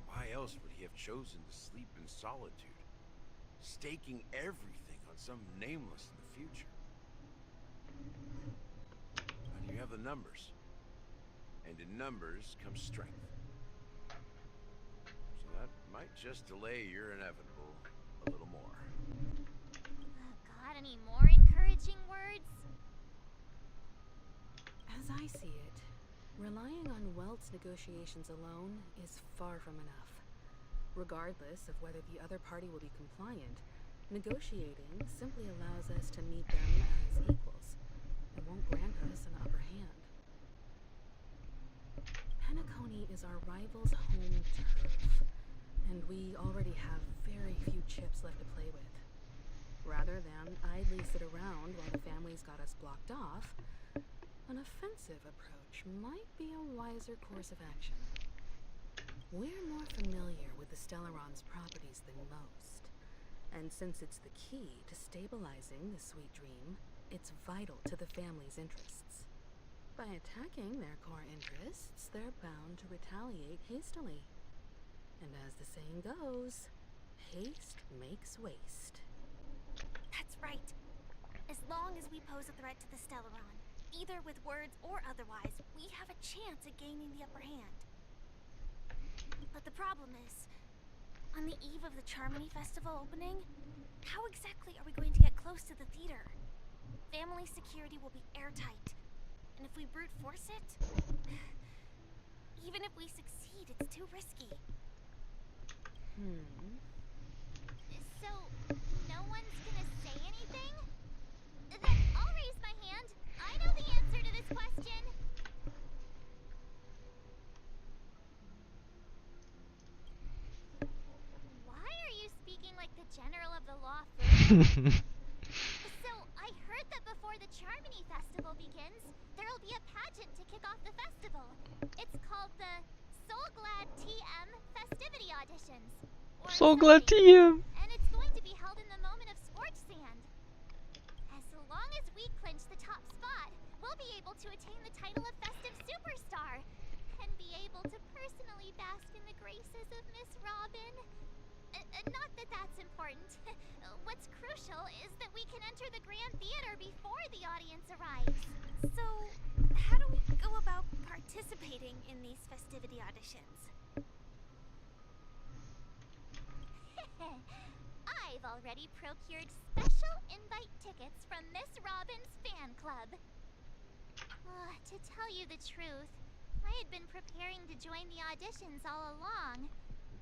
Why else would he have chosen to sleep in solitude, staking everything on some nameless in the future? And you have the numbers. And in numbers comes strength. So that might just delay your inevitable a little more. Got any more encouraging words? As I see it, relying on Welt's negotiations alone is far from enough. Regardless of whether the other party will be compliant, negotiating simply allows us to meet them as equals. It won't grant us an upper hand. Penacony is our rival's home turf, and we already have very few chips left to play with. Rather than idly sit around while the family's got us blocked off, an offensive approach might be a wiser course of action. We're more familiar with the Stellaron's properties than most, and since it's the key to stabilizing the sweet dream, it's vital to the family's interests. By attacking their core interests, they're bound to retaliate hastily. And as the saying goes, haste makes waste. That's right. As long as we pose a threat to the Stellaron, either with words or otherwise, we have a chance at gaining the upper hand. But the problem is, on the eve of the Charmony Festival opening, how exactly are we going to get close to the theater? Family security will be airtight, and if we brute force it, even if we succeed, it's too risky. So, no one's gonna say anything? Then I'll raise my hand. I know the answer to this question. Why are you speaking like the general of the law firm? So, I heard that before the Charmony Festival begins, there'll be a pageant to kick off the festival. It's called the Soul Glad TM Festivity Auditions. So glad TM! And it's going to be held in the moment of Scorch Sand. As long as we clinch the top spot, we'll be able to attain the title of Festive Superstar and be able to personally bask in the graces of Miss Robin. Not that that's important. What's crucial is that we can enter the Grand Theater before the audience arrives. So, how do we go about participating in these festivity auditions? I've already procured special invite tickets from Miss Robin's fan club. To tell you the truth, I had been preparing to join the auditions all along,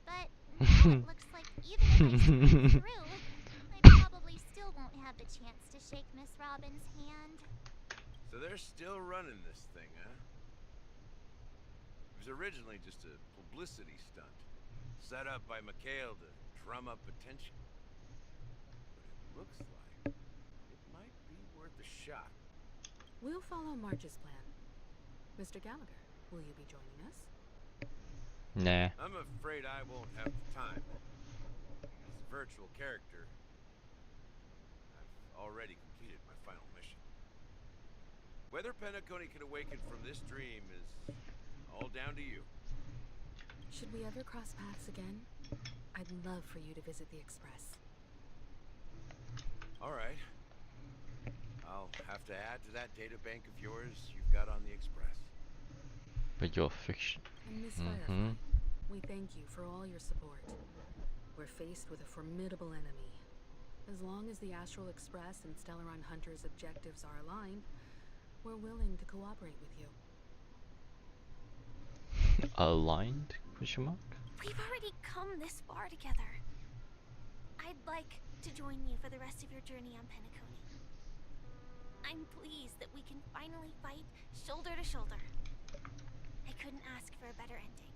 But now it looks like even if I stick through, I probably still won't have the chance to shake Miss Robin's hand. So they're still running this thing, huh? It was originally just a publicity stunt, set up by Mikhail to drum up attention. But it looks like it might be worth a shot. We'll follow March's plan. Mr. Gallagher, will you be joining us? Nah. I'm afraid I won't have the time. As a virtual character, I've already completed my final mission. Whether Penacony can awaken from this dream is all down to you. Should we ever cross paths again? I'd love for you to visit the Express. All right. I'll have to add to that data bank of yours you've got on the Express. But you're fiction. And Miss Firefly, we thank you for all your support. We're faced with a formidable enemy. As long as the Astral Express and Stellaron Hunter's objectives are aligned, we're willing to cooperate with you. Aligned? Question mark? We've already come this far together. I'd like to join you for the rest of your journey on Penacony. I'm pleased that we can finally fight shoulder to shoulder. I couldn't ask for a better ending.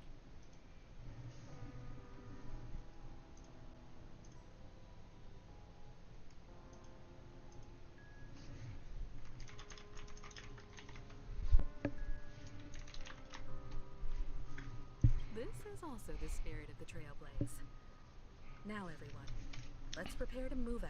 This is also the spirit of the Trailblaze. Now everyone, let's prepare to move out.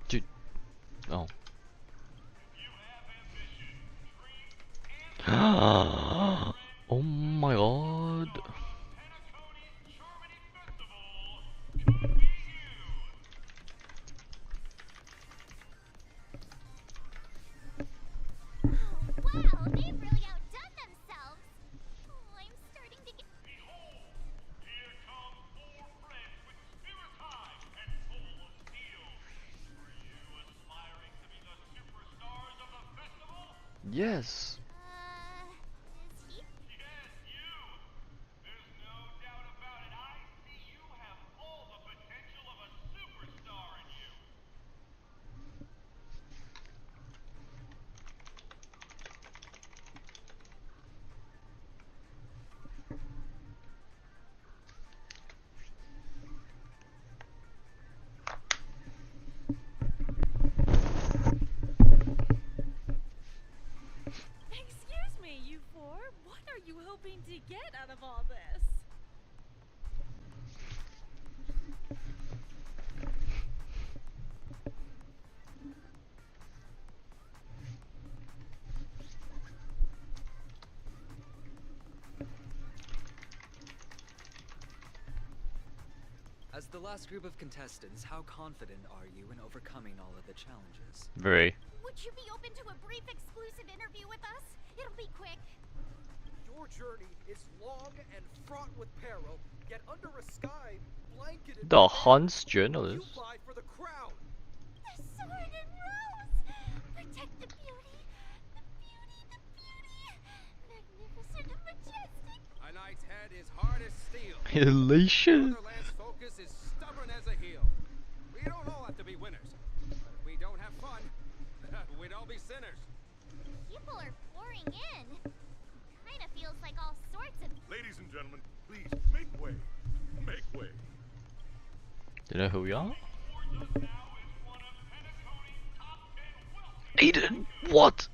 Dude. Oh. Oh my god. Wow, they've really outdone themselves. Oh, I'm starting to get... Yes. Excuse me, you four. What are you hoping to get out of all this? As the last group of contestants, how confident are you in overcoming all of the challenges? Very. Would you be open to a brief exclusive interview with us? It'll be quick. Your journey is long and fraught with peril, yet under a sky blanketed The by Hunt's you journalist. fly for the crown. The sword and rose! Protect the beauty! The beauty, the beauty! Magnificent and majestic! A knight's head is hard as steel. Elation. Motherland's focus is stubborn as a heel. We don't all have to be winners. But if we don't have fun, we'd all be sinners. People are pouring in. Kinda feels like all sorts of... Ladies and gentlemen, please, make way. Make way. Do you know who we are? Aiden, what?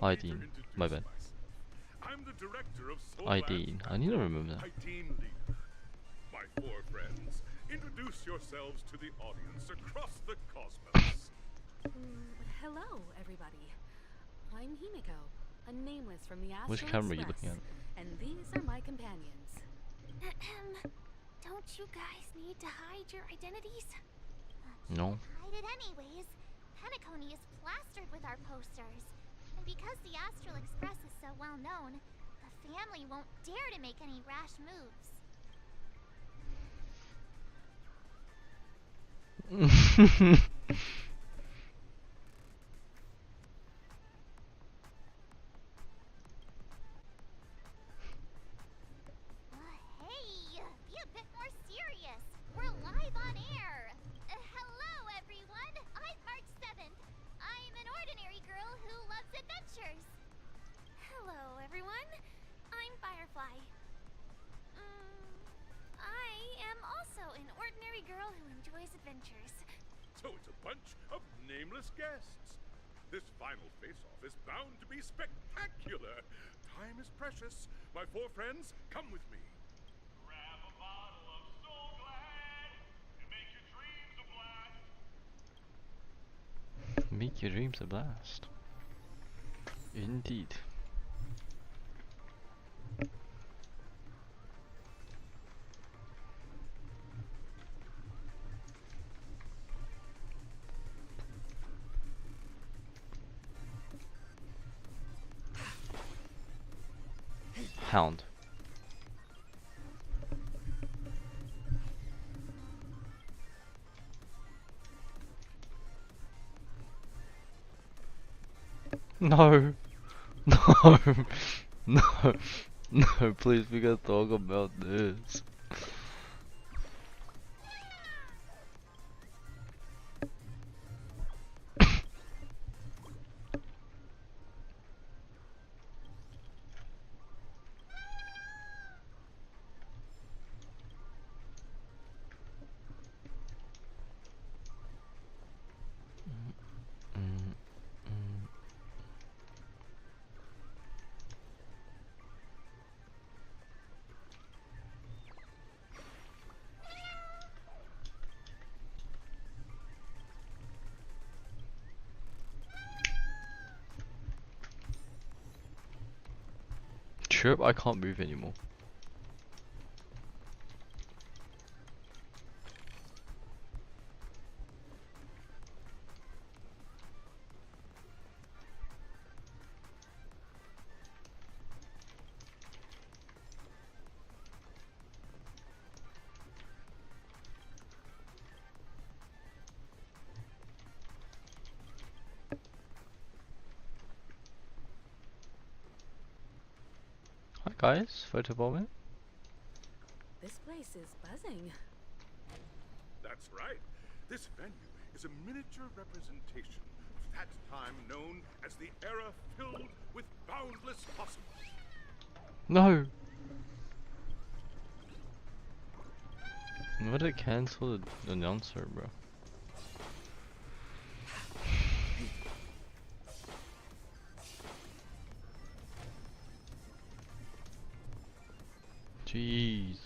Aiden, my bad. I'm the director of Aiden, I need to remember that. Aiden Leader. My four friends, introduce yourselves to the audience across the cosmos. Hello, everybody. I'm Himiko, a nameless from the Astral Which camera are you Express, looking at? and these are my companions. Don't you guys need to hide your identities? No. Hide it anyways. Penacony is plastered with our posters. And because the Astral Express is so well known, the family won't dare to make any rash moves. Hey, be a bit more serious. We're live on air. Hello, everyone. I'm March 7th. I'm an ordinary girl who loves adventures. Hello, everyone. I'm Firefly. I am also an ordinary girl who enjoys adventures. So it's a bunch of nameless guests. This final face-off is bound to be spectacular. Time is precious. My four friends, come with me. Grab a bottle of Soul Glad and make your dreams a blast. Make your dreams a blast. Indeed. Hound. No. No. No. No, please, we gotta talk about this. Chirp, I can't move anymore. Hi guys, photo moment. This place is buzzing. That's right. This venue is a miniature representation of that time known as the era filled with boundless possibilities. No. What did it cancel the announcer, bro? Jeez.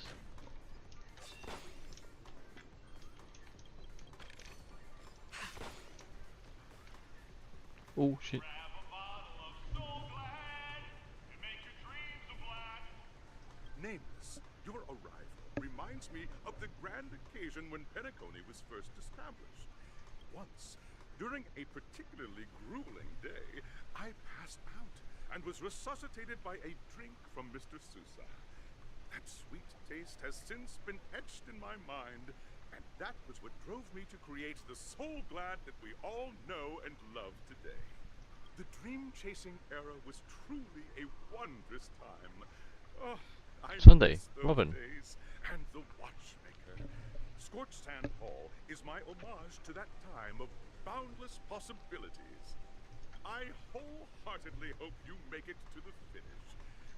Oh shit. Nameless, your arrival reminds me of the grand occasion when Penacony was first established. Once, during a particularly grueling day, I passed out and was resuscitated by a drink from Mr. Sousa. That sweet taste has since been etched in my mind, and that was what drove me to create the Soul Glad that we all know and love today. The dream-chasing era was truly a wondrous time. Oh, I Sunday, miss those Robin. days. And the Watchmaker. Scorched Sand Hall is my homage to that time of boundless possibilities. I wholeheartedly hope you make it to the finish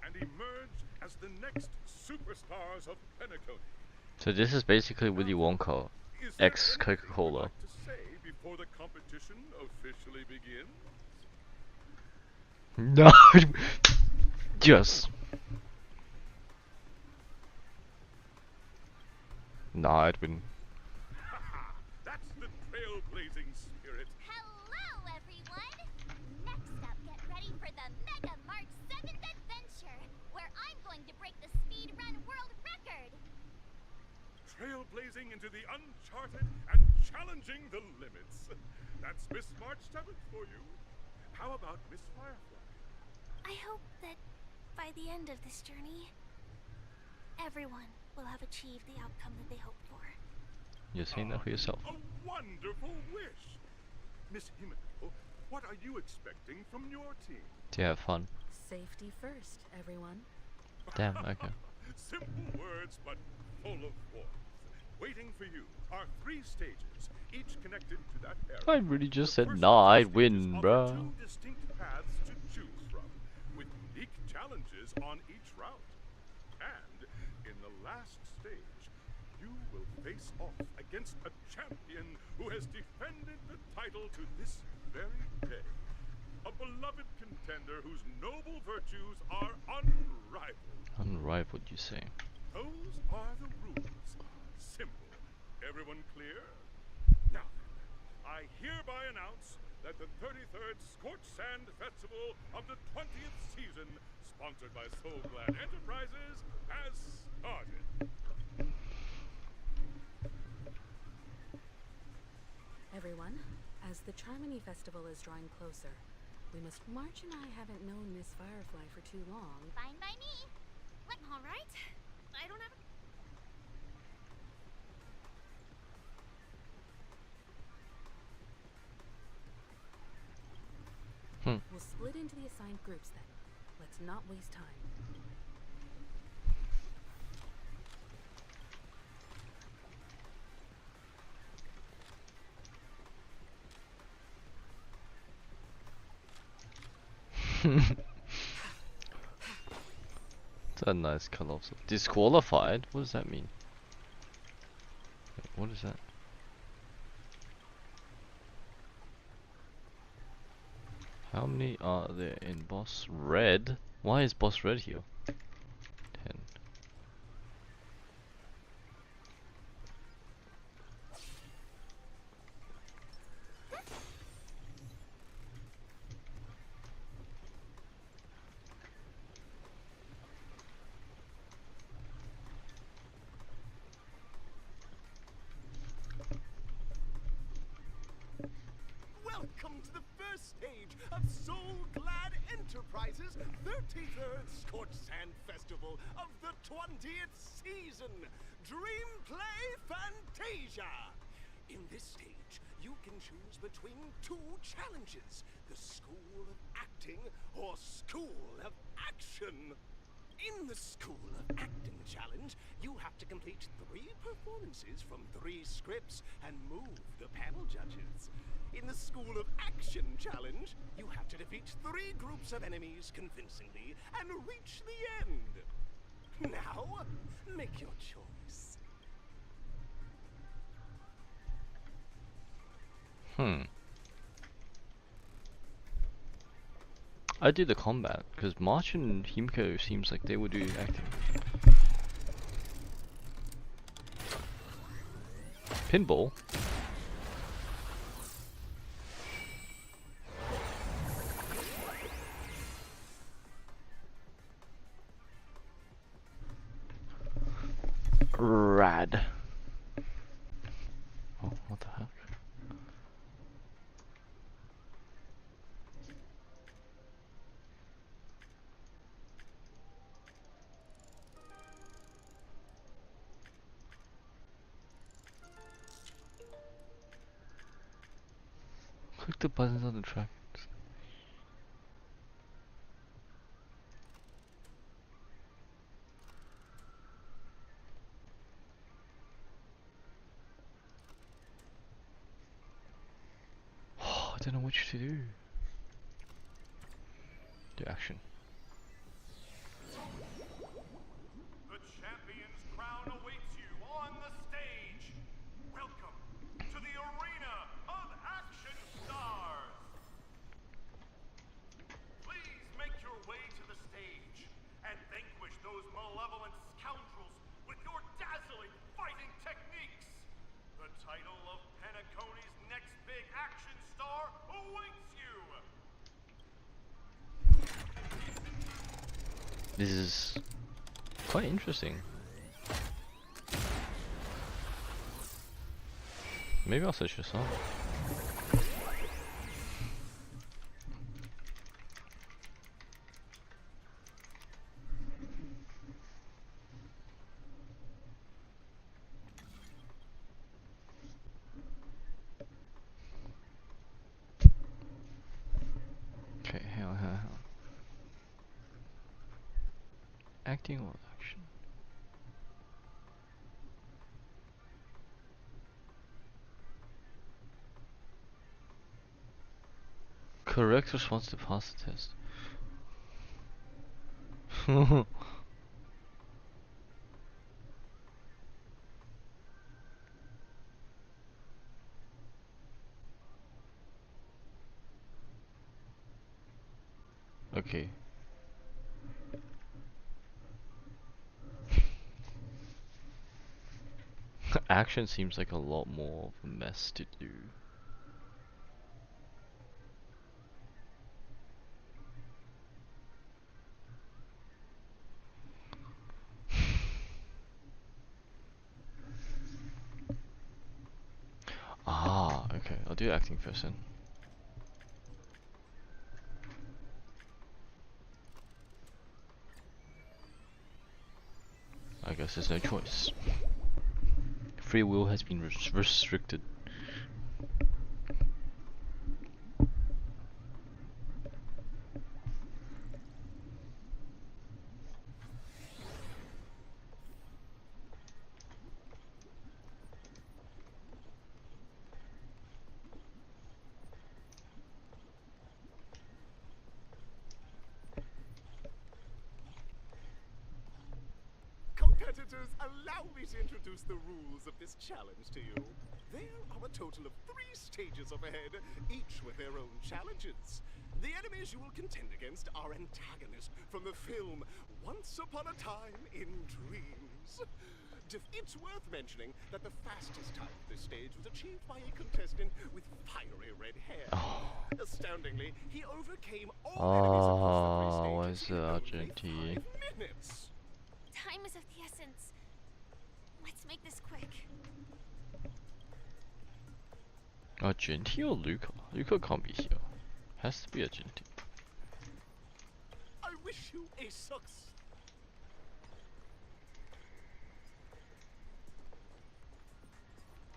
and emerge as the next superstars of Penacony. So this is basically Willy Wonka, ex Coca-Cola. To say before the competition officially begins? No, yes. Nah, Edwin. That's the trailblazing spirit. Hello, everyone! Next up, get ready for the Mega March 7th adventure, where I'm going to break the speedrun world record! Trailblazing into the uncharted and challenging the limits. That's Miss March 7th for you. How about Miss Firefly? I hope that by the end of this journey, everyone will have achieved the outcome that they hoped for. You're saying that for yourself. A wonderful wish. Miss Himiko, what are you expecting from your team? To have fun. Safety first, everyone. Damn, okay. Simple words, but full of warmth. Waiting for you are 3 stages, each connected to that area. I really just said nah, I'd win, bruh. 2 distinct paths to choose from, with unique challenges on each route. And in the last stage, you will face off against a champion who has defended the title to this very day. A beloved contender whose noble virtues are unrivaled. Unrivaled, you say? Those are the rules. Simple. Everyone clear? Now then, I hereby announce that the 33rd Scorch Sand Festival of the 20th season, sponsored by Soul Glad Enterprises, has started. Everyone, as the Charmony Festival is drawing closer, we must March and I haven't known Miss Firefly for too long. Fine by me. All right. I don't have. We'll split into the assigned groups then. Let's not waste time. It's a nice color. Disqualified? What does that mean? Wait, what is that? How many are there in Boss Red? Why is Boss Red here? 10. Welcome to the first stage of Soul Glad Enterprises' 33rd Scorch Sand Festival of the 20th season, Dream Play Fantasia. In this stage, you can choose between 2 challenges, the School of Acting or School of Action. In the School of Acting challenge, you have to complete 3 performances from 3 scripts and move the panel judges. In the School of Action challenge, you have to defeat 3 groups of enemies convincingly and reach the end. Now, make your choice. I do the combat, because March and Himiko seems like they would do acting. Pinball? Rad. Oh, what the heck? Click the buttons on the track. I don't know what to do. Do action. The champion's crown awaits you on This is quite interesting. Maybe I'll search this up. Okay, hell. Acting or action? Correct response to pass the test. Okay. Action seems like a lot more of a mess to do. Ah, okay. I'll do acting first then. I guess there's no choice. Free will has been restricted. Competitors, allow me to introduce the rules of this challenge to you. There are a total of 3 stages up ahead, each with their own challenges. The enemies you will contend against are antagonists from the film Once Upon a Time in Dreams. It's worth mentioning that the fastest time for this stage was achieved by a contestant with fiery red hair. Astoundingly, he overcame all enemies across the 3 stages in only 5 minutes. Time is of the essence. Let's make this quick. Argenti or Luca? Luca can't be here. Has to be Argenti. I wish you a success.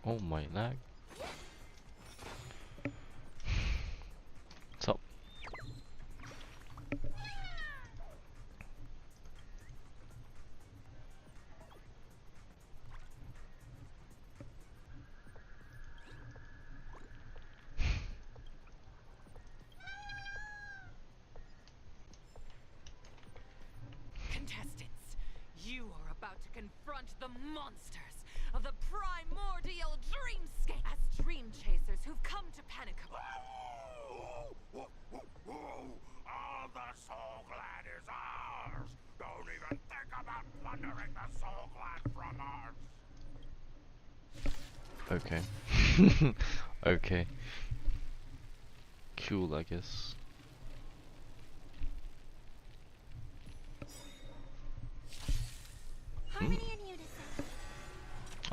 Oh my lag. What's up? Contestants, you are about to confront the monsters of the primordial dreamscape as dream chasers who've come to Pentecost. All the Soul Glad is ours! Don't even think about plundering the Soul Glad from ours! Okay. Okay. Cool, I guess.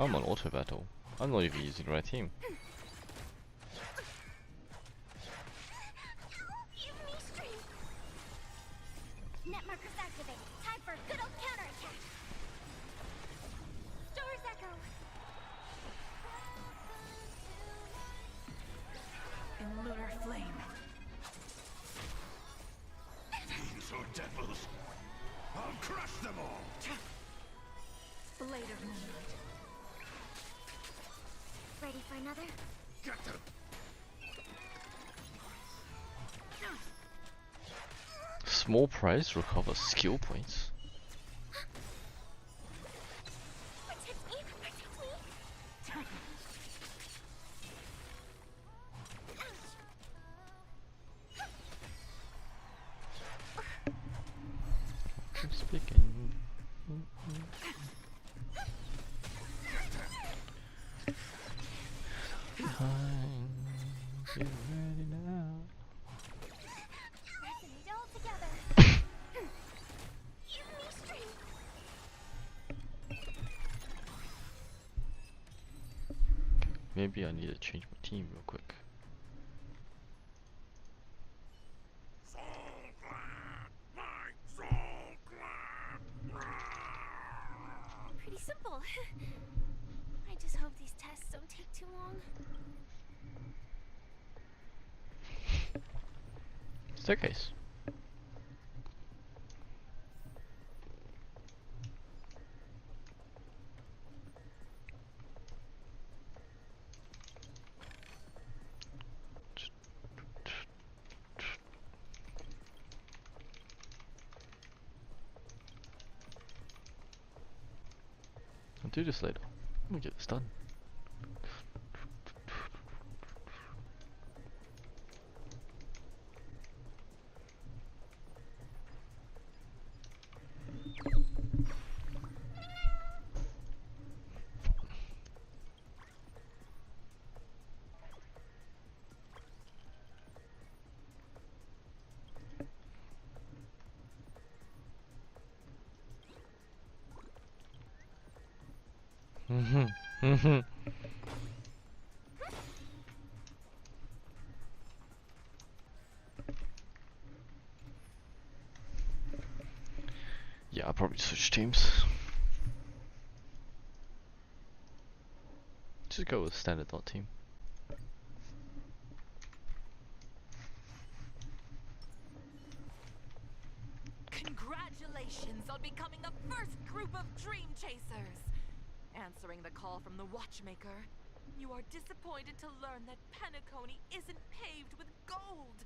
I'm on auto battle. I'm not even using the right team. Net markers activated. Time for a good old counterattack. Store's Echo. In lunar flame. Fiends or devils! I'll crush them all! Blade of Moonlight. Ready for another? Get them! Small price recovers skill points. Protect me! Protect me! Speaking. Behind. Get ready now. Resonate all together. You Maybe I need to change my team real quick. Pretty simple. I just hope these tests don't take too long. Staircase. I'll do this later. I'm gonna get this done. Yeah, I'll probably switch teams. Just go with standard dot team. Congratulations on becoming the first group of Dream Chasers! Answering the call from the Watchmaker, you are disappointed to learn that Penacony isn't paved with gold.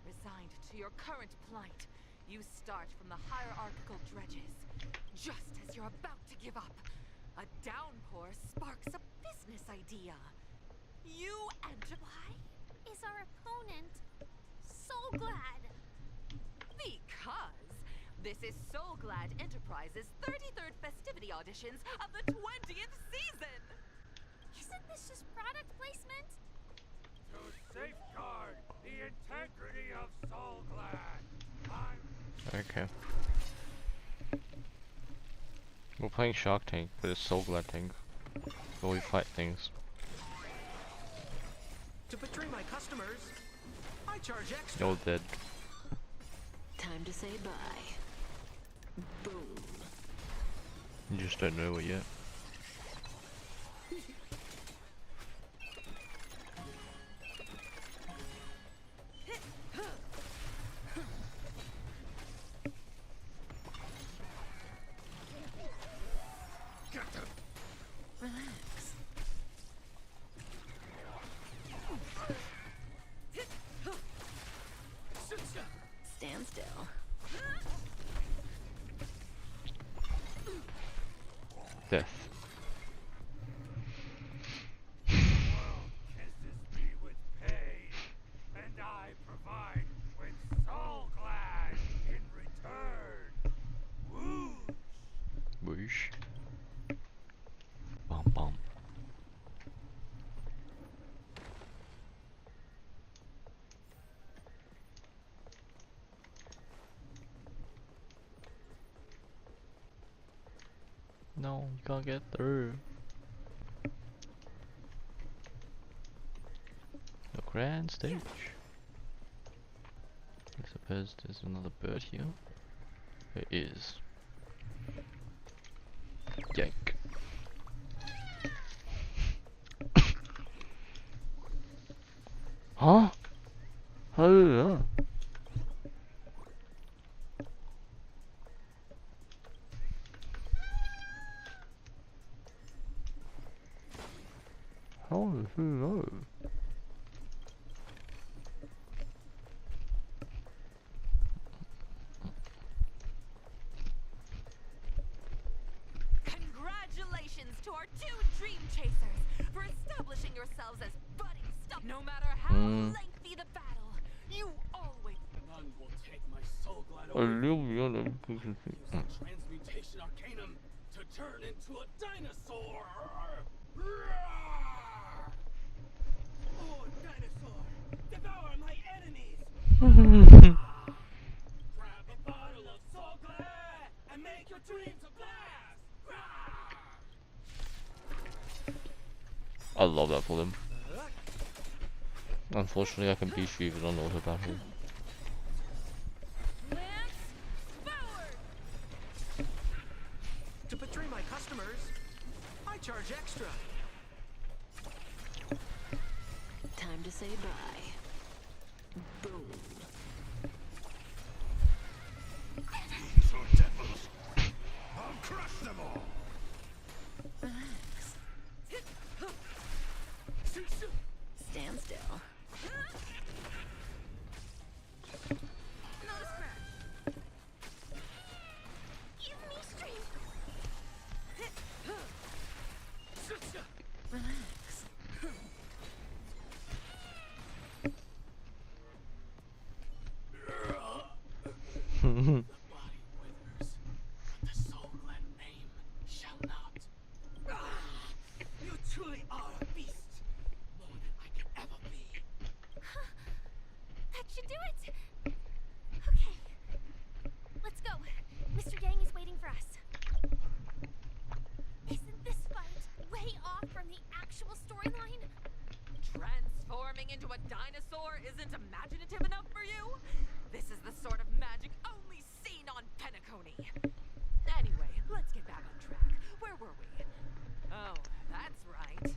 Resigned to your current plight, you start from the hierarchical dredges. Just as you're about to give up, a downpour sparks a business idea. You Antipi Is our opponent Soulglad? Because this is Soulglad Enterprises' 33rd festivity auditions of the 20th season! Isn't this just product placement? To safeguard the integrity of Soulglad, Okay. We're playing Shark Tank, but it's Soulglad Tank. Where we fight things. To betray my customers, I charge extra. You're dead. Time to say bye. Boom. You just don't know it yet. Relax. Stand still. Death. kisses me with pain, and I provide with Soulglad in return. Whoosh! Whoosh. Bum bum. No, you can't get through. The grand stage. I suppose there's another bird here. There is. Yank. Huh? Oh, how does he know? Congratulations to our two Dream Chasers for establishing yourselves as budding stuff. No matter how lengthy the battle, you always. None will take my Soulglad A away. little beyond Use the Transmutation Arcanum to turn into a dinosaur. Oh, dinosaur! Devour my enemies! Grab a bottle of Soulglad and make your dreams a blast! I love that for them. Unfortunately, I can beat you even on auto battle. To betray my customers, I charge extra. Time to say bye. Boom. So devils, I'll crush them all. Relax. Stand still. Give me strength. Relax. The body withers, but the soul and name shall not. You truly are a beast, more than I can ever be. That should do it. Okay. Let's go. Mr. Yang is waiting for us. Isn't this fight way off from the actual storyline? Transforming into a dinosaur isn't imaginative enough for you? This is the sort of magic only seen on Penacony. Anyway, let's get back on track. Where were we? Oh, that's right.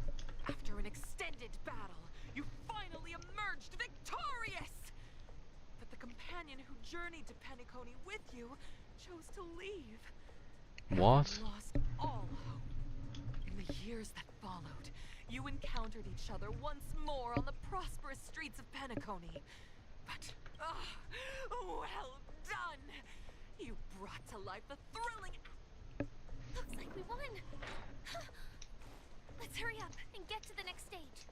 After an extended battle, you finally emerged victorious! But the companion who journeyed to Penacony with you chose to leave. What? You lost all hope. In the years that followed, you encountered each other once more on the prosperous streets of Penacony. But, well done! You brought to life the thrilling... Looks like we won. Let's hurry up and get to the next stage.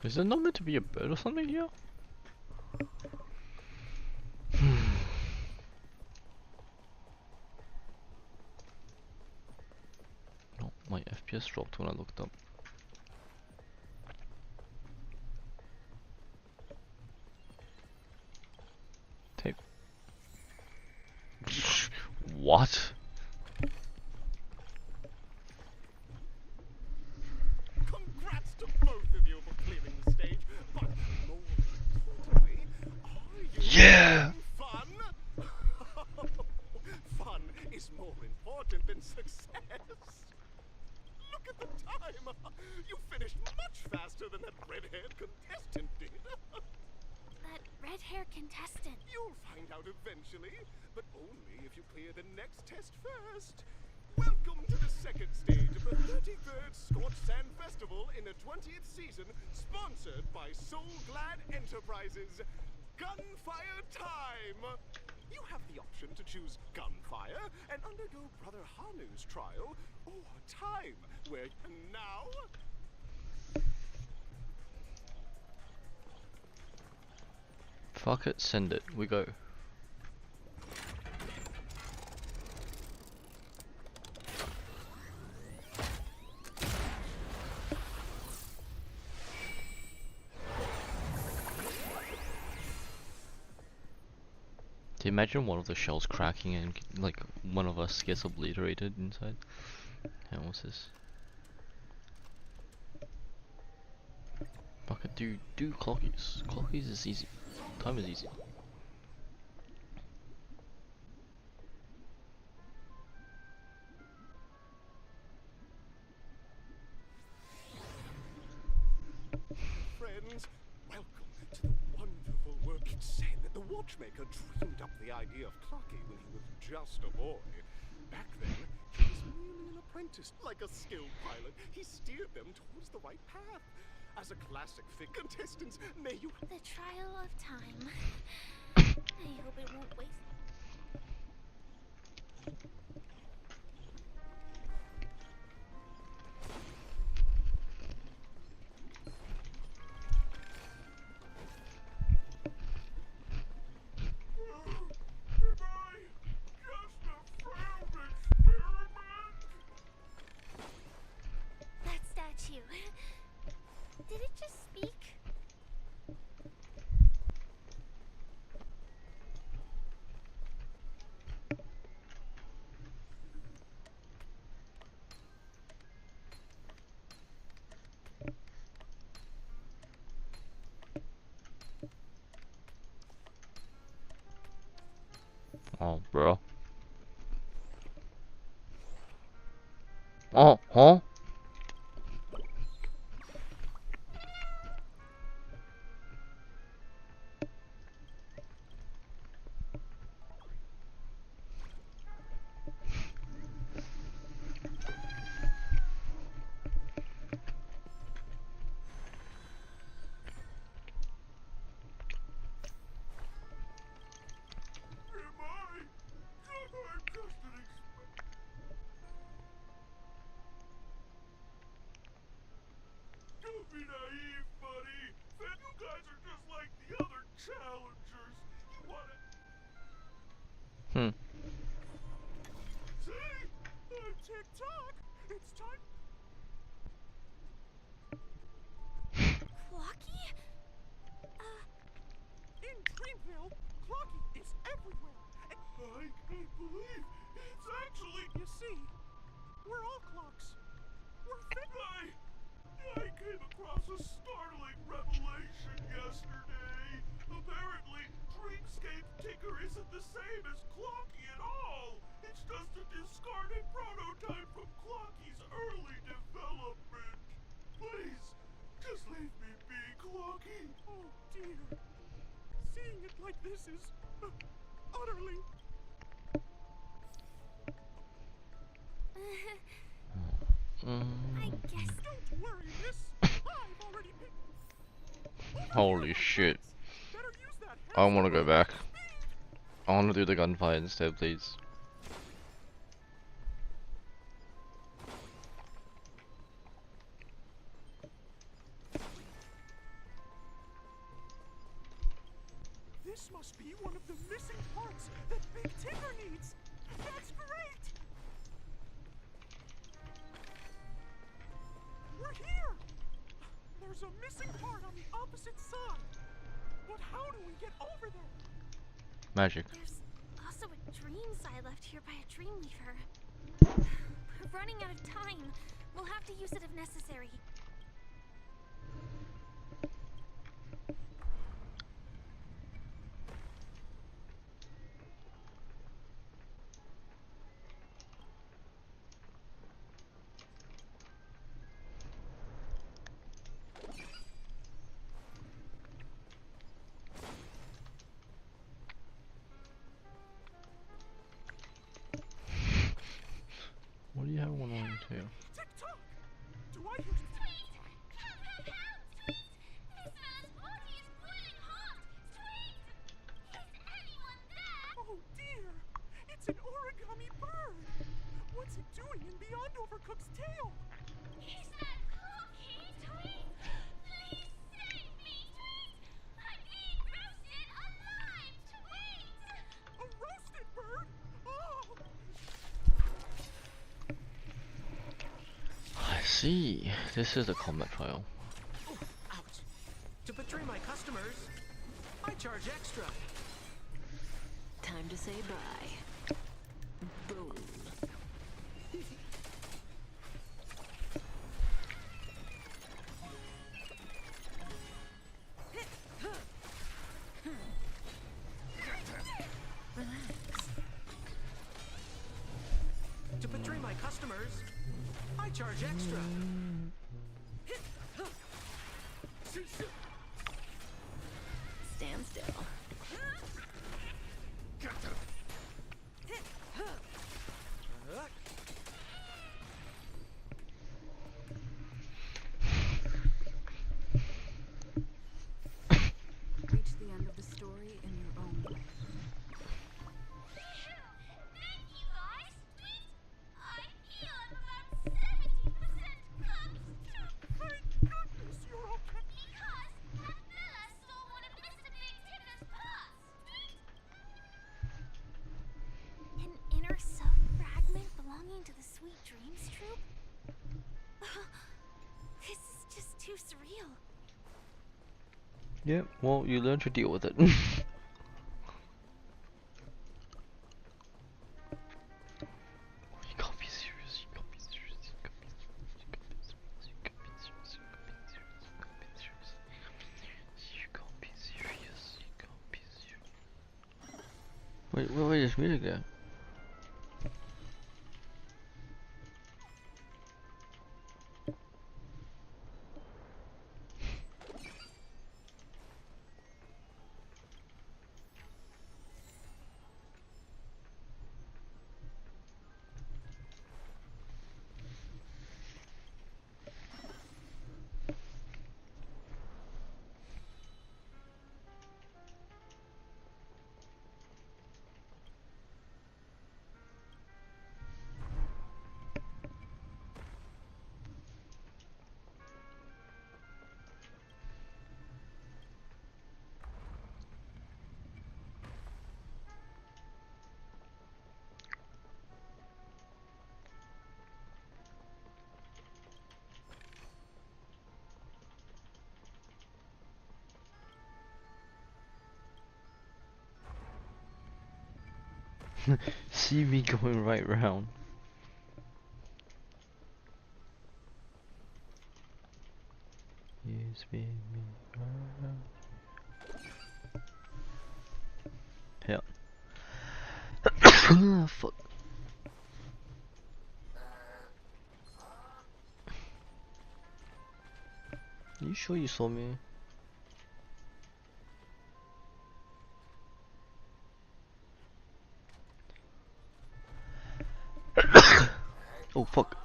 Is there not meant to be a bird or something here? No, my FPS dropped when I looked up. Tape. What? Congrats to both of you for clearing the stage, but more importantly, are you Yeah! having fun? Fun is more important than success. Look at the time. You finished much faster than that red-haired contestant did. That red-haired contestant. You'll find out eventually, but only if you clear the next test first. Welcome to the second stage of the 33rd Scorched Sand Festival in the 20th season, sponsored by Soul Glad Enterprises. Gunfire time! You have the option to choose gunfire and undergo Brother Hanu's trial, or time, where now... Fuck it, send it, we go. Do you imagine one of the shells cracking and like one of us gets obliterated inside? Hang on, what's this? Fuck it, do clockies. Clockies is easy. Time is easy. Friends, welcome to the wonderful work. It's said that the watchmaker dreamed up the idea of Clocky when he was just a boy. Back then, he was merely an apprentice. Like a skilled pilot, he steered them towards the right path. As a classic fit contestants, may you... The trial of time. I hope it won't waste... That statue. bro. Oh, huh? Don't be naive, buddy. You guys are just like the other challengers. You wanna... See? Tick-tock. It's time... Clocky? In Dreamville, Clocky is everywhere. And I can't believe it's actually... You see, we're all clocks. We're I came across a startling revelation yesterday. Apparently, Dreamscape Tinker isn't the same as Clocky at all. It's just a discarded prototype from Clocky's early development. Please, just leave me be, Clocky. Oh dear. Seeing it like this is utterly... I guess. Don't worry, miss. I've already been... Holy shit. Better use that I wanna go back. I wanna do the gunfight instead, please. This must be one of the missing parts that Big Tinker needs. That's great! We're here! There's a missing part on the opposite side. But how do we get over there? Magic. There's also a dream sign left here by a dream weaver. We're running out of time. We'll have to use it if necessary. What do you have one on too? Tick-tock! Do I hear... Oh dear! It's an origami bird! What's it doing in Beyond Overcooked's tail? Is that Clocky? Tweet! Please save me, Tweet! I'm being roasted alive, Tweet! A roasted bird? Oh! I see. This is a combat trial. Ooh, ouch. To betray my customers, I charge extra. Time to say bye. Boom. To betray my customers, I charge extra. Stand still. Reach the end of the story in your own way. Thank you, guys! Tweet! I heal about 70% comes to... Thank goodness you're okay! Because that fella stole one of Mr. Big Tinker's parts! Tweet! An inner self fragment belonging to the Sweet Dreams troupe? This is just too surreal. Yeah, well, you learn to deal with it. You can't be serious, you can't be serious, you can't be serious, you can't be serious, you can't be serious, you can't be serious, you can't be serious, you can't be serious, you can't be serious. Wait, there's music there. See me going right round. You spin me round. Hell. Fuck. You sure you saw me? Oh fuck.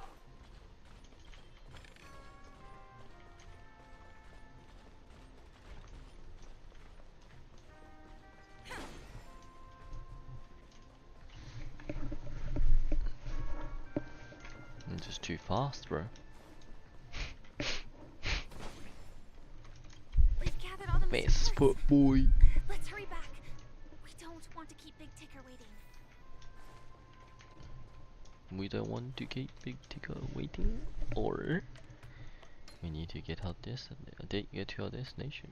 I'm just too fast, bro. We've gathered all the Fast foot boy. Let's hurry back. We don't want to keep Big Ticker waiting. We don't want to keep Big Ticker waiting, or we need to get to our destination.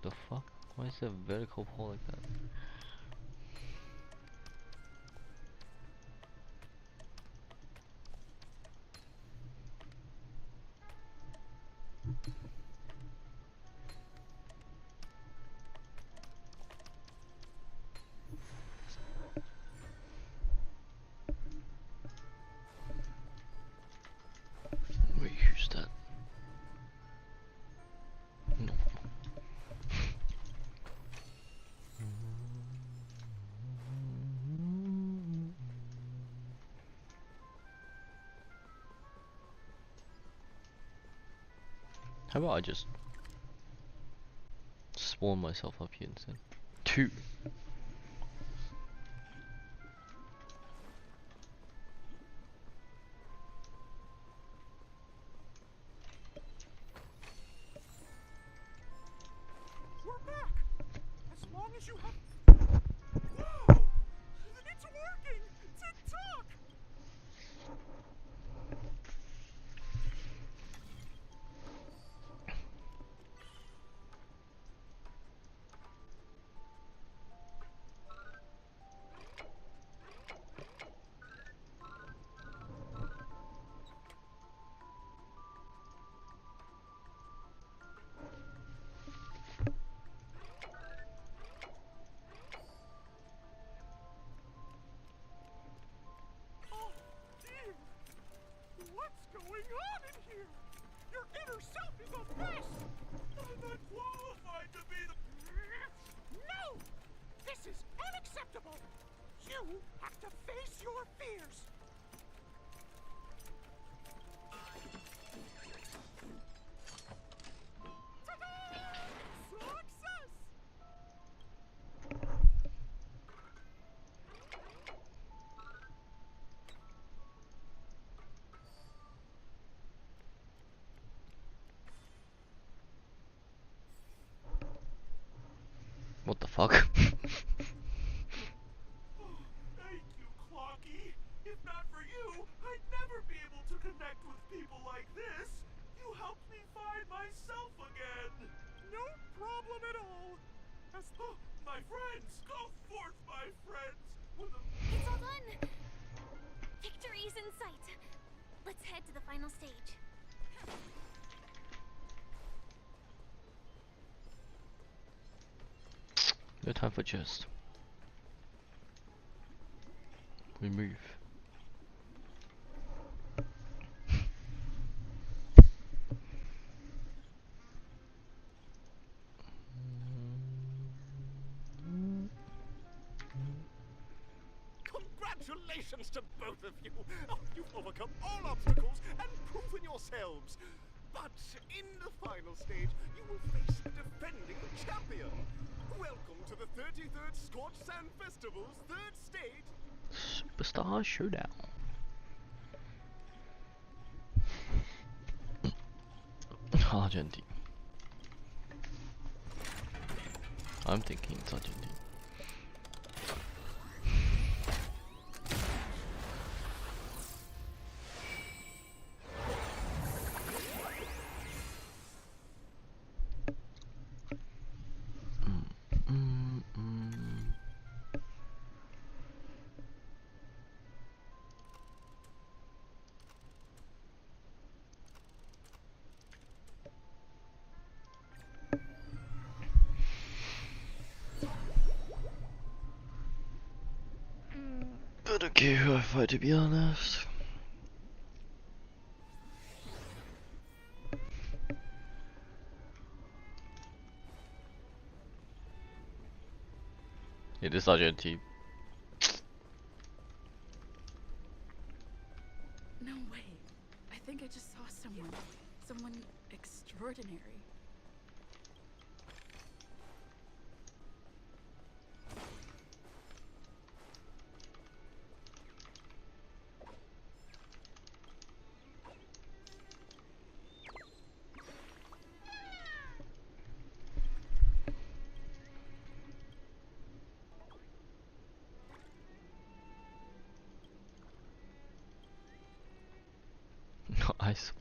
The fuck? Why is there a vertical pole like that? Wait, who's that? No. How about I just spawn myself up here instead? 2. We're back! As long as you have... Whoa! It's working! Tick-tock! What's going on in here? Your inner self is a mess! I'm not qualified to be the... No! This is unacceptable! You have to face your fears! Ta-da! Success! What the fuck? Thank you, Clocky. If not for you, I'd never be able to connect with people like this. You helped me find myself again. no problem at all. My friends! Go forth, my friends! It's all done! Victory's in sight. Let's head to the final stage. No time for jest. We move. Congratulations to both of you! Oh, you've overcome all obstacles and proven yourselves. But in the final stage, you will face the defending champion. Welcome to the 33rd Scorch Sand Festival's third stage. Superstar Showdown. Argentine. I'm thinking it's Argentine. I don't care who I fight, to be honest. It is Argentine. No way. I think I just saw someone extraordinary. Nice.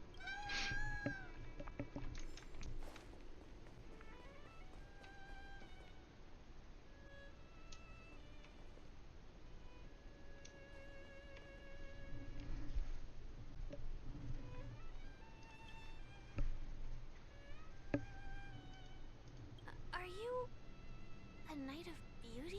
Are you a Knight of Beauty?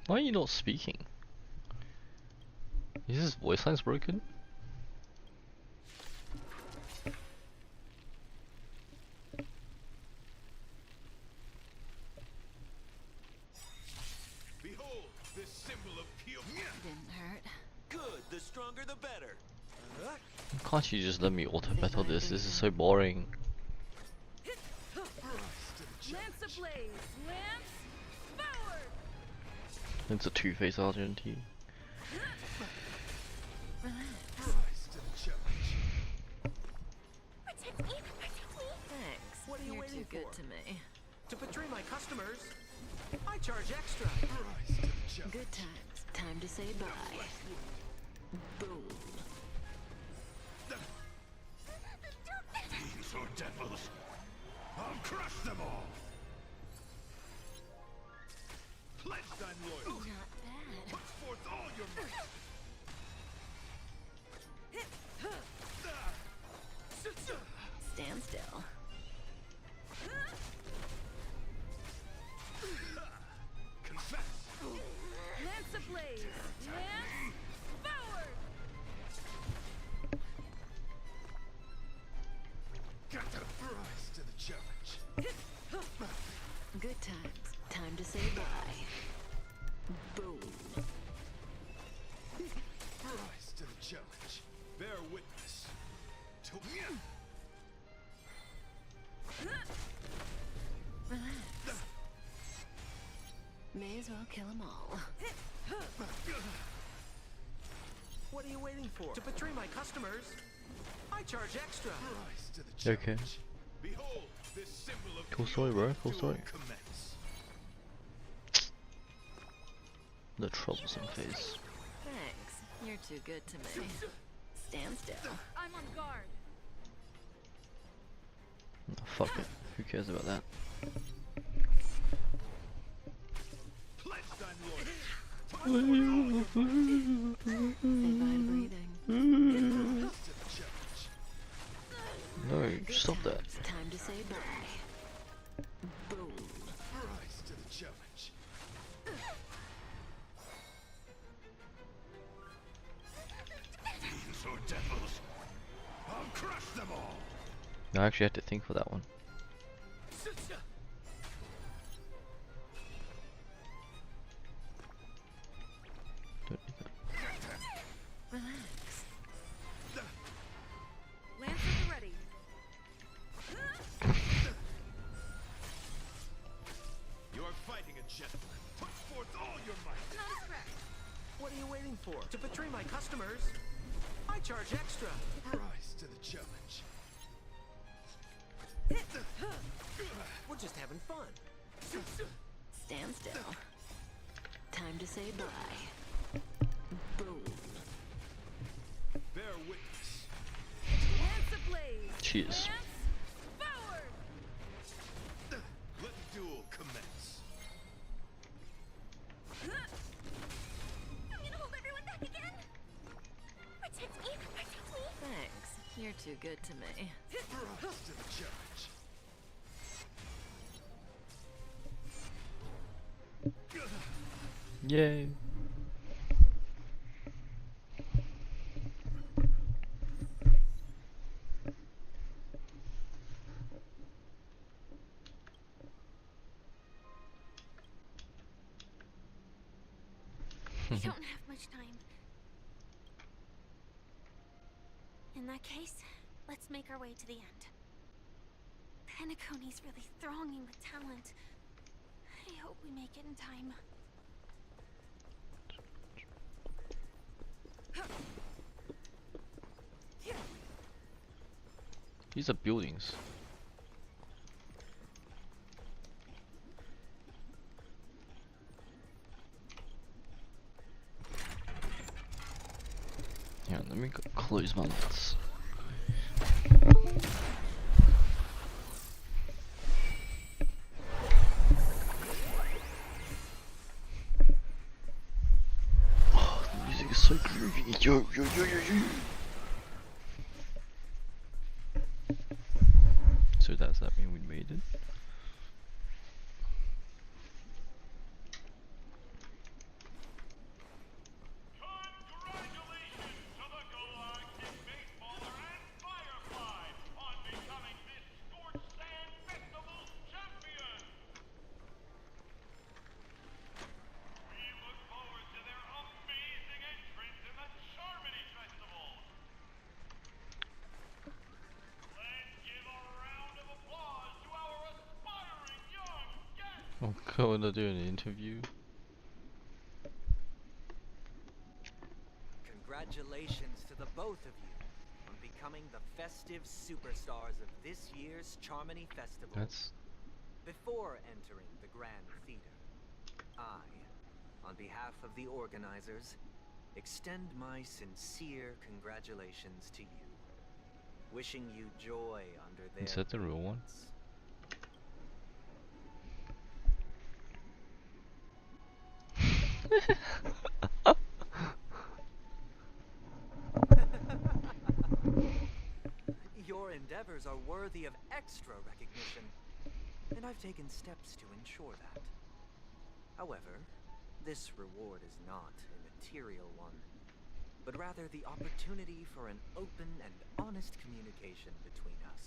Why are you not speaking? Is his voice lines broken? Behold, this symbol of pure. Didn't hurt. Good, the stronger the better. Can't you just let me auto battle this? This is so boring. Lance ablaze! Lance forward! It's a two-face Argentine. Thanks. What are you You're waiting too good for? to me. To betray my customers, I charge extra. Good times. Time to say bye. Boom. These are devils. I'll crush them all. Pledge thine loyalty. Not bad. Put forth all your might. Stand still. Confess. Bear witness to Relax. May as well kill them all. What are you waiting for? To betray my customers? I charge extra. Rise to the Okay. challenge. Behold, this symbol of Cool story, bro. Cool duel story. commence. The troublesome face. Thanks. You're too good to me. Stand still. I'm on guard. Oh, fuck it. Who cares about that? Pledge thine loyalty. Fine breathing. Rise to the challenge. No, stop that. It's time to say bye. Boom. Rise to the challenge. Fiends or devils, I'll crush them all. I actually had to think for that one. Don't do that. Relax. Lance at the ready. You're fighting a gentleman. Put forth all your might. Not a threat. What are you waiting for? To betray my customers? I charge extra. Rise to the challenge. We're just having fun. Stand still. Time to say bye. Boom. Bear witness. Lance ablaze. Cheers. Lance forward. Let the duel commence. I'm gonna hold everyone back again. Protect me, protect me. Thanks. You're too good to me. Rise to the challenge. Yay. We don't have much time. In that case, let's make our way to the end. Penacony's really thronging with talent. I hope we make it in time. These are buildings. Yeah, let me close my lights. Oh, the music is so groovy. Yo, yo, yo, yo, yo. So does that mean we made it? Oh god, they're doing an interview. Congratulations to the both of you on becoming the festive superstars of this year's Charmony Festival. That's... Before entering the Grand Theater, I, on behalf of the organizers, extend my sincere congratulations to you, wishing you joy under their Is that the real one? guidance. Your endeavors are worthy of extra recognition, and I've taken steps to ensure that. However, this reward is not a material one, but rather the opportunity for an open and honest communication between us.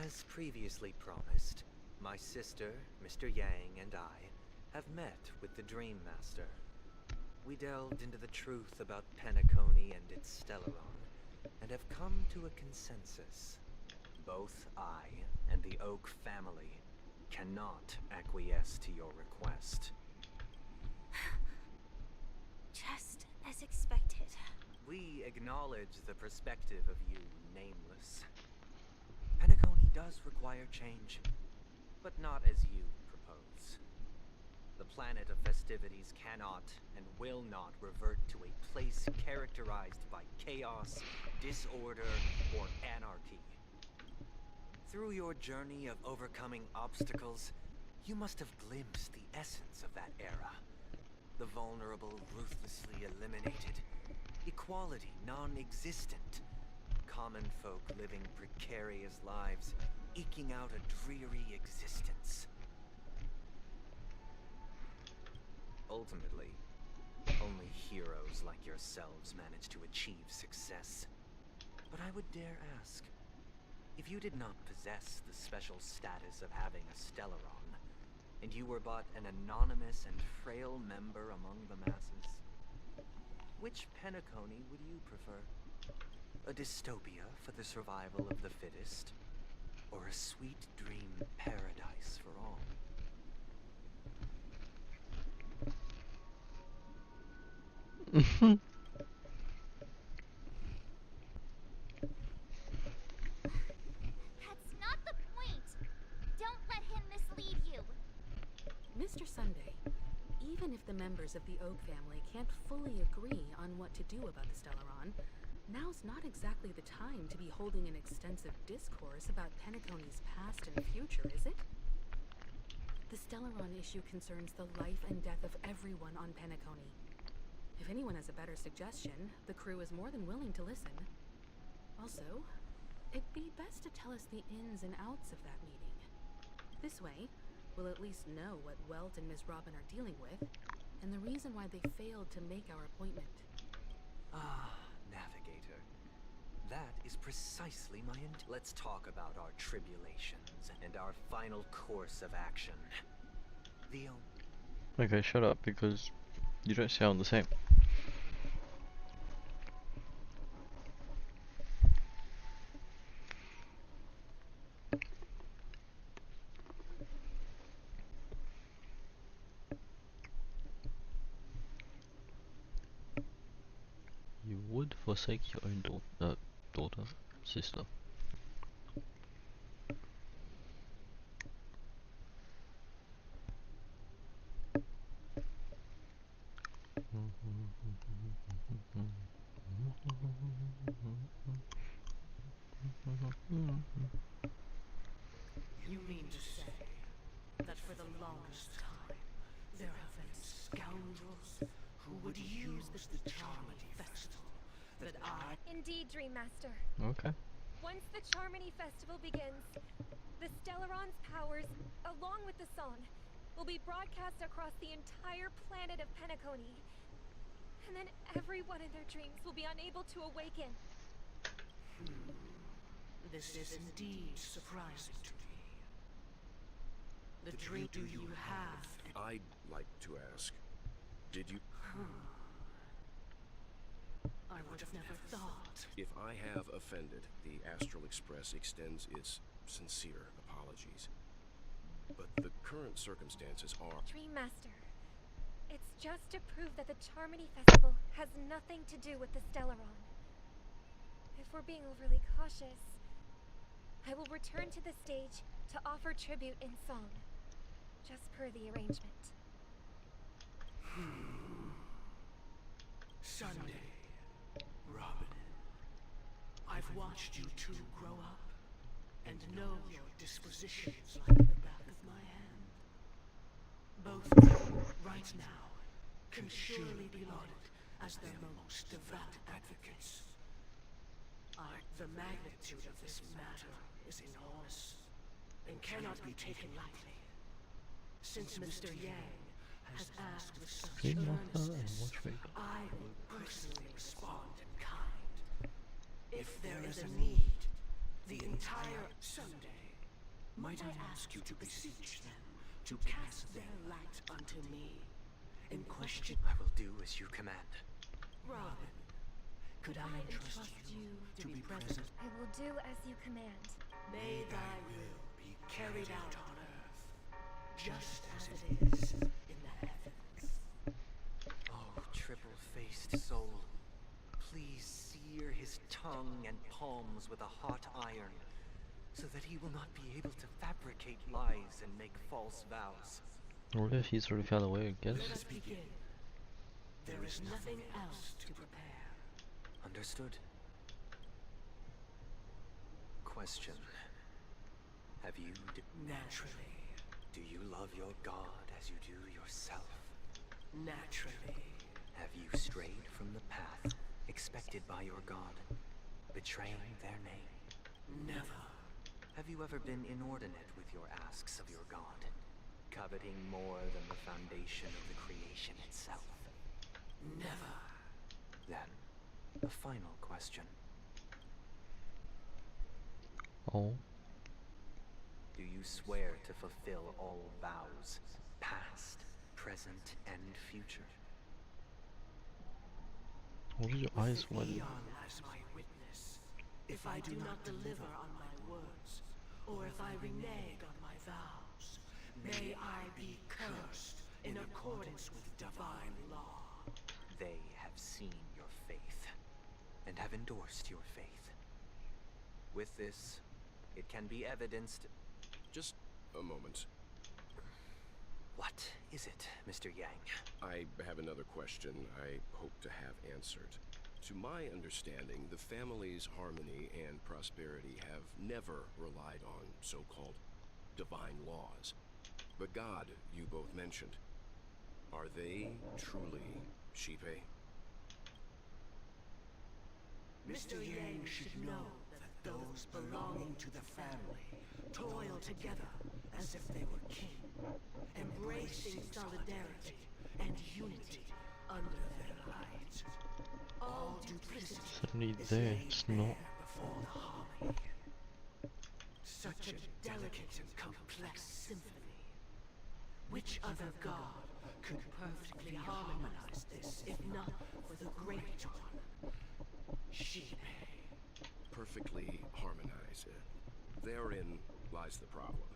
As previously promised, my sister, Mr. Yang, and I have met with the Dream Master. We delved into the truth about Penacony and its Stellaron, and have come to a consensus. Both I and the Oak family cannot acquiesce to your request. Just as expected. We acknowledge the perspective of you, Nameless. Penacony does require change, but not as you propose. The planet of festivities cannot and will not revert to a place characterized by chaos, disorder, or anarchy. Through your journey of overcoming obstacles, you must have glimpsed the essence of that era. The vulnerable ruthlessly eliminated, equality non-existent, common folk living precarious lives, eking out a dreary existence. Ultimately, only heroes like yourselves manage to achieve success. But I would dare ask, if you did not possess the special status of having a Stellaron, and you were but an anonymous and frail member among the masses, which Penacony would you prefer? A dystopia for the survival of the fittest, or a sweet dream paradise for all? That's not the point. Don't let him mislead you. Mr. Sunday, even if the members of the Oak family can't fully agree on what to do about the Stellaron, now's not exactly the time to be holding an extensive discourse about Penacony's past and future, is it? The Stellaron issue concerns the life and death of everyone on Penacony. If anyone has a better suggestion, the crew is more than willing to listen. Also, it'd be best to tell us the ins and outs of that meeting. This way, we'll at least know what Welt and Ms. Robin are dealing with, and the reason why they failed to make our appointment. Ah, Navigator. That is precisely my intent. Let's talk about our tribulations and our final course of action. The Okay, shut up, because you don't sound the same. You would forsake your own daughter, sister. You mean to say that for the longest time, there have been scoundrels who would use the Charmony Festival that I... Indeed, Dream Master. Okay. Once the Charmony Festival begins, the Stellaron's powers, along with the song, will be broadcast across the entire planet of Penacony. And then everyone in their dreams will be unable to awaken. This is indeed surprising to me. The dream do you have? I'd like to ask, did you... I would have never thought. If I have offended, the Astral Express extends its sincere apologies. But the current circumstances are... Dream Master, it's just to prove that the Charmony Festival has nothing to do with the Stellaron. If we're being overly cautious, I will return to the stage to offer tribute in song, just per the arrangement. Sunday, Robin, I've watched you two grow up and know your dispositions like the back of my hand. Both of you, right now, can surely be lauded as their most devout advocates. The magnitude of this matter is enormous and cannot be taken lightly. Since Mr. Yang has asked with such earnestness, I will personally respond in kind. If there is a need, the entire Sunday, might I ask you to beseech them to cast their light unto me in question. I will do as you command. Robin, Could I entrust you to be present? I will do as you command. May thy will be carried out on earth, just as it is in the heavens. Oh, triple-faced soul, please sear his tongue and palms with a hot iron, so that he will not be able to fabricate lies and make false vows. What if he's already found a way against Let us begin. There is nothing else to prepare. Understood. Question. Have you... Naturally. Do you love your god as you do yourself? Naturally. Have you strayed from the path expected by your god, betraying their name? Never. Have you ever been inordinate with your asks of your god, coveting more than the foundation of the creation itself? Never. Then, a final question. Oh. Do you swear to fulfill all vows, past, present, and future? What are your eyes wet? Eon as my witness. If I do not deliver on my words, or if I renege on my vows, may I be cursed in accordance with divine law. They have seen your faith, and have endorsed your faith. With this, it can be evidenced... Just a moment. What is it, Mr. Yang? I have another question I hope to have answered. To my understanding, the family's harmony and prosperity have never relied on so-called divine laws. But God, you both mentioned, are they truly Xipe? Mr. Yang should know that those belonging to the family toil together as if they were kin, embracing solidarity and unity under their light. All duplicity Suddenly is there, laid it's bare not. before the harmony. Such a delicate and complex symphony. Which other god could perfectly harmonize this, if not for the great one? Xipe. Perfectly harmonized. Therein lies the problem.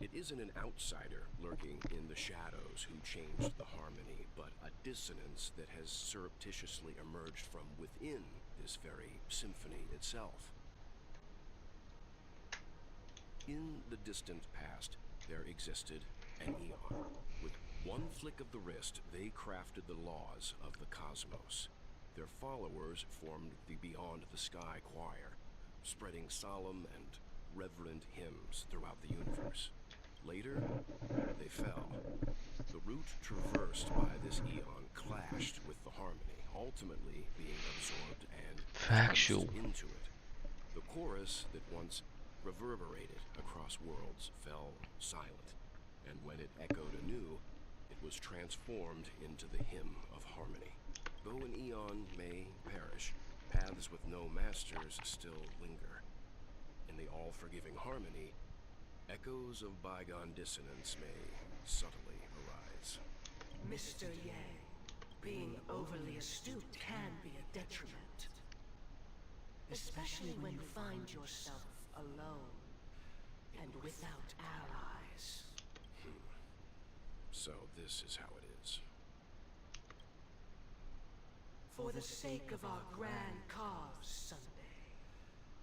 It isn't an outsider lurking in the shadows who changed the harmony, but a dissonance that has surreptitiously emerged from within this very symphony itself. In the distant past, there existed an Eon. With one flick of the wrist, they crafted the laws of the cosmos. Their followers formed the Beyond the Sky Choir, spreading solemn and reverent hymns throughout the universe. Later, they fell. The route traversed by this Eon clashed with the harmony, ultimately being absorbed and Factual. thrust into it. The chorus that once reverberated across worlds fell silent, and when it echoed anew, it was transformed into the hymn of harmony. Though an Eon may perish, paths with no masters still linger. In the all-forgiving harmony, echoes of bygone dissonance may subtly arise. Mr. Yang, being overly astute can be a detriment. Especially when you find yourself alone and without allies. So this is how it is. For the sake of our grand cause, Sunday,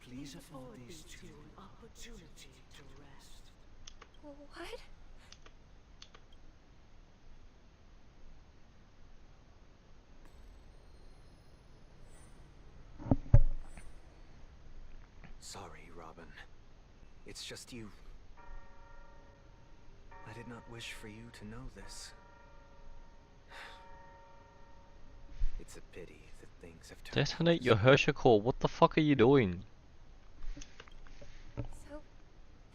please afford these two an opportunity to rest. What? Sorry, Robin. It's just you. I did not wish for you to know this. It's a pity that things have turned Detonate your Hershey core. What the fuck are you doing? So,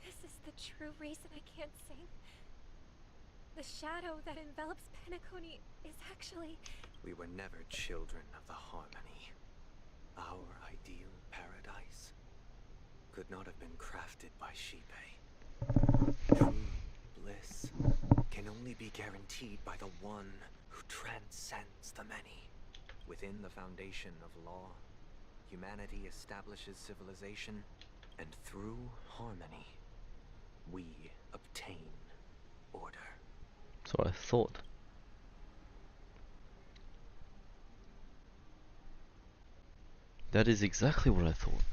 this is the true reason I can't sing? The shadow that envelops Penacony is actually... We were never children of the harmony. Our ideal paradise could not have been crafted by Xipe. True bliss can only be guaranteed by the one who transcends the many. Within the foundation of law humanity establishes civilization, and through harmony, we obtain order. So I thought. That is exactly what I thought.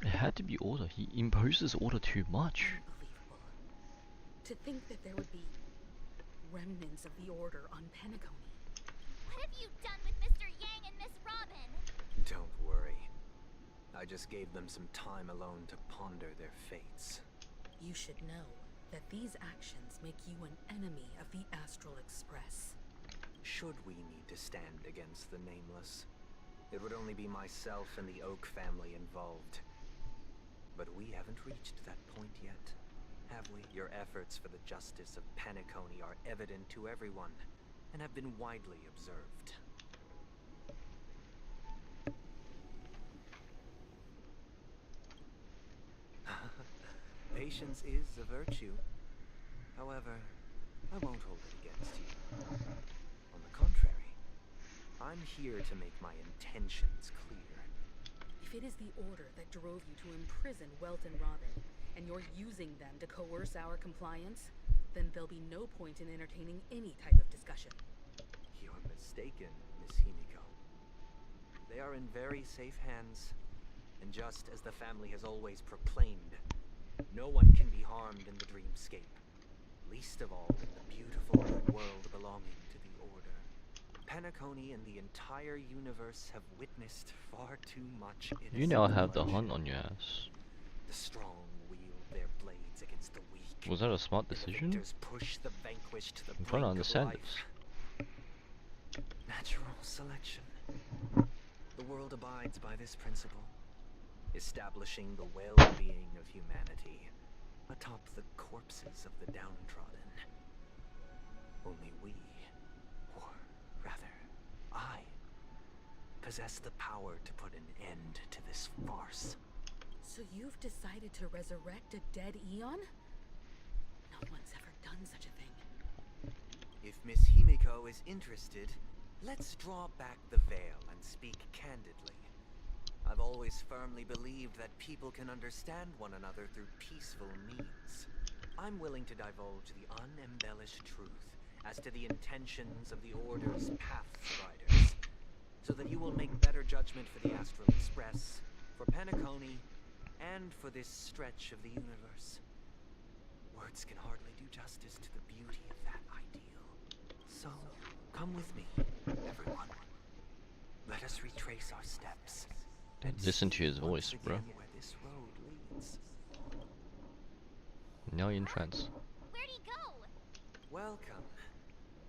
It had to be order. He imposes order too much. To think that there would be remnants of the Order on Penacony. What have you done with Mr. Yang and Miss Robin? Don't worry. I just gave them some time alone to ponder their fates. You should know that these actions make you an enemy of the Astral Express. Should we need to stand against the Nameless, it would only be myself and the Oak family involved. But we haven't reached that point yet, have we? Your efforts for the justice of Penacony are evident to everyone, and have been widely observed. Patience is a virtue. However, I won't hold it against you. On the contrary, I'm here to make my intentions clear. If it is the Order that drove you to imprison Welt and Robin, and you're using them to coerce our compliance, then there'll be no point in entertaining any type of discussion. You're mistaken, Miss Himiko. They are in very safe hands, and just as the family has always proclaimed, no one can be harmed in the dreamscape, least of all in the beautiful new world belonging to the Order. Penacony and the entire universe have witnessed far too much innocent You now have the bloodshed. hunt on your ass. The strong wield their blades against the weak. Was that a smart and the decision? victors push the vanquished to the I'm trying to brink of understand life. this. Natural selection. The world abides by this principle, establishing the well-being of humanity atop the corpses of the downtrodden. Only we, or rather, I, possess the power to put an end to this farce. So you've decided to resurrect a dead Eon? No one's ever done such a thing. If Miss Himiko is interested, let's draw back the veil and speak candidly. I've always firmly believed that people can understand one another through peaceful means. I'm willing to divulge the unembellished truth as to the intentions of the Order's Pathstriders, so that you will make better judgment for the Astral Express, for Penacony, and for this stretch of the universe. Words can hardly do justice to the beauty of that ideal. So, come with me, everyone. Let us retrace our steps. Listen to his voice, bro. Where this road leads. Now you're in trance. Where'd he go? Welcome.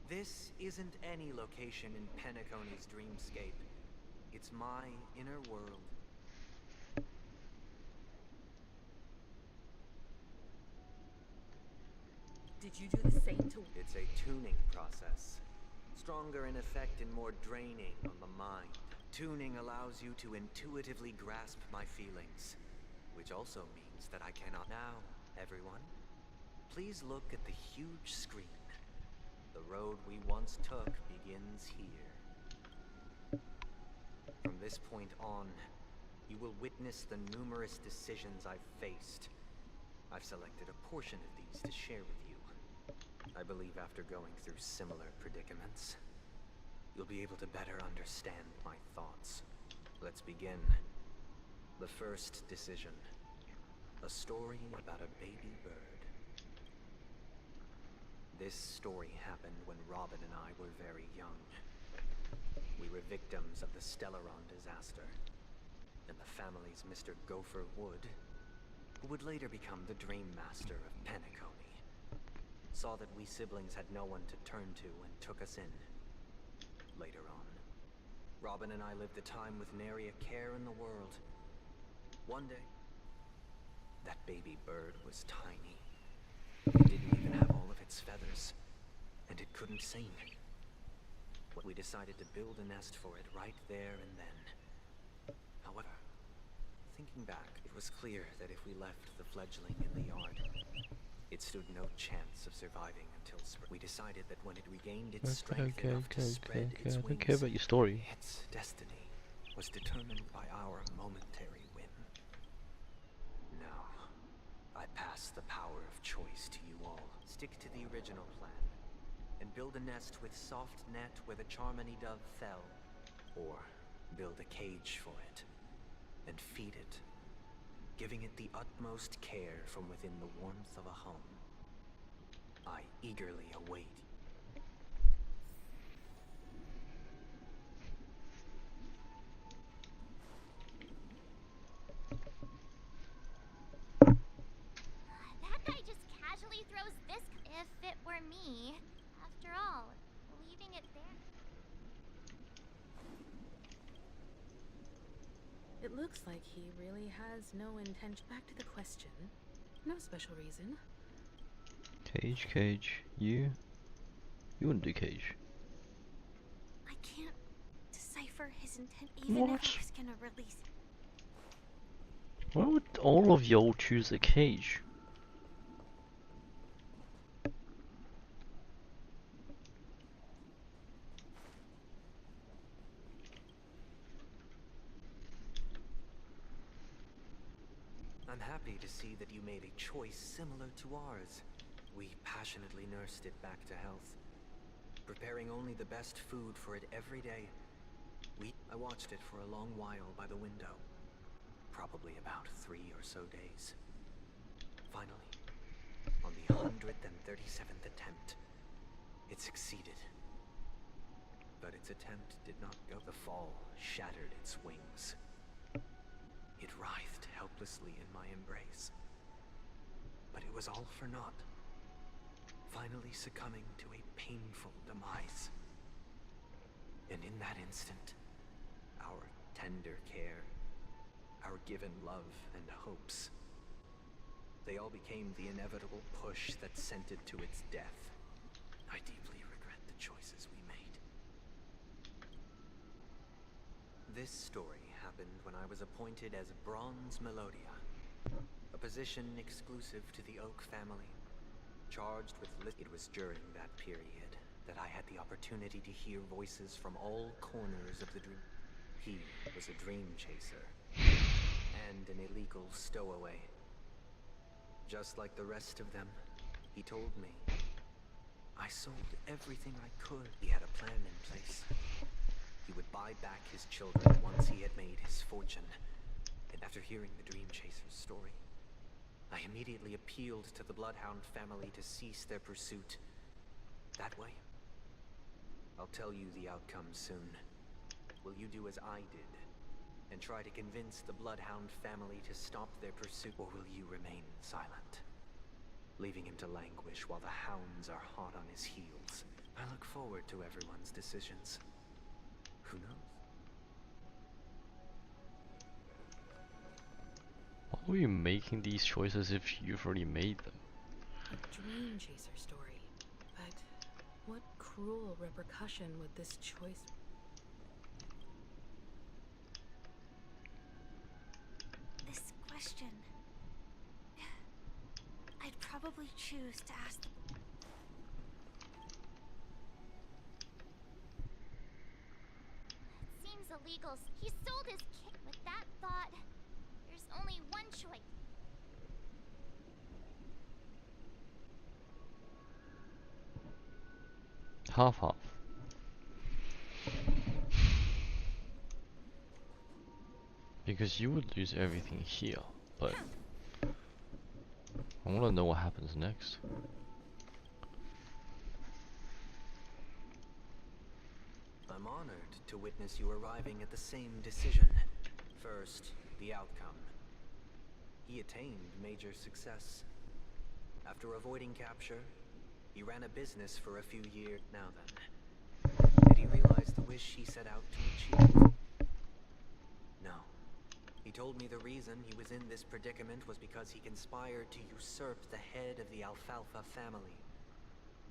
This isn't any location in Penacony's dreamscape. It's my inner world. Did you do the same to... It's a tuning process. Stronger in effect and more draining on the mind. Tuning allows you to intuitively grasp my feelings, which also means that I cannot. Now, everyone, please look at the huge screen. The road we once took begins here. From this point on, you will witness the numerous decisions I've faced. I've selected a portion of these to share with you. I believe after going through similar predicaments, you'll be able to better understand my thoughts. Let's begin. The first decision. A story about a baby bird. This story happened when Robin and I were very young. We were victims of the Stellaron disaster, and the family's Mr. Gopher Wood, who would later become the Dream Master of Penacony, saw that we siblings had no one to turn to and took us in. Later on, Robin and I lived a time with nary a care in the world. One day, that baby bird was tiny. It didn't even have all of its feathers, and it couldn't sing. We decided to build a nest for it right there and then. However, thinking back, it was clear that if we left the fledgling in the yard, It stood no chance of surviving until spring. We decided that when it regained its strength enough to spread its I wings, don't care about your story. its destiny was determined by our momentary whim. Now, I pass the power of choice to you all. Stick to the original plan, and build a nest with soft net where the Charmony dove fell, or build a cage for it, and feed it, giving it the utmost care from within the warmth of a home. I eagerly await. That guy just casually throws this. If it were me, after all, leaving it there. It looks like he really has no intention. Back to the question. No special reason. Cage. You wouldn't do Cage. I can't decipher his intent even if I was gonna release him. Why would all of y'all choose a Cage? I'm happy to see that you made a choice similar to ours. We passionately nursed it back to health, preparing only the best food for it every day. I watched it for a long while by the window, probably about 3 or so days. Finally, on the 137th attempt, it succeeded. But its attempt did not go. The fall shattered its wings. It writhed helplessly in my embrace. But it was all for naught, finally succumbing to a painful demise. And in that instant, our tender care, our given love and hopes, they all became the inevitable push that sent it to its death. I deeply regret the choices we made. This story happened when I was appointed as Bronze Melodia, a position exclusive to the Oak family, charged with it was during that period that I had the opportunity to hear voices from all corners of the dream. He was a dream chaser and an illegal stowaway. Just like the rest of them, he told me. I sold everything I could. He had a plan in place. He would buy back his children once he had made his fortune. And after hearing the Dream Chaser's story, I immediately appealed to the Bloodhound family to cease their pursuit. That way, I'll tell you the outcome soon. Will you do as I did and try to convince the Bloodhound family to stop their pursuit, or will you remain silent, leaving him to languish while the hounds are hot on his heels? I look forward to everyone's decisions. Who knows? Why are you making these choices if you've already made them? A dream chaser story. But what cruel repercussion would this choice... This question... I'd probably choose to ask the... Seems illegal. He sold his kid. With that thought, there's only one choice. Half. Because you would lose everything here, but I want to know what happens next. I'm honored to witness you arriving at the same decision. First, the outcome. He attained major success. After avoiding capture, he ran a business for a few years. Now then, did he realize the wish he set out to achieve? No. He told me the reason he was in this predicament was because he conspired to usurp the head of the Alfalfa family.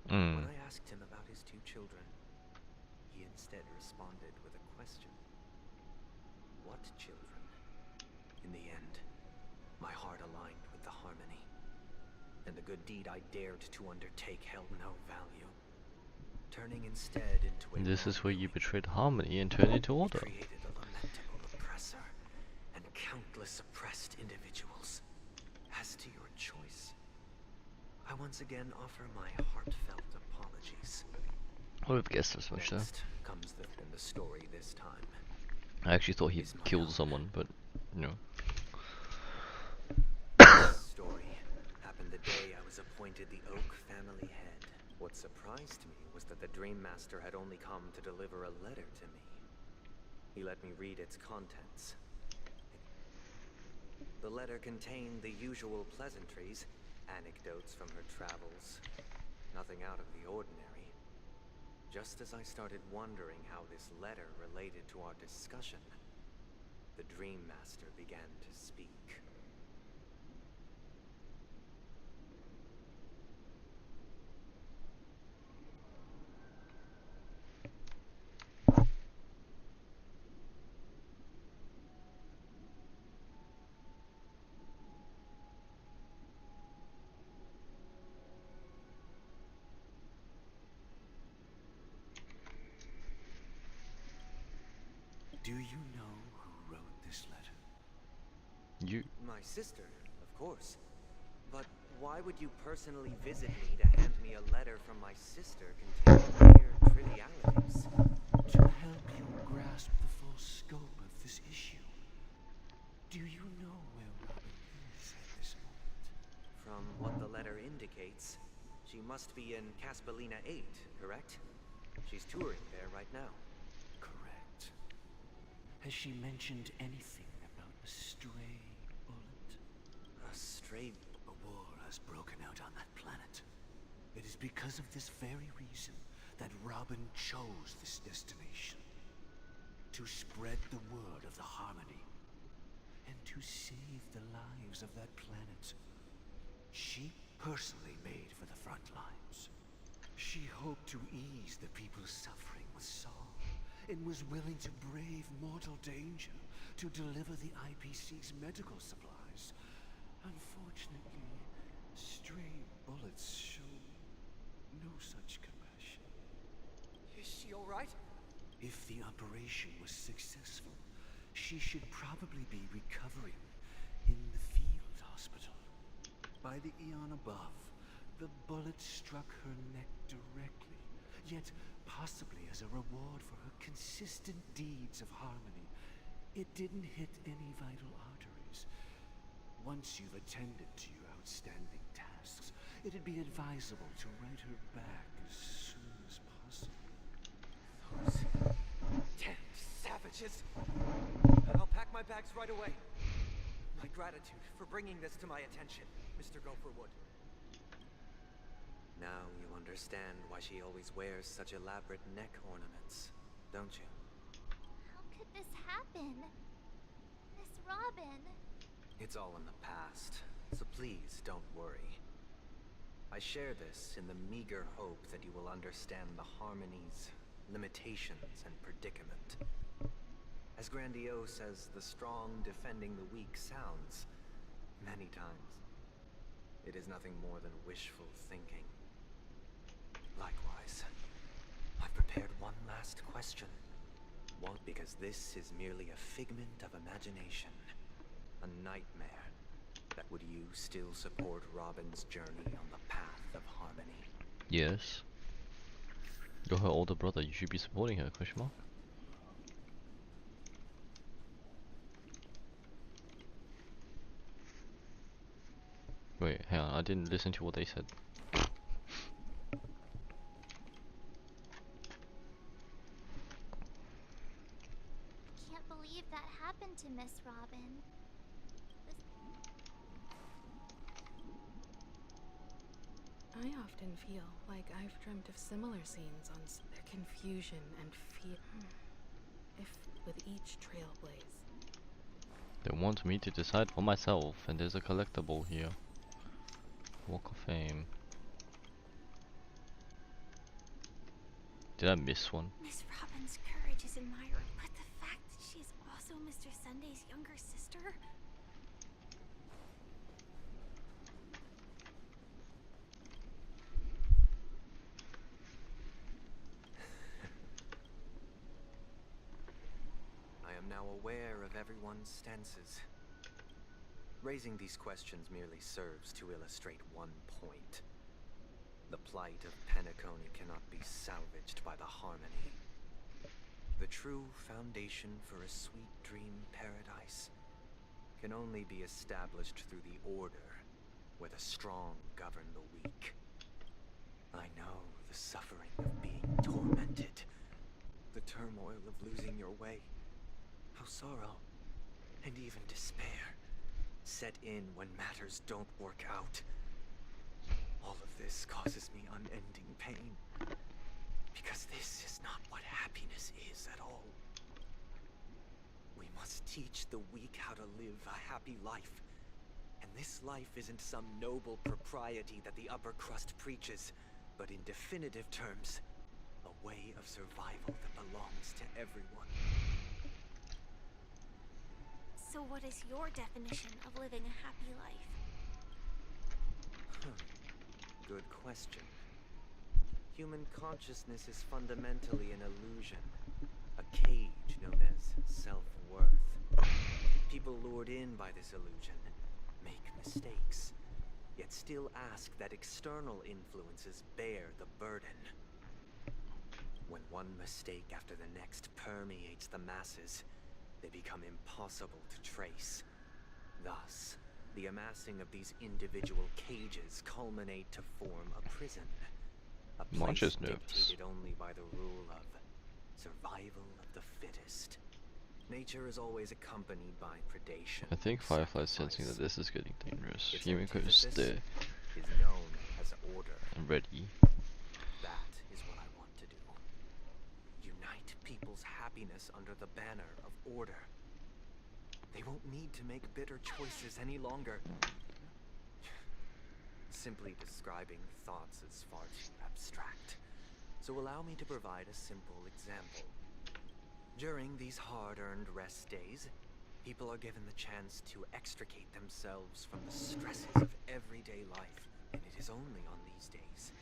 When I asked him about his 2 children, he instead responded with a question. What children? In the end, my heart aligned with the Harmony. and the good deed I dared to undertake held no value. Turning instead into a This is where you betrayed Harmony and turned into Order. created a lamentable oppressor and countless oppressed individuals. As to your choice, I once again offer my heartfelt apologies. I would have guessed as much though. Next comes the story this time. I actually thought he killed someone, but no. This story happened the day I was appointed the Oak family head. What surprised me was that the Dream Master had only come to deliver a letter to me. He let me read its contents. The letter contained the usual pleasantries, anecdotes from her travels. Nothing out of the ordinary. Just as I started wondering how this letter related to our discussion, the Dream Master began to speak. Do you know who wrote this letter? You. My sister, of course. But why would you personally visit me to hand me a letter from my sister containing mere trivialities? To help you grasp the full scope of this issue. Do you know where Robin is at this moment? From what the letter indicates, she must be in Caspelina 8, correct? She's touring there right now. Correct. Has she mentioned anything about a stray bullet? A stray... A war has broken out on that planet. It is because of this very reason that Robin chose this destination. To spread the word of the Harmony. And to save the lives of that planet. She personally made for the front lines. She hoped to ease the people's suffering with song, and was willing to brave mortal danger to deliver the IPC's medical supplies. Unfortunately, stray bullets show no such compassion. Is she alright? If the operation was successful, she should probably be recovering in the field hospital. By the eon above, the bullet struck her neck directly, yet possibly as a reward for her consistent deeds of harmony. It didn't hit any vital arteries. Once you've attended to your outstanding tasks, it'd be advisable to write her back as soon as possible. Those damned savages! I'll pack my bags right away. My gratitude for bringing this to my attention, Mr. Gopherwood. Now you understand why she always wears such elaborate neck ornaments, don't you? How could this happen? Miss Robin. It's all in the past, so please don't worry. I share this in the meager hope that you will understand the Harmony's limitations and predicament. As grandiose as the strong defending the weak sounds, many times, it is nothing more than wishful thinking. Likewise, I've prepared one last question. One, because this is merely a figment of imagination. A nightmare. That would you still support Robin's journey on the path of harmony? Yes. You're her older brother, you should be supporting her, question mark? Wait, hang on, I didn't listen to what they said. Can't believe that happened to Miss Robin. I often feel like I've dreamt of similar scenes on the confusion and fear. If with each trailblaze. They want me to decide for myself, and there's a collectible here. Walk of Fame. Did I miss one? Miss Robin's courage is admirable, but the fact that she is also Mr. Sunday's younger sister? am now aware of everyone's stances. Raising these questions merely serves to illustrate one point. The plight of Penacony cannot be salvaged by the Harmony. The true foundation for a sweet dream paradise can only be established through the Order, where the strong govern the weak. I know the suffering of being tormented, the turmoil of losing your way, how sorrow and even despair set in when matters don't work out. All of this causes me unending pain, because this is not what happiness is at all. We must teach the weak how to live a happy life, and this life isn't some noble propriety that the upper crust preaches, but in definitive terms, a way of survival that belongs to everyone. So what is your definition of living a happy life? Good question. Human consciousness is fundamentally an illusion, a cage known as self-worth. People lured in by this illusion make mistakes, yet still ask that external influences bear the burden. When one mistake after the next permeates the masses, they become impossible to trace. Thus, the amassing of these individual cages culminate to form a prison. A place dictated only by the rule of survival of the fittest. Nature is always accompanied by predation. I think Firefly's sensing that this is getting dangerous. Yumiko is there. Is known as order. And ready. That is what I want to do. Unite people's happiness under the banner of order. They won't need to make bitter choices any longer. Simply describing thoughts is far too abstract. So allow me to provide a simple example. During these hard-earned rest days, people are given the chance to extricate themselves from the stresses of everyday life. And it is only on these days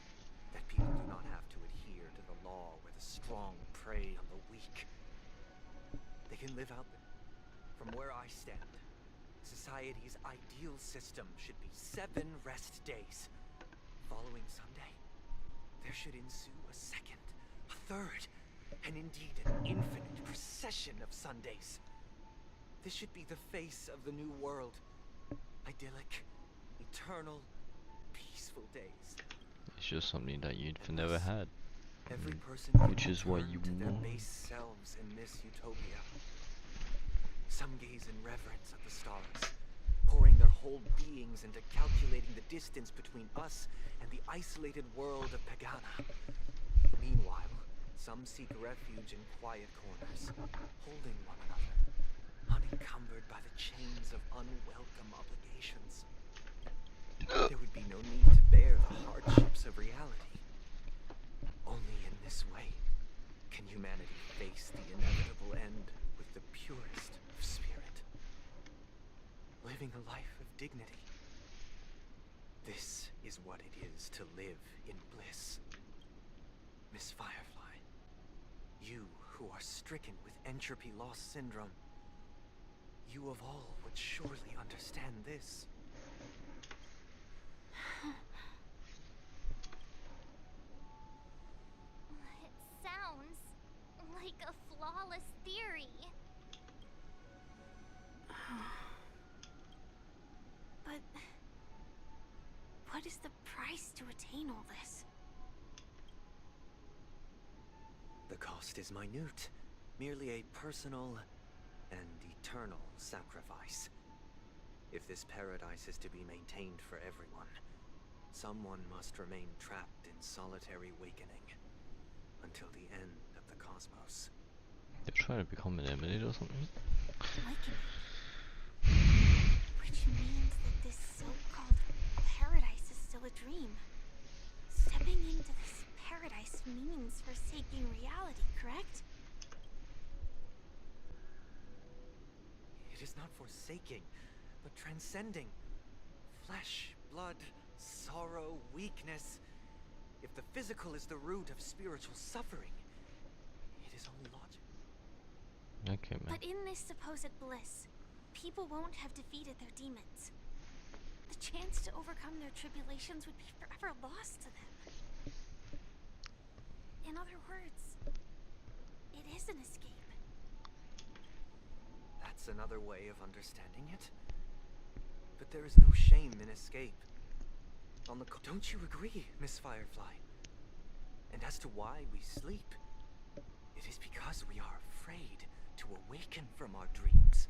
that people do not have to adhere to the law where the strong prey on the weak. They can live out there. From where I stand, society's ideal system should be 7 rest days. Following Sunday, there should ensue a second, a third, and indeed an infinite procession of Sundays. This should be the face of the new world. Idyllic, eternal, peaceful days. It's just something that you'd never had. Every person which is why you to their want. base selves in this utopia. Some gaze in reverence at the stars, pouring their whole beings into calculating the distance between us and the isolated world of Pagana. Meanwhile, some seek refuge in quiet corners, holding one another, unencumbered by the chains of unwelcome obligations. There would be no need to bear the hardships of reality. Only in this way can humanity face the inevitable end with the purest of spirit. Living a life of dignity. This is what it is to live in bliss. Miss Firefly, you who are stricken with entropy loss syndrome, you of all would surely understand this. It sounds like a flawless theory. But what is the price to attain all this? The cost is minute, merely a personal and eternal sacrifice. If this paradise is to be maintained for everyone, someone must remain trapped in solitary wakening until the end of the cosmos. They're trying to become an emanate or something? Which means that this so-called paradise is still a dream. Stepping into this paradise means forsaking reality, correct? It is not forsaking, but transcending. Flesh, blood, sorrow, weakness. If the physical is the root of spiritual suffering, it is only logic. Okay, man. But in this supposed bliss, people won't have defeated their demons. The chance to overcome their tribulations would be forever lost to them. In other words, it is an escape. That's another way of understanding it. But there is no shame in escape. Don't you agree, Miss Firefly? And as to why we sleep, it is because we are afraid to awaken from our dreams.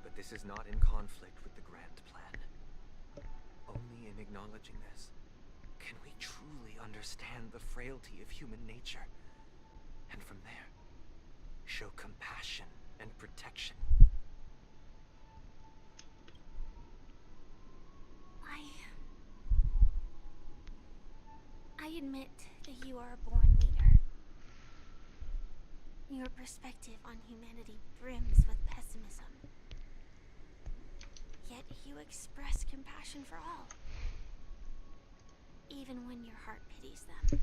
But this is not in conflict with the grand plan. Only in acknowledging this can we truly understand the frailty of human nature, and from there, show compassion and protection. I admit that you are a born leader. Your perspective on humanity brims with pessimism. Yet you express compassion for all, even when your heart pities them.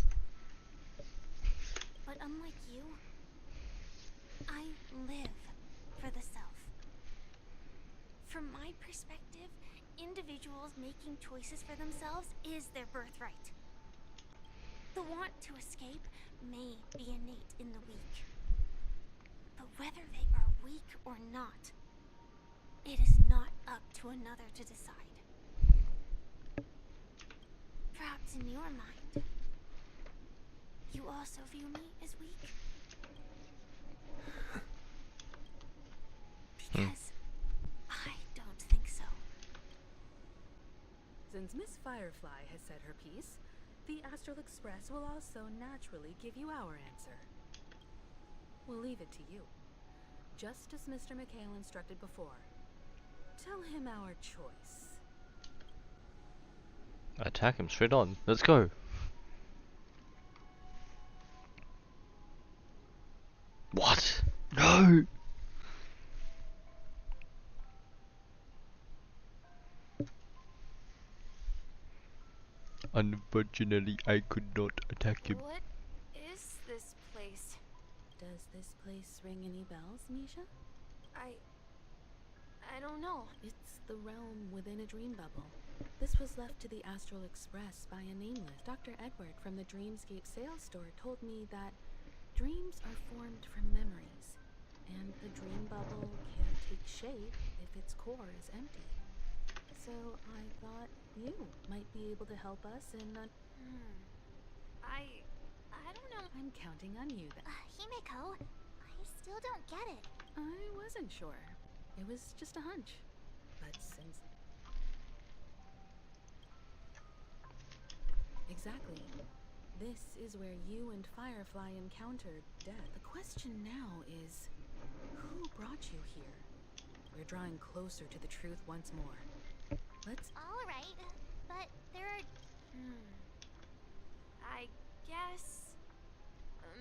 But unlike you, I live for the self. From my perspective, individuals making choices for themselves is their birthright. The want to escape may be innate in the weak. But whether they are weak or not, it is not up to another to decide. Perhaps in your mind, you also view me as weak? Because I don't think so. Since Miss Firefly has said her piece, the Astral Express will also naturally give you our answer. We'll leave it to you. Just as Mr. McHale instructed before. Tell him our choice. Attack him straight on. Let's go. What? No! Unfortunately, I could not attack him. What is this place? Does this place ring any bells, Misha? I don't know. It's the realm within a dream bubble. This was left to the Astral Express by a nameless. Dr. Edward from the Dreamscape sales store told me that dreams are formed from memories, and the dream bubble can't take shape if its core is empty. So I thought you might be able to help us in I don't know. I'm counting on you then. Himeko, I still don't get it. I wasn't sure. It was just a hunch. But since... Exactly. This is where you and Firefly encountered death. The question now is, who brought you here? We're drawing closer to the truth once more. Let's... Alright, but there are... I guess...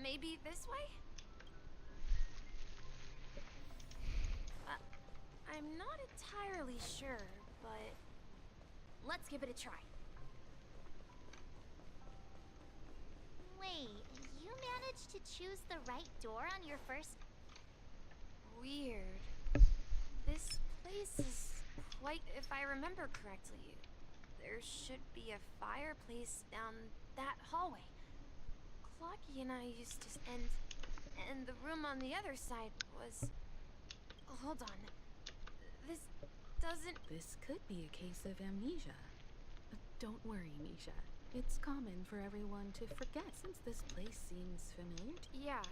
maybe this way? I'm not entirely sure, but... let's give it a try. Wait, you managed to choose the right door on your first... Weird. This place is quite... if I remember correctly, there should be a fireplace down that hallway. Clocky and I used to... and the room on the other side was... hold on. This doesn't... This could be a case of amnesia. Don't worry, Misha. It's common for everyone to forget. Since this place seems familiar to you. Yeah,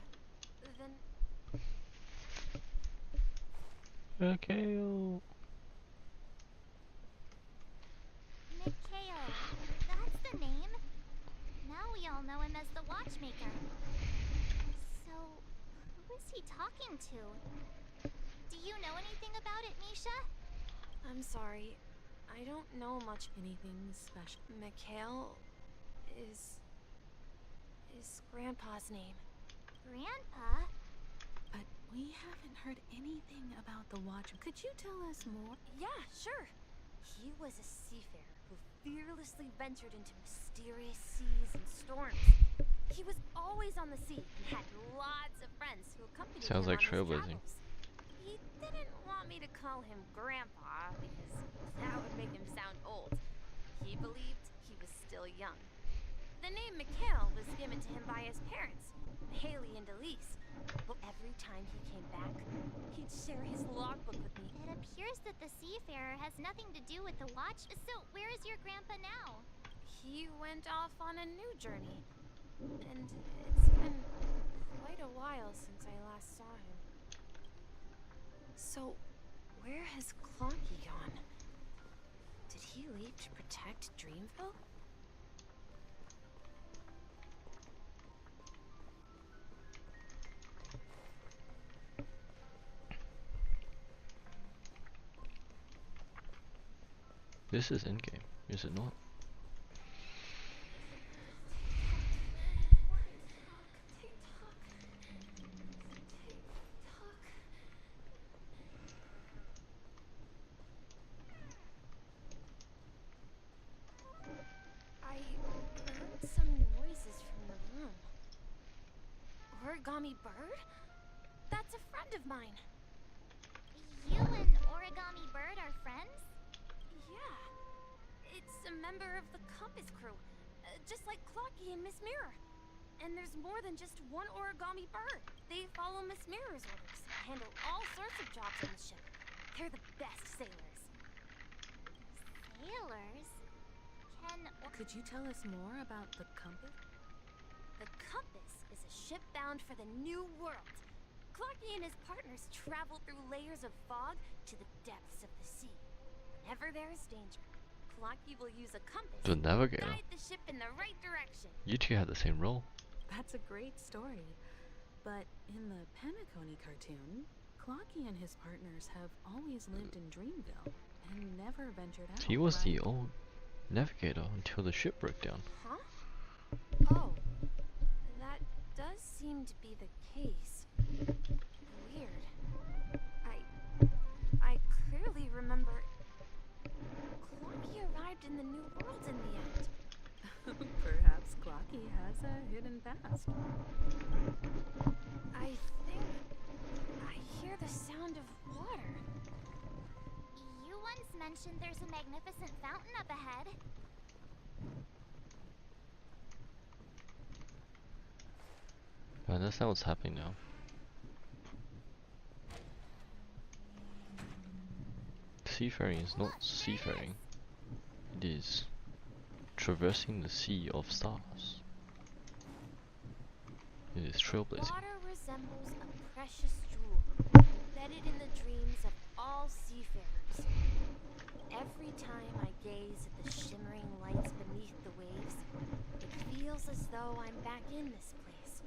then... Mikhail. Mikhail, that's the name. Now we all know him as the Watchmaker. So, who is he talking to? Do you know anything about it, Misha? I'm sorry. I don't know much. Anything special? Mikhail is Grandpa's name. Grandpa? But we haven't heard anything about the Watch. Could you tell us more? Yeah, sure. He was a seafarer who fearlessly ventured into mysterious seas and storms. He was always on the sea and had lots of friends who accompanied Sounds him like on his trailblazing. travels. He didn't want me to call him Grandpa because that would make him sound old. He believed he was still young. The name Mikhail was given to him by his parents, Haley and Elise. But every time he came back, he'd share his logbook with me. It appears that the Seafarer has nothing to do with the watch. So, where is your grandpa now? He went off on a new journey. And it's been quite a while since I last saw him. So, where has Clonky gone? Did he leave to protect Dreamville? This is endgame, is it not? I heard some noises from the room. Origami Bird? That's a friend of mine. You and Origami Bird are friends? Yeah. It's a member of the Compass crew, just like Clocky and Miss Mirror. And there's more than just one Origami Bird. They follow Miss Mirror's orders, handle all sorts of jobs on the ship. They're the best sailors. Sailors? Could you tell us more about the Compass? The Compass is a ship bound for the New World. Clocky and his partners travel through layers of fog to the depths of the sea. Whenever there is danger, Clocky will use a compass The navigator. to guide the ship in the right direction. You two had the same role. That's a great story. But in the Penacony cartoon, Clocky and his partners have always lived in Dreamville and never ventured out. He was right? the old navigator until the ship broke down. Huh? Oh, that does seem to be the case. Weird. I clearly remember Clocky arrived in the New World in the end. Perhaps Clocky has a hidden past. I think I hear the sound of water. You once mentioned there's a magnificent fountain up ahead. I understand what's happening now. Seafaring is not seafaring. It is traversing the sea of stars. It is trailblazing. Water resembles a precious jewel, embedded in the dreams of all seafarers. Every time I gaze at the shimmering lights beneath the waves, it feels as though I'm back in this place,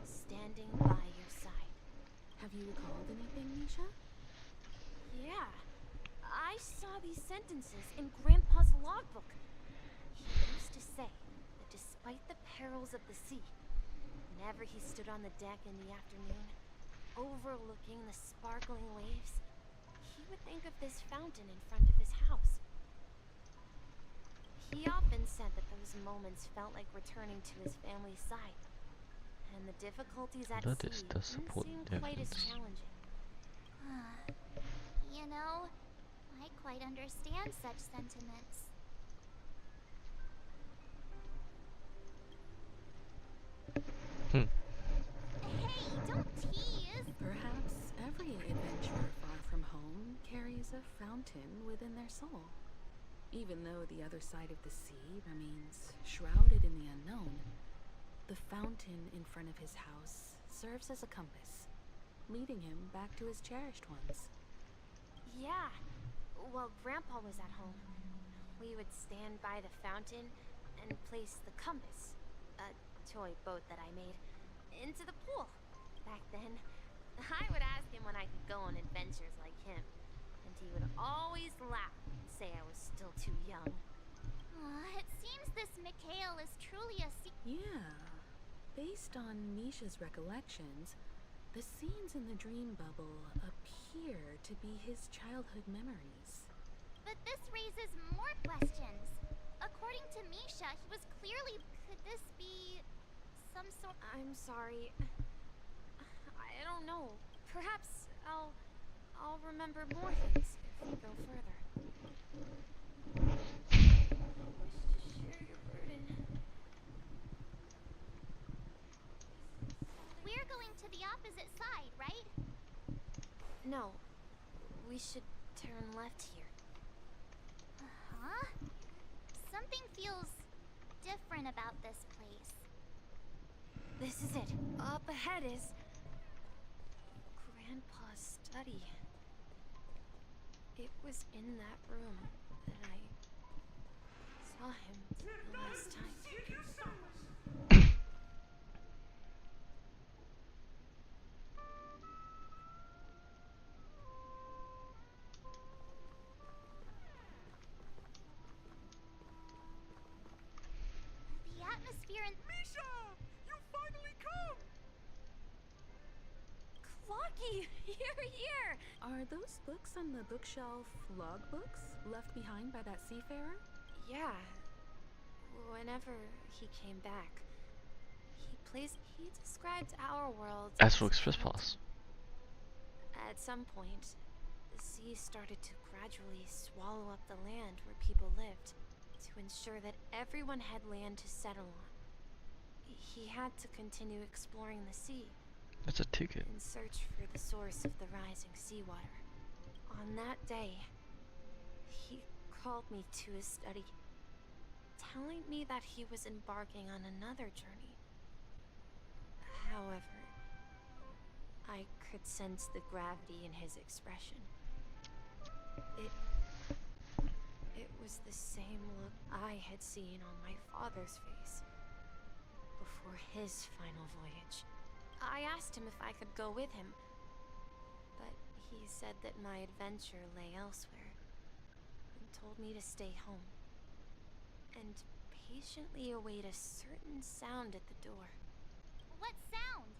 standing by your side. Have you recalled anything, Misha? Yeah, I saw these sentences in Grandpa's logbook. He used to say that despite the perils of the sea, whenever he stood on the deck in the afternoon, overlooking the sparkling waves, he would think of this fountain in front of his house. He often said that those moments felt like returning to his family's side, and the difficulties at That sea is the didn't support seem quite as evidence. challenging. You know, I quite understand such sentiments. Hey, don't tease! Perhaps every adventurer far from home carries a fountain within their soul. Even though the other side of the sea remains shrouded in the unknown, the fountain in front of his house serves as a compass, leading him back to his cherished ones. Yeah. While Grandpa was at home, we would stand by the fountain and place the compass, a toy boat that I made, into the pool. Back then, I would ask him when I could go on adventures like him, and he would always laugh and say I was still too young. It seems this Mikhail is truly a Yeah. Based on Misha's recollections, the scenes in the dream bubble appear to be his childhood memories. But this raises more questions. According to Misha, he was clearly... Could this be... some sort. I'm sorry. I don't know. Perhaps I'll remember more things if we go further. Share your burden. We're going to the opposite side, right? No. We should turn left here. Huh? Something feels different about this place. This is it. Up ahead is Grandpa's study. It was in that room that I saw him the last time. The atmosphere in Misha! You finally come! Clocky! You're here! Are those books on the bookshelf logbooks left behind by that seafarer? Yeah. Whenever he came back, he described our world Astral as Express held. Pass. At some point, the sea started to gradually swallow up the land where people lived to ensure that everyone had land to settle on. He had to continue exploring the sea That's a ticket. in search for the source of the rising seawater. On that day, he called me to his study, telling me that he was embarking on another journey. However, I could sense the gravity in his expression. It was the same look I had seen on my father's face before his final voyage. I asked him if I could go with him, but he said that my adventure lay elsewhere and told me to stay home and patiently await a certain sound at the door. What sound?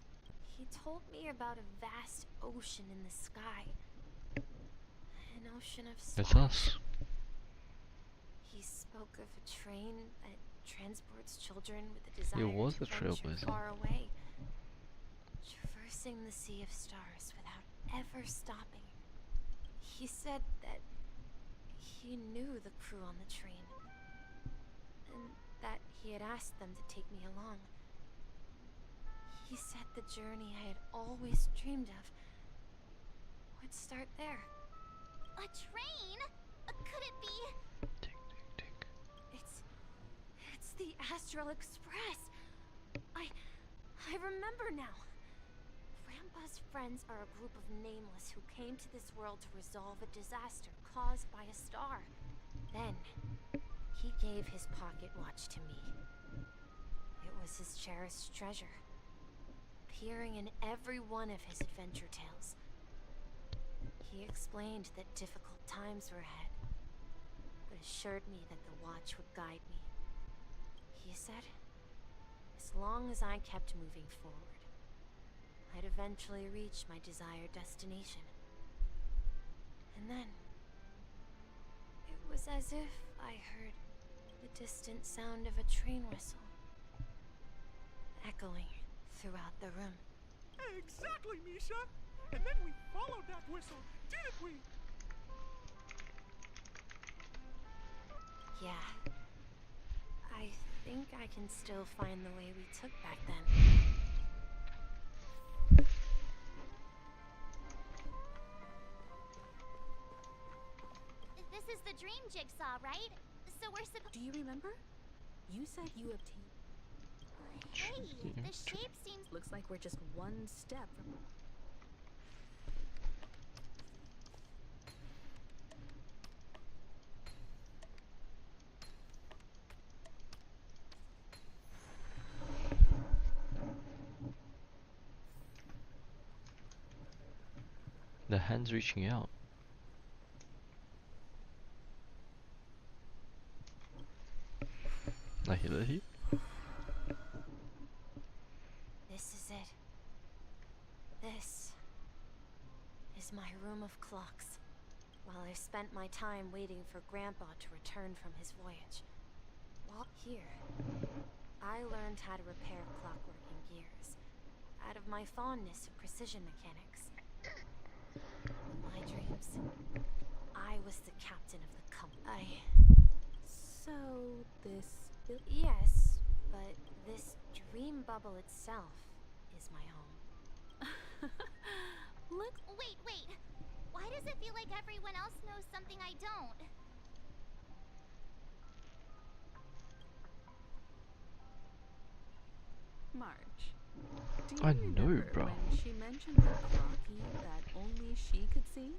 He told me about a vast ocean in the sky. An ocean of stars. It's us. He spoke of a train that transports children with a desire was to a venture trailblazer. far away, traversing the sea of stars without ever stopping. He said that he knew the crew on the train, and that he had asked them to take me along. He said the journey I had always dreamed of would start there. A train? Could it be? It's the Astral Express. I remember now. Grandpa's friends are a group of nameless who came to this world to resolve a disaster caused by a star. Then, he gave his pocket watch to me. It was his cherished treasure, appearing in every one of his adventure tales. He explained that difficult times were ahead, but assured me that the watch would guide me. He said, as long as I kept moving forward, I'd eventually reach my desired destination. And then, it was as if I heard the distant sound of a train whistle, echoing throughout the room. Exactly, Misha! And then we followed that whistle, didn't we? Yeah. I think I can still find the way we took back then. This is the dream jigsaw, right? So we're supposed. Do you remember? You said you obtained. Hey, the shape seems. Looks like we're just one step from. The hand's reaching out. I hear that here. This is it. This is my room of clocks. While I spent my time waiting for Grandpa to return from his voyage. While here, I learned how to repair clockwork and gears out of my fondness of precision mechanics. In my dreams, I was the captain of the company. So, this... Yes, but this dream bubble itself is my home. Look... Wait. Why does it feel like everyone else knows something I don't? March, do you I know, remember bro. when she mentioned the clocky that only she could see?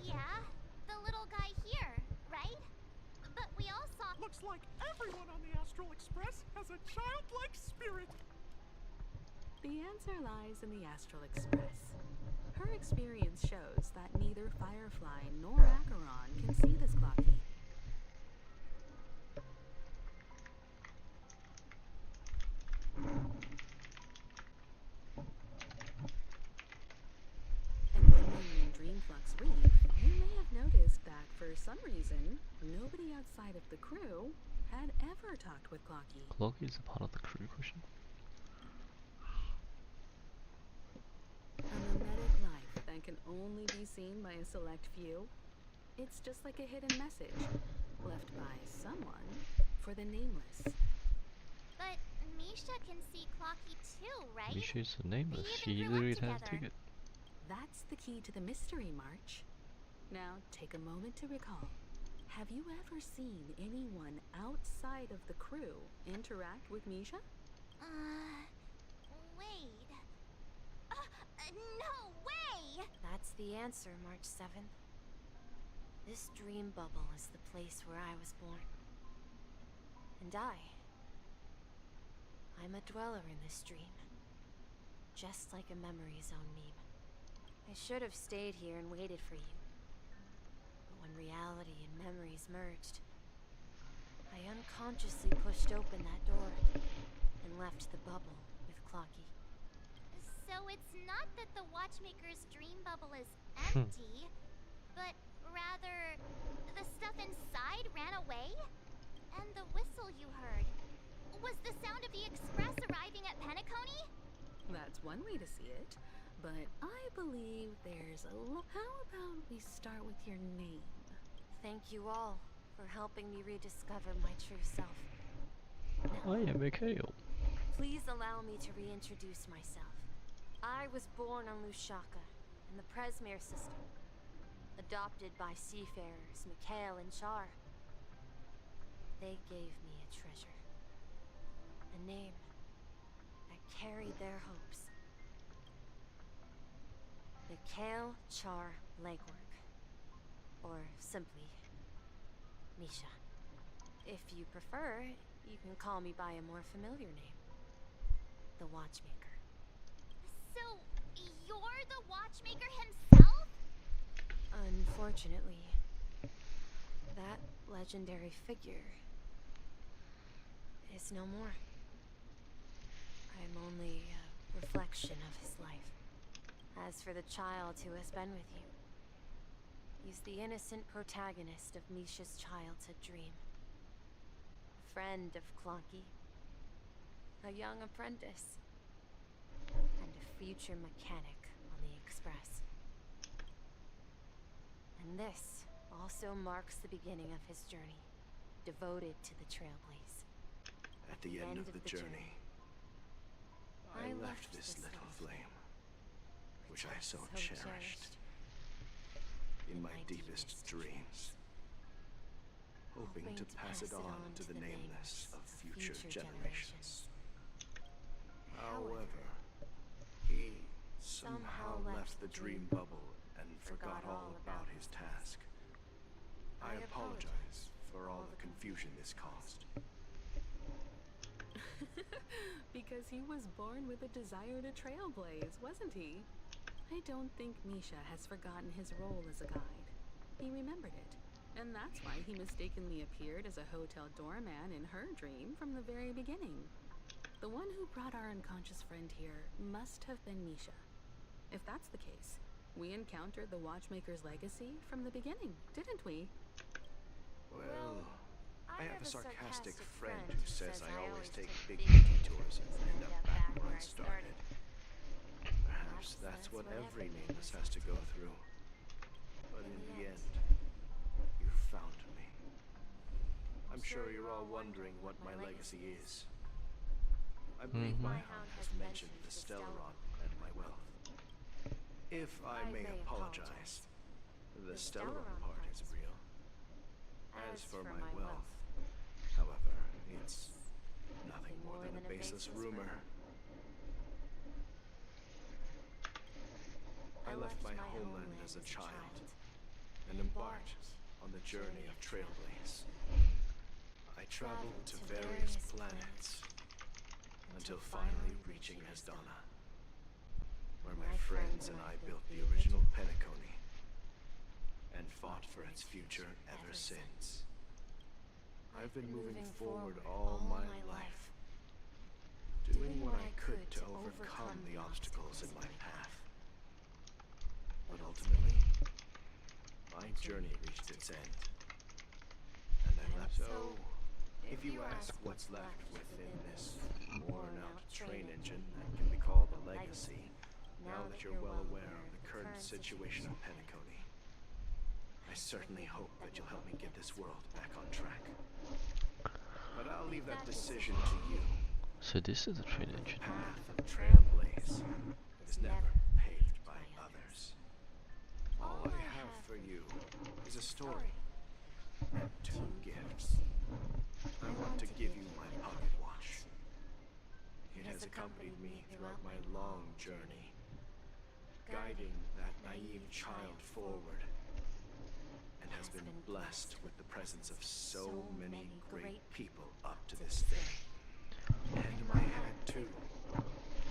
Yeah, the little guy here, right? But we all saw. Looks like everyone on the Astral Express has a childlike spirit. The answer lies in the Astral Express. Her experience shows that neither Firefly nor Acheron can see this clocky. And when we were in Dreamflux Reef, you may have noticed that for some reason, nobody outside of the crew had ever talked with Clocky. Clocky is a part of the crew question. A mimetic life that can only be seen by a select few. It's just like a hidden message left by someone for the nameless. But Misha can see Clocky too, right? Misha's the nameless. We She even grew literally up has a together. ticket. That's the key to the mystery, March. Now, take a moment to recall. Have you ever seen anyone outside of the crew interact with Misha? Wait. No way! That's the answer, March 7th. This dream bubble is the place where I was born. And I'm a dweller in this dream. Just like a memory zone meme. I should have stayed here and waited for you. But when reality and memories merged, I unconsciously pushed open that door and left the bubble with Clocky. So it's not that the Watchmaker's dream bubble is empty, but rather the stuff inside ran away? And the whistle you heard was the sound of the express arriving at Penacony? That's one way to see it, but I believe there's a How about we start with your name? Thank you all for helping me rediscover my true self. I am Mikhail. Please allow me to reintroduce myself. I was born on Lushaka, in the Presmere system. Adopted by seafarers Mikhail and Char. They gave me a treasure. A name that carried their hopes. Mikhail Char Legwork. Or simply, Misha. If you prefer, you can call me by a more familiar name. The Watchmaker. So, you're the Watchmaker himself? Unfortunately, that legendary figure is no more. I'm only a reflection of his life. As for the child who has been with you, he's the innocent protagonist of Misha's childhood dream. A friend of Clocky, a young apprentice, and a future mechanic on the Express. And this also marks the beginning of his journey, devoted to the Trailblaze. At the end of the journey, I left this little flame, which I so cherished, in my deepest dreams, hoping to pass it on to the nameless of future generations. However, he somehow left the dream bubble and forgot all about his task. I apologize for all the confusion this caused. Because he was born with a desire to trailblaze, wasn't he? I don't think Misha has forgotten his role as a guide. He remembered it, and that's why he mistakenly appeared as a hotel doorman in her dream from the very beginning. The one who brought our unconscious friend here must have been Misha. If that's the case, we encountered the Watchmaker's legacy from the beginning, didn't we? Well, I have a sarcastic friend who says I always take big detours and end up back where I started. Perhaps that's what every nameless has to go through. But in the end, you found me. I'm sure you're all wondering what my legacy is. I believe my hound has mentioned the Stellaron and my wealth. If I may apologize, the Stellaron part is real. As for my wealth, however, it's nothing more than a baseless rumor. I left my homeland as a child and embarked on the journey of Trailblaze. I traveled to various planets until finally reaching Hasdana, where my friends and I built the original Penacony and fought for its future ever since. I've been moving forward all my life, doing what I could to overcome the obstacles in my path. But ultimately, my journey reached its end, and I left. So, if you ask what's left within this worn-out train engine that can be called a legacy, now that you're well aware of the current situation of Penacony, I certainly hope that you'll help me get this world back on track. But I'll leave that decision to you. So this is the train engine. The path of Trailblaze is never paved by others. All I have for you is a story and 2 gifts. I want to give you my pocket watch. It has accompanied me throughout my long journey, guiding that naive child forward, and has been blessed with the presence of so many great people up to this day. And my hat too.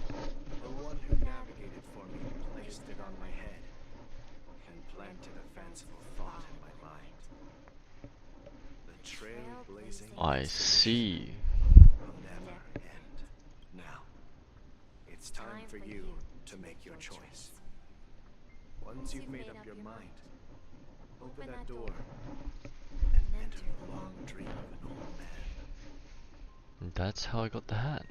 The one who navigated for me placed it on my head and planted a fanciful thought in my mind. The trailblazing I see. will never end. Now, it's time for you to make your choice. Once you've made up your mind, open that door and enter the long dream of an old man. And that's how I got the hat.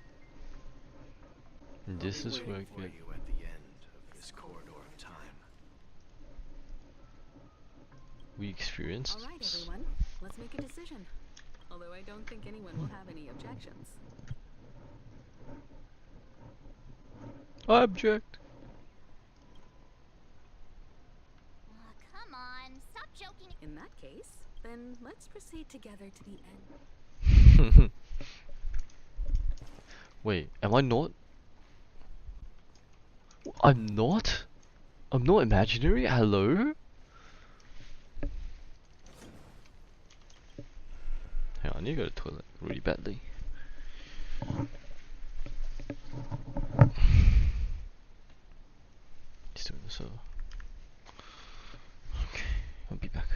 And this I'll be is where I waiting for get. you at the end of this corridor of time. We experienced. All right, everyone. Let's make a decision. Although I don't think anyone will have any objections. I object. Come on, stop joking. In that case, then let's proceed together to the end. Wait, am I not? I'm not? I'm not imaginary? Hello? Hang on, I need to go to the toilet really badly. He's doing this over. Okay, I'll be back.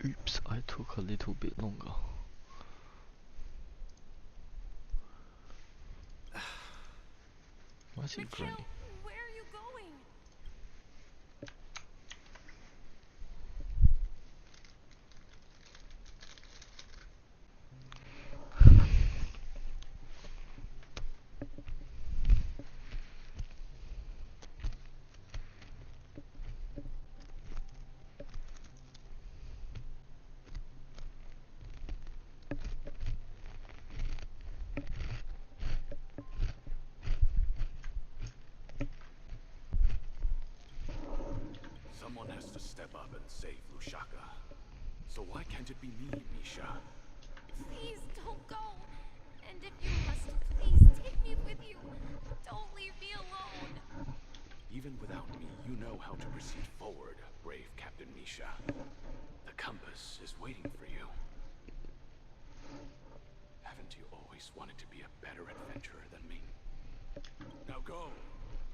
Oops, I took a little bit longer. Why is it grey? Mikhail, where are you going? Someone has to step up and save Lushaka. So why can't it be me, Misha? Please don't go. And if you must, please take me with you. Don't leave me alone. Even without me, you know how to proceed forward, brave Captain Misha. The compass is waiting for you. Haven't you always wanted to be a better adventurer than me? Now go,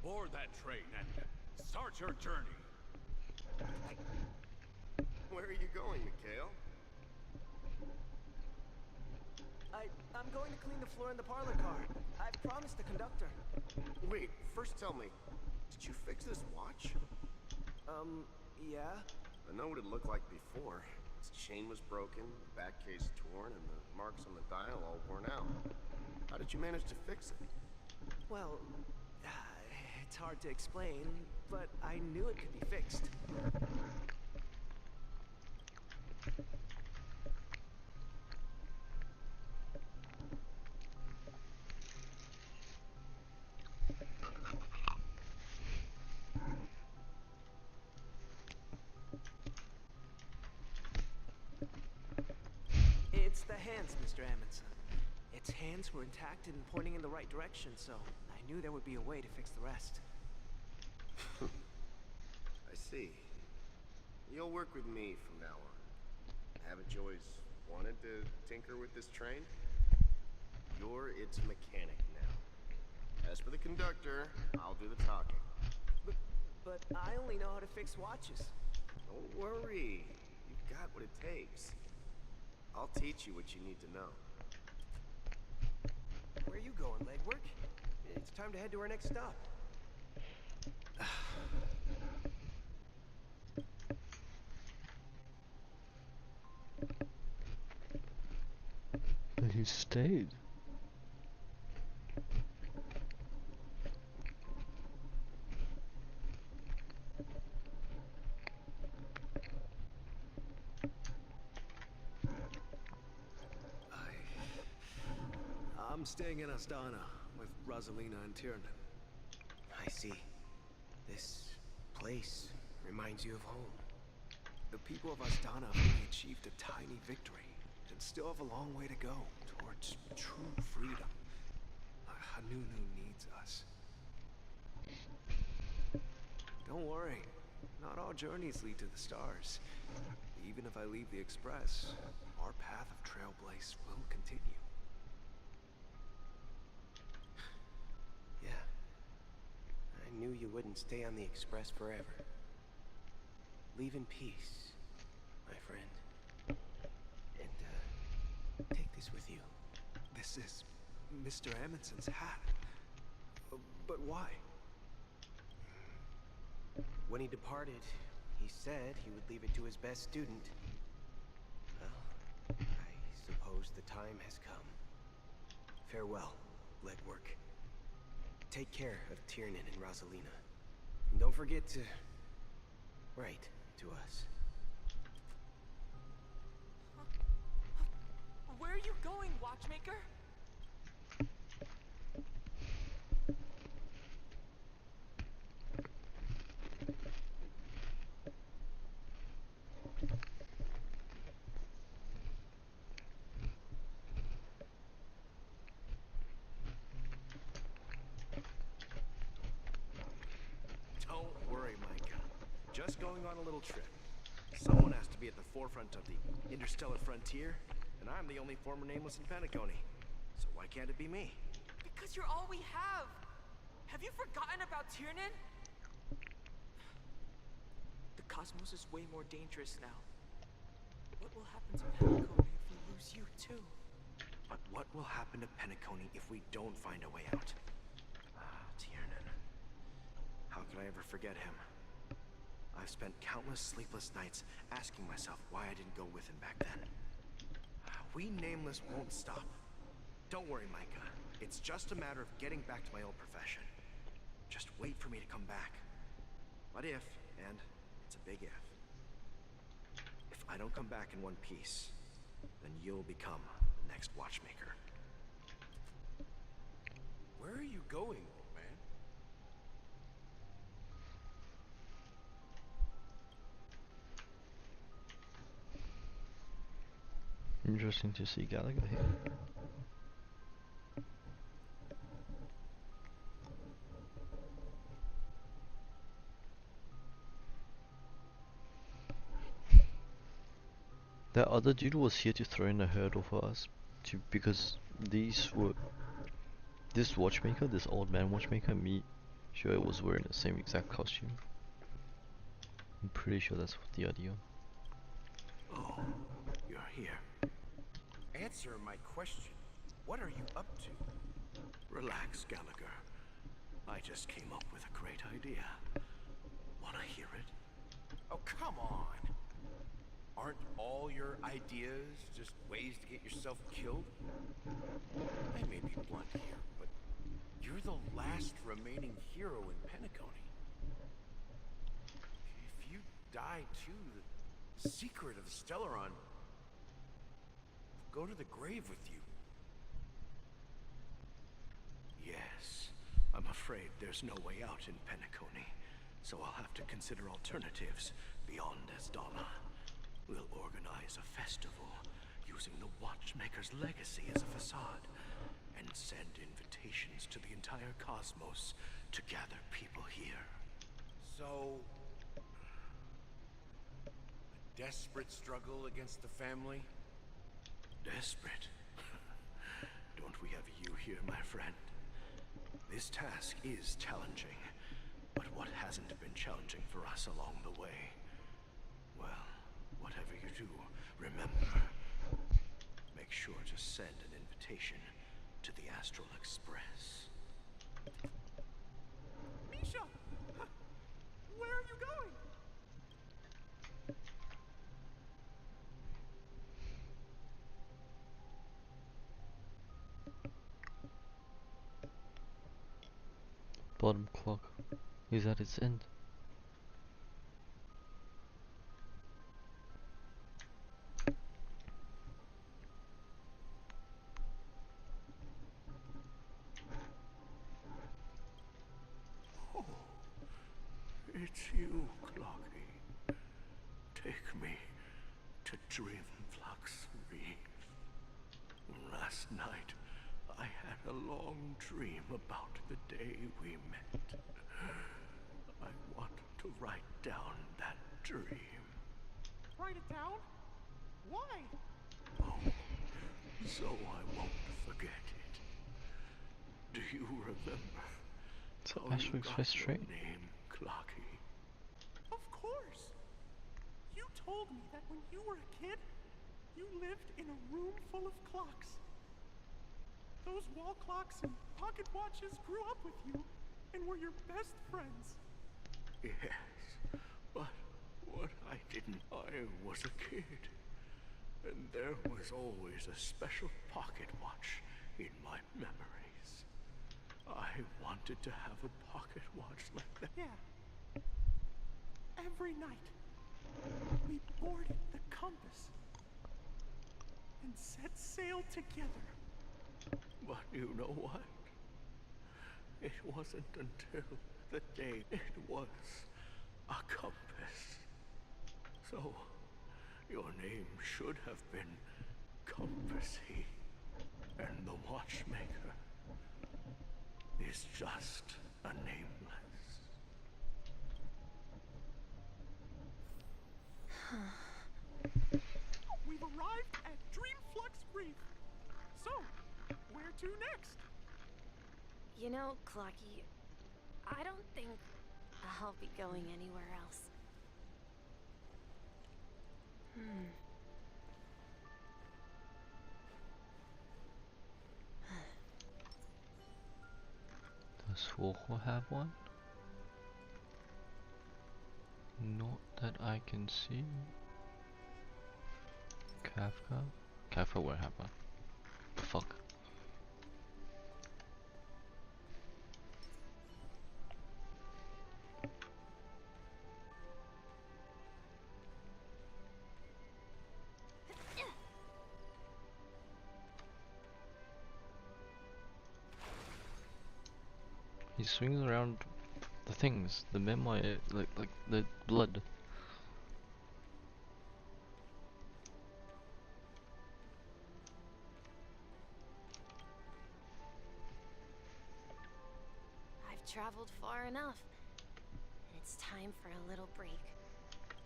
board that train and start your journey. Where are you going, Mikhail? I'm going to clean the floor in the parlor car. I've promised the conductor. Wait, first tell me, did you fix this watch? Yeah. I know what it looked like before. Its chain was broken, the back case torn, and the marks on the dial all worn out. How did you manage to fix it? Well, it's hard to explain, but I knew it could be fixed. It's the hands, Mr. Amundsen. Its hands were intact and pointing in the right direction, so I knew there would be a way to fix the rest. I see. You'll work with me from now on. Haven't you always wanted to tinker with this train? You're its mechanic now. As for the conductor, I'll do the talking. But I only know how to fix watches. Don't worry. You've got what it takes. I'll teach you what you need to know. Where are you going, Legwork? It's time to head to our next stop. But he stayed. I'm staying in Astana with Rosalina and Tiernan. I see. This place reminds you of home. The people of Astana have only achieved a tiny victory and still have a long way to go towards true freedom. Hanunu needs us. Don't worry, not all journeys lead to the stars. Even if I leave the Express, our path of Trailblaze will continue. Yeah. I knew you wouldn't stay on the Express forever. Leave in peace, my friend. And, take this with you. This is Mr. Amundsen's hat. But why? When he departed, he said he would leave it to his best student. Well, I suppose the time has come. Farewell, Legwork. Take care of Tiernan and Rosalina. And don't forget to write to us. Where are you going, Watchmaker? Don't worry, Micah. Just going on a little trip. Someone has to be at the forefront of the interstellar frontier, and I'm the only former Nameless in Penacony. So why can't it be me? Because you're all we have. Have you forgotten about Tiernan? The cosmos is way more dangerous now. What will happen to Penacony if we lose you too? But what will happen to Penacony if we don't find a way out? Ah, Tiernan. How could I ever forget him? I've spent countless sleepless nights asking myself why I didn't go with him back then. We Nameless won't stop. Don't worry, Micah. It's just a matter of getting back to my old profession. Just wait for me to come back. What if, and it's a big if I don't come back in one piece, then you'll become the next watchmaker. Where are you going, old man? Interesting to see Gallagher here. That other dude was here to throw in a hurdle for us, because this watchmaker, this old man watchmaker, and me, sure it was wearing the same exact costume. I'm pretty sure that's the idea. Oh, you're here. Answer my question. What are you up to? Relax, Gallagher. I just came up with a great idea. Wanna hear it? Oh, come on. Aren't all your ideas just ways to get yourself killed? I may be blunt here, but you're the last remaining hero in Penacony. If you die too, the secret of the Stellaron will go to the grave with you. Yes, I'm afraid there's no way out in Penacony, so I'll have to consider alternatives beyond Esdala. We'll organize a festival using the Watchmaker's legacy as a facade and send invitations to the entire cosmos to gather people here. So, a desperate struggle against the family? Desperate? Don't we have you here, my friend? This task is challenging, but what hasn't been challenging for us along the way? Well, whatever you do, remember, make sure to send an invitation to the Astral Express. Misha! Where are you going? Bottom clock is at its end. Oh, it's you, Clocky. Take me to Dreamflux Reef. Last night, I had a long dream about the day we met. I want to write down that dream. Write it down? Why? Oh, so I won't forget it. Do you remember? So how Astral you got Express your train. name, Clocky? Of course! You told me that when you were a kid, you lived in a room full of clocks. Those wall clocks and pocket watches grew up with you and were your best friends. Yes, but what I didn't. I was a kid, and there was always a special pocket watch in my memories. I wanted to have a pocket watch like that. Yeah. Every night, we boarded the compass and set sail together. But you know what? It wasn't until the day it was a compass. So, your name should have been Compassy, and the Watchmaker is just a nameless. We've arrived at Dreamflux Reef. So, where to next? You know, Clocky, I don't think I'll be going anywhere else. Toho have one? Not that I can see. Kafka? Kafka won't have one. Fuck. He swings around the things, the memoir, like the blood. I've traveled far enough. And it's time for a little break.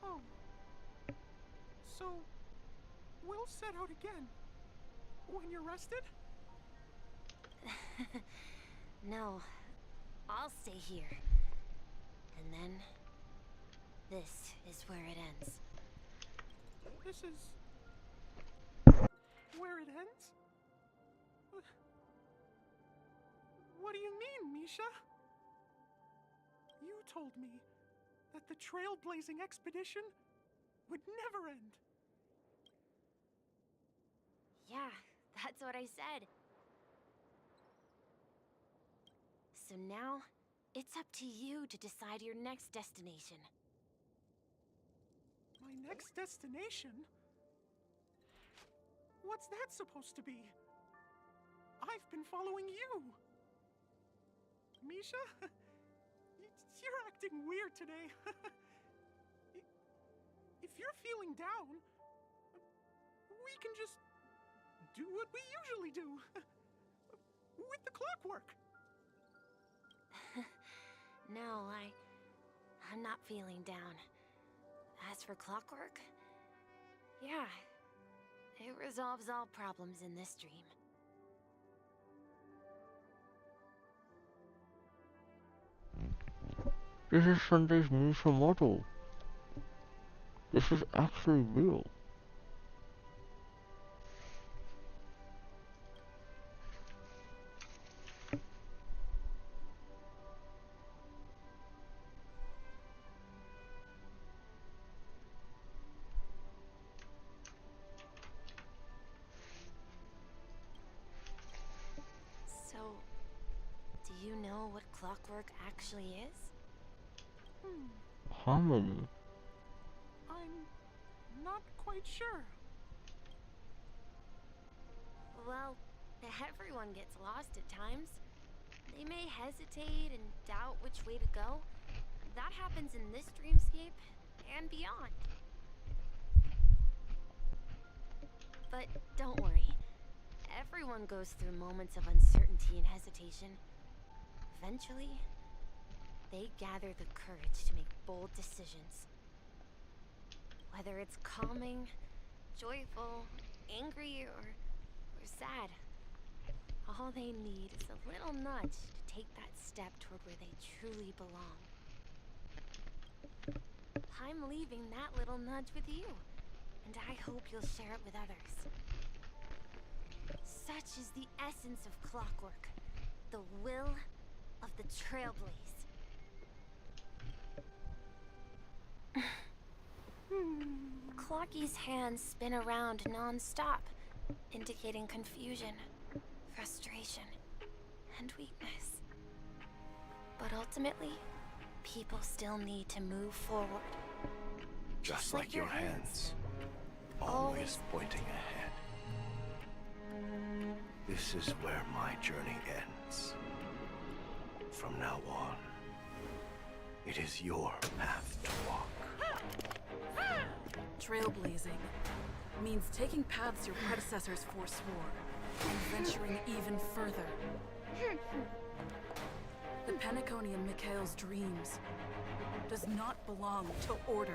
Oh. So, we'll set out again. When you're rested? No. I'll stay here. And then... this is where it ends. This is... where it ends? What do you mean, Misha? You told me that the trailblazing expedition would never end. Yeah, that's what I said. So now, it's up to you to decide your next destination. My next destination? What's that supposed to be? I've been following you. Misha? You're acting weird today. If you're feeling down, we can just do what we usually do. With the clockwork. No, I'm not feeling down. As for clockwork, yeah, it resolves all problems in this dream. This is Sunday's Misha model. This is actually real. So, do you know what clockwork actually is? Harmony. I'm not quite sure. Well, everyone gets lost at times. They may hesitate and doubt which way to go. That happens in this dreamscape and beyond. But don't worry. Everyone goes through moments of uncertainty and hesitation. Eventually, they gather the courage to make bold decisions. Whether it's calming, joyful, angry, or sad, all they need is a little nudge to take that step toward where they truly belong. I'm leaving that little nudge with you, and I hope you'll share it with others. Such is the essence of clockwork, the will of the Trailblaze. Clocky's hands spin around non-stop, indicating confusion, frustration, and weakness. But ultimately, people still need to move forward. Just like your hands, always pointing ahead. This is where my journey ends. From now on, it is your path to walk. Trailblazing means taking paths your predecessors forswore and venturing even further. The Penacony in Mikhail's dreams does not belong to order.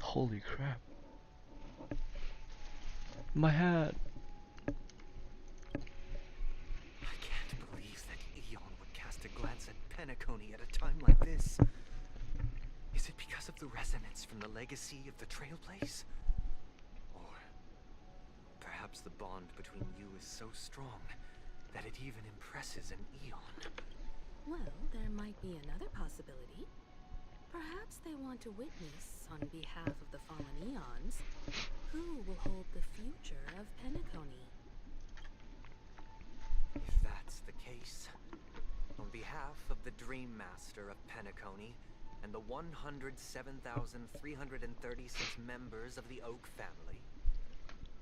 Holy crap. My hat. I can't believe that Eon would cast a glance at Penacony at a time like this? Is it because of the resonance from the legacy of the Trailblaze? Or perhaps the bond between you is so strong that it even impresses an Eon? Well, there might be another possibility. Perhaps they want to witness, on behalf of the fallen Eons, who will hold the future of Penacony. If that's the case, on behalf of the Dream Master of Penacony and the 107,336 members of the Oak family,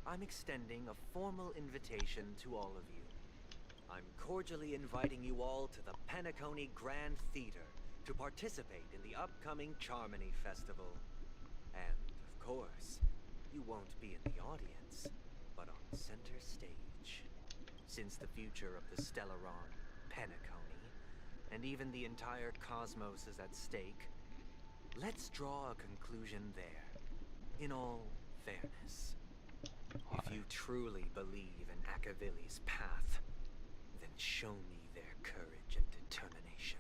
I'm extending a formal invitation to all of you. I'm cordially inviting you all to the Penacony Grand Theater to participate in the upcoming Charmony Festival. And, of course, you won't be in the audience, but on center stage. Since the future of the Stellaron, Penacony, and even the entire cosmos is at stake, let's draw a conclusion there, in all fairness. If you truly believe in Akavili's path, then show me their courage and determination.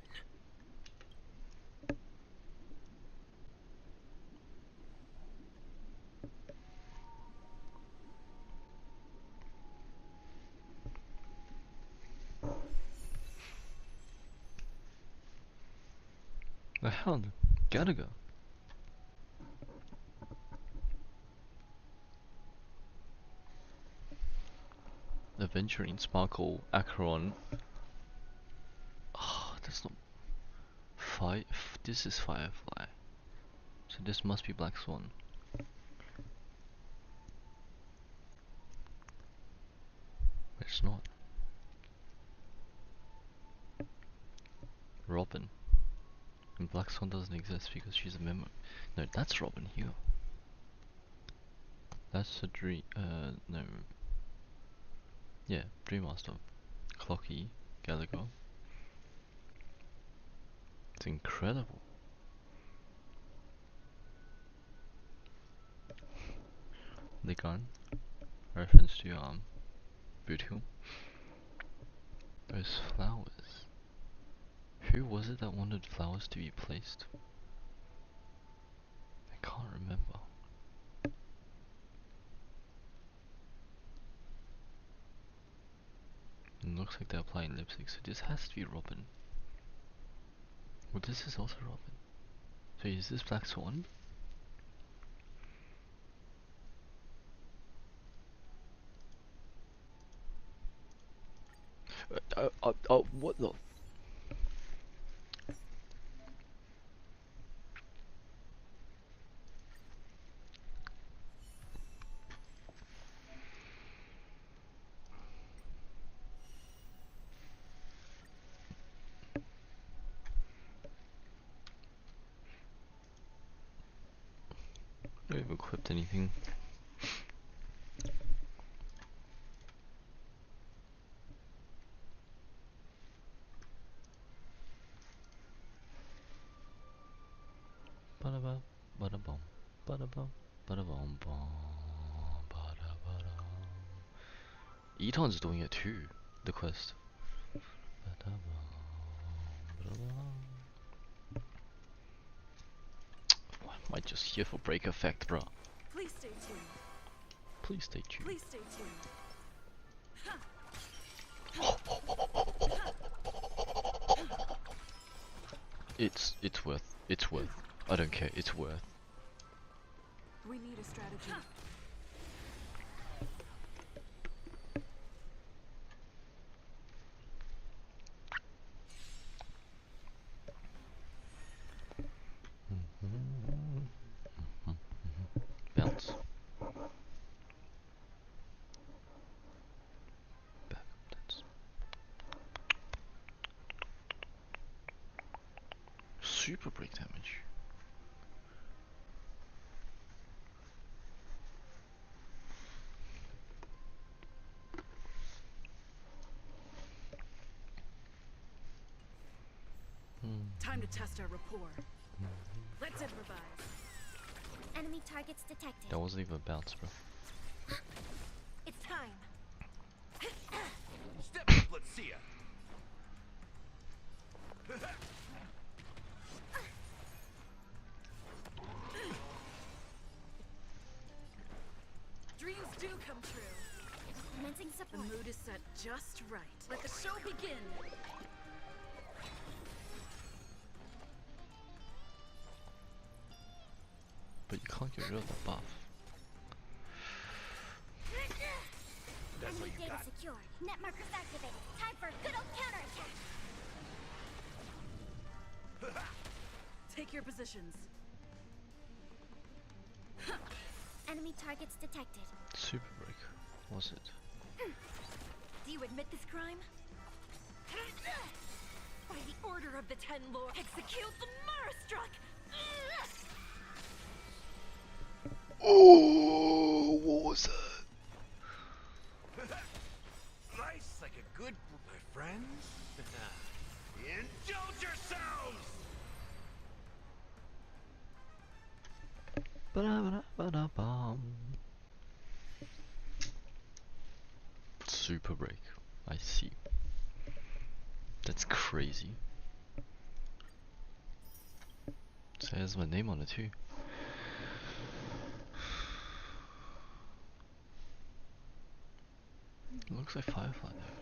The hell? Gotta go. Aventurine, Sparkle, Acheron. Oh, that's not... This is Firefly. So this must be Black Swan. It's not. Robin. And Black Swan doesn't exist because she's a member. No, that's Robin here. That's a dream. No. Yeah, Dream Master. Clocky, Gallagher. It's incredible. The gun. Reference to Boothill. Those flowers. Who was it that wanted flowers to be placed? I can't remember. It looks like they're applying lipstick, so this has to be Robin. Well, this is also Robin. So is this Black Swan? What the? I don't have equipped anything. Ba-da-ba, ba-da-bum, ba-da-bum, ba-da-bum, bum, ba-da-ba-dum. Eton's doing it too, the quest. Ba-da-bum, ba-da-bum. I might just here for break effect, bro. Please stay tuned. Please stay tuned. Please stay tuned. It's worth. I don't care. It's worth. We need a strategy. Bounce. Back up, that's super break damage. Time to test our rapport. Let's improvise. Enemy targets detected. That wasn't even a bounce, bro. It's time. Step up, let's see ya. The mood is set just right. Let the show begin! But you can't get rid of the buff. Enemy data secured. Net markers activated. Time for a good old counterattack. Take your positions. Enemy targets detected. Super break, was it? Do you admit this crime? By the order of the Ten Lords, execute the Marastruck! Oh, what was that? Nice, like a good, my friends. Indulge yourselves! Ba-da-ba-da-ba-da-bum. Super break. I see. That's crazy. So it has my name on it too. It looks like Firefly though.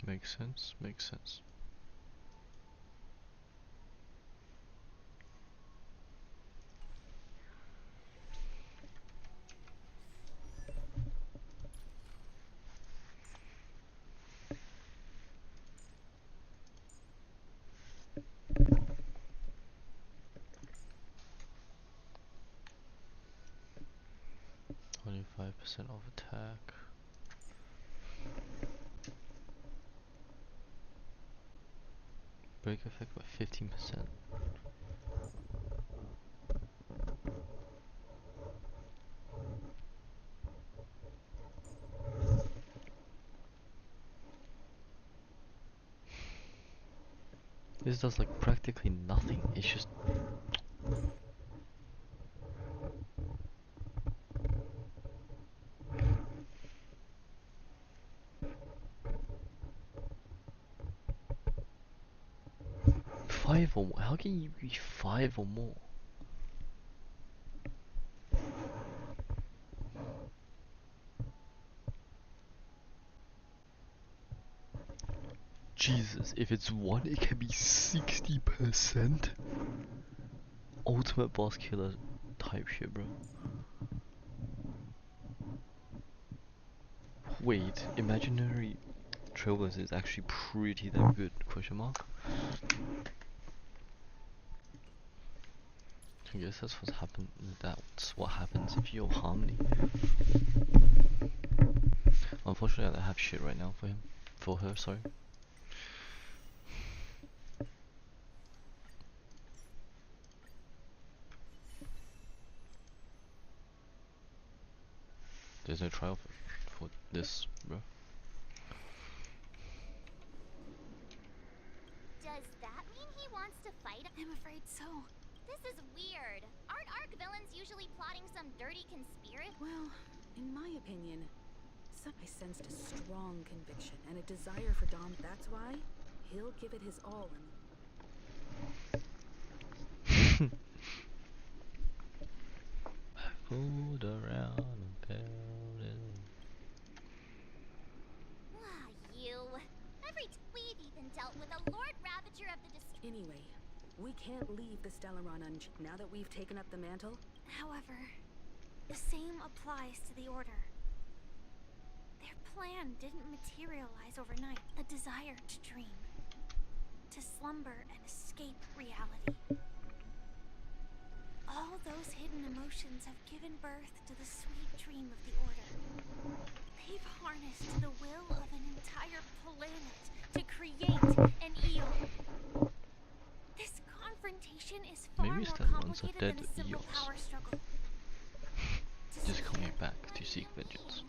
Makes sense, makes sense. %5 of attack. Break effect by 15%. This does like practically nothing. It's just five or more. How can you be 5 or more? Jesus, if it's 1, it can be 60%. Ultimate boss killer type shit, bro. Wait, imaginary Trailblazer is actually pretty damn good, question mark? I guess that's what happens if you have Harmony. Unfortunately I don't have shit right now for him. For her, sorry. There's no trial for this, bro. Does that mean he wants to fight? I'm afraid so. This is weird. Aren't Arc villains usually plotting some dirty conspiracy? Well, in my opinion, I sensed a strong conviction and a desire for Dom. That's why he'll give it his all. I fooled around and found it. Ah, you. We've even dealt with a Lord Ravager of the Anyway, we can't leave the Stellaron unchecked now that we've taken up the mantle. However, the same applies to the Order. Their plan didn't materialize overnight. A desire to dream, to slumber and escape reality. All those hidden emotions have given birth to the sweet dream of the Order. They've harnessed the will of an entire planet to create an Eon. This confrontation is far more complicated than a simple power struggle. Just coming back to seek vengeance.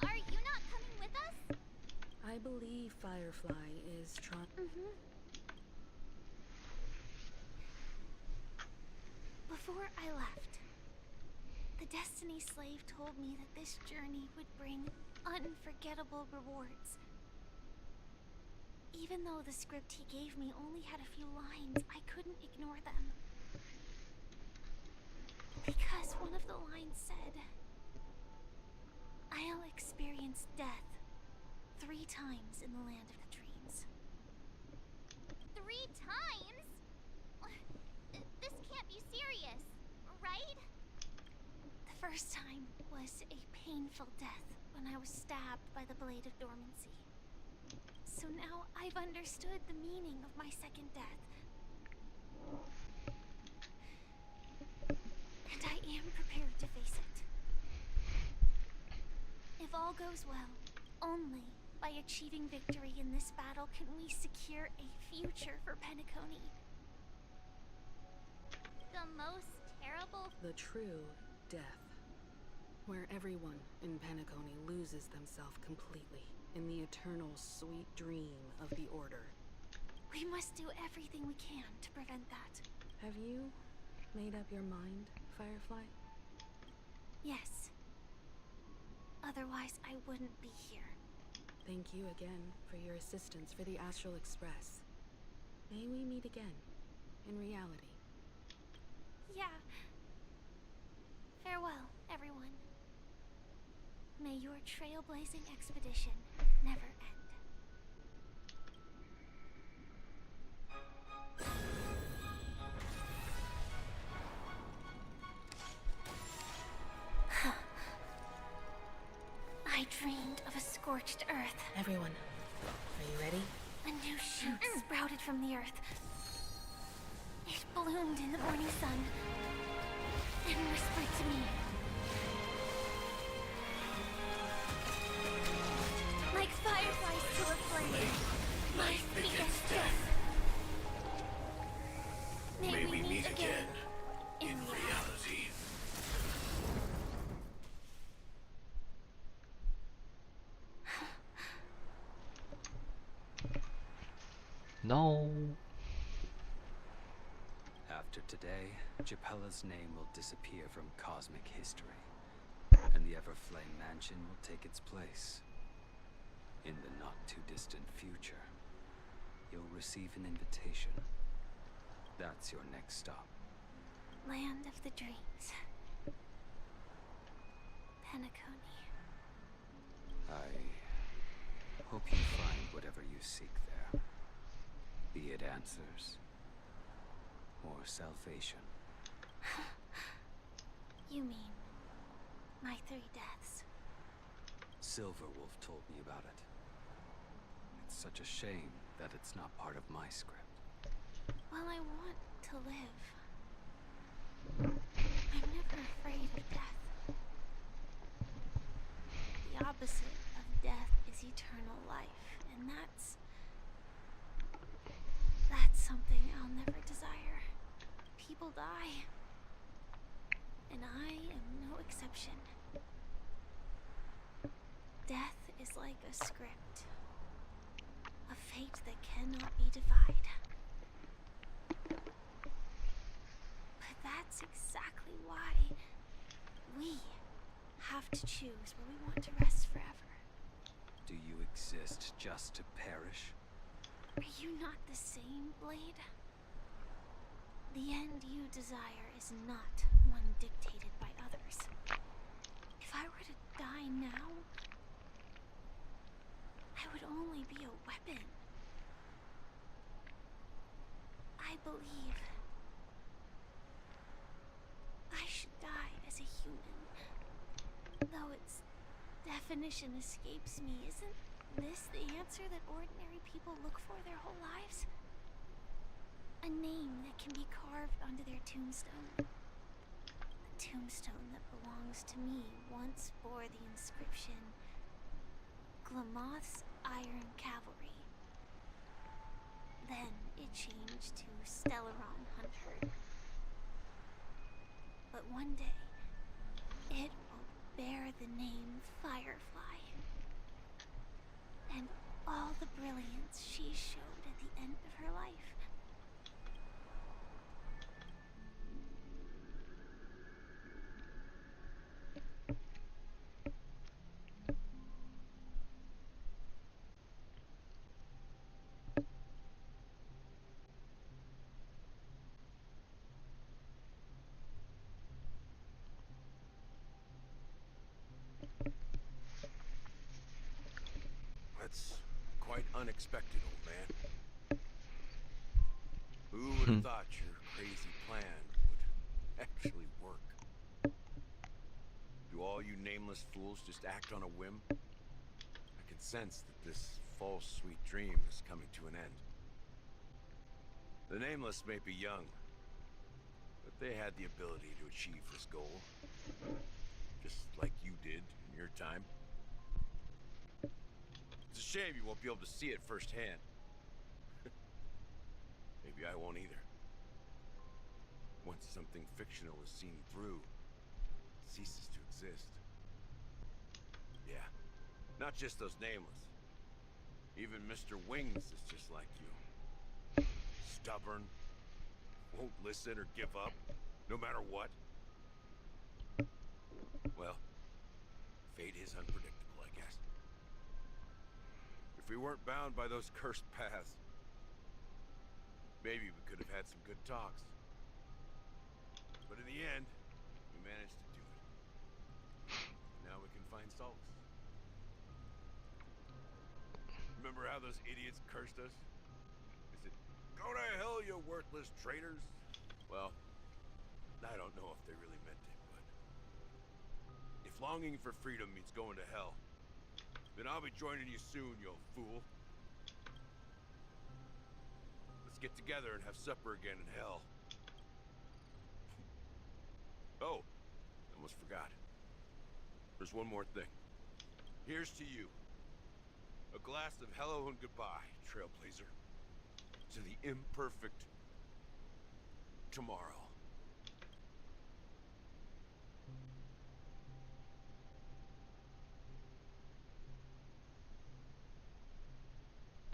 Are you not coming with us? I believe Firefly is trying. Before I left, the Destiny Slave told me that this journey would bring unforgettable rewards. Even though the script he gave me only had a few lines, I couldn't ignore them. Because one of the lines said, "I'll experience death 3 times in the land of the dreams." 3 times? This can't be serious, right? The first time was a painful death when I was stabbed by the Blade of Dormancy. So now I've understood the meaning of my second death. And I am prepared to face it. If all goes well, only by achieving victory in this battle can we secure a future for Penacony. The most terrible... The true death. Where everyone in Penacony loses themselves completely in the eternal sweet dream of the Order. We must do everything we can to prevent that. Have you made up your mind, Firefly? Yes. Otherwise, I wouldn't be here. Thank you again for your assistance for the Astral Express. May we meet again, in reality. Yeah. Farewell, everyone. May your trailblazing expedition never end. I dreamed of a scorched earth. Everyone, are you ready? A new shoot sprouted from the earth. It bloomed in the morning sun and whispered to me. Like fireflies to a flame, my biggest death. May we meet again in reality. No. After today, Japella's name will disappear from cosmic history, and the Everflame Mansion will take its place. In the not-too-distant future, you'll receive an invitation. That's your next stop. Land of the dreams. Penacony. I hope you find whatever you seek there. Be it answers or salvation. You mean my 3 deaths? Silverwolf told me about it. It's such a shame that it's not part of my script. Well, I want to live. I'm never afraid of death. The opposite of death is eternal life, and that's something I'll never desire. People die, and I am no exception. Death is like a script, a fate that cannot be defied. But that's exactly why we have to choose where we want to rest forever. Do you exist just to perish? Are you not the same, Blade? The end you desire is not one dictated by others. If I were to die now, I would only be a weapon. I believe I should die as a human. Though its definition escapes me, isn't this the answer that ordinary people look for their whole lives? A name that can be carved onto their tombstone. The tombstone that belongs to me once bore the inscription, Glamoth's Iron Cavalry. Then it changed to Stellaron Hunter. But one day, it will bear the name Firefly. And all the brilliance she showed at the end of her life. unexpected, old man. Who would have thought your crazy plan would actually work? Do all you nameless fools just act on a whim? I can sense that this false sweet dream is coming to an end. The Nameless may be young, but they had the ability to achieve this goal. Just like you did in your time. It's a shame you won't be able to see it firsthand. Maybe I won't either. Once something fictional is seen through, it ceases to exist. Yeah, not just those Nameless. Even Mr. Wings is just like you. Stubborn, won't listen or give up, no matter what. Well, fate is unpredictable, I guess. If we weren't bound by those cursed paths, maybe we could have had some good talks. But in the end, we managed to do it. Now we can find solace. Remember how those idiots cursed us? They said, "Go to hell, you worthless traitors." Well, I don't know if they really meant it, but if longing for freedom means going to hell, then I'll be joining you soon, you old fool. Let's get together and have supper again in hell. Oh, almost forgot. There's one more thing. Here's to you. A glass of hello and goodbye, Trailblazer. To the imperfect tomorrow.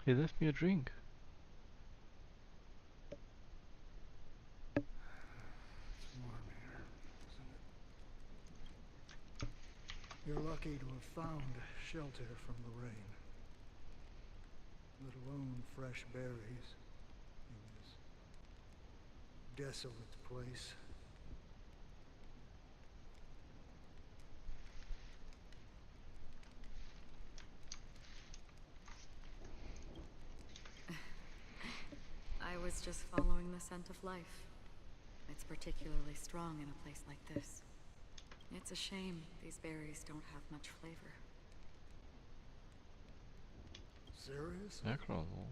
He left me a drink. It's warm here, isn't it? You're lucky to have found shelter from the rain. Let alone fresh berries in this desolate place. I was just following the scent of life. It's particularly strong in a place like this. It's a shame these berries don't have much flavor. Serious? Incredible.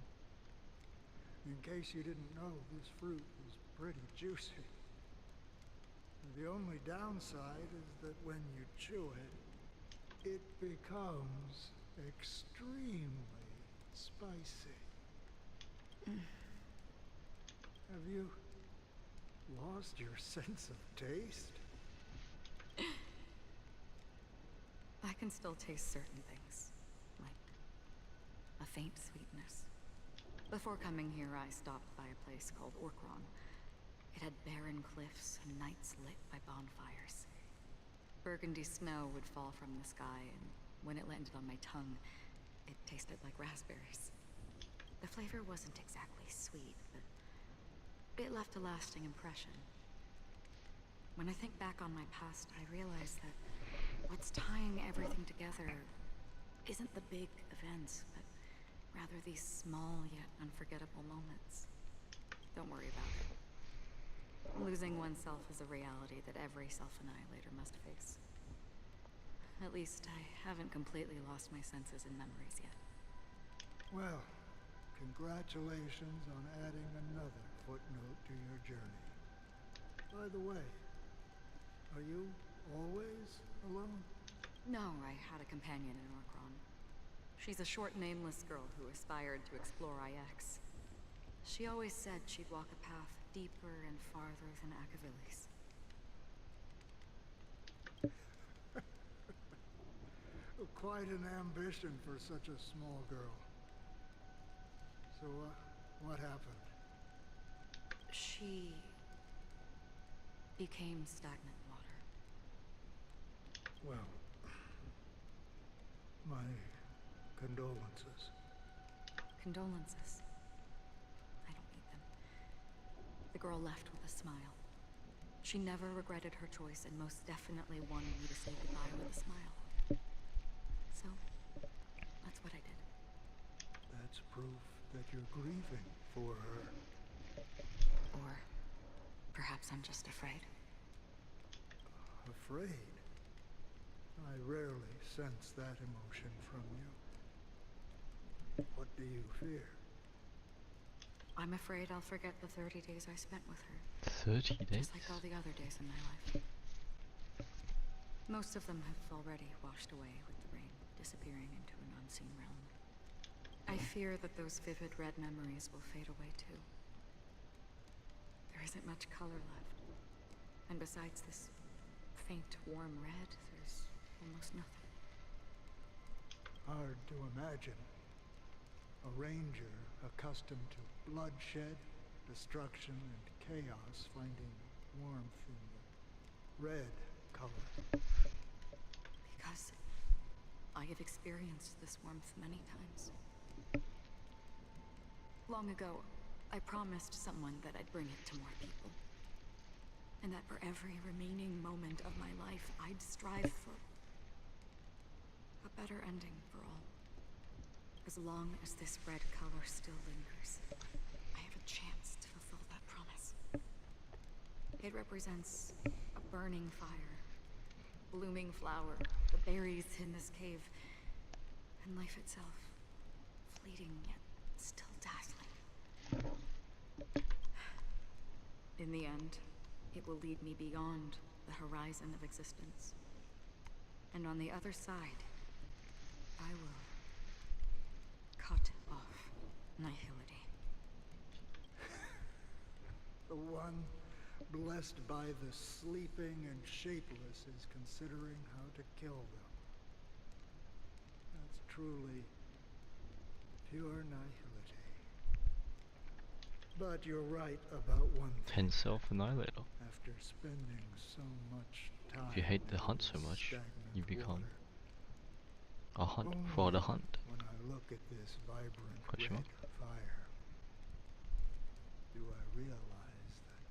In case you didn't know, this fruit is pretty juicy. The only downside is that when you chew it, it becomes extremely spicy. Have you lost your sense of taste? I can still taste certain things, like a faint sweetness. Before coming here, I stopped by a place called Orkron. It had barren cliffs and nights lit by bonfires. Burgundy snow would fall from the sky, and when it landed on my tongue, it tasted like raspberries. The flavor wasn't exactly sweet, but it left a lasting impression. When I think back on my past, I realize that what's tying everything together isn't the big events, but rather these small yet unforgettable moments. Don't worry about it. Losing oneself is a reality that every self-annihilator must face. At least I haven't completely lost my senses and memories yet. Well, congratulations on adding another footnote to your journey. By the way, are you always alone? No, I had a companion in Orkron. She's a short, nameless girl who aspired to explore IX. She always said she'd walk a path deeper and farther than Akavilis. Quite an ambition for such a small girl. So, what happened? She became stagnant water. Well, my condolences. Condolences. I don't need them. The girl left with a smile. She never regretted her choice and most definitely wanted me to say goodbye with a smile. So, that's what I did. That's proof that you're grieving for her. Or perhaps I'm just afraid. Afraid? I rarely sense that emotion from you. What do you fear? I'm afraid I'll forget the 30 days I spent with her. 30 days? Just like all the other days in my life. Most of them have already washed away with the rain, disappearing into an unseen realm. I fear that those vivid red memories will fade away too. There isn't much color left. And besides this faint, warm red, there's almost nothing. Hard to imagine. A ranger accustomed to bloodshed, destruction, and chaos finding warmth in the red color. Because I have experienced this warmth many times. Long ago, I promised someone that I'd bring it to more people. And that for every remaining moment of my life, I'd strive for a better ending for all. As long as this red color still lingers, I have a chance to fulfill that promise. It represents a burning fire, blooming flower, the berries in this cave, and life itself, fleeting yet still dazzling. In the end, it will lead me beyond the horizon of existence. And on the other side, I will cut off nihility. The one blessed by the sleeping and shapeless is considering how to kill them. That's truly pure nihility. But you're right about one thing. 10 self-annihilator. After spending so much time If you hate the hunt so much, you become a hunt for the hunt. When I look at this vibrant Question red mark? fire, do I realize that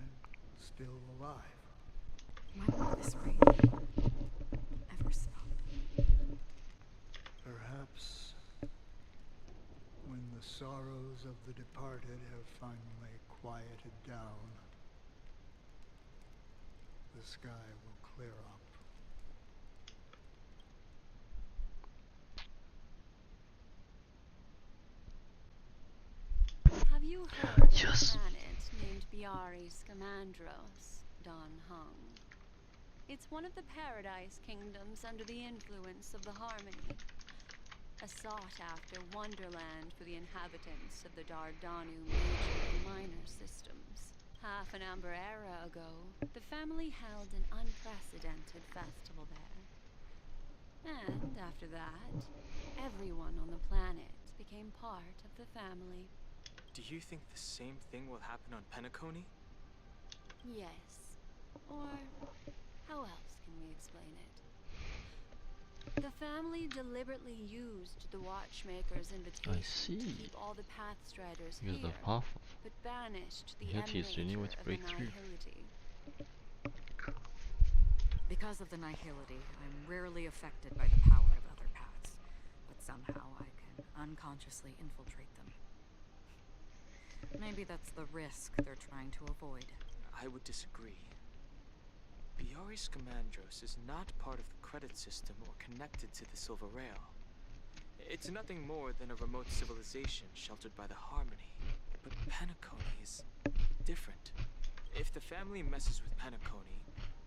I'm still alive? When will this rain ever stop? Perhaps when the sorrows of the departed have finally quieted down, the sky will clear up. Have you heard of a planet named Biari Scamandros, Don Hung? It's one of the Paradise Kingdoms under the influence of the Harmony. A sought-after wonderland for the inhabitants of the Dardanu major and minor systems. Half an Amber Era ago, the family held an unprecedented festival there. And after that, everyone on the planet became part of the family. Do you think the same thing will happen on Penacony? Yes. Or how else can we explain it? The family deliberately used the Watchmaker's invitation to keep all the Pathstriders here, the path but banished the Yeti is doing emanator with of the breakthrough. Nihility. Because of the nihility, I'm rarely affected by the power of other paths, but somehow I can unconsciously infiltrate them. Maybe that's the risk they're trying to avoid. I would disagree. Biari Scamandros is not part of the credit system or connected to the Silver Rail. It's nothing more than a remote civilization sheltered by the Harmony. But Penacony is different. If the family messes with Penacony,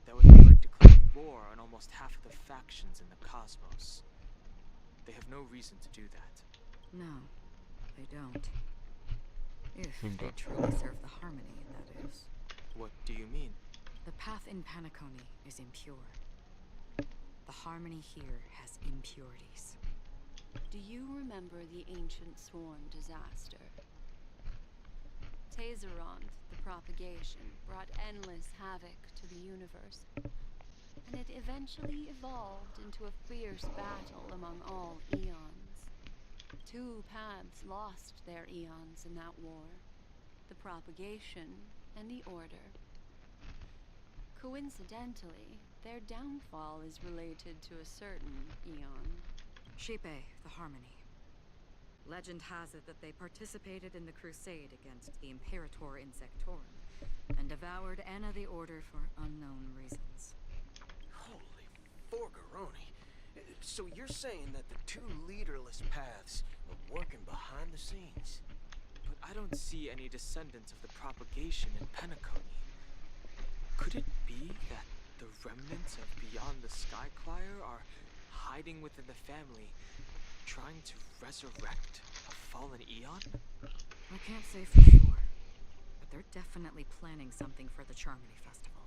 that would be like declaring war on almost half of the factions in the cosmos. They have no reason to do that. No, they don't. If they truly serve the Harmony, that is. What do you mean? The path in Penacony is impure. The Harmony here has impurities. Do you remember the ancient swarm disaster? Tazeront, the propagation, brought endless havoc to the universe, and it eventually evolved into a fierce battle among all eons. Two paths lost their eons in that war, the propagation and the order. Coincidentally, their downfall is related to a certain eon, Shepe, the Harmony. Legend has it that they participated in the crusade against the Imperator Insectorum and devoured Anna the Order for unknown reasons. Holy forgaroni. So you're saying that the two leaderless paths are working behind the scenes? But I don't see any descendants of the propagation in Penacony. Could it be that the remnants of Beyond the Skyclyer are hiding within the family, trying to resurrect a fallen Eon? I can't say for sure, but they're definitely planning something for the Charmony Festival.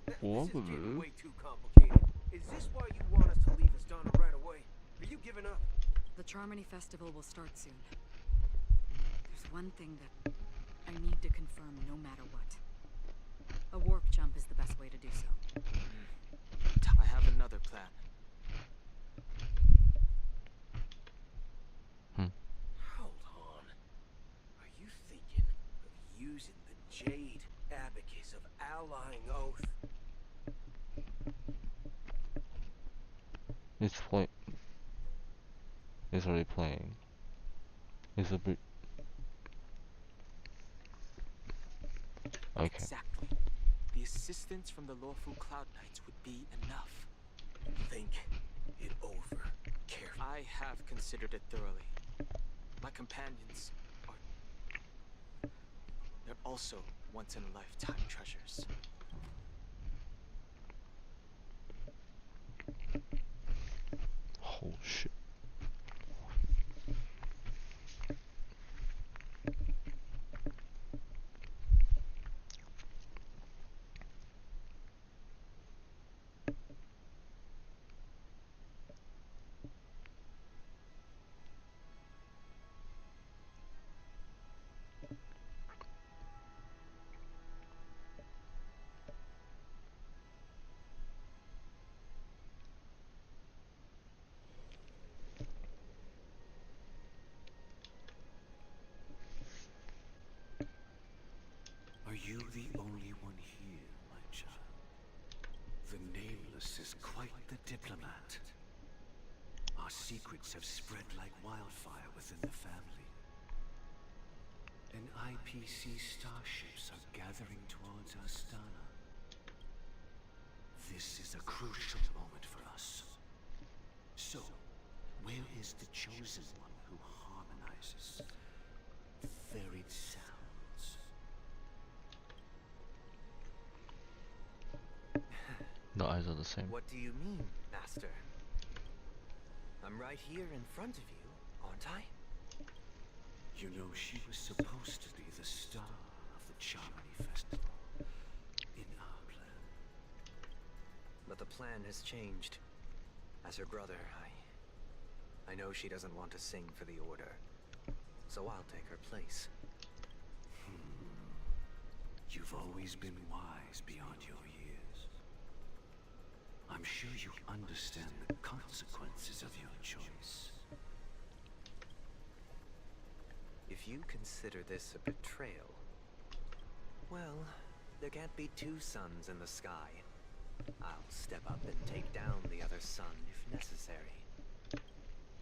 This is getting way too complicated. Is this why you want us to leave Astana right away? Are you giving up? The Charmony Festival will start soon. There's one thing that I need to confirm no matter what. A warp jump is the best way to do so. I have another plan. Hold on. Are you thinking of using the Jade Abacus of Allying Oath? It's playing. It's already playing. It's a bit. Okay. Exactly. The assistance from the lawful Cloud Knights would be enough. Think it over carefully. I have considered it thoroughly. My companions are... They're also once-in-a-lifetime treasures. Oh shit. Are you the only one here, my child? The Nameless is quite the diplomat. Our secrets have spread like wildfire within the family. And IPC starships are gathering towards Astana. This is a crucial moment for us. So, where is the chosen one who harmonizes varied sounds? The eyes are the same. What do you mean, Master? I'm right here in front of you, aren't I? You know, she was supposed to be the star of the Charmony Festival. In our plan. But the plan has changed. As her brother, I know she doesn't want to sing for the Order. So I'll take her place. You've always been wise beyond your years. I'm sure you understand the consequences of your choice. If you consider this a betrayal, well, there can't be two suns in the sky. I'll step up and take down the other sun if necessary.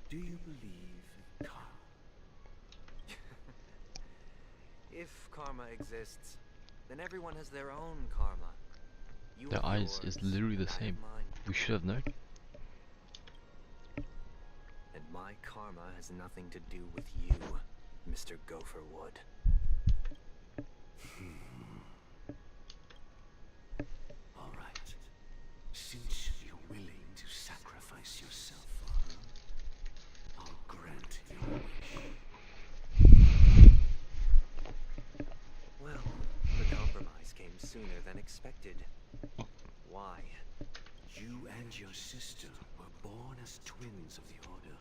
Do you believe in karma? If karma exists, then everyone has their own karma. You Their have eyes yours, is literally the I have same. mine. We should have known. And my karma has nothing to do with you, Mr. Gopherwood. All right. Since you're willing to sacrifice yourself for her, I'll grant your wish. Well, the compromise came sooner than expected. Why? You and your sister were born as twins of the Order.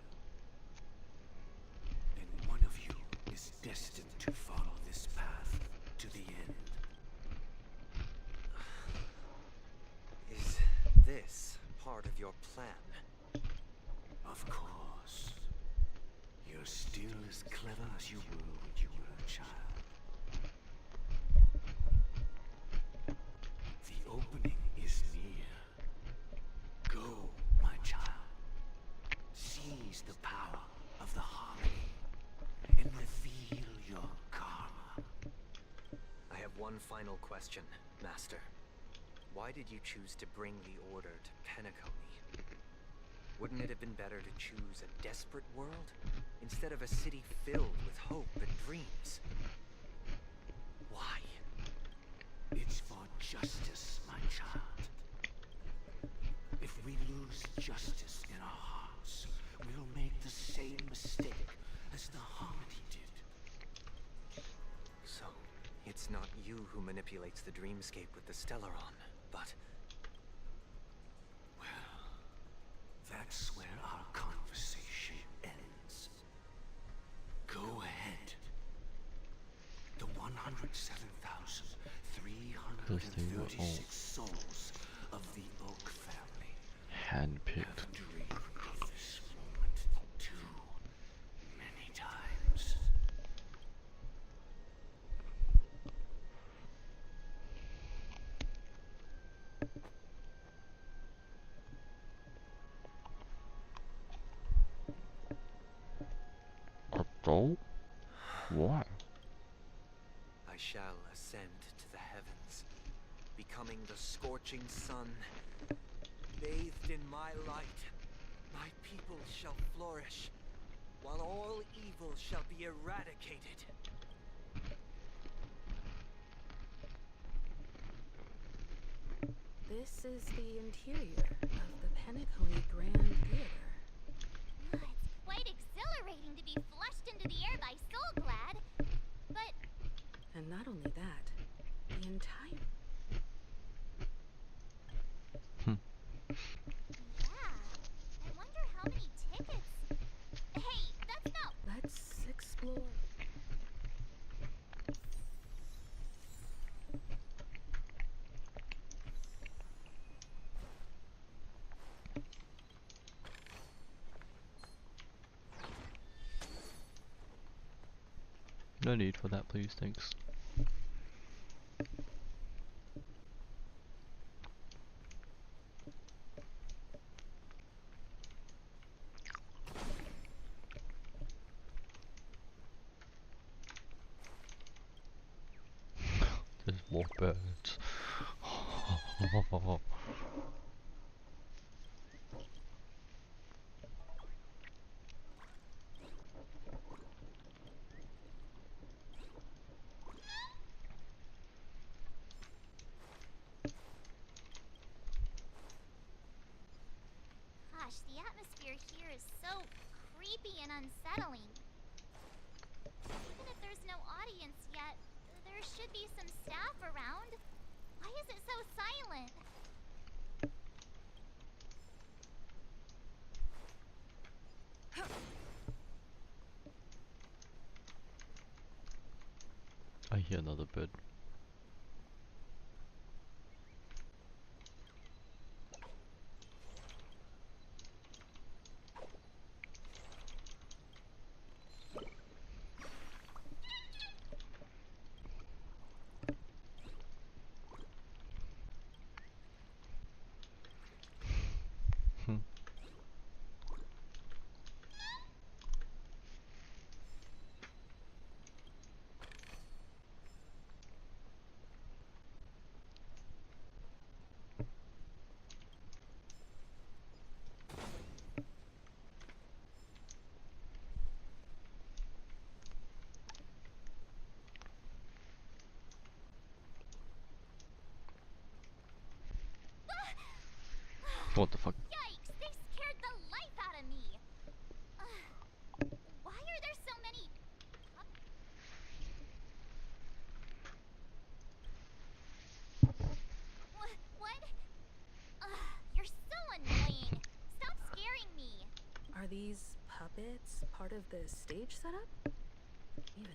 And one of you is destined to follow this path to the end. Is this part of your plan? Of course. You're still as clever as you were when you were a child. The opening is near. Go, my child. One final question, Master. Why did you choose to bring the Order to Penacony? Wouldn't it have been better to choose a desperate world instead of a city filled with hope and dreams? Why? It's for justice, my child. If we lose justice in our hearts, we'll make the same mistake as the Harmony did. So, it's not you who manipulates the dreamscape with the Stellaron, but... Well, that's where our conversation ends. Go ahead. The 107,336 souls of the Oak family handpicked. have dreamed of this moment too many times. Adult? Why? I shall ascend to the heavens, becoming the scorching sun. Bathed in my light, my people shall flourish, while all evil shall be eradicated. This is the interior of the Penacony Grand Theater. It's quite exhilarating to be flushed into the air by Soulglad, but... And not only that, the entire... Yeah, I wonder how many tickets... Hey, that's not... Let's explore. No need for that, please, thanks. There's more birds. Gosh, the atmosphere here is so creepy and unsettling. Even if there's no audience yet, there should be some staff around. Why is it so silent? I hear another bird. What the fuck? Yikes! They scared the life out of me! Why are there so many... What? You're so annoying! Stop scaring me! Are these puppets part of the stage setup? Even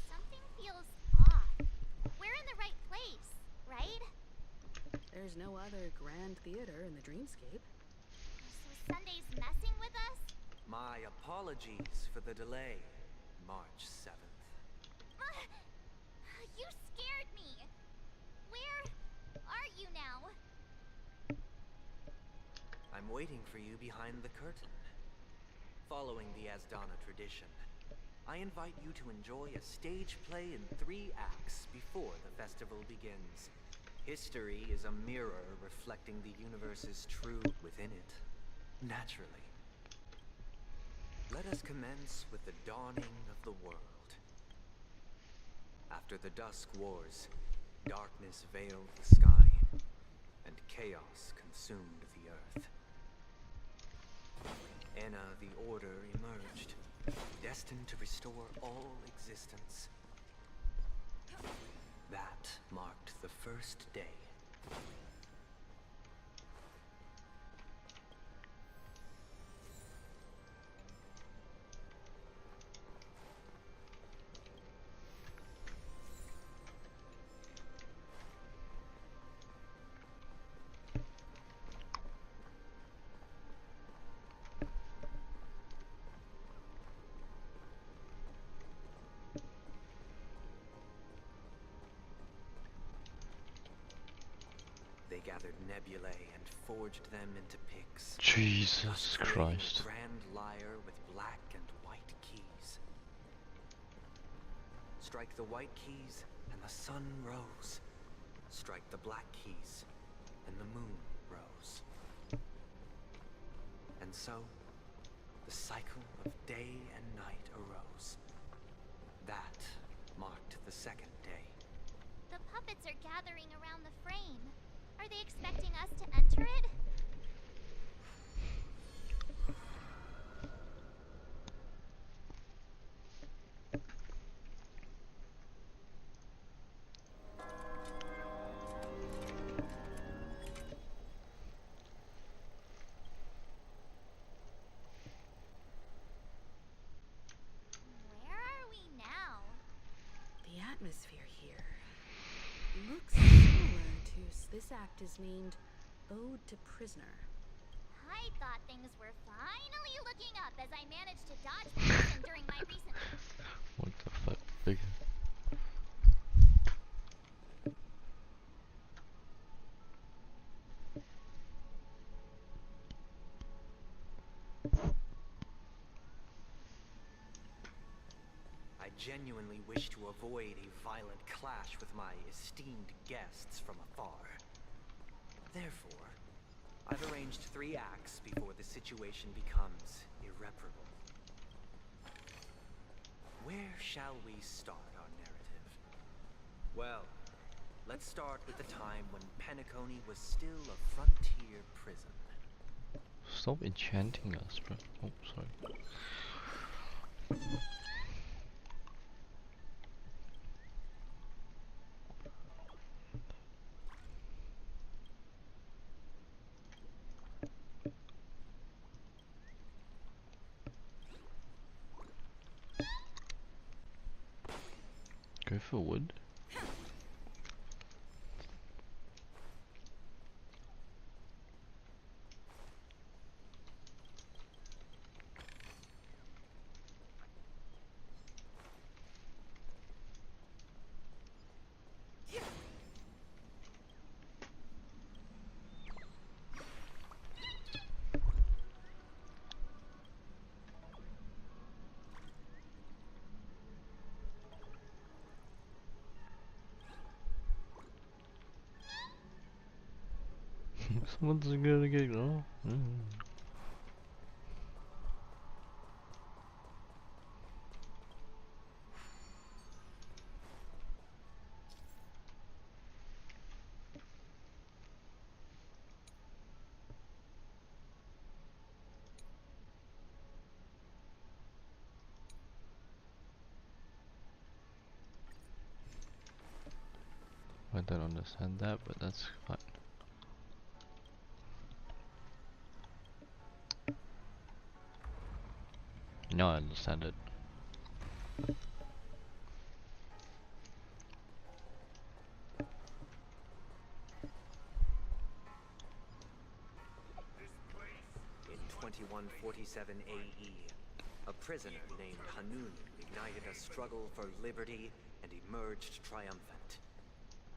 Something feels off. We're in the right place, right? There's no other grand theater in the dreamscape. So Sunday's messing with us? My apologies for the delay, March 7th. You scared me! Where are you now? I'm waiting for you behind the curtain. Following the Asdana tradition, I invite you to enjoy a stage play in 3 acts before the festival begins. History is a mirror reflecting the universe's truth within it, naturally. Let us commence with the dawning of the world. After the Dusk Wars, darkness veiled the sky, and chaos consumed the earth. Enna the Order emerged, destined to restore all existence. That marked the first day. They gathered nebulae and forged them into picks. Jesus Christ. A grand lyre with black and white keys. Strike the white keys and the sun rose. Strike the black keys and the moon rose. And so, the cycle of day and night arose. That marked the second day. The puppets are gathering around the frame. Are they expecting us to enter it? Where are we now? The atmosphere here looks similar to this act is named Ode to Prisoner. I thought things were finally looking up as I managed to dodge prison during my recent... What the fuck? Big. I genuinely wish to avoid a violent clash with my esteemed guests from afar. Therefore, I've arranged 3 acts before the situation becomes irreparable. Where shall we start our narrative? Well, let's start with the time when Penacony was still a frontier prison. Stop enchanting us, bro. Oh, sorry. Go for wood. Someone's gonna get oh. I don't understand that, but that's fine. No, I understand it. In 2147 AE, a prisoner named Hanun ignited a struggle for liberty and emerged triumphant.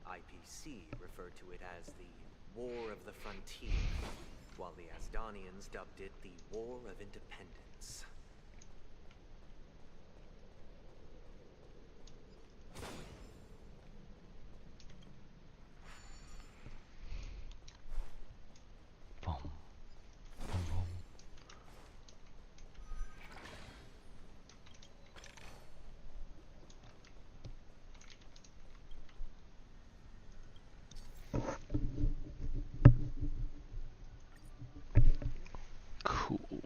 IPC referred to it as the War of the Frontier. while the Asdanians dubbed it the War of Independence. Cool.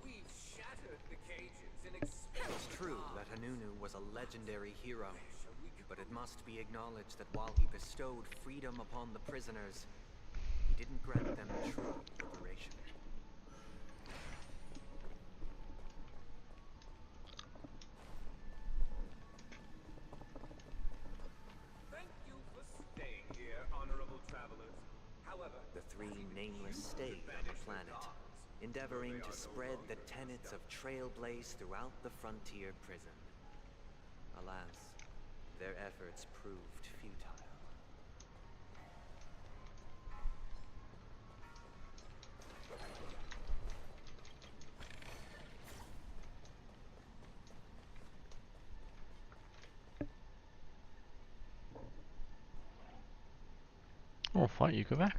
We've shattered the cages and expelled. It's true that Hanunu was a legendary hero, but it must be acknowledged that while he bestowed freedom upon the prisoners, he didn't grant them true liberation. Thank you for staying here, honorable travelers. However, The three nameless stayed on the planet, endeavoring to spread the tenets of Trailblaze throughout the frontier prison. Alas, their efforts proved futile. Oh, fine, you go back.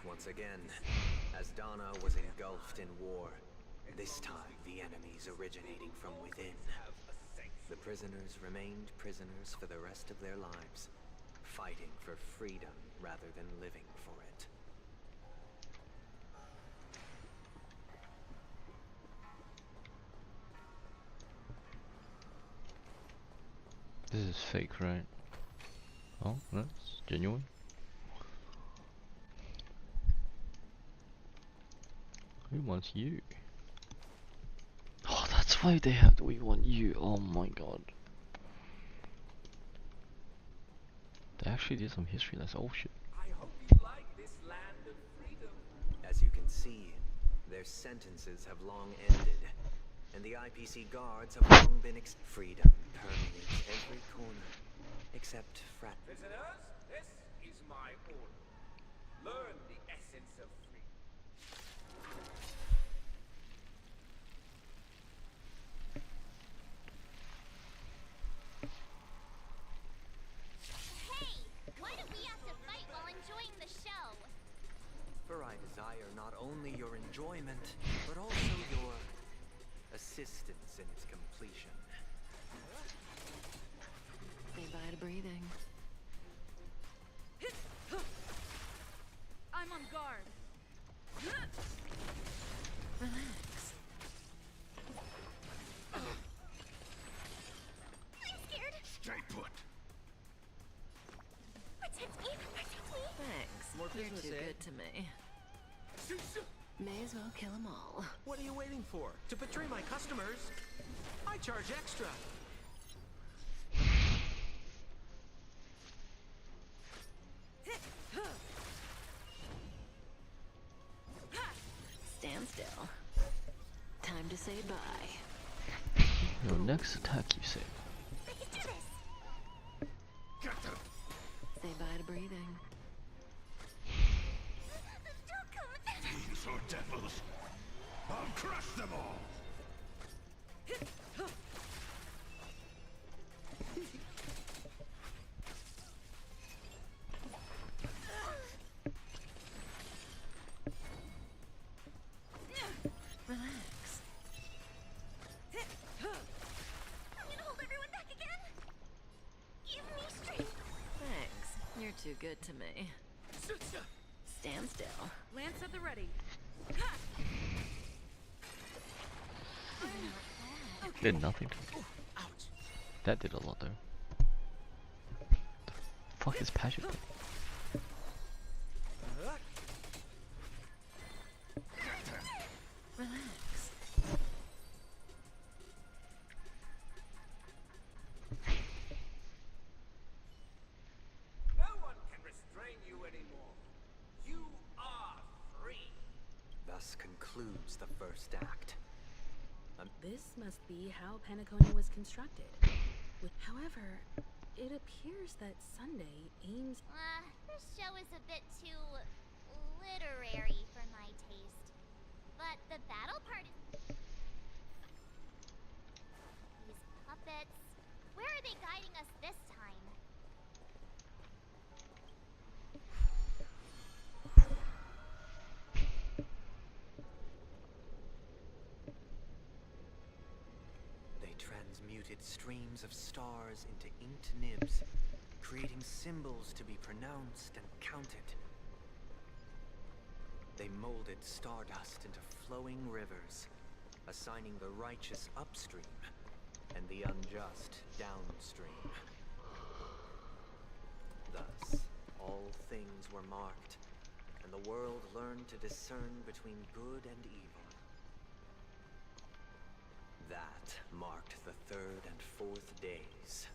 Once again, Asdana was engulfed in war. This time, the enemies originating from within. The prisoners remained prisoners for the rest of their lives, fighting for freedom rather than living for it. This is fake, right? Oh, that's genuine. Who wants you? Oh, that's why they have "we want you." Oh my god. They actually did some history. That's oh shit. I hope you like this land of freedom. As you can see, their sentences have long ended, and the IPC guards have long been freedom permeates every corner, except frat. Prisoners, this is my order. Learn the essence of freedom. Hey! Why do we have to fight while enjoying the show? For I desire not only your enjoyment, but also your assistance in its completion. Say bye to breathing. I'm on guard. Relax. I'm scared. Stay put. Protect me. Protect me. Thanks. More You're business, too eh? good to me. May as well kill them all. What are you waiting for? To betray my customers? I charge extra. Stand still. Time to say bye. Your next attack, you say? I can do this. to breathing. Fiends or devils, I'll crush them all! Relax. I'm gonna hold everyone back again. Give me strength. Thanks. You're too good to me. Stand still. Lance at the ready. Did nothing to me. That did a lot though. The fuck is passion? Relax. No one can restrain you anymore. You are free. Thus concludes the first act. This must be how Penacony was constructed. However, it appears that Sunday aims... This show is a bit too literary for my taste. But the battle part is... These puppets... Where are they guiding us this time? They transmuted streams of stars into inked nibs, creating symbols to be pronounced and counted. They molded stardust into flowing rivers, assigning the righteous upstream and the unjust downstream. Thus, all things were marked, and the world learned to discern between good and evil. That marked the third and fourth days.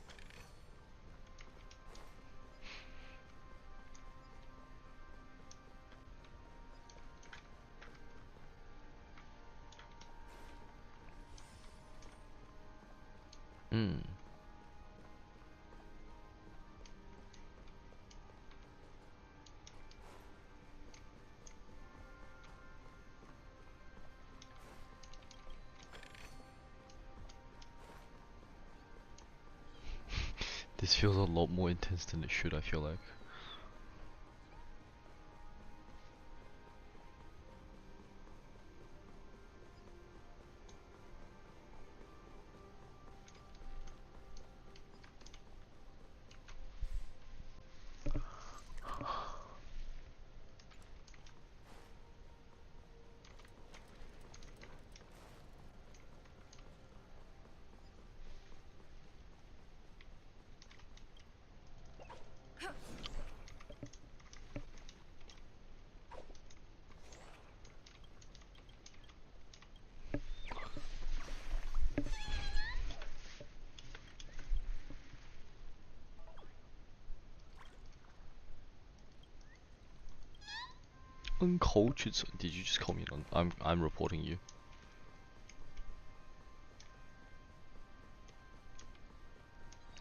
This feels a lot more intense than it should, I feel like. Uncultured son. Did you just call me on? I'm reporting you.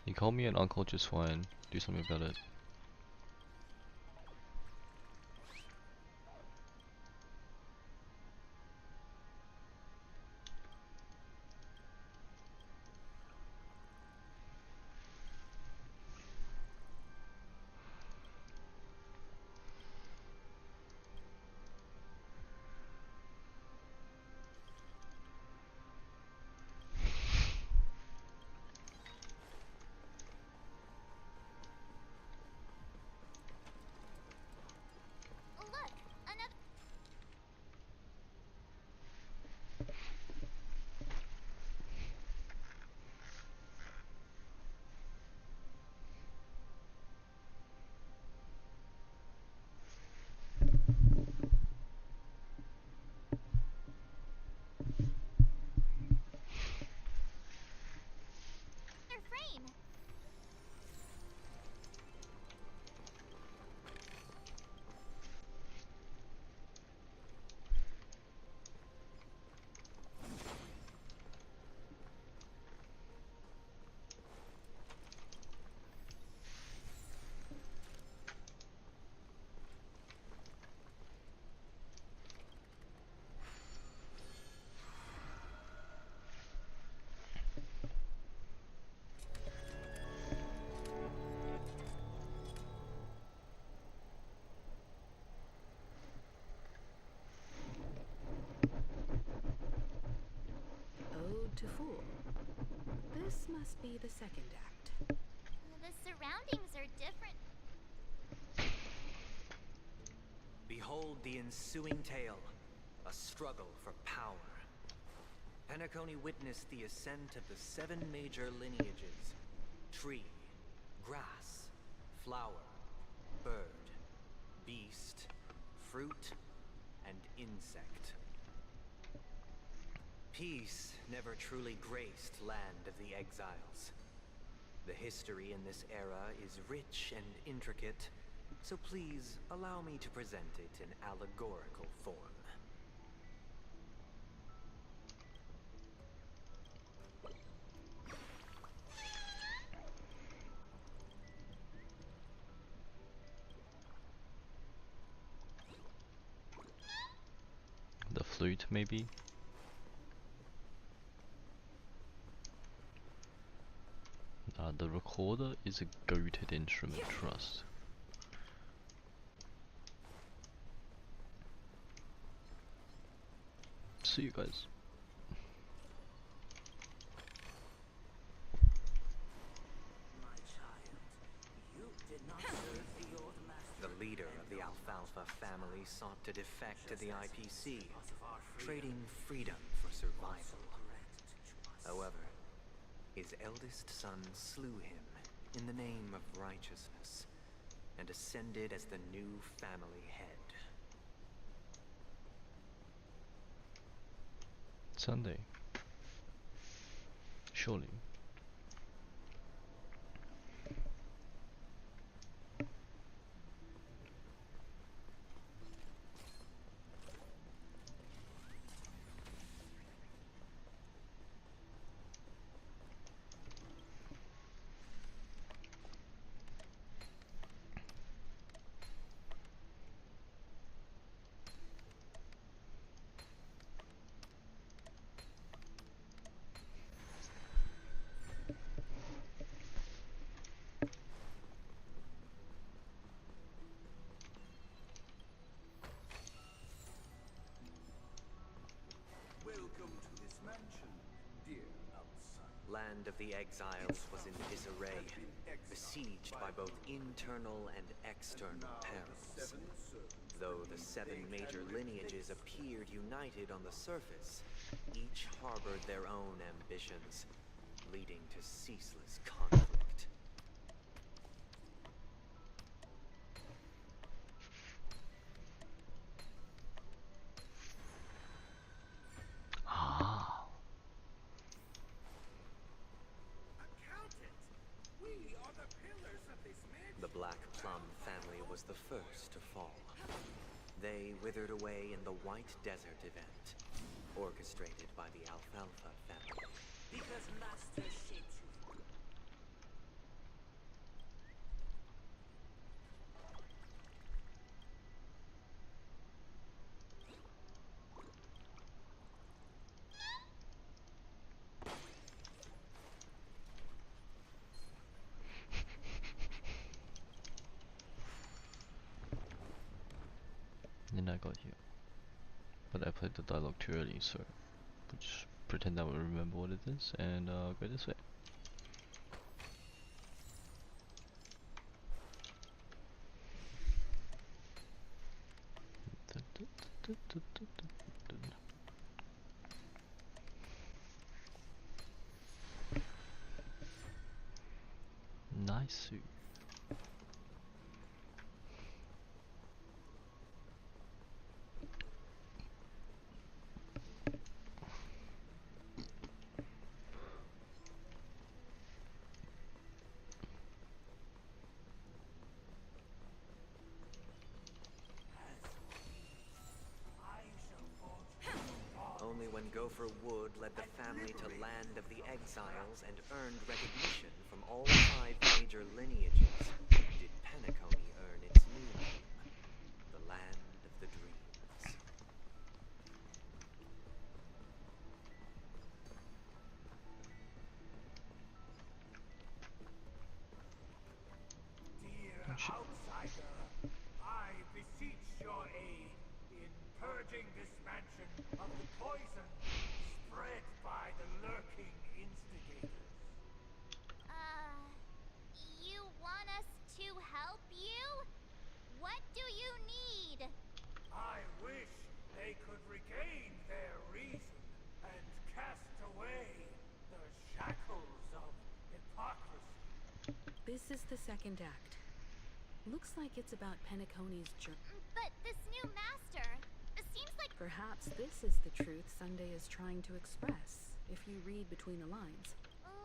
You call me an uncultured swine. Do something about it. must be the second act. The surroundings are different. Behold the ensuing tale, a struggle for power. Penacony witnessed the ascent of the 7 major lineages: tree, grass, flower, bird, beast, fruit, and insect. Peace never truly graced Land of the Exiles. The history in this era is rich and intricate, so please allow me to present it in allegorical form. The flute, maybe? The recorder is a goated instrument, trust. See you guys. The leader of the Alfalfa family sought to defect to the IPC, trading freedom for survival. However, his eldest son slew him in the name of righteousness and ascended as the new family head. Sunday. Surely. Welcome to this mansion, dear outsider. Land of the Exiles was in disarray, besieged by both internal and external perils. Though the 7 major lineages appeared united on the surface, each harbored their own ambitions, leading to ceaseless conflict. The Black Plum family was the first to fall. They withered away in the White Desert event, orchestrated by the Alfalfa family. Because Master shaped you. Then I got here. But I played the dialogue too early, so we'll just pretend that we remember what it is and go this way. Nice suit. Only when Gopher Wood led the family to Land of the Exiles and earned recognition from all 5 major lineages did Penacony earn its new name, the Land of the Dreams. Dear outsider, I beseech your aid in purging this mansion of the poison spread by the lurking instigators. This is the second act. Looks like it's about Penacony's journey. But this new master, it seems like... Perhaps this is the truth Sunday is trying to express, if you read between the lines.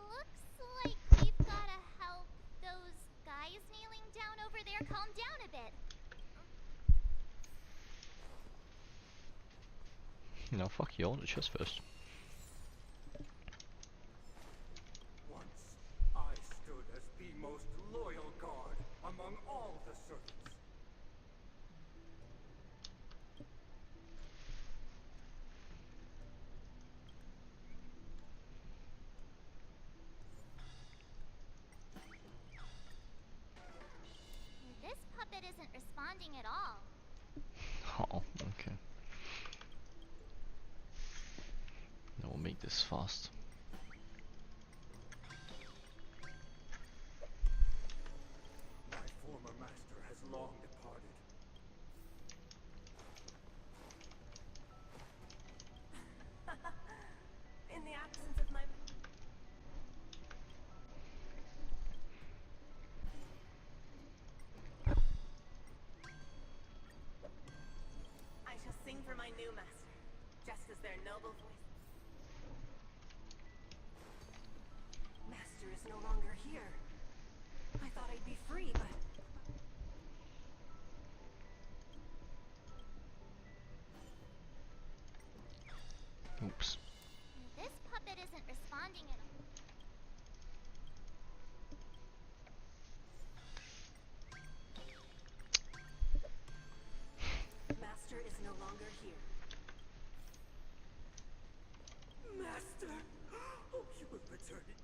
Looks like we've gotta help those guys kneeling down over there calm down a bit. No, fuck you, I want the chest first. Once, I stood as the most loyal guard among all the servants. This puppet isn't responding at all. Oh, okay. Now we'll make this fast. My former master has long departed. In the absence of my... I shall sing for my new master, just as their noble voice. Master is no longer here. I thought I'd be free, but... Oops. This puppet isn't responding at all. Master is no longer here. Master! Oh, you will return it.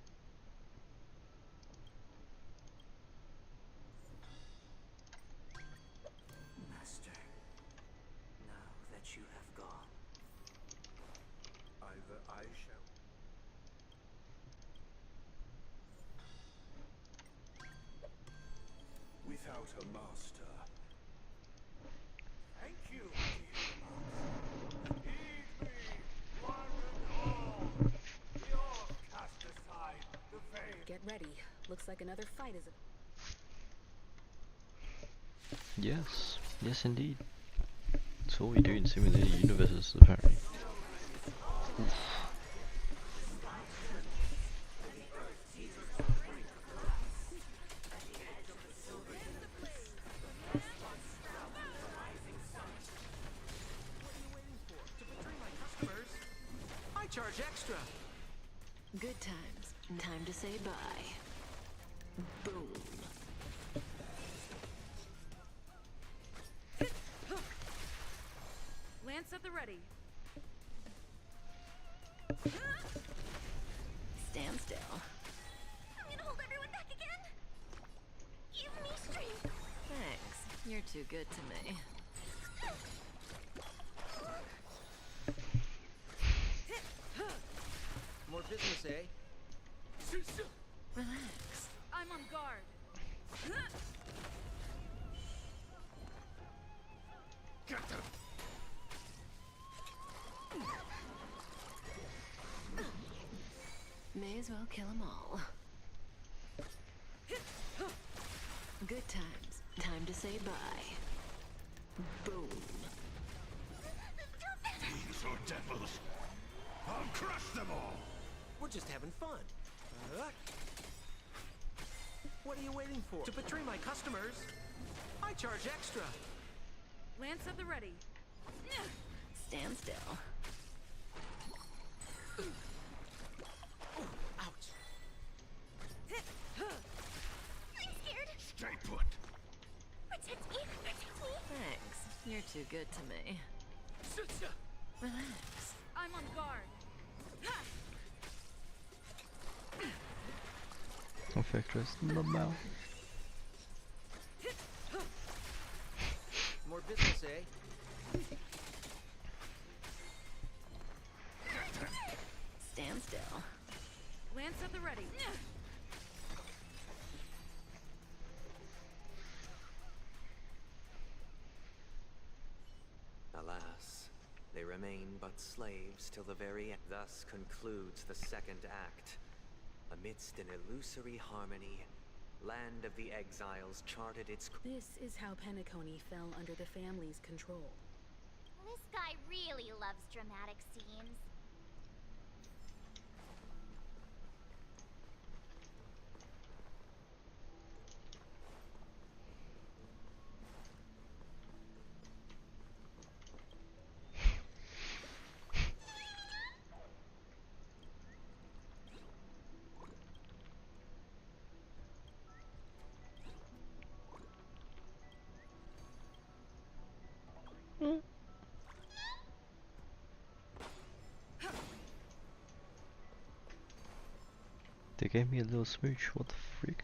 Master, now that you have gone, either I shall... Without a master. Thank you, dear master. Heed me, one and all. We all cast aside the veil. Get ready. Looks like another fight is... Yes, yes indeed. That's all we do in simulated universes, apparently. Oof. I charge extra. Good times. Time to say bye. Boom. Lance at the ready. Stand still. I'm gonna hold everyone back again. Give me strength. Thanks. You're too good to me. More business, eh? Relax. I'm on guard. Get them! May as well kill them all. Good times. Time to say bye. Boom. These are devils. I'll crush them all. We're just having fun. What are you waiting for? To betray my customers? I charge extra. Lance at the ready. Stand still. Ouch. I'm scared. Stay put. Protect me. Protect me. Thanks. You're too good to me. Relax. I'm on guard. Effectress in the mouth. More business, eh? Stand still. Lance at the ready. Alas, they remain but slaves till the very end. Thus concludes the second act. Amidst an illusory harmony, Land of the Exiles charted its... This is how Penacony fell under the family's control. This guy really loves dramatic scenes. They gave me a little smooch, what the freak?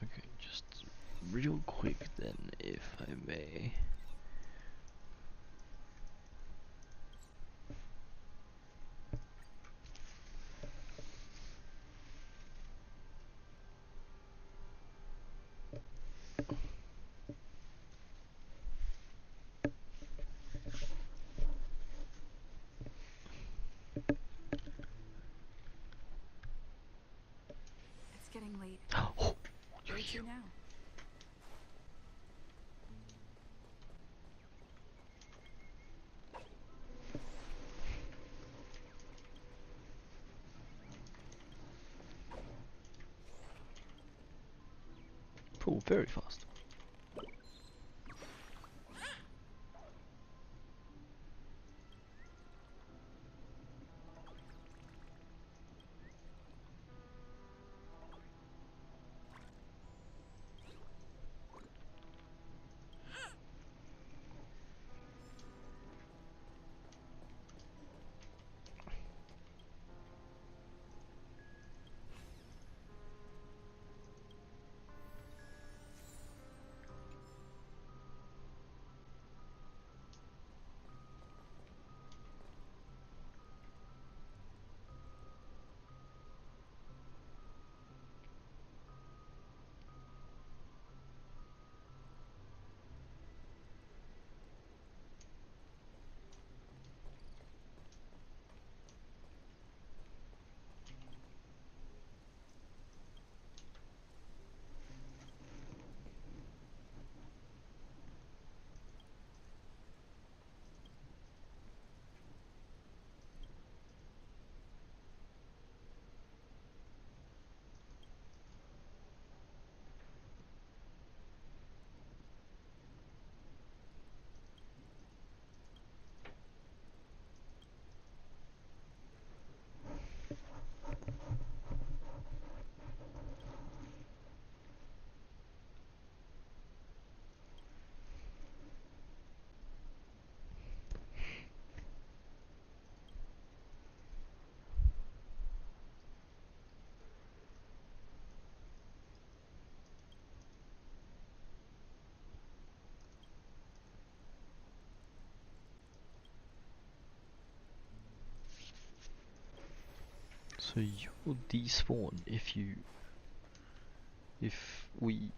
Okay, just real quick then, if I may. It's getting late. Oh, Where to now? Cool, very fast. So you'll despawn if we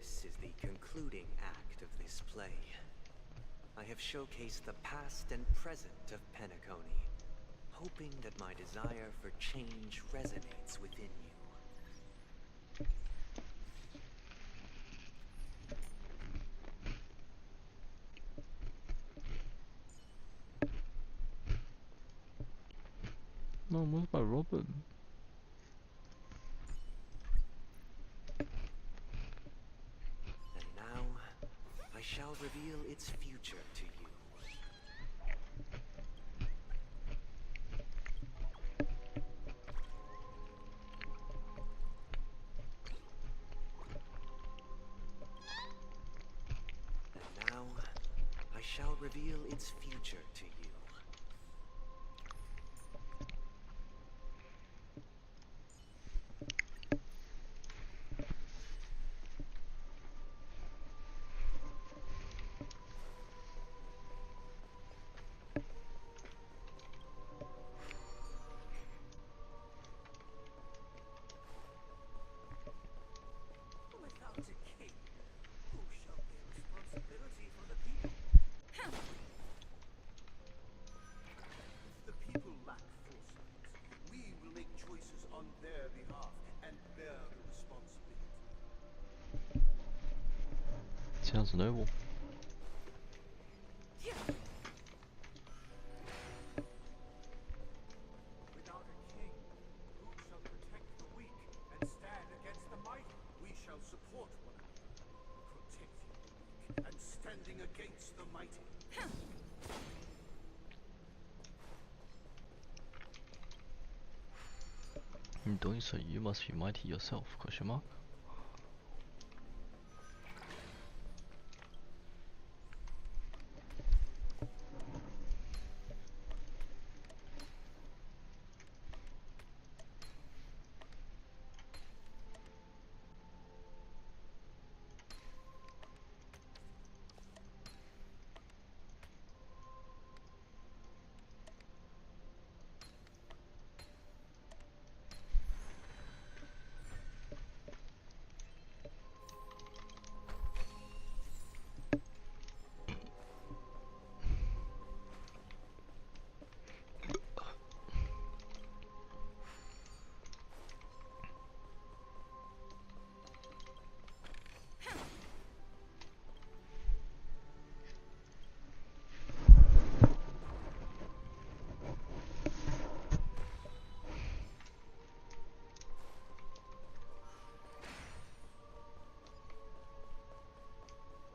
This is the concluding act of this play. I have showcased the past and present of Penacony, hoping that my desire for change resonates within you. No, where's my Robin? And now, I shall reveal its future to you. And now, I shall reveal its future to you. Without a king, who shall bear responsibility for the people? If the people lack foresight, we will make choices on their behalf and bear the responsibility. Sounds noble. Without a king, who shall protect the weak and stand against the mighty? We shall support one another, protecting the weak and standing against the mighty. In doing so, you must be mighty yourself, question mark?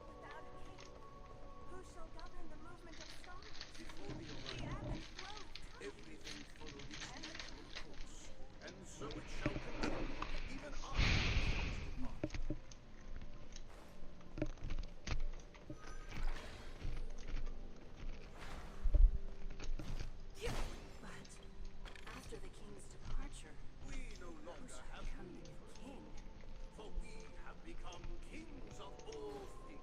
Without a king, who shall govern the movement of stars? Before the Orion, everything followed its natural course, and so it shall continue even after the king's departure. But after the king's departure, We no longer have need for a king, for we have become kings of all things.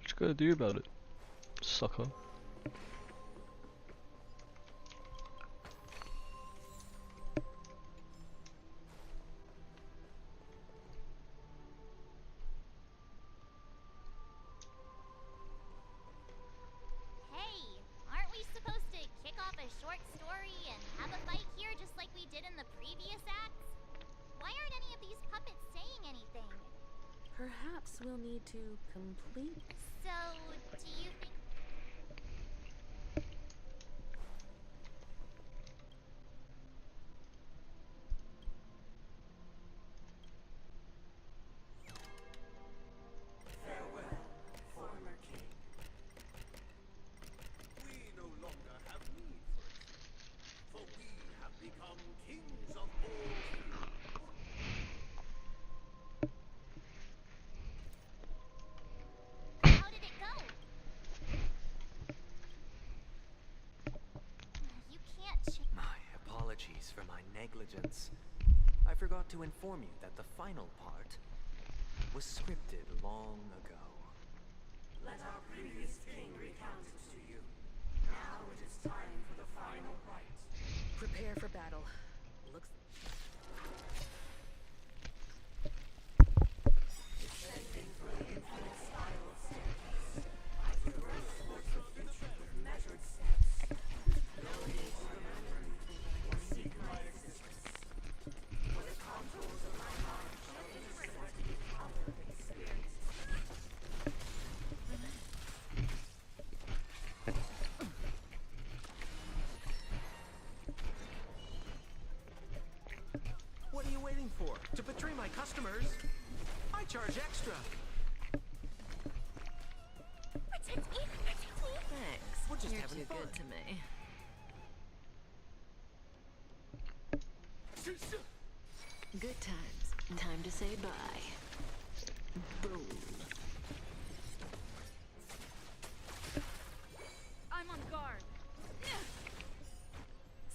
What you gotta do about it, sucker? Hey, aren't we supposed to kick off a short story and have a fight here just like we did in the previous acts? Why aren't any of these puppets saying anything? perhaps we'll need to complete. So, do you think... to inform you that the final part was scripted long ago. Let our previous king recount it to you. Now it is time for the final rite. Prepare for battle. Looks... Descending through the infinite spiral staircase, I traverse towards the future with measured steps. No need to remember me or seek my existence. For the contours of my mind shall intersect with other experiences. What are you waiting for? To betray my customers? I charge extra. Protect me! Protect me! Thanks. We're just You're having too fun. good to me. Good times. Time to say bye. Boom. I'm on guard.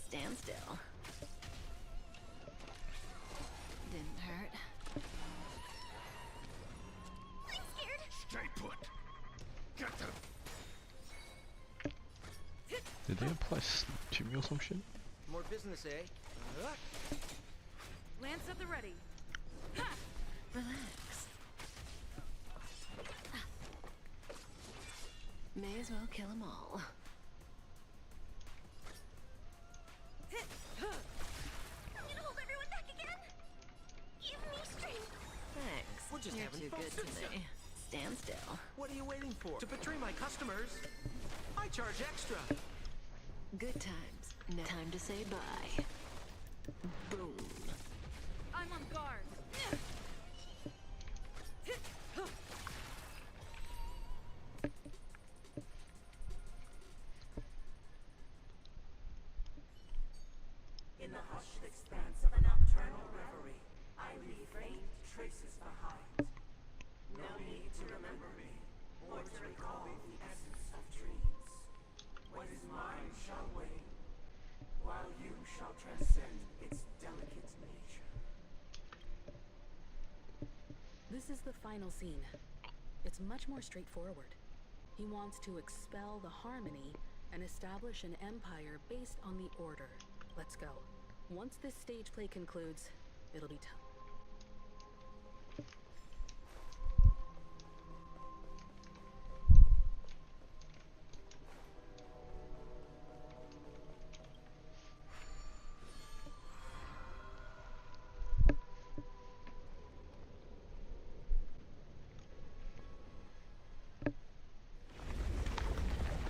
Stand still. Didn't hurt. I'm scared! Stay put. Get them. Did they apply sleep to me or some shit? More business, eh? Lance at the ready. Relax. May as well kill them all. I'm gonna hold everyone back again! Give me strength! Thanks. We're just You're having too fun. good to me. Stand still. What are you waiting for? To betray my customers? I charge extra. Good times. Now time to say bye. Boom. I'm on guard. In the hushed expanse of a nocturnal reverie, I leave faint traces behind. No need to remember me, or to recall the essence of dreams. What is mine shall wane, while you shall transcend its delicate nature. This is the final scene. It's much more straightforward. He wants to expel the Harmony and establish an empire based on the Order. Let's go. Once this stage play concludes, it'll be time.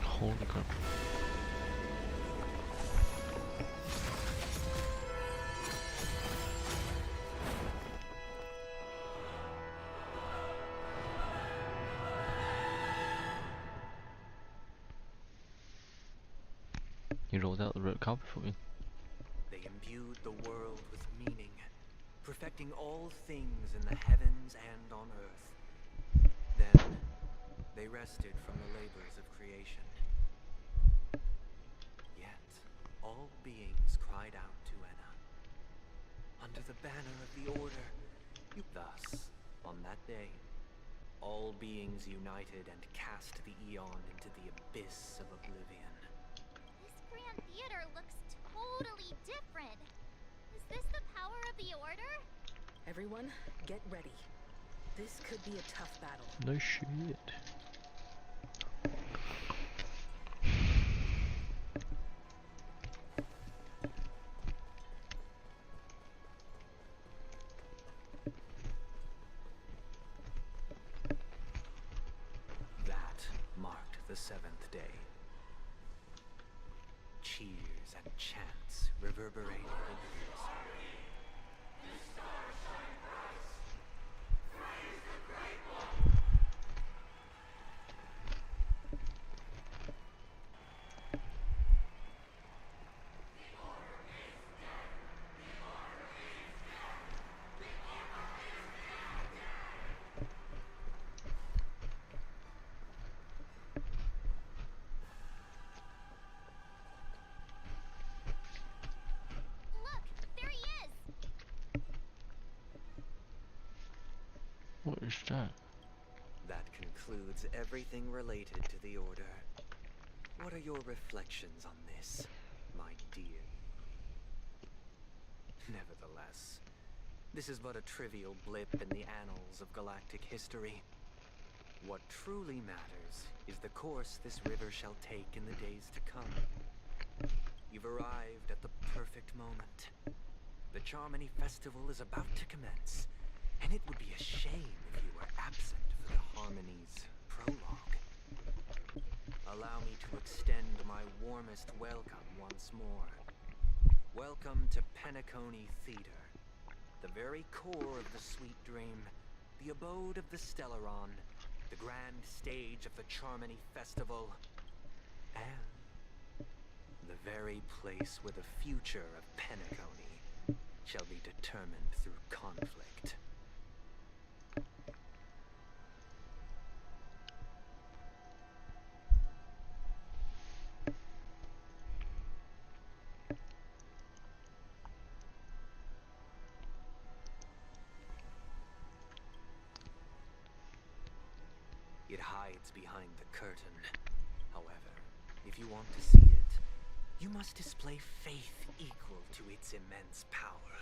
Holy crap. He rolled out the red carpet for me. They imbued the world with meaning, perfecting all things in the heavens and on earth. Then, they rested from the labors of creation. Yet, all beings cried out to Enna. Under the banner of the Order, thus, on that day, all beings united and cast the Eon into the abyss of oblivion. This Grand Theater looks totally different. Is this the power of the Order? Everyone, get ready. This could be a tough battle. No shit. That marked the seventh day. Cheers and chants reverberated into the sky. Look, there he is! What's that? That concludes everything related to the Order. What are your reflections on this, my dear? Nevertheless, this is but a trivial blip in the annals of galactic history. What truly matters is the course this river shall take in the days to come. You've arrived at the perfect moment. The Charmony Festival is about to commence, and it would be a shame if you were absent for the Harmony's prologue. Allow me to extend my warmest welcome once more. Welcome to Penacony Theater, the very core of the Sweet Dream, the abode of the Stellaron, the grand stage of the Charmony Festival, and the very place where the future of Penacony shall be determined through conflict. It hides behind the curtain. However, if you want to see it, you must display faith equal to its immense power.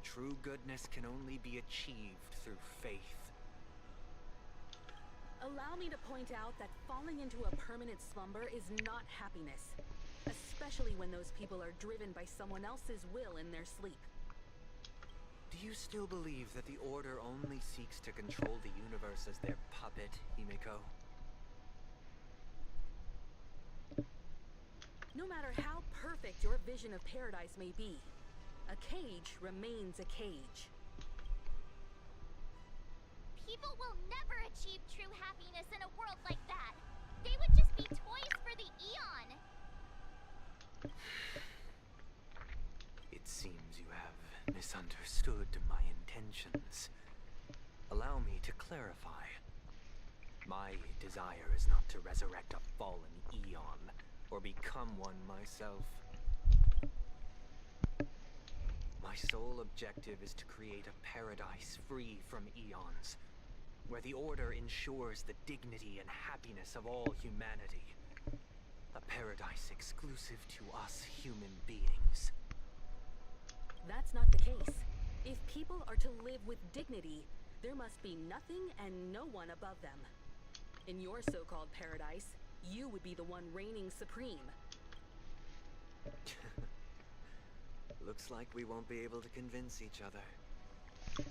True goodness can only be achieved through faith. Allow me to point out that falling into a permanent slumber is not happiness, especially when those people are driven by someone else's will in their sleep. Do you still believe that the Order only seeks to control the universe as their puppet, Himiko? No matter how perfect your vision of paradise may be, a cage remains a cage. People will never achieve true happiness in a world like that. They would just be toys for the Eon. It seems you have misunderstood my intentions. Allow me to clarify. My desire is not to resurrect a fallen Eon, or become one myself. My sole objective is to create a paradise free from Eons, where the Order ensures the dignity and happiness of all humanity. A paradise exclusive to us human beings. That's not the case. If people are to live with dignity, there must be nothing and no one above them. In your so-called paradise, you would be the one reigning supreme. Looks like we won't be able to convince each other.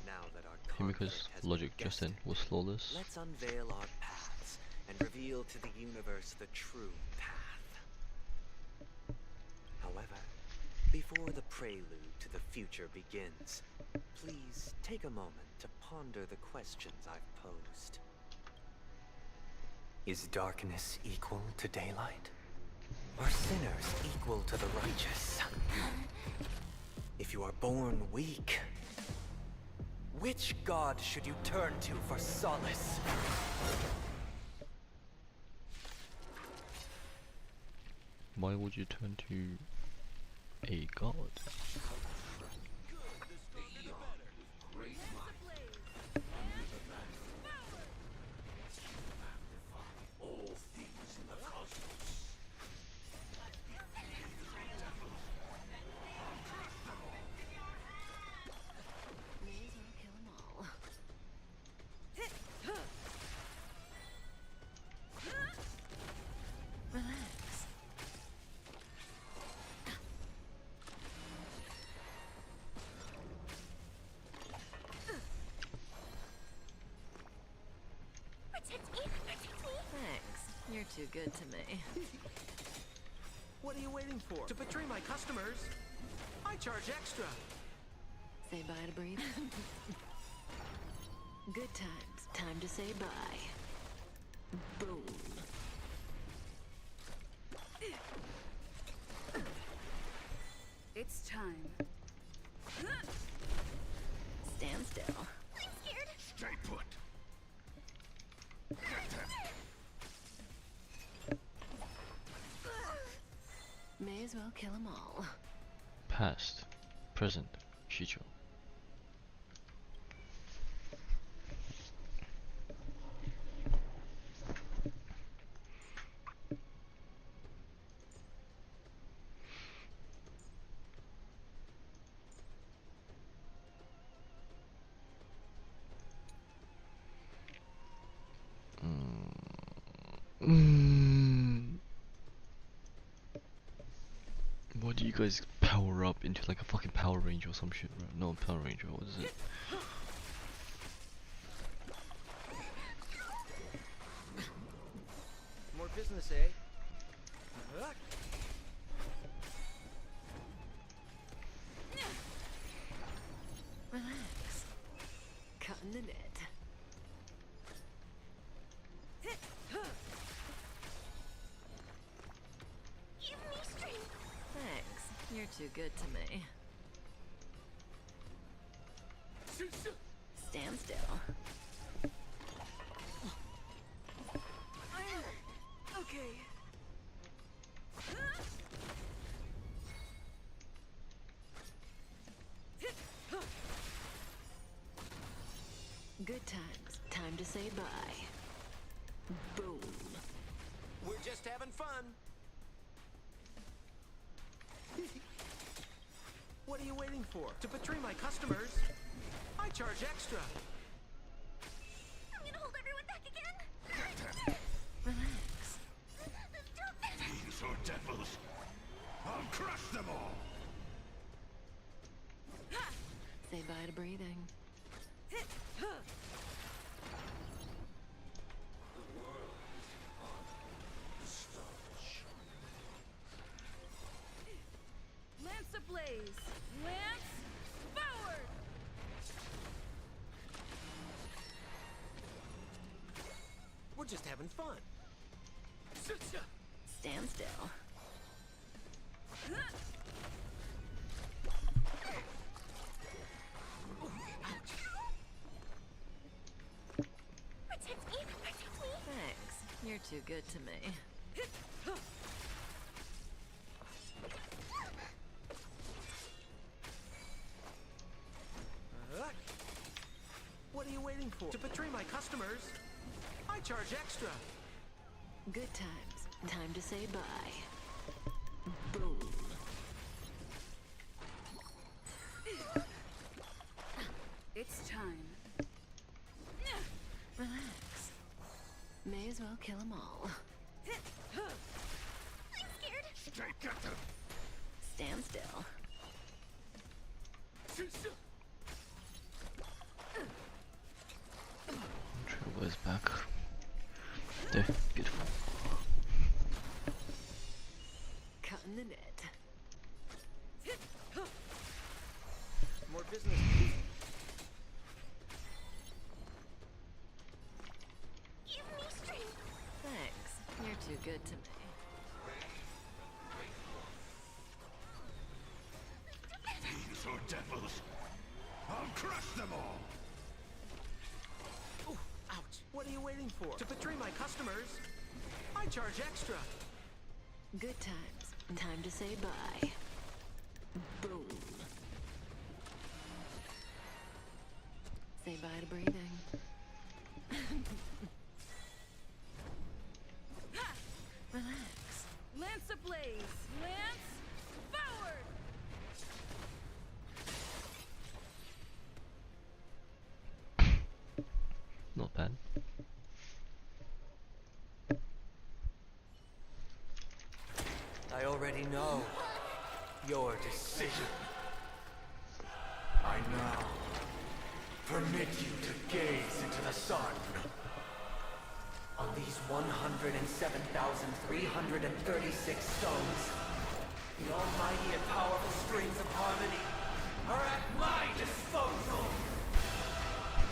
Now that our Himiko's logic just then was flawless. Let's unveil our paths and reveal to the universe the true path. However, before the prelude to the future begins, please take a moment to ponder the questions I've posed. Is darkness equal to daylight? Are sinners equal to the righteous? If you are born weak, which god should you turn to for solace? Why would you turn to a god? Thanks. You're too good to me. What are you waiting for? To betray my customers? I charge extra. Say bye to Brief. Good times. Time to say bye. Boom. It's time. Stand still. I'm scared. Stay put. May as well kill them all. Past, present, future. Why do you guys power up into like a fucking Power Ranger or some shit, bro? No, Power Ranger, what is it? More business, eh? Relax. Cutting the net. Give me strength. Thanks. You're too good to me. Stand still. Okay. Good times. Time to say bye. Boom. We're just having fun. What are you waiting for? To betray my customers? I charge extra. I'm gonna hold everyone back again. Relax. These are devils. I'll crush them all. Say bye to breathing. Lance ablaze. Lance forward. We're just having fun. Stand still. Protect me. Protect me. Thanks. You're too good to me. What are you waiting for? To betray my customers? I charge extra. Good times. Time to say bye. Boom. It's time. Relax. May as well kill them all. I'm scared. Straight at them. Stand still. Trailblaze back. There, beautiful. Cutting the net. More business. Give me strength. Thanks. You're too good to me. These are devils. I'll crush them all. Ooh, ouch. What are you waiting for? To betray my customers? I charge extra. Good times. Time to say bye. Boom. Say bye to breathing. Relax. Lance ablaze. Lance forward. Not bad. I already know your decision. I now permit you to gaze into the sun. On these 107,336 stones, the almighty and powerful strings of harmony are at my disposal.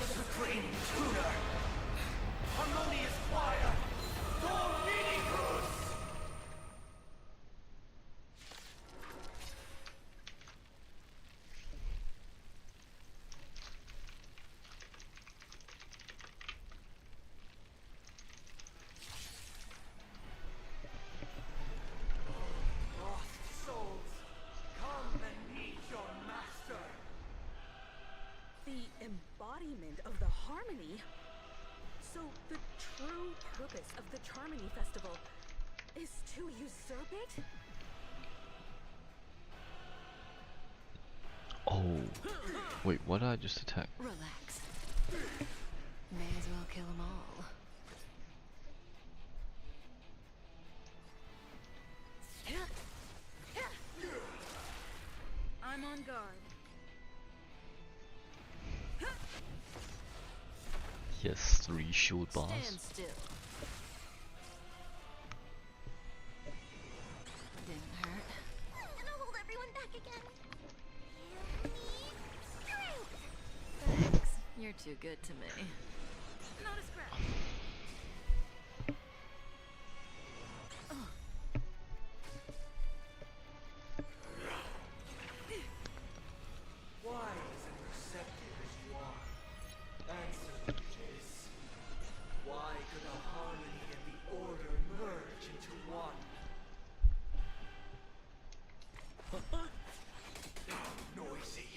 Supreme Tuner, Harmonious Choir, Dominicus! Lost souls, come and meet your master. The embodiment of the harmony. So the true purpose of the Charmony Festival is to usurp it? Oh. Wait, what did I just attack? Relax. May as well kill them all. He has 3 shield bars. Stand still. Didn't hurt. I'm gonna hold everyone back again. Give me strength. Thanks. You're too good to me. Not a scratch. Why isn't receptive as you are? Answer me this. Why could the harmony and the order merge into one? Noisy.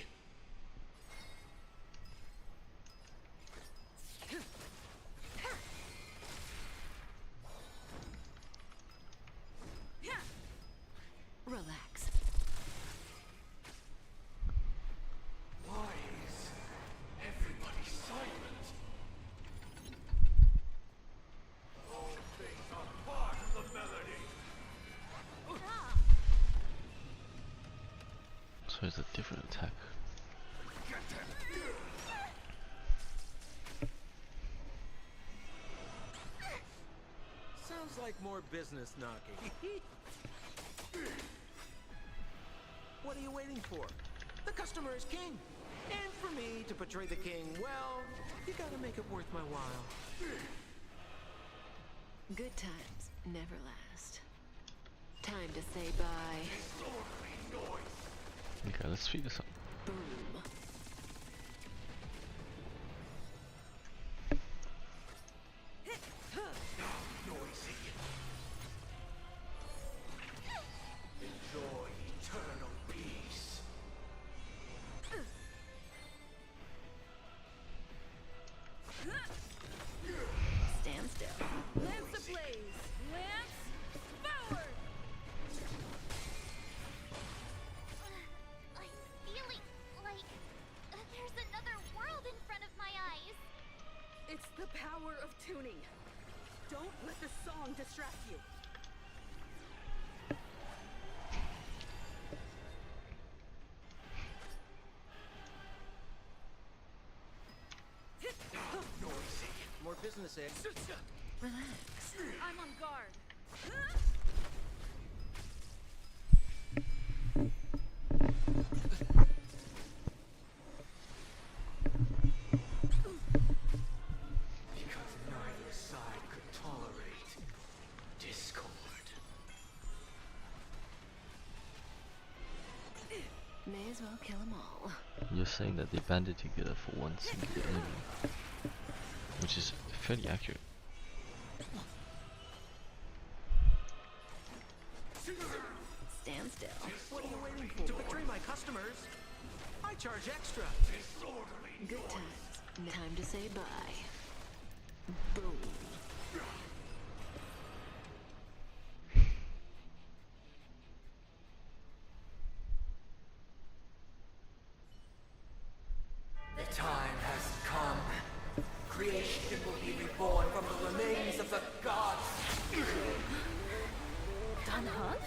Relax. Why is everybody silent? All things are part of the melody. So it's a different attack. Sounds like more business knocking. What are you waiting for? The customer is king. And for me to portray the king, well, you gotta make it worth my while. Good times never last. Time to say bye. Okay, let's speed this up. Boom. Noisy. Enjoy eternal peace. Stand still. Lance ablaze! Lance forward! I'm feeling like there's another world in front of my eyes. It's the power of tuning. Don't let the song distract you. Noisy. More business, eh? Relax. I'm on guard. Because neither side could tolerate discord. May as well kill them all. You're saying that they banded together for one singular enemy, which is fairly accurate. Stand still. What are you waiting for? To betray my customers? I charge extra. Good times. Time to say bye. Boom. The time has come. Creation will be reborn from the remains of the gods. Dan Han?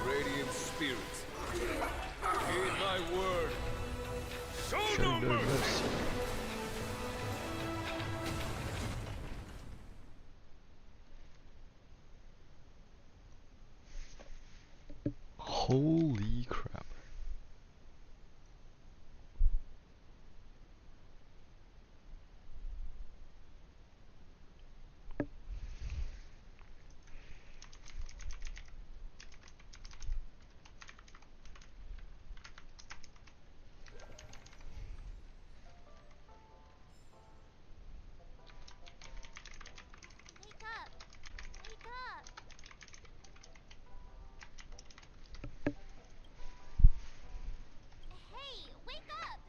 Radiant spirits, heed my word. Show no mercy. Holy crap. Wake up! Wake up! Hey, wake up!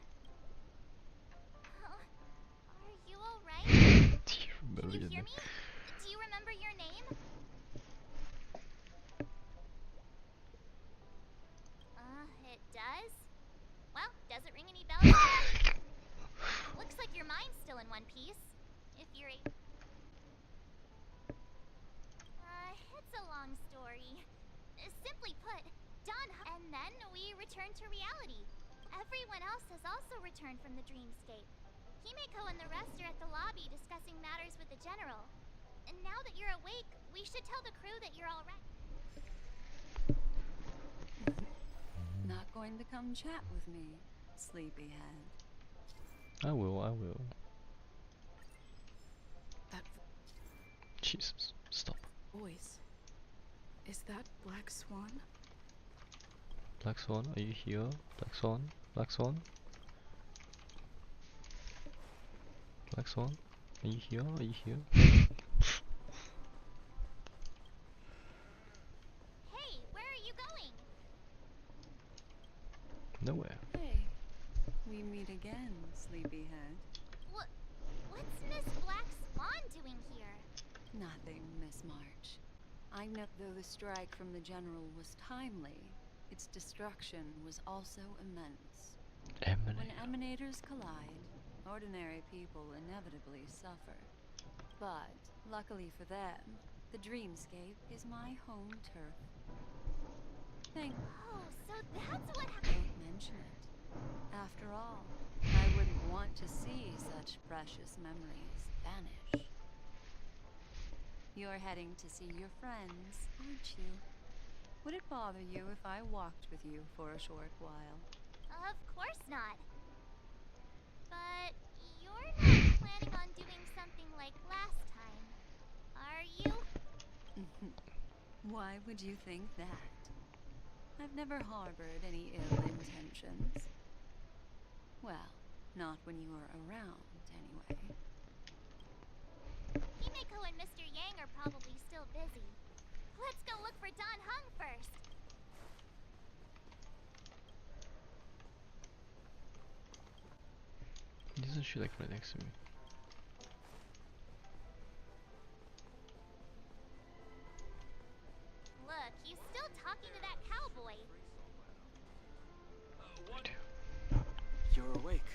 Are you alright? Do you remember Can you your hear name? me? Do you remember your name? It does? Well, does it ring any bells? Looks like your mind's still in one piece. If you're a... it's a long story. Simply put, done. And then we returned to reality. Everyone else has also returned from the dreamscape. Himeko and the rest are at the lobby discussing matters with the general. And now that you're awake, we should tell the crew that you're all right. Not going to come chat with me, sleepyhead. I will, I will. That Jesus, stop. voice. Is that Black Swan? Black Swan, are you here? Black Swan? Black Swan? Black Swan? Are you here? Are you here? Hey, where are you going? Nowhere. Hey, we meet again, sleepyhead. What's Miss Black Swan doing here? Nothing, Miss March. I know though the strike from the general was timely, its destruction was also immense. When emanators collide, ordinary people inevitably suffer. But, luckily for them, the dreamscape is my home turf. Oh, so that's what happened. Don't mention it. After all, I wouldn't want to see such precious memories vanish. You're heading to see your friends, aren't you? Would it bother you if I walked with you for a short while? Of course not. But you're not planning on doing something like last time, are you? Why would you think that? I've never harbored any ill intentions. Well, not when you were around, anyway. Himeko and Mr. Yang are probably still busy. Let's go look for Dan Heng first. Isn't she like right next to me? Look, he's still talking to that cowboy. You're awake.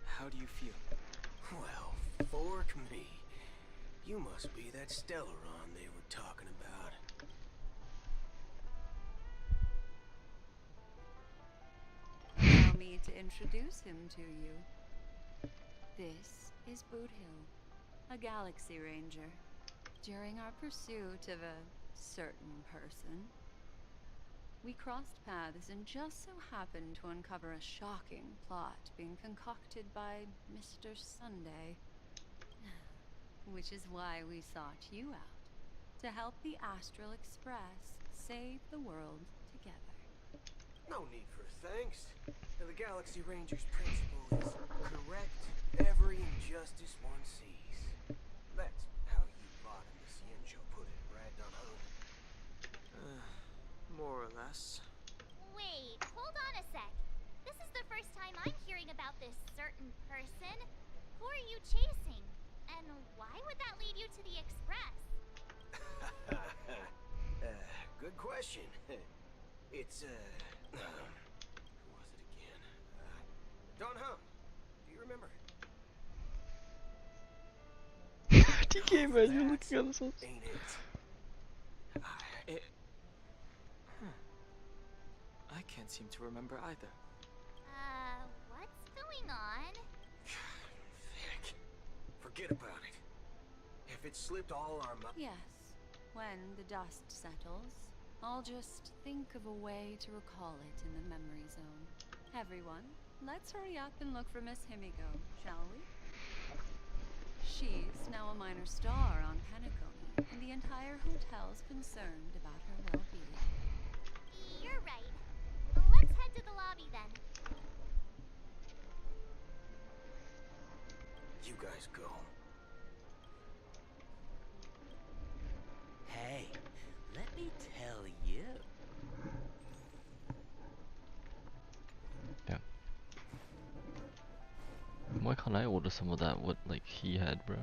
How do you feel? Well, fork me. You must be that Stellaron they were talking about. Allow me to introduce him to you. This is Boot Hill, a Galaxy Ranger. During our pursuit of a certain person, we crossed paths and just so happened to uncover a shocking plot being concocted by Mr. Sunday. Which is why we sought you out, to help the Astral Express save the world together. No need for thanks. The Galaxy Ranger's principle is correct every injustice one sees. That's how you bought in the Cienjo put it, right, Don Hung? More or less. Wait, hold on a sec. This is the first time I'm hearing about this certain person. Who are you chasing? And why would that lead you to the Express? Good question. It's, who was it again? Don Hung. Do you remember? DK, man, you're looking at this one. Ain't it? I can't seem to remember either. What's going on? Vic, forget about it. If it slipped all our Yes, when the dust settles, I'll just think of a way to recall it in the memory zone. Everyone, let's hurry up and look for Miss Himeko, shall we? She's now a minor star on Penacony, and the entire hotel's concerned about her well-being. You're right. Let's head to the lobby then. You guys go. Hey, let me tell you. Yeah. Why can't I order some of that? What like he had, bro?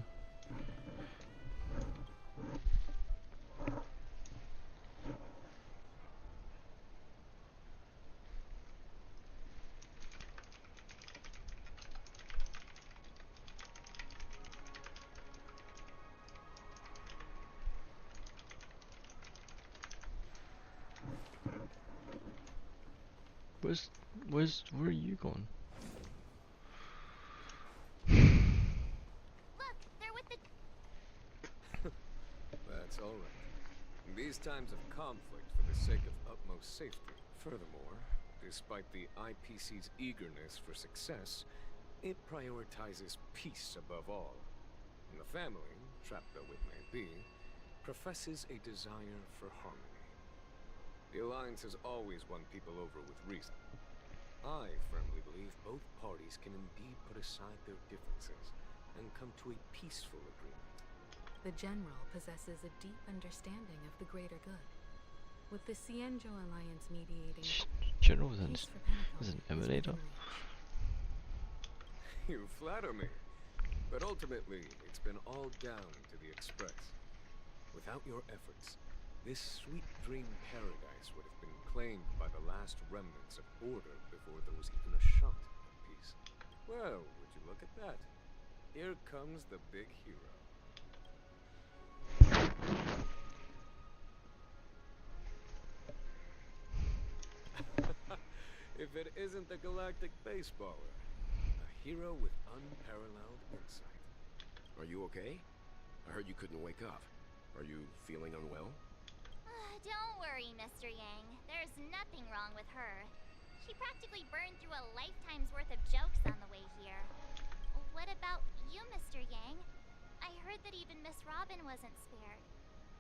Where are you going? Look, they're with the... That's all right. In these times of conflict, for the sake of utmost safety. Furthermore, despite the IPC's eagerness for success, it prioritizes peace above all. And the family, trapped though it may be, professes a desire for harmony. The Alliance has always won people over with reason. I firmly believe both parties can indeed put aside their differences and come to a peaceful agreement. The General possesses a deep understanding of the greater good. With the Cienjo Alliance mediating... General was peace for Penacony an is emanator. within reach. You flatter me. But ultimately, it's been all down to the Express. Without your efforts, this sweet dream paradise would have been claimed by the last remnants of order before there was even a shot at peace. Well, would you look at that? Here comes the big hero. If it isn't the galactic baseballer, a hero with unparalleled insight. Are you okay? I heard you couldn't wake up. Are you feeling unwell? Don't worry, Mr. Yang. There's nothing wrong with her. She practically burned through a lifetime's worth of jokes on the way here. What about you, Mr. Yang? I heard that even Miss Robin wasn't spared.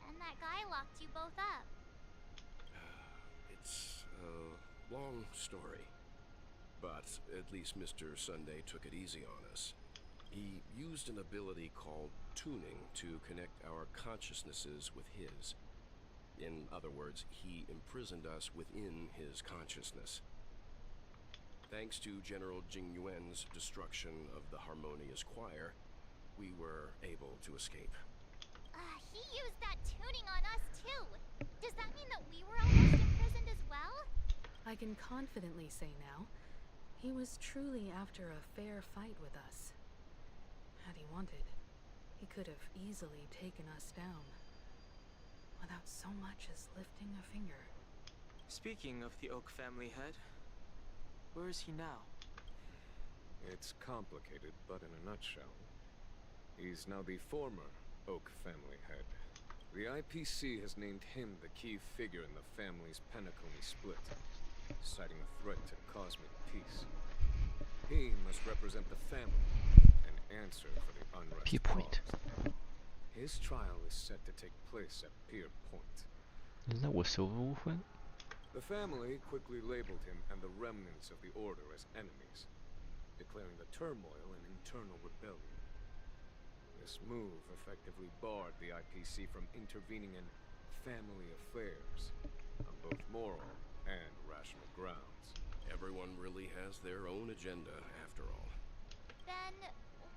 And that guy locked you both up. It's a long story. But at least Mr. Sunday took it easy on us. He used an ability called tuning to connect our consciousnesses with his. In other words, he imprisoned us within his consciousness. Thanks to General Jing Yuan's destruction of the Harmonious Choir, we were able to escape. He used that tuning on us too. Does that mean that we were almost imprisoned as well? I can confidently say now, he was truly after a fair fight with us. Had he wanted, he could have easily taken us down, without so much as lifting a finger. Speaking of the Oak family head, where is he now? It's complicated, but in a nutshell, he's now the former Oak family head. The IPC has named him the key figure in the family's Penacony split, citing a threat to cosmic peace. He must represent the family and answer for the unrest Pierpoint. caused. His trial is set to take place at Pier Point. Isn't that where Silverwolf went? The family quickly labeled him and the remnants of the Order as enemies, declaring the turmoil an internal rebellion. This move effectively barred the IPC from intervening in family affairs on both moral and rational grounds. Everyone really has their own agenda, after all. Then,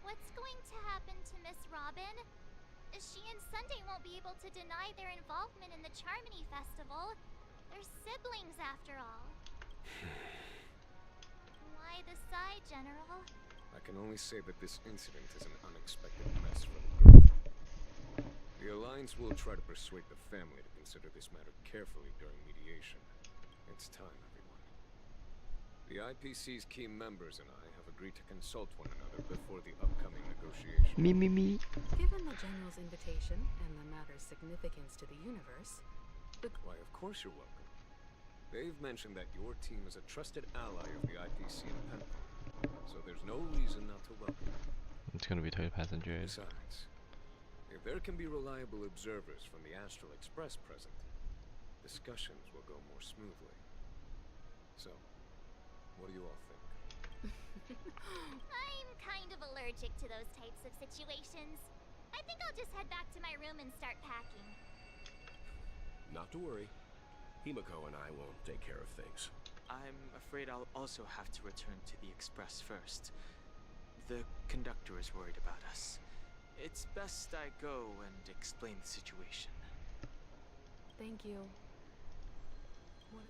what's going to happen to Miss Robin? She and Sunday won't be able to deny their involvement in the Charmony Festival. They're siblings, after all. Why the sigh, General? I can only say that this incident is an unexpected mess for the group. The Alliance will try to persuade the family to consider this matter carefully during mediation. It's time, everyone. The IPC's key members and I have agreed to consult one another before the upcoming negotiation. Me. Given the General's invitation and the matter's significance to the universe, Why, of course you're welcome. They've mentioned that your team is a trusted ally of the IPC in Penacony, so there's no reason not to welcome you. It's gonna be tow passengers. Besides, if there can be reliable observers from the Astral Express present, discussions will go more smoothly. So, what do you all think? I'm kind of allergic to those types of situations. I think I'll just head back to my room and start packing. Not to worry. Himiko and I will take care of things. I'm afraid I'll also have to return to the Express first. The conductor is worried about us. It's best I go and explain the situation. thank you. What?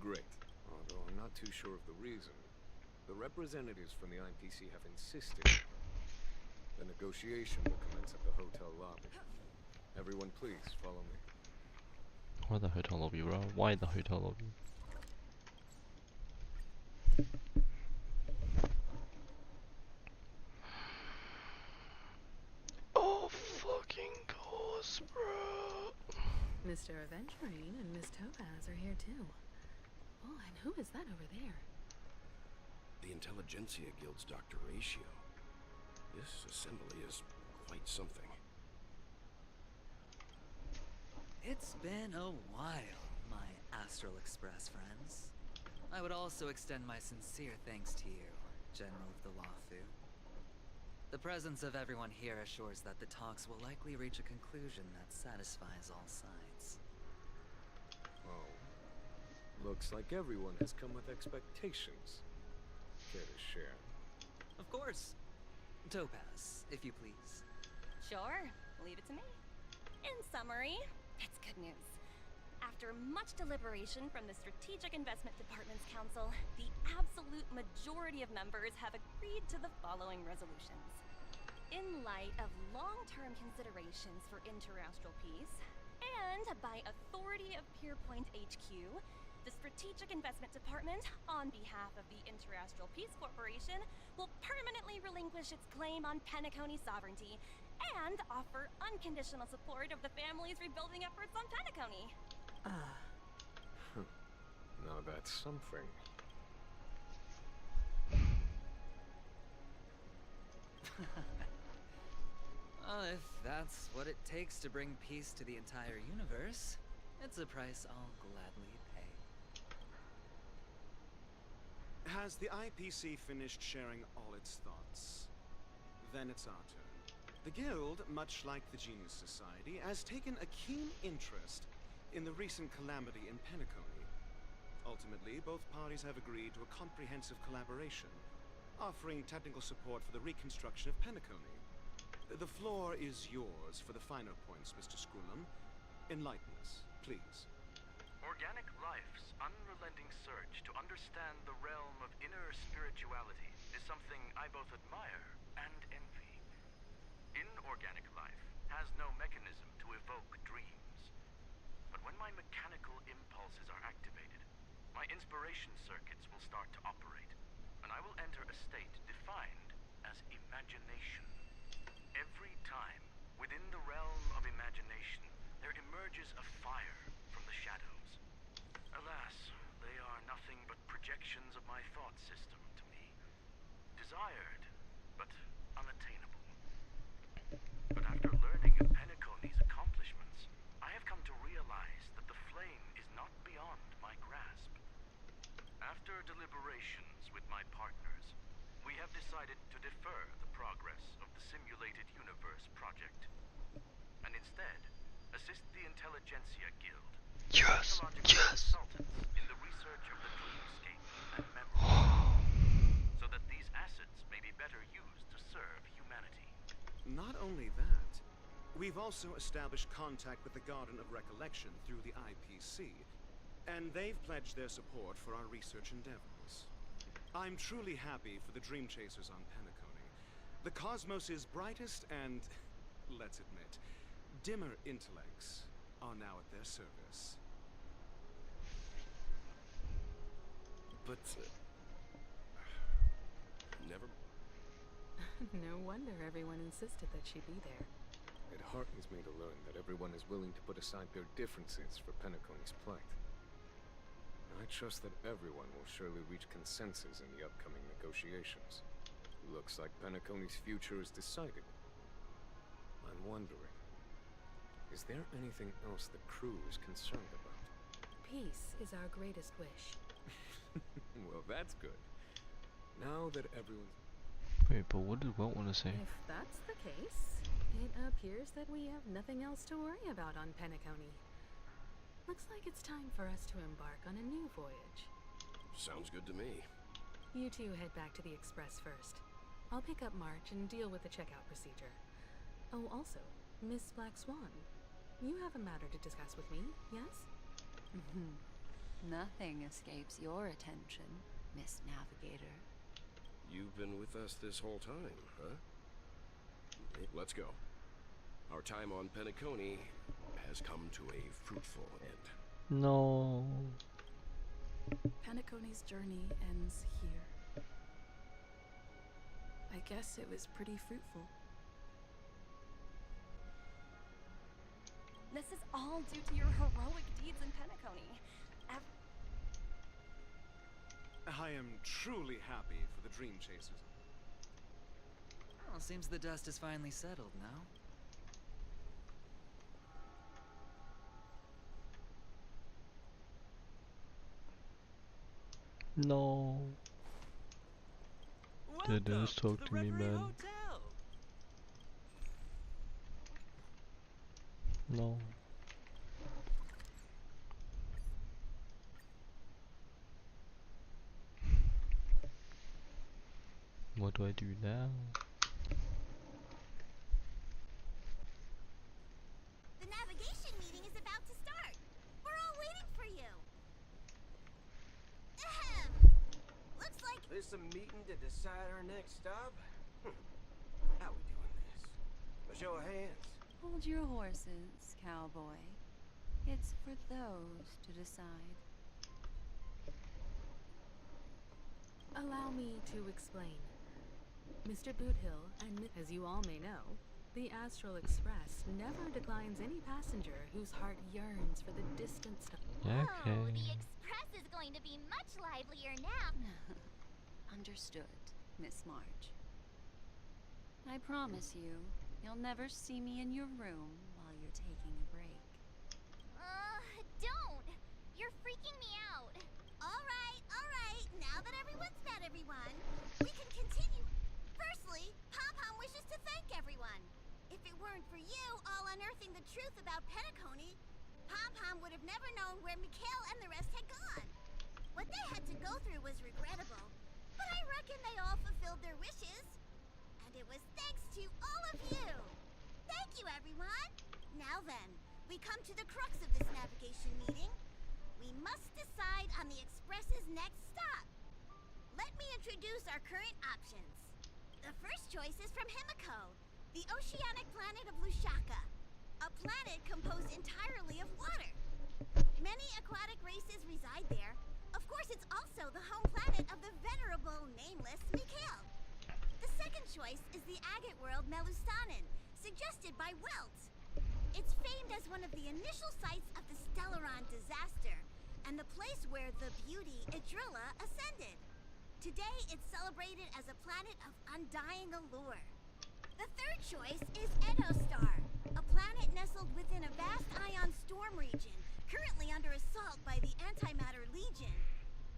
Great. Although I'm not too sure of the reason. The representatives from the IPC have insisted Negotiation will commence at the hotel lobby. Everyone please, follow me. Why the hotel lobby, bro? Why the hotel lobby? Oh, fucking course, bro. Mr. Aventurine and Miss Topaz are here too. Oh, and who is that over there? The Intelligentsia Guild's Dr. Ratio. This assembly is quite something. It's been a while, my Astral Express friends. I would also extend my sincere thanks to you, General of the Wafu. The presence of everyone here assures that the talks will likely reach a conclusion that satisfies all sides. Oh. Looks like everyone has come with expectations. Care to share? Of course. Topaz, if you please. Sure, leave it to me. In summary, it's good news. After much deliberation from the Strategic Investment Department's Council, the absolute majority of members have agreed to the following resolutions. In light of long-term considerations for interastral peace, and by authority of Pierpoint HQ, the Strategic Investment Department, on behalf of the Interastral Peace Corporation, will permanently relinquish its claim on Penacony sovereignty and offer unconditional support of the family's rebuilding efforts on Penacony. Now that's something. Well, if that's what it takes to bring peace to the entire universe, it's a price I'll gladly pay. Has the IPC finished sharing all its thoughts? Then it's our turn. The Guild, much like the Genius Society, has taken a keen interest in the recent calamity in Penacony. Ultimately, both parties have agreed to a comprehensive collaboration, offering technical support for the reconstruction of Penacony. The floor is yours for the finer points, Mr. Scrulum. Enlighten us, please. Organic life's unrelenting search to understand the realm of inner spirituality is something I both admire and envy. Inorganic life has no mechanism to evoke dreams. But when my mechanical impulses are activated, my inspiration circuits will start to operate, and I will enter a state defined as imagination. Every time, within the realm of imagination, there emerges a fire from the shadows. Alas, they are nothing but projections of my thought system to me. Desired, but unattainable. But after learning of Penacony's accomplishments, I have come to realize that the flame is not beyond my grasp. After deliberations with my partners, we have decided to defer the progress of the Simulated Universe project, and instead assist the Intelligentsia Guild, consultants in the research of the dreamscape and memories, so that these assets may be better used to serve humanity. Not only that, we've also established contact with the Garden of Recollection through the IPC, and they've pledged their support for our research endeavors. I'm truly happy for the Dream Chasers on Penacony. The cosmos's brightest and, let's admit, dimmer intellects are now at their service. But, never... No wonder everyone insisted that she be there. It heartens me to learn that everyone is willing to put aside their differences for Penacony's plight. I trust that everyone will surely reach consensus in the upcoming negotiations. Looks like Penacony's future is decided. I'm wondering, is there anything else the crew is concerned about? Peace is our greatest wish. Well, that's good. Now that everyone's... Wait, but what did Welt want to say? If that's the case, it appears that we have nothing else to worry about on Penacony. Looks like it's time for us to embark on a new voyage. Sounds good to me. You two head back to the Express first. I'll pick up March and deal with the checkout procedure. Oh, also, Miss Black Swan, you have a matter to discuss with me, yes? Nothing escapes your attention, Miss Navigator. You've been with us this whole time, huh? let's go. Our time on Penacony has come to a fruitful end. No. Penacony's journey ends here. I guess it was pretty fruitful. This is all due to your heroic deeds in Penacony. I am truly happy for the Dream Chasers. Well, seems the dust is finally settled now. No. They just talk to me, man. No. What do I do now? The navigation meeting is about to start. We're all waiting for you. Ahem. Looks like This a meeting to decide our next stop? How we doing this? A show of hands. Hold your horses, cowboy. It's for those to decide. Allow me to explain. Mr. Boothill, and as you all may know, the Astral Express never declines any passenger whose heart yearns for the distant stuff. Okay. Oh, the express is going to be much livelier now. Understood, Miss March. I promise you, you'll never see me in your room while you're taking a break. Don't! You're freaking me out. All right. Now that everyone's met everyone, we can continue. Firstly, Pom-Pom wishes to thank everyone. If it weren't for you all unearthing the truth about Penacony, Pom-Pom would have never known where Mikhail and the rest had gone. What they had to go through was regrettable, but I reckon they all fulfilled their wishes. And it was thanks to all of you. Thank you, everyone. Now then, we come to the crux of this navigation meeting. We must decide on the Express's next stop. Let me introduce our current options. The first choice is from Himiko, the oceanic planet of Lushaka, a planet composed entirely of water. Many aquatic races reside there. Of course, it's also the home planet of the venerable, nameless Mikhail. The second choice is the agate world Melustanen, suggested by Welt. It's famed as one of the initial sites of the Stellaron disaster, and the place where the beauty Idrilla ascended. Today, it's celebrated as a planet of undying allure. The third choice is Edostar, a planet nestled within a vast ion storm region, currently under assault by the Antimatter Legion.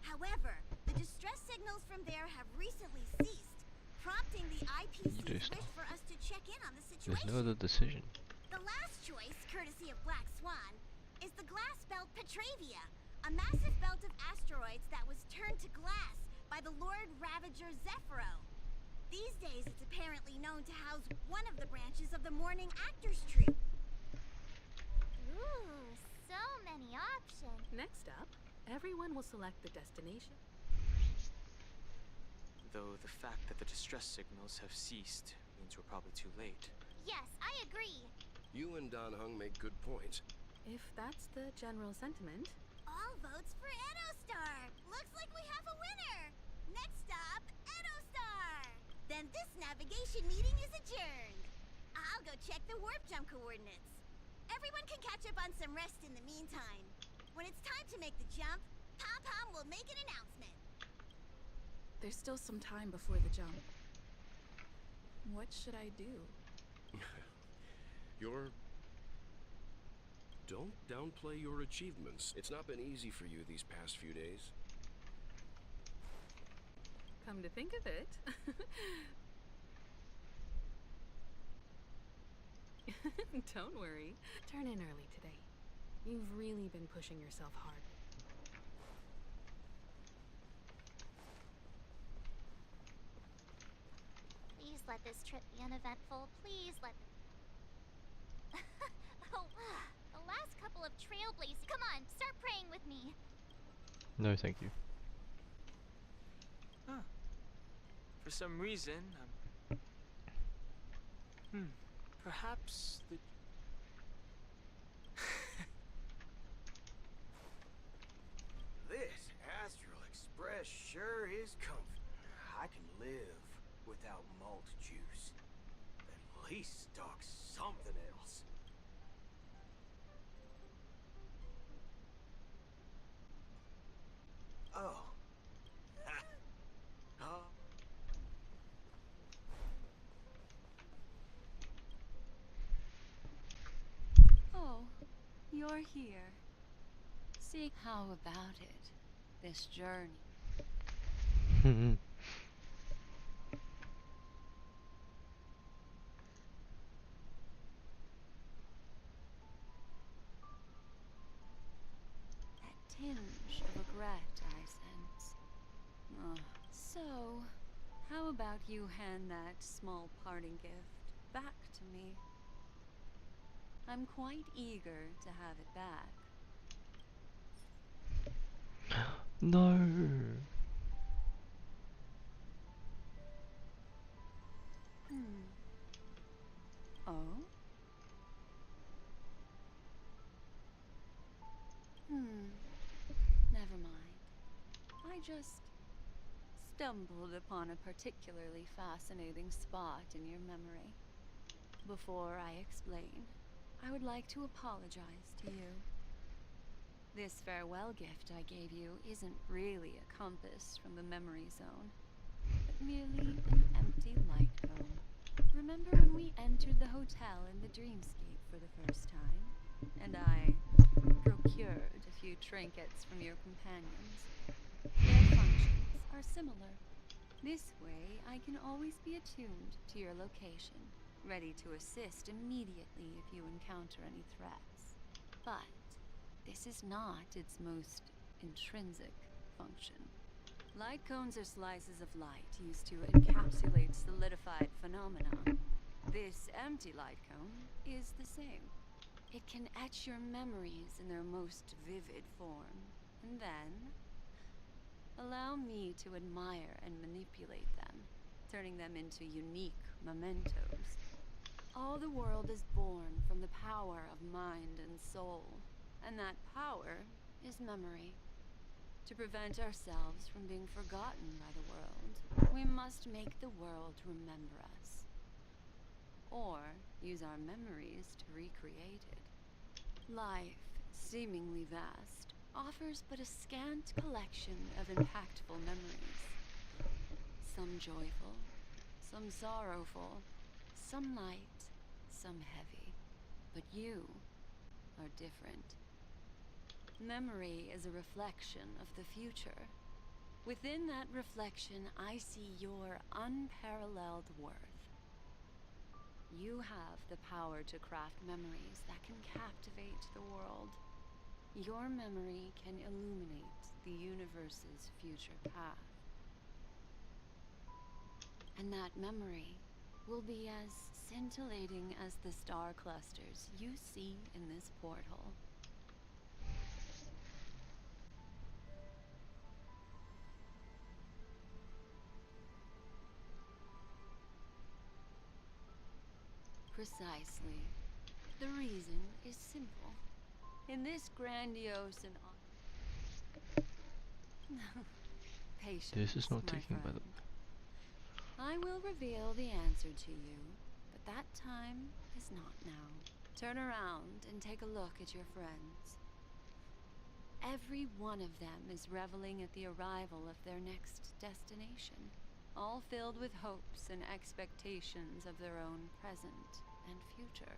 However, the distress signals from there have recently ceased, prompting the IPC's wish for us to check in on the situation. There's no other decision. The last choice, courtesy of Black Swan, is the glass belt Petravia, a massive belt of asteroids that was turned to glass by the Lord Ravager Zephyro. These days, it's apparently known to house one of the branches of the Morning Actors Troupe. Ooh, so many options. Next up, everyone will select the destination. Though the fact that the distress signals have ceased means we're probably too late. Yes, I agree. You and Dan Heng make good points. If that's the general sentiment. All votes for Edostar. Looks like we have a winner. Next stop, Edostar. Then this navigation meeting is adjourned. I'll go check the warp jump coordinates. Everyone can catch up on some rest in the meantime. When it's time to make the jump, Pom-Pom will make an announcement. There's still some time before the jump. What should I do? Don't downplay your achievements. It's not been easy for you these past few days. Come to think of it. Don't worry. Turn in early today. You've really been pushing yourself hard. Please let this trip be uneventful. Please let... Oh, the last couple of trailblazers. Come on, start praying with me. No, thank you. Huh. For some reason, Perhaps the... This Astral Express sure is comfy. I can live without malt juice. At least stock something else. Oh. Oh. Oh, you're here. See, how about it? This journey. That tinge of regret I sense. Oh. So, how about you hand that small parting gift back to me? I'm quite eager to have it back. No. Oh? Never mind. I just stumbled upon a particularly fascinating spot in your memory. Before I explain, I would like to apologize to you. This farewell gift I gave you isn't really a compass from the memory zone, but merely an empty light cone. Remember when we entered the hotel in the Dreamscape for the first time, and I procured a few trinkets from your companions? Their functions are similar. This way, I can always be attuned to your location, ready to assist immediately if you encounter any threats. But this is not its most intrinsic function. Light cones are slices of light used to encapsulate solidified phenomena. This empty light cone is the same. It can etch your memories in their most vivid form, and then allow me to admire and manipulate them, turning them into unique mementos. All the world is born from the power of mind and soul, and that power is memory. To prevent ourselves from being forgotten by the world, we must make the world remember us, or use our memories to recreate it. Life, seemingly vast, offers but a scant collection of impactful memories. Some joyful, some sorrowful, some light, some heavy. But you are different. Memory is a reflection of the future. Within that reflection, I see your unparalleled worth. You have the power to craft memories that can captivate the world. Your memory can illuminate the universe's future path. And that memory will be as scintillating as the star clusters you see in this portal. Precisely. The reason is simple. In this grandiose and patience, This is not my taking by the friend. I will reveal the answer to you, but that time is not now. Turn around and take a look at your friends. Every one of them is reveling at the arrival of their next destination, all filled with hopes and expectations of their own present and future.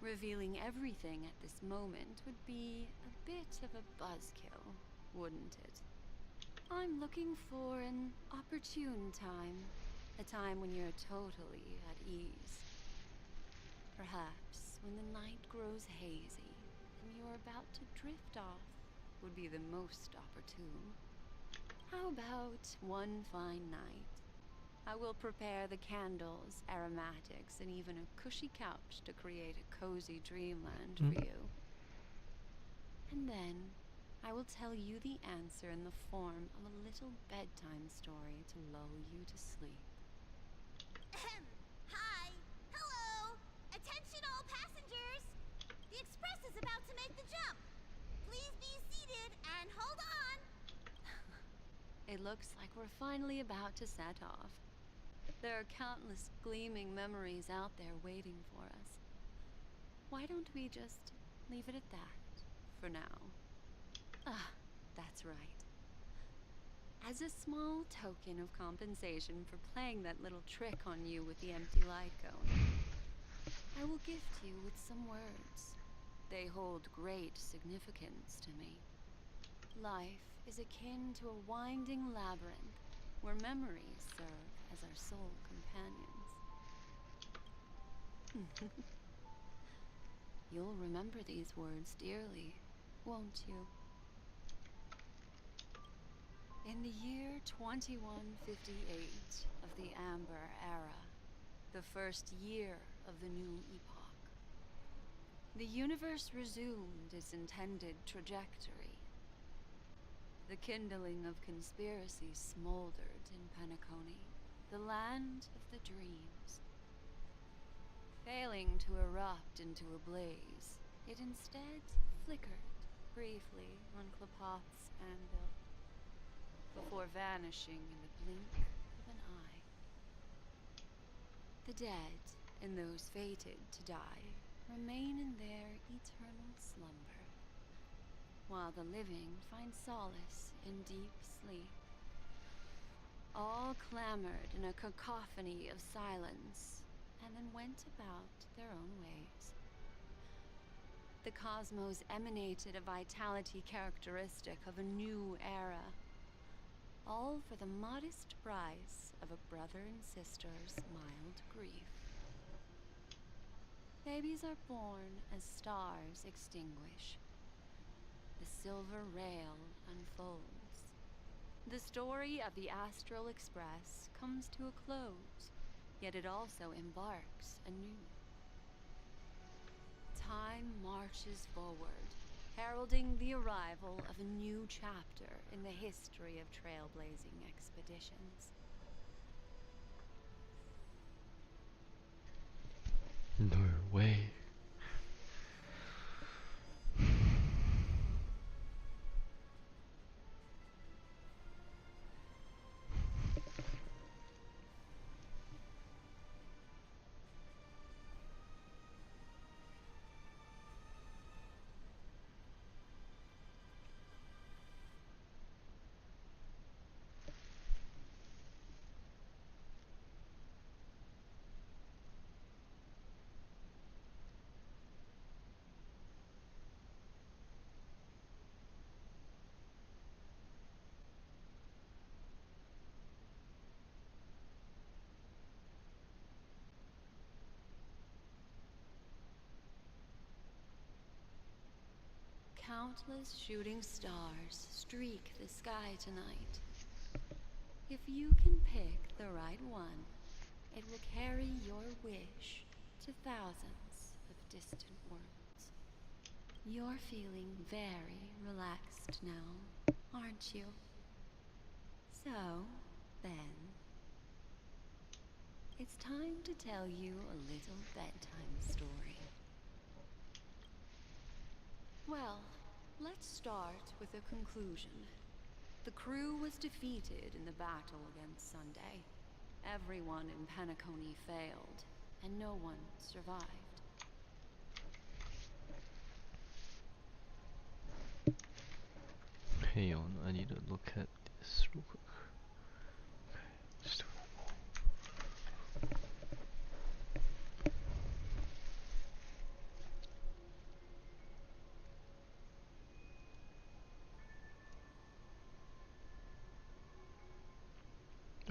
Revealing everything at this moment would be a bit of a buzzkill, wouldn't it? I'm looking for an opportune time, a time when you're totally at ease. Perhaps when the night grows hazy and you're about to drift off would be the most opportune. How about one fine night? I will prepare the candles, aromatics, and even a cushy couch to create a cozy dreamland for you. And then I will tell you the answer in the form of a little bedtime story to lull you to sleep. Hi! It looks like we're finally about to set off. There are countless gleaming memories out there waiting for us. Why don't we just leave it at that, for now? Ah, that's right. As a small token of compensation for playing that little trick on you with the empty light cone, I will gift you with some words. They hold great significance to me. Life is akin to a winding labyrinth where memories serve as our sole companions. You'll remember these words dearly, won't you? In the year 2158 of the Amber Era, the first year of the new epoch, the universe resumed its intended trajectory. The kindling of conspiracy smoldered in Penacony, the land of the dreams. Failing to erupt into a blaze, it instead flickered briefly on Klapoth's anvil, before vanishing in the blink of an eye. The dead, and those fated to die, remain in their eternal slumber, while the living find solace in deep sleep. All clamored in a cacophony of silence, and then went about their own ways. The cosmos emanated a vitality characteristic of a new era, all for the modest price of a brother and sister's mild grief. Babies are born as stars extinguish. The silver rail unfolds. The story of the Astral Express comes to a close, yet it also embarks anew. Time marches forward, heralding the arrival of a new chapter in the history of trailblazing expeditions. No way. Countless shooting stars streak the sky tonight. If you can pick the right one, it will carry your wish to thousands of distant worlds. You're feeling very relaxed now, aren't you? So, then, it's time to tell you a little bedtime story. Well, let's start with a conclusion. The crew was defeated in the battle against Sunday. Everyone in Penacony failed, and no one survived. Hang on, I need to look at this real quick. Okay, let's do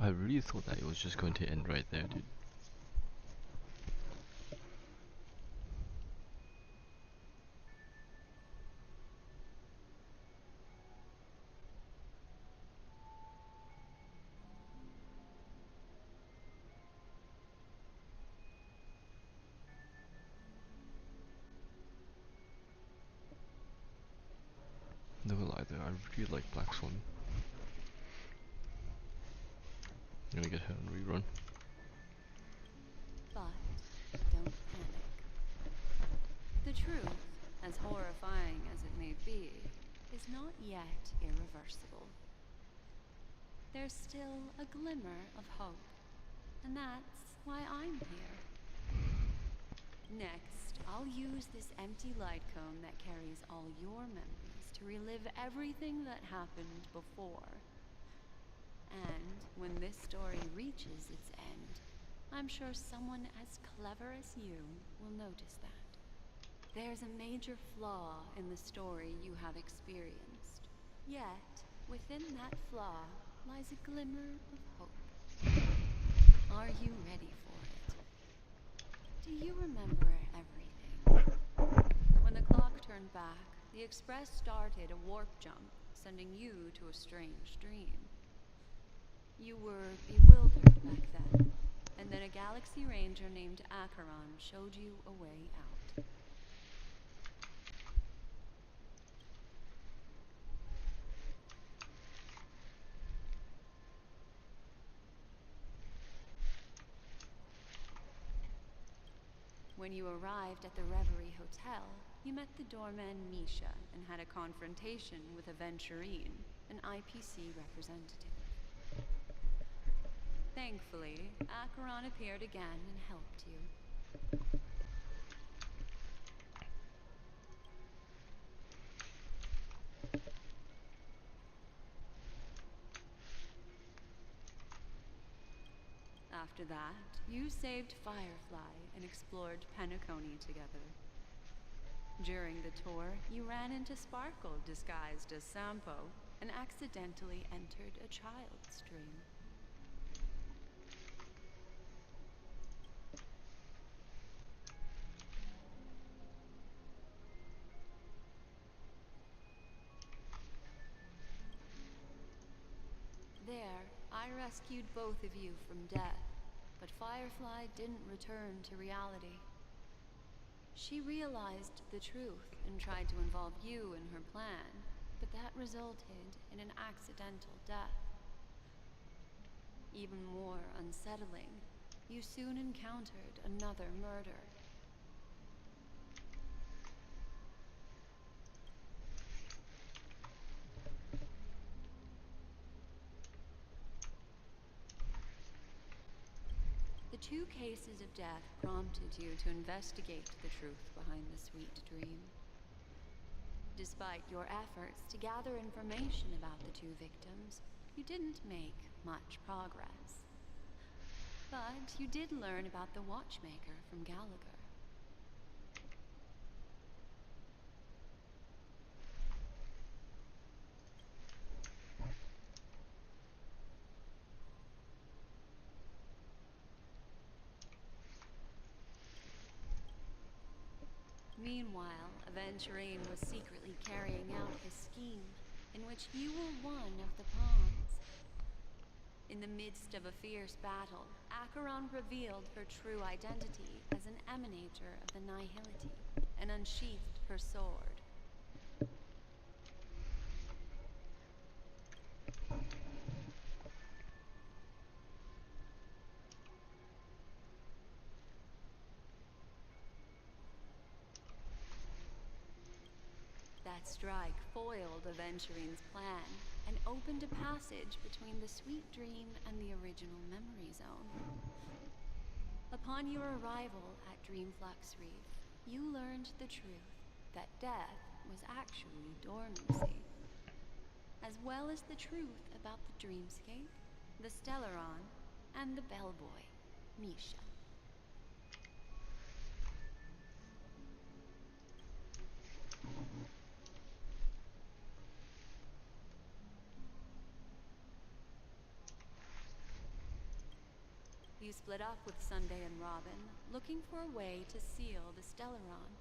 I really thought that it was just going to end right there, dude. Never lie there, I really like Black Swan. I'm gonna get her on rerun. But don't panic. The truth, as horrifying as it may be, is not yet irreversible. there's still a glimmer of hope. And that's why I'm here. Next, I'll use this empty light cone that carries all your memories to relive everything that happened before. And when this story reaches its end, I'm sure someone as clever as you will notice that. There's a major flaw in the story you have experienced. Yet, within that flaw lies a glimmer of hope. Are you ready for it? Do you remember everything? When the clock turned back, the Express started a warp jump, sending you to a strange dream. You were bewildered back then, and then a Galaxy Ranger named Acheron showed you a way out. When you arrived at the Reverie Hotel, you met the doorman Misha and had a confrontation with Aventurine, an IPC representative. Thankfully, Acheron appeared again and helped you. After that, you saved Firefly and explored Penacony together. During the tour, you ran into Sparkle disguised as Sampo and accidentally entered a child's dream. There, I rescued both of you from death, but Firefly didn't return to reality. She realized the truth and tried to involve you in her plan, but that resulted in an accidental death. Even more unsettling, you soon encountered another murder. The 2 cases of death prompted you to investigate the truth behind the sweet dream. Despite your efforts to gather information about the 2 victims, you didn't make much progress. But you did learn about the Watchmaker from Gallagher. Meanwhile, Aventurine was secretly carrying out his scheme, in which you were one of the pawns. In the midst of a fierce battle, Acheron revealed her true identity as an emanator of the Nihility, and unsheathed her sword. That strike foiled Aventurine's plan and opened a passage between the Sweet Dream and the original Memory Zone. Upon your arrival at Dreamflux Reef, you learned the truth that death was actually dormancy, as well as the truth about the Dreamscape, the Stellaron, and the bellboy, Misha. You split up with Sunday and Robin, looking for a way to seal the Stellaron.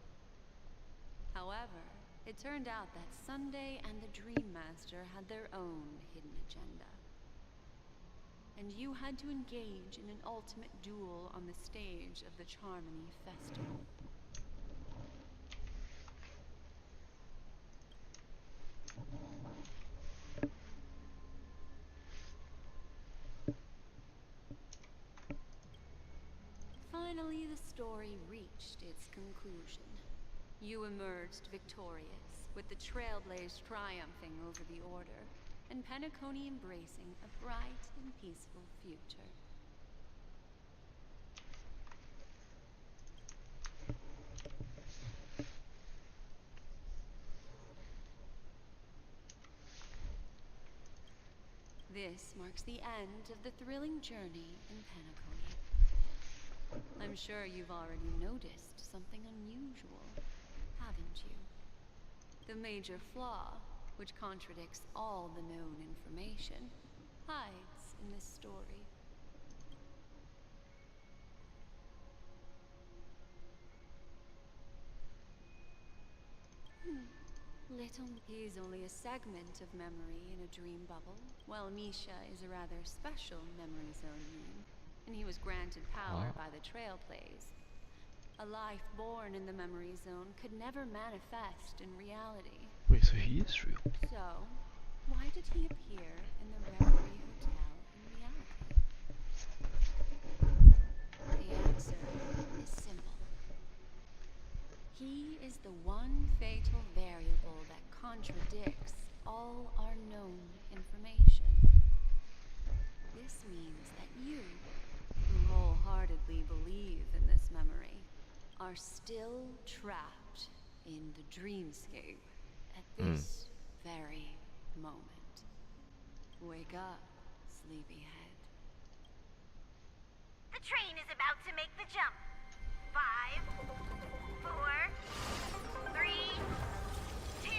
However, it turned out that Sunday and the Dream Master had their own hidden agenda. And you had to engage in an ultimate duel on the stage of the Charmony Festival. Finally, the story reached its conclusion. You emerged victorious, with the Trailblaze triumphing over the Order. and Penacony embracing a bright and peaceful future. This marks the end of the thrilling journey in Penacony. I'm sure you've already noticed something unusual, haven't you? The major flaw, which contradicts all the known information, hides in this story. Little is only a segment of memory in a dream bubble, while Misha is a rather special memory zone being, and he was granted power by the Trailblaze. A life born in the memory zone could never manifest in reality. Wait, so he is real? So, why did he appear in the Reverie Hotel in reality? The answer is simple. He is the one fatal variable that contradicts all our known information. This means that you, who wholeheartedly believe in this memory, are still trapped in the dreamscape at this very moment. Wake up, sleepyhead. The train is about to make the jump. 5, 4, 3, 2.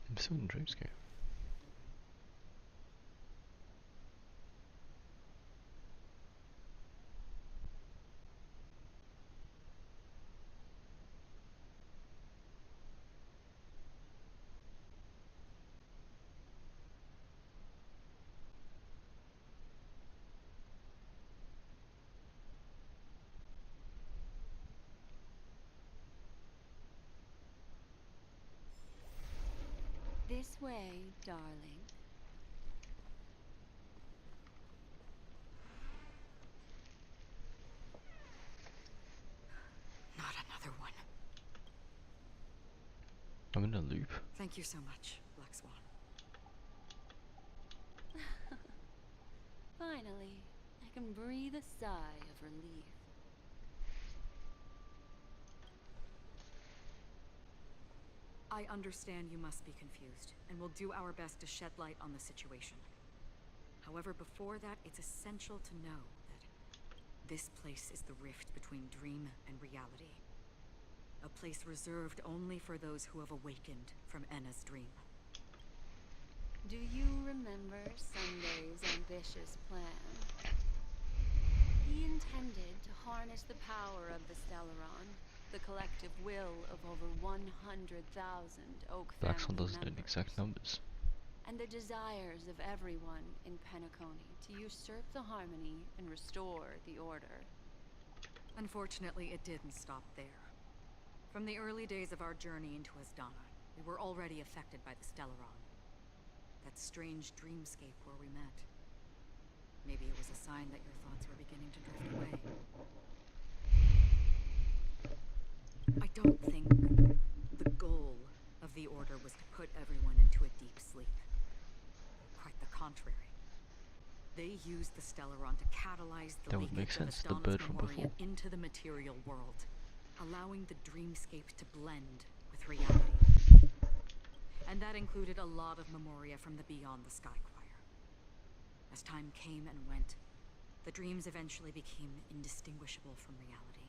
I'm still in dreamscape. This way, darling. Not another one. I'm in a loop. Thank you so much, Black Swan. Finally, I can breathe a sigh of relief. I understand you must be confused, and will do our best to shed light on the situation. However, before that, it's essential to know that this place is the rift between dream and reality. A place reserved only for those who have awakened from Enna's dream. Do you remember Sunday's ambitious plan? He intended to harness the power of the Stellaron, the collective will of over 100,000 Oak Black Swan family doesn't know the members, exact numbers. and the desires of everyone in Penacony to usurp the harmony and restore the order. Unfortunately, it didn't stop there. From the early days of our journey into Asdana, we were already affected by the Stellaron. That strange dreamscape where we met. Maybe it was a sign that your thoughts were beginning to drift away. I don't think the goal of the Order was to put everyone into a deep sleep. Quite the contrary. They used the Stellaron to catalyze the That would make leakage of sense, the Asdana's bird from Memoria before. into the material world, allowing the dreamscape to blend with reality. And that included a lot of Memoria from the Beyond the Sky Choir. As time came and went, the dreams eventually became indistinguishable from reality,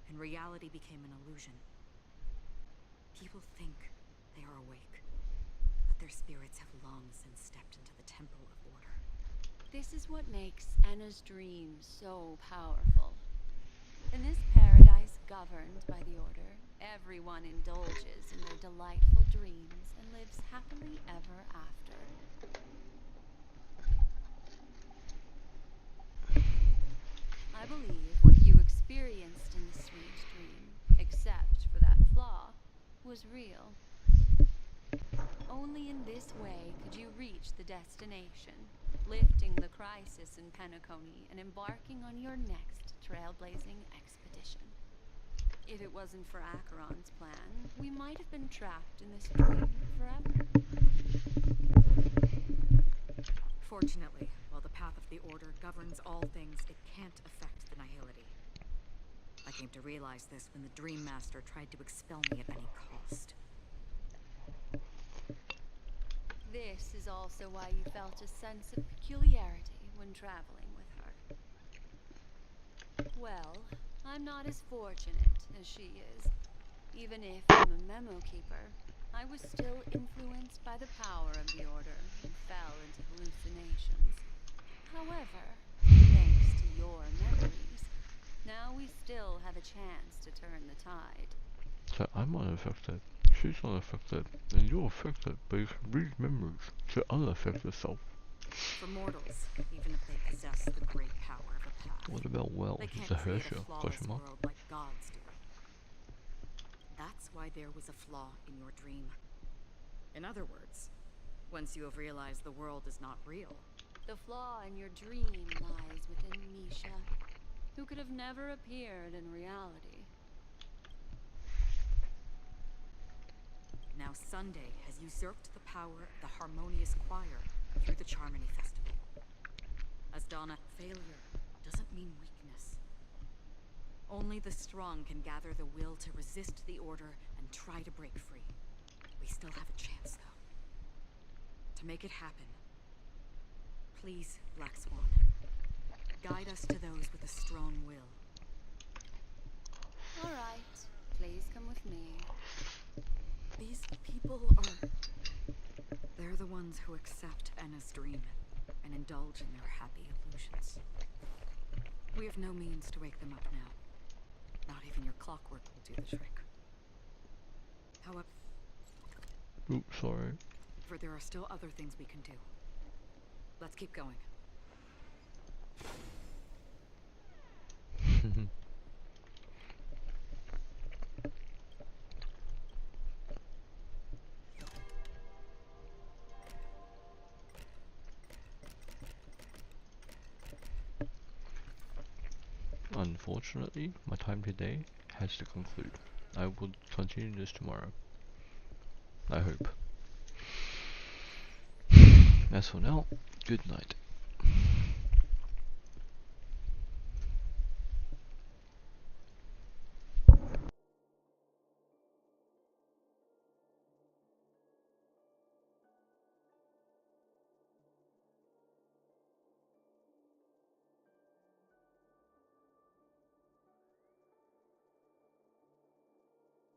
and reality became an illusion. People think they are awake, but their spirits have long since stepped into the Temple of Order. This is what makes Enna's dream so powerful. In this paradise governed by the Order, everyone indulges in their delightful dreams and lives happily ever after. I believe what you experienced in the sweet dream, except for that flaw, was real. Only in this way could you reach the destination, lifting the crisis in Penacony and embarking on your next trailblazing expedition. addition. If it wasn't for Acheron's plan, we might have been trapped in this dream forever. Fortunately, while the path of the Order governs all things, it can't affect the Nihility. I came to realize this when the Dream Master tried to expel me at any cost. This is also why you felt a sense of peculiarity when traveling with her. Well, I'm not as fortunate as she is. Even if I'm a memo keeper, I was still influenced by the power of the Order and fell into hallucinations. However, thanks to your memories, now we still have a chance to turn the tide. So I'm unaffected, she's unaffected, and you're affected, but you can read memories to unaffect yourself. For mortals, even if they possess the great power of a path, What about wells? they It's can't a create Herschel, a flawless question mark. world like gods do. That's why there was a flaw in your dream. In other words, once you have realized the world is not real, The flaw in your dream lies within Misha, who could have never appeared in reality. now Sunday has usurped the power of the Harmonious Choir through the Charmony Festival. As Donna, failure doesn't mean weakness. Only the strong can gather the will to resist the Order and try to break free. We still have a chance, though. To make it happen, please, Black Swan, guide us to those with a strong will. All right, please come with me. These people are... They're the ones who accept Enna's dream and indulge in their happy illusions. We have no means to wake them up now. Not even your clockwork will do the trick. However, Oops, sorry. there are still other things we can do. Let's keep going. Unfortunately, my time today has to conclude. I will continue this tomorrow. I hope. As for now, good night.